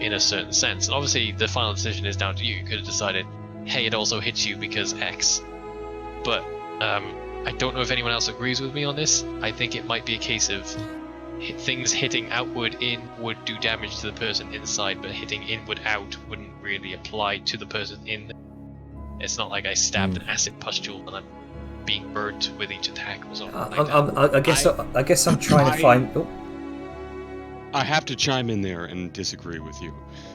in a certain sense. And obviously, the final decision is down to you. You could have decided, hey, it also hits you because X. But I don't know if anyone else agrees with me on this. I think it might be a case of things hitting outward in would do damage to the person inside, but hitting inward out wouldn't really apply to the person in. It's not like I stabbed an acid pustule and I'm being burnt with each attack or something like that. I guess I'm trying to find. Oh. I have to chime in there and disagree with you.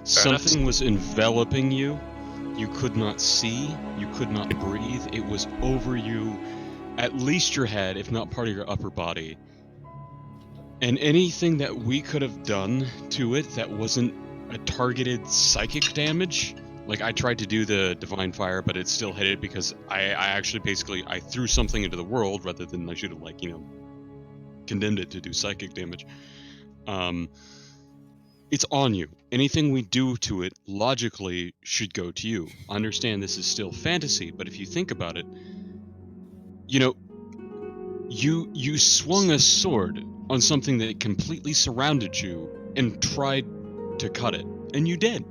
Fair enough. Something was enveloping you. You could not see. You could not breathe. It was over you, at least your head, if not part of your upper body. And anything that we could have done to it that wasn't a targeted psychic damage, like I tried to do the divine fire, but it still hit it because I actually basically I threw something into the world rather than I should have condemned it to do psychic damage. It's on you. Anything we do to it logically should go to you. I understand this is still fantasy, but if you think about it, you swung a sword on something that completely surrounded you and tried to cut it, and you did.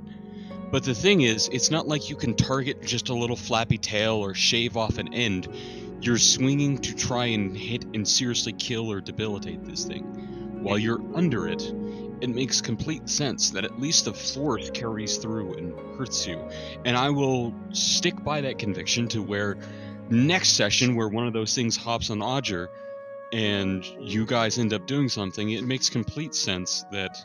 But the thing is, it's not like you can target just a little flappy tail or shave off an end. You're swinging to try and hit and seriously kill or debilitate this thing. While you're under it, it makes complete sense that at least the force carries through and hurts you. And I will stick by that conviction to where next session, where one of those things hops on Odger, and you guys end up doing something, it makes complete sense that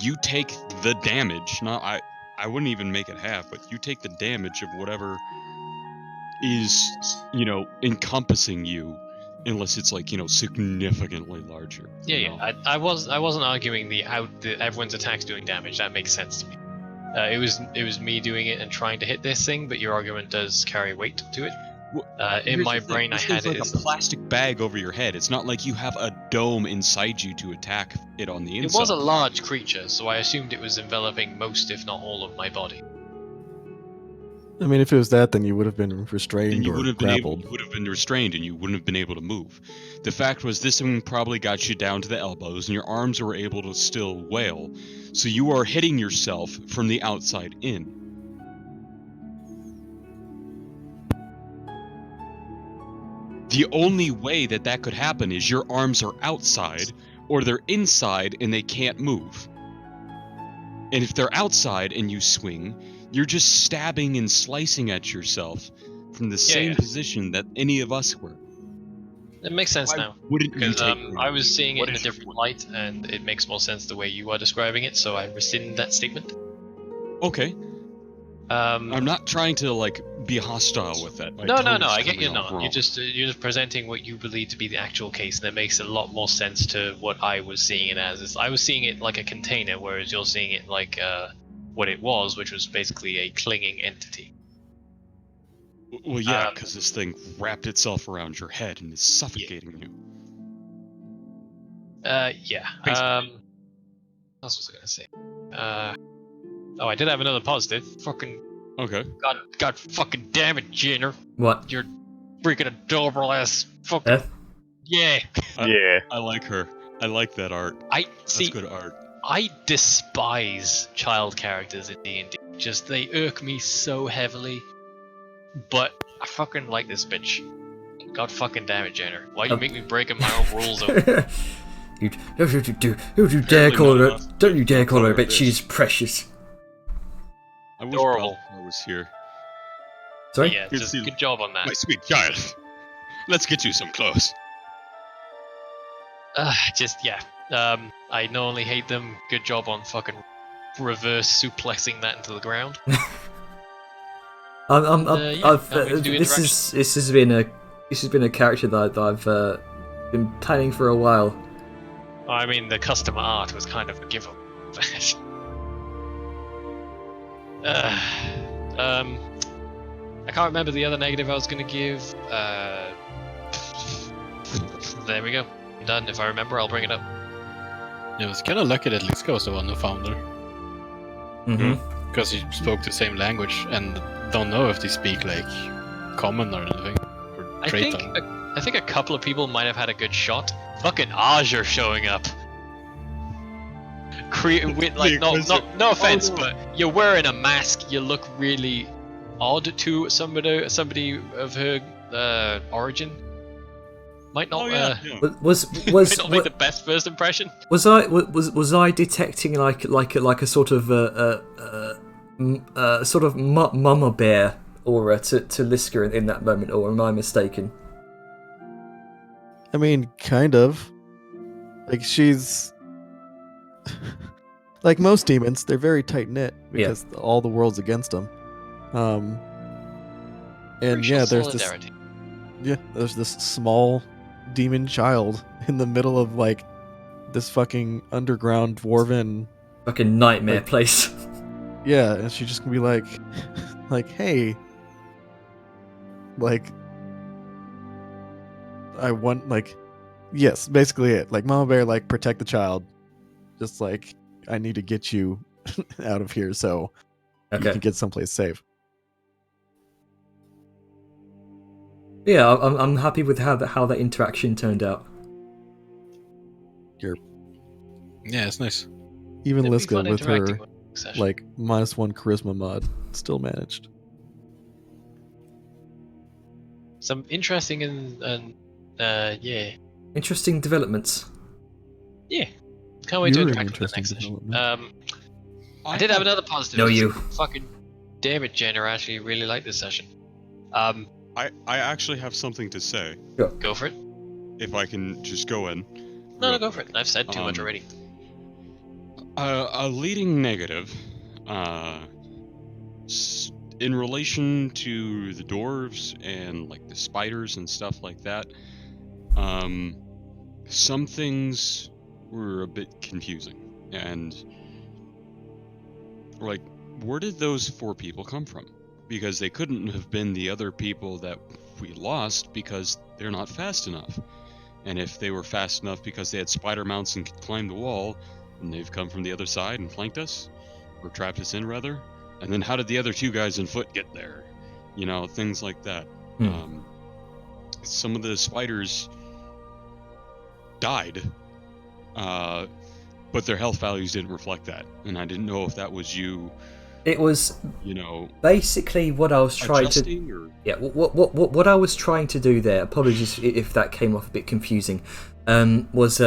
you take the damage. I wouldn't even make it half, but you take the damage of whatever is, encompassing you, unless it's significantly larger. Yeah. I wasn't arguing the everyone's attacks doing damage. That makes sense to me. It was me doing it and trying to hit this thing, but your argument does carry weight to it. In my brain, I had it as a plastic bag over your head. It's not like you have a dome inside you to attack it on the It inside. was a large creature, so I assumed it was enveloping most, if not all, of my body. I mean, if it was that, then you would have been restrained And you or would have been grappled. you would have been restrained, and you wouldn't have been able to move. The fact was, this thing probably got you down to the elbows, and your arms were able to still wail. So you are hitting yourself from the outside in. The only way that could happen is your arms are outside, or they're inside and they can't move. And if they're outside and you swing, you're just stabbing and slicing at yourself from the same position that any of us were. It makes sense Why now. wouldn't you Because take I was seeing it What in a is- different light, and it makes more sense the way you are describing it, so I rescind that statement. Okay, I'm not trying to be hostile with that. No, tone is I get coming you're off not. wrong. You're just presenting what you believe to be the actual case, and it makes a lot more sense to what I was seeing it as. I was seeing it like a container, whereas you're seeing it like what it was, which was basically a clinging entity. Well, yeah, because this thing wrapped itself around your head and is suffocating you. Yeah. What else was I gonna say? Oh, I did have another positive. Fucking Okay. God fucking damn it, Jenner. What? You're freaking adorable ass fucking. Yeah. Yeah. I like her. I like that art. I That's see. good art. I despise child characters in D&D. Just they irk me so heavily. But I fucking like this bitch. God fucking damn it, Jenner. Why do you make me breaking my own rules over? Don't you dare call her? not. Don't you dare call her a Call her bitch? this. She's precious. I wish Adorable. Balthazar was here. Sorry. Yeah, Good just to- good job on that. My sweet child. Let's get you some clothes. I normally hate them. Good job on fucking reverse suplexing that into the ground. I'm, Yeah, can't wait to do this has been a This has been a character that I've been planning for a while. I mean, the custom art was kind of a giveaway. I can't remember the other negative I was going to give. There we go. I'm done. If I remember, I'll bring it up. It was kind of lucky that Liska was the one who found her. Mm-hmm. Because he spoke the same language and don't know if they speak like common or anything. Or trait I think a couple of people might have had a good shot. Fucking Azure showing up. With like no offense, but you're wearing a mask. You look really odd to somebody of her origin. Might not. Was might not make the best first impression. Was I detecting like a sort of sort of mama bear aura to Liska in that moment, or am I mistaken? I mean, kind of. Like, she's... like most demons, they're very tight-knit because all the world's against them. And Crucial there's solidarity. there's this small demon child in the middle of, like, this fucking underground dwarven... Fucking nightmare like, place. Yeah, and she's just gonna be like, hey, like, I want, like, yes, basically it. Like, Mama Bear, like, protect the child. Just like, I need to get you out of here so you can get someplace safe. Yeah, I'm happy with how that interaction turned out. Yeah, it's nice. Even It'd be Liska fun with interacting her, with Succession. like, -1 charisma mod still managed. Some interesting and yeah. Interesting developments. Yeah. Can't wait to You're an interact with the interesting next session. development. I did have another positive. No, you. Fucking damn it, Jenner. I actually really like this session. I actually have something to say. Go for it. If I can just go in. No, go for it. I've said too much already. A leading negative, in relation to the dwarves and like the spiders and stuff like that, some things were a bit confusing. And like, where did those 4 people come from? Because they couldn't have been the other people that we lost because they're not fast enough. And if they were fast enough because they had spider mounts and could climb the wall, and they've come from the other side and flanked us, or trapped us in rather, and then how did the other 2 guys on foot get there? You know, things like that. Some of the spiders died, but their health values didn't reflect that, and I didn't know if that was you. It was, you know, basically what I was trying to. or... Yeah, what I was trying to do there. Apologies if that came off a bit confusing. Was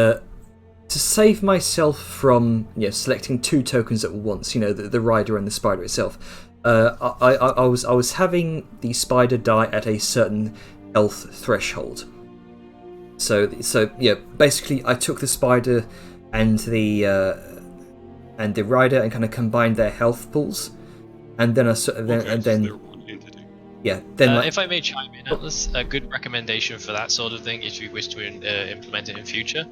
to save myself from selecting 2 tokens at once. You know, the rider and the spider itself. I was having the spider die at a certain health threshold. So yeah, basically I took the spider and the rider and kind of combined their health pools, and then they're one entity. Yeah, then if I may chime in, Atlas, a good recommendation for that sort of thing, if you wish to implement it in future,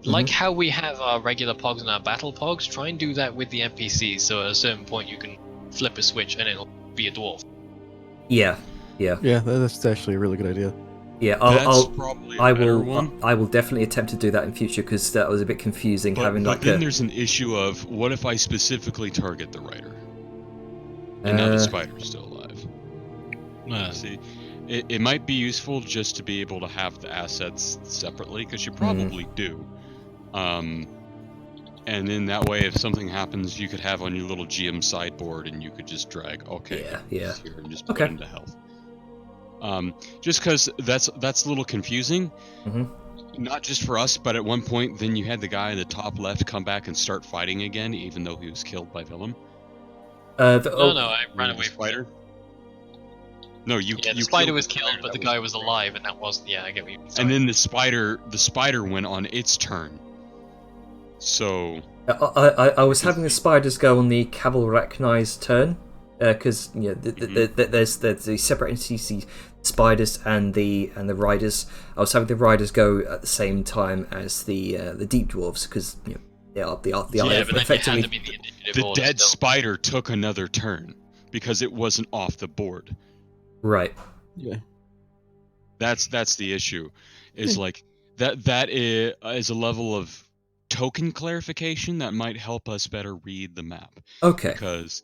like how we have our regular pogs and our battle pogs, try and do that with the NPCs. So at a certain point, you can flip a switch and it'll be a dwarf. Yeah, that's actually a really good idea. Yeah, I will definitely attempt to do that in future because that was a bit confusing. But then there's an issue of what if I specifically target the rider, and now the spider's still alive. See, it might be useful just to be able to have the assets separately because you probably do. And then that way, if something happens, you could have on your little GM sideboard, and you could just drag. Here and just put into health. Just because that's a little confusing, not just for us, but at one point, then you had the guy in the top left come back and start fighting again, even though he was killed by Willem. No, I ran away from spider. No, the spider was killed, but the guy was alive, and that wasn't. Yeah, I get what you're saying. And then the spider went on its turn. So I was having the spiders go on the Cavalrachni's turn. Because there's the separate entities, spiders and the riders. I was having the riders go at the same time as the deep dwarves because they are but then you had effectively. them in the initiative The order dead still. spider took another turn because it wasn't off the board. Right. Yeah. That's the issue. Is like that is a level of token clarification that might help us better read the map. Okay. Because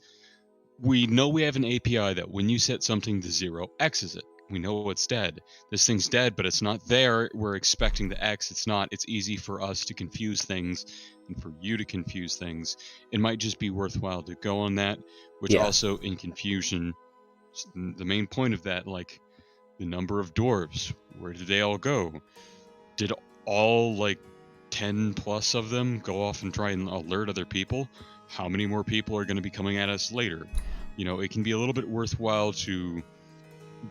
we know we have an API that when you set something to 0, X's it. We know it's dead. This thing's dead, but it's not there. We're expecting the X. It's not. It's easy for us to confuse things and for you to confuse things. It might just be worthwhile to go on that, which Yeah. also in confusion, the main point of that, like the number of dwarves, where did they all go? Did all like 10 plus of them go off and try and alert other people? How many more people are going to be coming at us later? It can be a little bit worthwhile to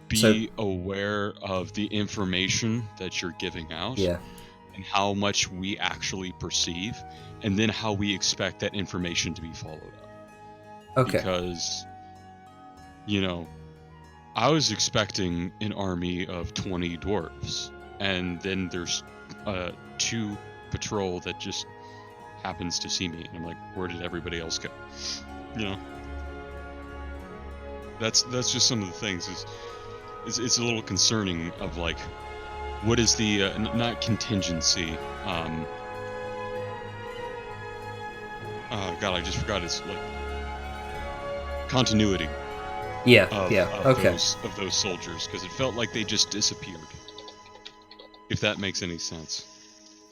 be aware of the information that you're giving out Yeah. and how much we actually perceive, and then how we expect that information to be followed up. Okay. Because, I was expecting an army of 20 dwarves, and then there's 2 patrol that just happens to see me, and I'm like, where did everybody else go? That's just some of the things. It's a little concerning of like, what is the not contingency? God, I just forgot. It's like continuity. Yeah. Of, Yeah. of Okay. those soldiers, because it felt like they just disappeared. If that makes any sense.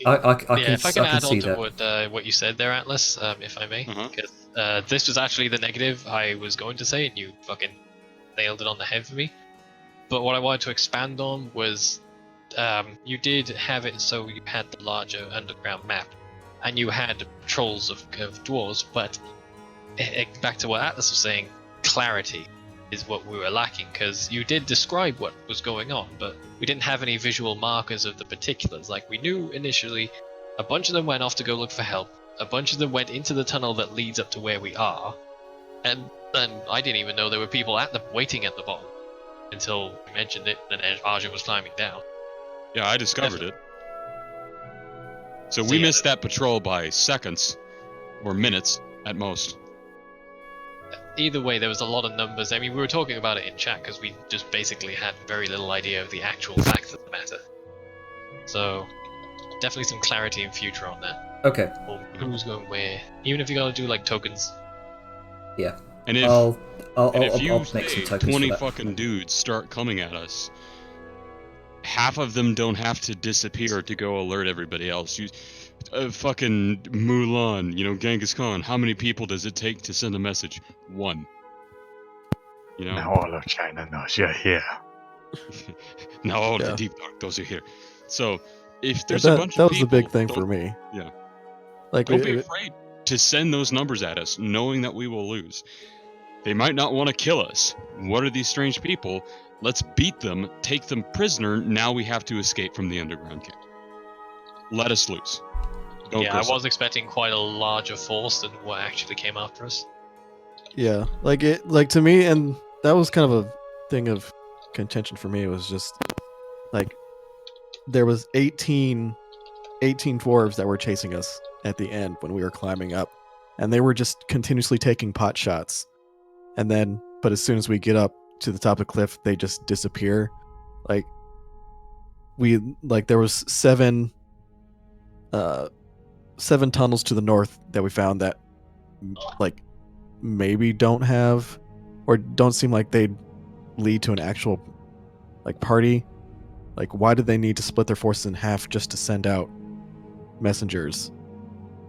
I can If I can add see on to that. what you said there, Atlas, if I may, Uh-huh. because this was actually the negative I was going to say, and you fucking nailed it on the head for me. But what I wanted to expand on was, you did have it so you had the larger underground map, and you had patrols of dwarves, but back to what Atlas was saying, clarity is what we were lacking, because you did describe what was going on, but we didn't have any visual markers of the particulars. Like, we knew initially a bunch of them went off to go look for help, a bunch of them went into the tunnel that leads up to where we are, and then I didn't even know there were people waiting at the bottom until we mentioned it, and Arjun was climbing down. Yeah, I discovered it. So So we yeah, missed that patrol by seconds or minutes at most. Either way, there was a lot of numbers. I mean, we were talking about it in chat because we just basically had very little idea of the actual facts of the matter. So, definitely some clarity in future on that. Okay. Or who's going where. Even if you gotta do like tokens. Yeah. And if I'll you make say some tokens 20 for that. fucking dudes start coming at us, half of them don't have to disappear to go alert everybody else. Fucking Mulan, Genghis Khan, how many people does it take to send a message? 1. Now all of China knows you're here. Now all Yeah. the deep dark, those are here. So, if there's that, a bunch that of was people... the big thing don't- for me. Yeah. Like, Don't be afraid to send those numbers at us, knowing that we will lose. They might not want to kill us. What are these strange people? Let's beat them, take them prisoner. Now we have to escape from the underground camp. Let us loose. Don't Yeah, go I so- was expecting quite a larger force than what actually came after us. yeah, like to me, and that was kind of a thing of contention for me. It was just like there was 18 dwarves that were chasing us at the end when we were climbing up, and they were just continuously taking pot shots. And then, but as soon as we get up to the top of the cliff, they just disappear. Like there was 7 tunnels to the north that we found that like maybe don't have or don't seem like they'd lead to an actual like party. Like, why did they need to split their forces in half just to send out messengers?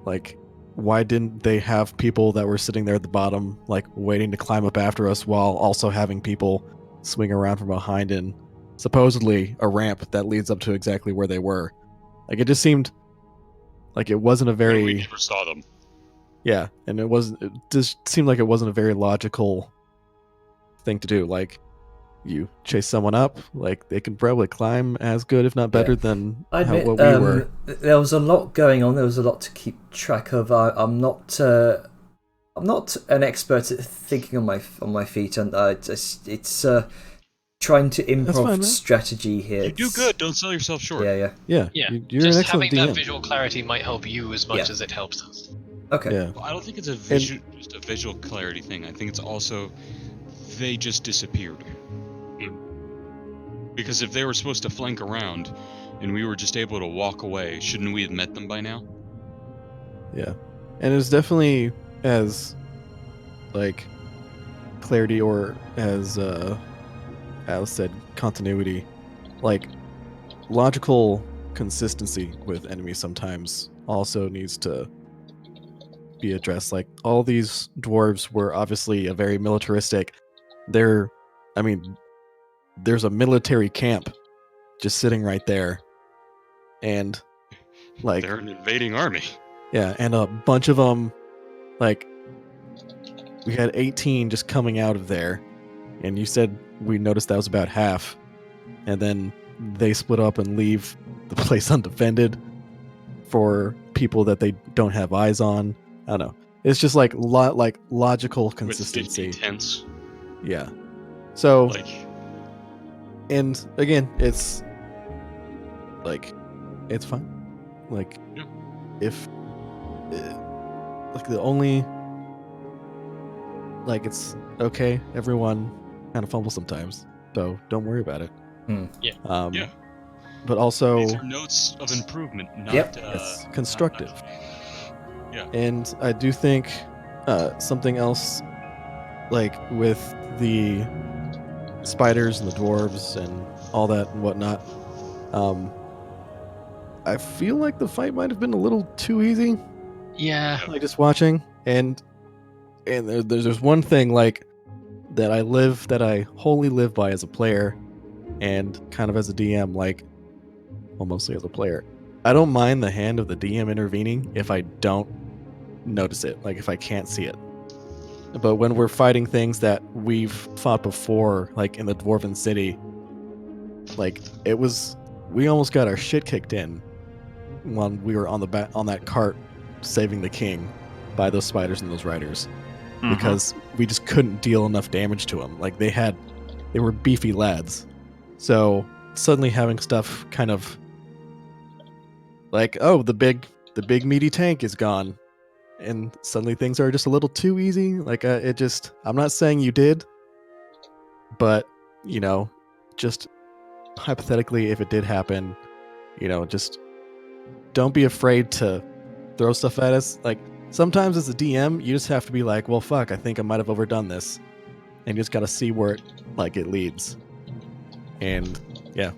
Like, why didn't they have people that were sitting there at the bottom, like waiting to climb up after us, while also having people swing around from behind in supposedly a ramp that leads up to exactly where they were? Like, it just seemed like it wasn't a we very never saw them. yeah, and it just seemed like it wasn't a very logical thing to do. Like, you chase someone up, like they can probably climb as good, if not better, than I admit, what we were. there was a lot going on. There was a lot to keep track of. I'm not an expert at thinking on my feet, and it's trying to fine, improv man. strategy here. You do good. Don't sell yourself short. Yeah, yeah. Yeah, Yeah, you're just an excellent having DM. that visual clarity might help you as much Yeah. as it helps us. Okay. Yeah, I don't think it's just a visual clarity thing. I think it's also they just disappeared. Because if they were supposed to flank around and we were just able to walk away, shouldn't we have met them by now? yeah, and it's definitely as like clarity or as Alice said, continuity, like logical consistency with enemies sometimes also needs to be addressed. Like all these dwarves were obviously a very militaristic. There's a military camp just sitting right there, and like They're an invading army. yeah, and a bunch of them, like we had 18 just coming out of there, and you said we noticed that was about half, and then they split up and leave the place undefended for people that they don't have eyes on. I don't know. It's just like logical With 50 consistency. tents. Yeah. So Like, and again, it's like it's fine. Like Yeah. if like the only like it's okay. Everyone kind of fumbles sometimes, so don't worry about it. Yeah. Yeah. But also, these are notes of improvement, not Yep. it's constructive. Yeah. And I do think something else, like with the spiders and the dwarves and all that and whatnot, I feel like the fight might have been a little too easy. Yeah. Like just watching, and there's one thing like that I wholly live by as a player, and kind of as a DM, like well, mostly as a player. I don't mind the hand of the DM intervening if I don't notice it, like if I can't see it. But when we're fighting things that we've fought before, like in the Dwarven City, like we almost got our shit kicked in when we were on that cart saving the king by those spiders and those riders, because we just couldn't deal enough damage to them. Like they were beefy lads, so suddenly having stuff kind of like, oh, the big meaty tank is gone, and suddenly things are just a little too easy. Like I'm not saying you did, but just hypothetically, if it did happen, just don't be afraid to throw stuff at us. Like sometimes as a DM, you just have to be like, well, fuck, I think I might have overdone this, and you just got to see where it leads. And yeah.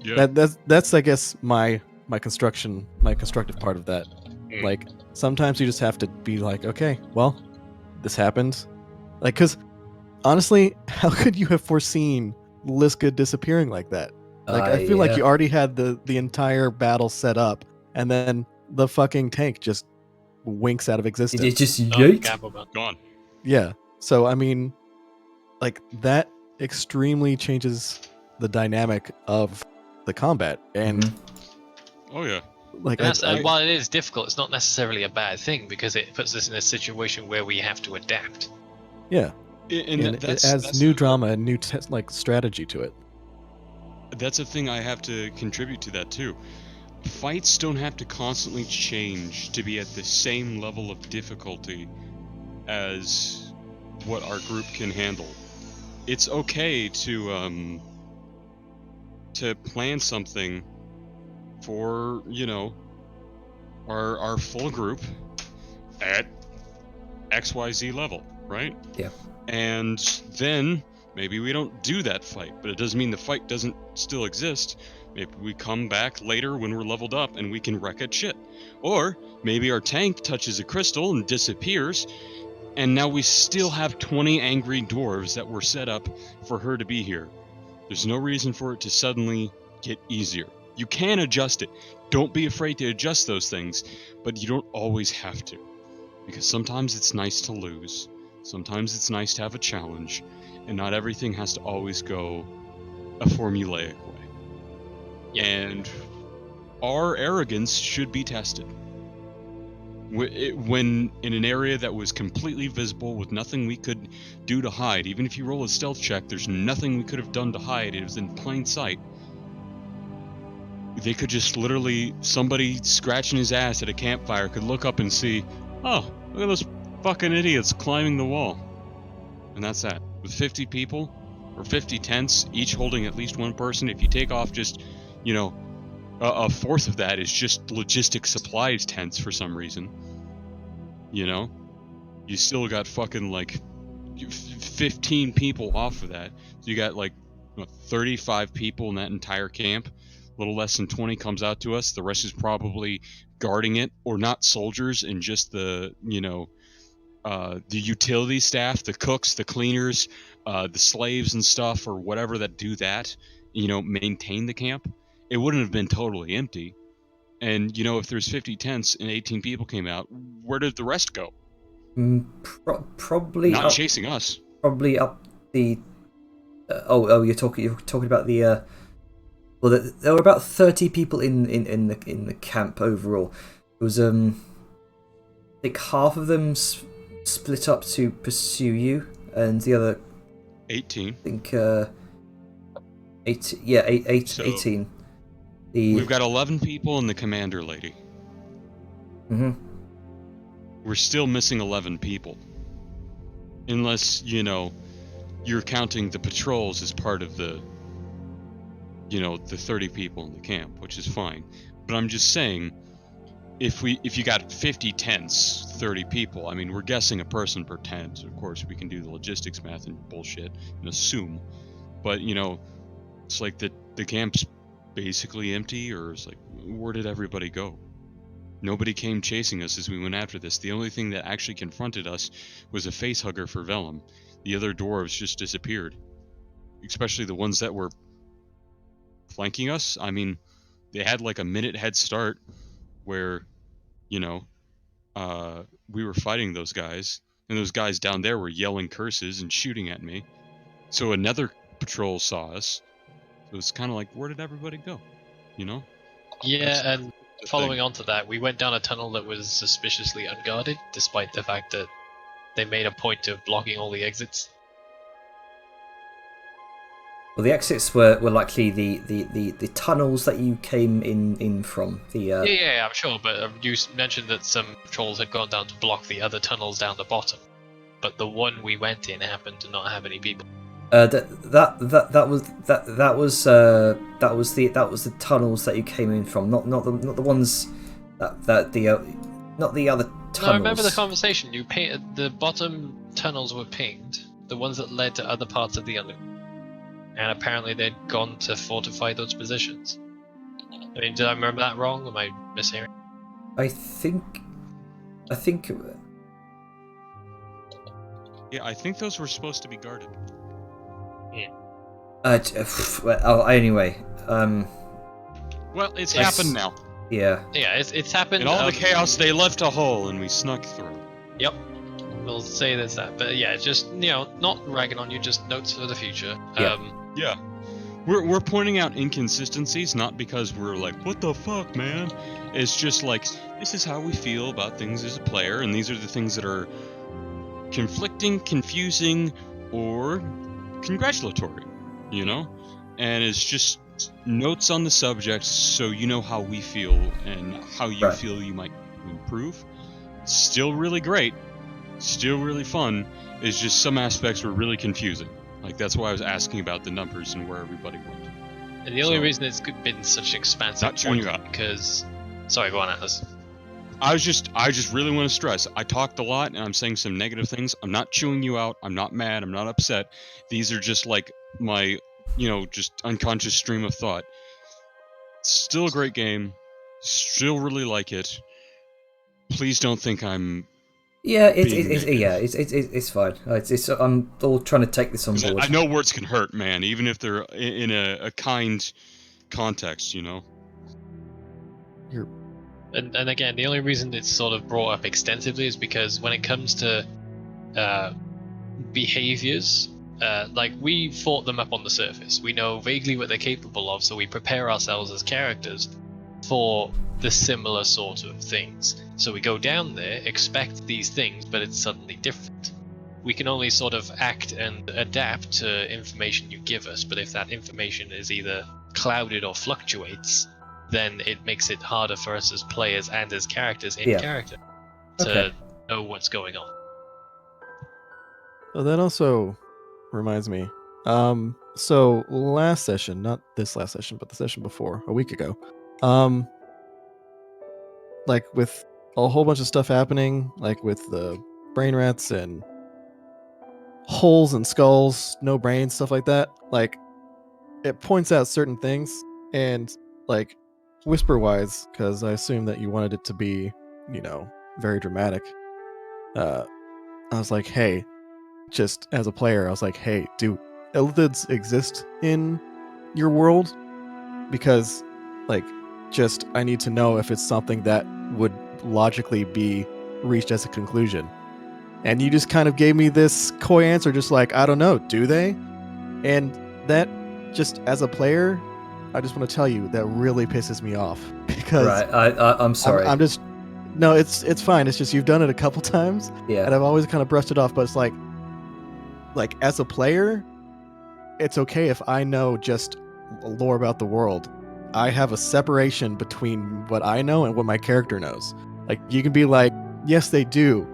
That's I guess my constructive part of that. Like sometimes you just have to be like, okay, well, this happened. Like, because honestly, how could you have foreseen Liska disappearing like that? Like, I feel like you already had the entire battle set up, and then the fucking tank just winks out of existence. It just Oh, yeet. Gabba. Gone. Yeah. So I mean, like that extremely changes the dynamic of the combat, and Mhm. Oh yeah. like And while it is difficult, it's not necessarily a bad thing because it puts us in a situation where we have to adapt. yeah, And and it adds new drama and new strategy to it. That's a thing I have to contribute to that too. Fights don't have to constantly change to be at the same level of difficulty as what our group can handle. It's okay to plan something for, our full group at XYZ level, right? Yeah. And then maybe we don't do that fight, but it doesn't mean the fight doesn't still exist. Maybe we come back later when we're leveled up and we can wreck it shit. Or maybe our tank touches a crystal and disappears, and now we still have 20 angry dwarves that were set up for her to be here. There's no reason for it to suddenly get easier. You can adjust it. Don't be afraid to adjust those things, but you don't always have to. Because sometimes it's nice to lose. Sometimes it's nice to have a challenge, and not everything has to always go a formulaic way. And our arrogance should be tested. When in an area that was completely visible with nothing we could do to hide, even if you roll a stealth check, there's nothing we could have done to hide. It was in plain sight. They could just literally, somebody scratching his ass at a campfire could look up and see, oh, look at those fucking idiots climbing the wall. And that's that. With 50 people, or 50 tents, each holding at least one person, if you take off just, a fourth of that is just logistic supplies tents for some reason. You still got fucking 15 people off of that. So you got 35 people in that entire camp. A little less than 20 comes out to us. The rest is probably guarding it, or not soldiers, and just the utility staff, the cooks, the cleaners, the slaves and stuff, or whatever that do that, maintain the camp. It wouldn't have been totally empty. And, if there's 50 tents and 18 people came out, where did the rest go? Probably Not up, chasing us. Probably up the. You're talking about the. There were about 30 people in the camp overall. It was I think half of them split up to pursue you, and the other 18. I think 18. So, 18. We've got 11 people and the commander lady. Mm-hmm. We're still missing 11 people. Unless, you're counting the patrols as part of the, the 30 people in the camp, which is fine. But I'm just saying, if you got 50 tents, 30 people, I mean, we're guessing a person per tent. Of course, we can do the logistics math and bullshit and assume. But, it's like the camp's basically empty, or it's like, where did everybody go? Nobody came chasing us as we went after this. The only thing that actually confronted us was a face hugger for Vellum. The other dwarves just disappeared. Especially the ones that were flanking us. I mean, they had a minute head start where, we were fighting those guys, and those guys down there were yelling curses and shooting at me. So another patrol saw us. So it's kind of like, where did everybody go? Yeah, and following on to that, we went down a tunnel that was suspiciously unguarded, despite the fact that they made a point of blocking all the exits. Well, the exits were likely the tunnels that you came in from. Yeah, I'm sure, but you mentioned that some patrols had gone down to block the other tunnels down the bottom. But the one we went in happened to not have any people. That was the tunnels that you came in from, not the ones not the other tunnels. No, I remember the conversation. You painted the bottom tunnels were pinged, the ones that led to other parts of the underground, and apparently they'd gone to fortify those positions. I mean, did I remember that wrong? Am I mishearing? I think. Yeah, I think those were supposed to be guarded. Anyway. Well, it's happened now. Yeah. Yeah, it's happened. In all the chaos, they left a hole, and we snuck through. Yep. We'll say there's that. But yeah, just, not ragging on you, just notes for the future. Yeah. Yeah. We're pointing out inconsistencies, not because we're like, what the fuck, man? It's just like, this is how we feel about things as a player, and these are the things that are conflicting, confusing, or congratulatory, And it's just notes on the subject so you know how we feel and how you feel you might improve. Still really great, still really fun. It's just some aspects were really confusing. That's why I was asking about the numbers and where everybody went. And the only reason it's been such an expansive Not chewing you point out. because... Sorry, go on, Atlas. I just really want to stress, I talked a lot and I'm saying some negative things. I'm not chewing you out. I'm not mad. I'm not upset. These are just my, just unconscious stream of thought. Still a great game. Still really like it. Please don't think I'm... Yeah, it's fine. I'm all trying to take this on board. I know words can hurt, man, even if they're in a kind context, And again, the only reason it's sort of brought up extensively is because when it comes to behaviors, we fought them up on the surface. We know vaguely what they're capable of, so we prepare ourselves as characters for the similar sort of things. So we go down there, expect these things, but it's suddenly different. We can only sort of act and adapt to information you give us, but if that information is either clouded or fluctuates, then it makes it harder for us as players and as characters in Yeah. character to Okay. know what's going on. Oh, that also reminds me. So last session, not this last session, but the session before, a week ago, like with a whole bunch of stuff happening, like with the brain rats and holes and skulls, no brains, stuff like that. Like, it points out certain things, and like whisper wise, because I assume that you wanted it to be, very dramatic. I was like, hey, just as a player, I was like, hey, do Illithids exist in your world? Because, like, just I need to know if it's something that would logically be reached as a conclusion. And you just kind of gave me this coy answer, just like, I don't know, do they? And that, just as a player, I just want to tell you, that really pisses me off. Because Right. I'm sorry. I'm just, no, it's fine. It's just you've done it a couple times, yeah. and I've always kind of brushed it off. But it's like as a player, it's okay if I know just lore about the world. I have a separation between what I know and what my character knows. Like, you can be like, yes, they do,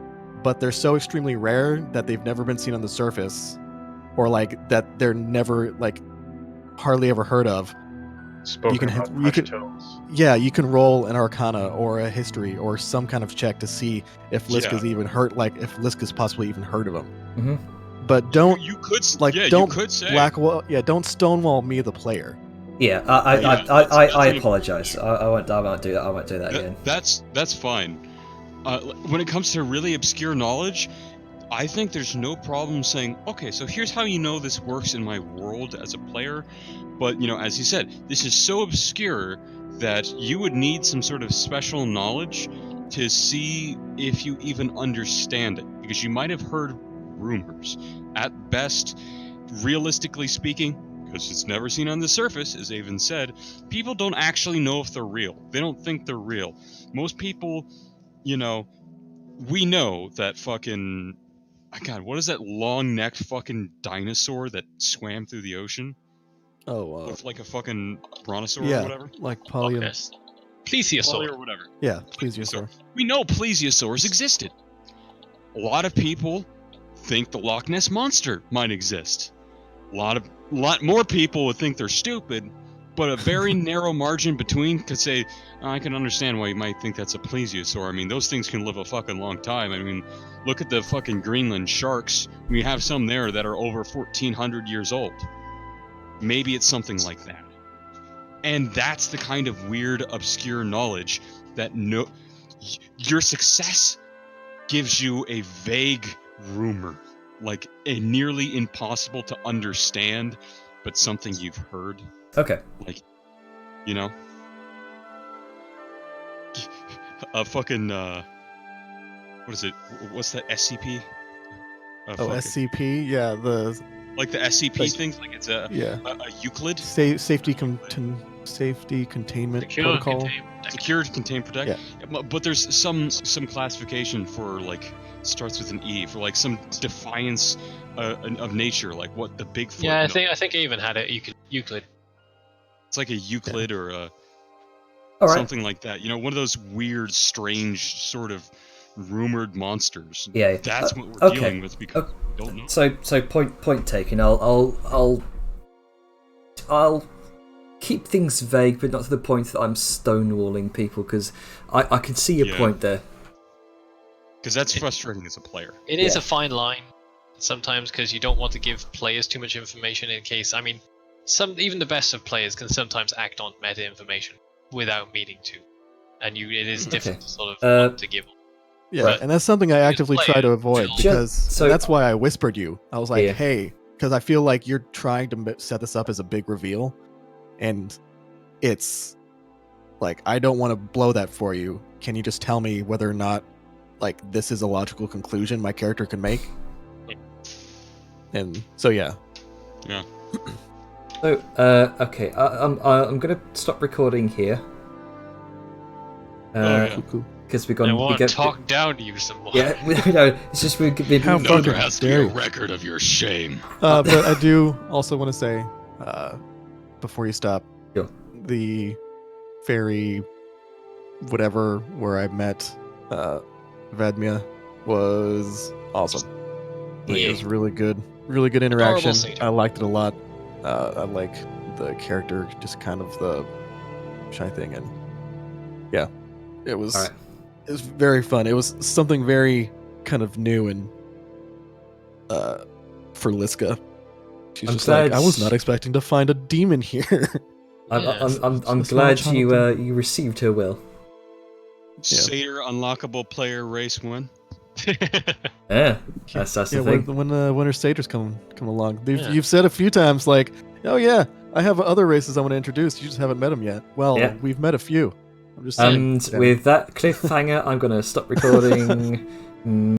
but they're so extremely rare that they've never been seen on the surface, or like that they're never, like, hardly ever heard of. Spoken can about have- you hushed can- tones. Yeah, you can roll an Arcana or a History or some kind of check to see if Liska's even heard, like if Liska's possibly even heard of them. Mhm. But don't You could like yeah, don't you could say don't stonewall me, the player. Yeah. Yeah, I that's apologize. I won't do that. I won't do that again. That's fine. When it comes to really obscure knowledge, I think there's no problem saying, okay, so here's how you know this works in my world as a player. But, as you said, this is so obscure that you would need some sort of special knowledge to see if you even understand it. Because you might have heard rumors. At best, realistically speaking, because it's never seen on the surface, as Avon said, people don't actually know if they're real. They don't think they're real. Most people, we know that fucking... God, what is that long-necked fucking dinosaur that swam through the ocean? Oh, With like a fucking brontosaur or yeah, whatever? like Fuck Polyam. this. Plesiosaur. Or whatever. Yeah, plesiosaur. We know plesiosaurs existed. A lot of people think the Loch Ness Monster might exist. A lot more people would think they're stupid, but a very narrow margin between could say, I can understand why you might think that's a plesiosaur. I mean, those things can live a fucking long time. I mean, look at the fucking Greenland sharks. We have some there that are over 1,400 years old. Maybe it's something like that. And that's the kind of weird, obscure knowledge that your success gives you a vague rumor, like a nearly impossible to understand, but something you've heard. Okay. A fucking what is it? What's that SCP? SCP, yeah, like the SCP like- things, like it's a Euclid. safety containment Secure, protocol. contain, protect. Secure, contain, protect. But there's some classification for, like, starts with an E, for like some defiance of nature, like what the Bigfoot. Yeah, I no, think I even had it. Euclid. it's like a Euclid or All right. something like that. One of those weird, strange, sort of rumored monsters. Yeah. That's what we're okay. dealing with because we don't know. So point taken. I'll keep things vague, but not to the point that I'm stonewalling people, because I can see your Yeah. point there. Because that's frustrating as a player. It is Yeah. a fine line sometimes because you don't want to give players too much information in case. I mean, even the best of players can sometimes act on meta information without meaning to, and it is difficult to sort of want to give. Yeah, Right. and that's something I actively play try to it avoid till- because So- that's why I whispered you. I was like, Yeah. hey, because I feel like you're trying to set this up as a big reveal, and it's like, I don't want to blow that for you. Can you just tell me whether or not, like, this is a logical conclusion my character can make? And so, yeah. Yeah. So okay, I'm gonna stop recording here. yeah. Cool. Because we're I going want to talk down to you some more. Yeah, no, it's just we're How No, fucking there has to be dare a you. record of your shame. But I do also want to say, before you stop, Sure. the fairy, whatever, where I met Vedmia was awesome. Like, Yeah. it was really good interaction. satyr. I liked it a lot. I like the character, just kind of the shy thing, and yeah, it was. All right. It was very fun. It was something very kind of new and for Liska. She's I'm just like, glad I was not expecting to find a demon here. I'm Yes. I'm Just a small glad child you thing. you received her will. Satyr unlockable player race 1. Yeah, that's the Yeah, thing. when Winter Satyrs come along, Yeah. you've said a few times like, oh yeah, I have other races I want to introduce. You just haven't met them yet. Well, Yeah. we've met a few. I'm just saying. And Damn it. with that cliffhanger, I'm gonna stop recording.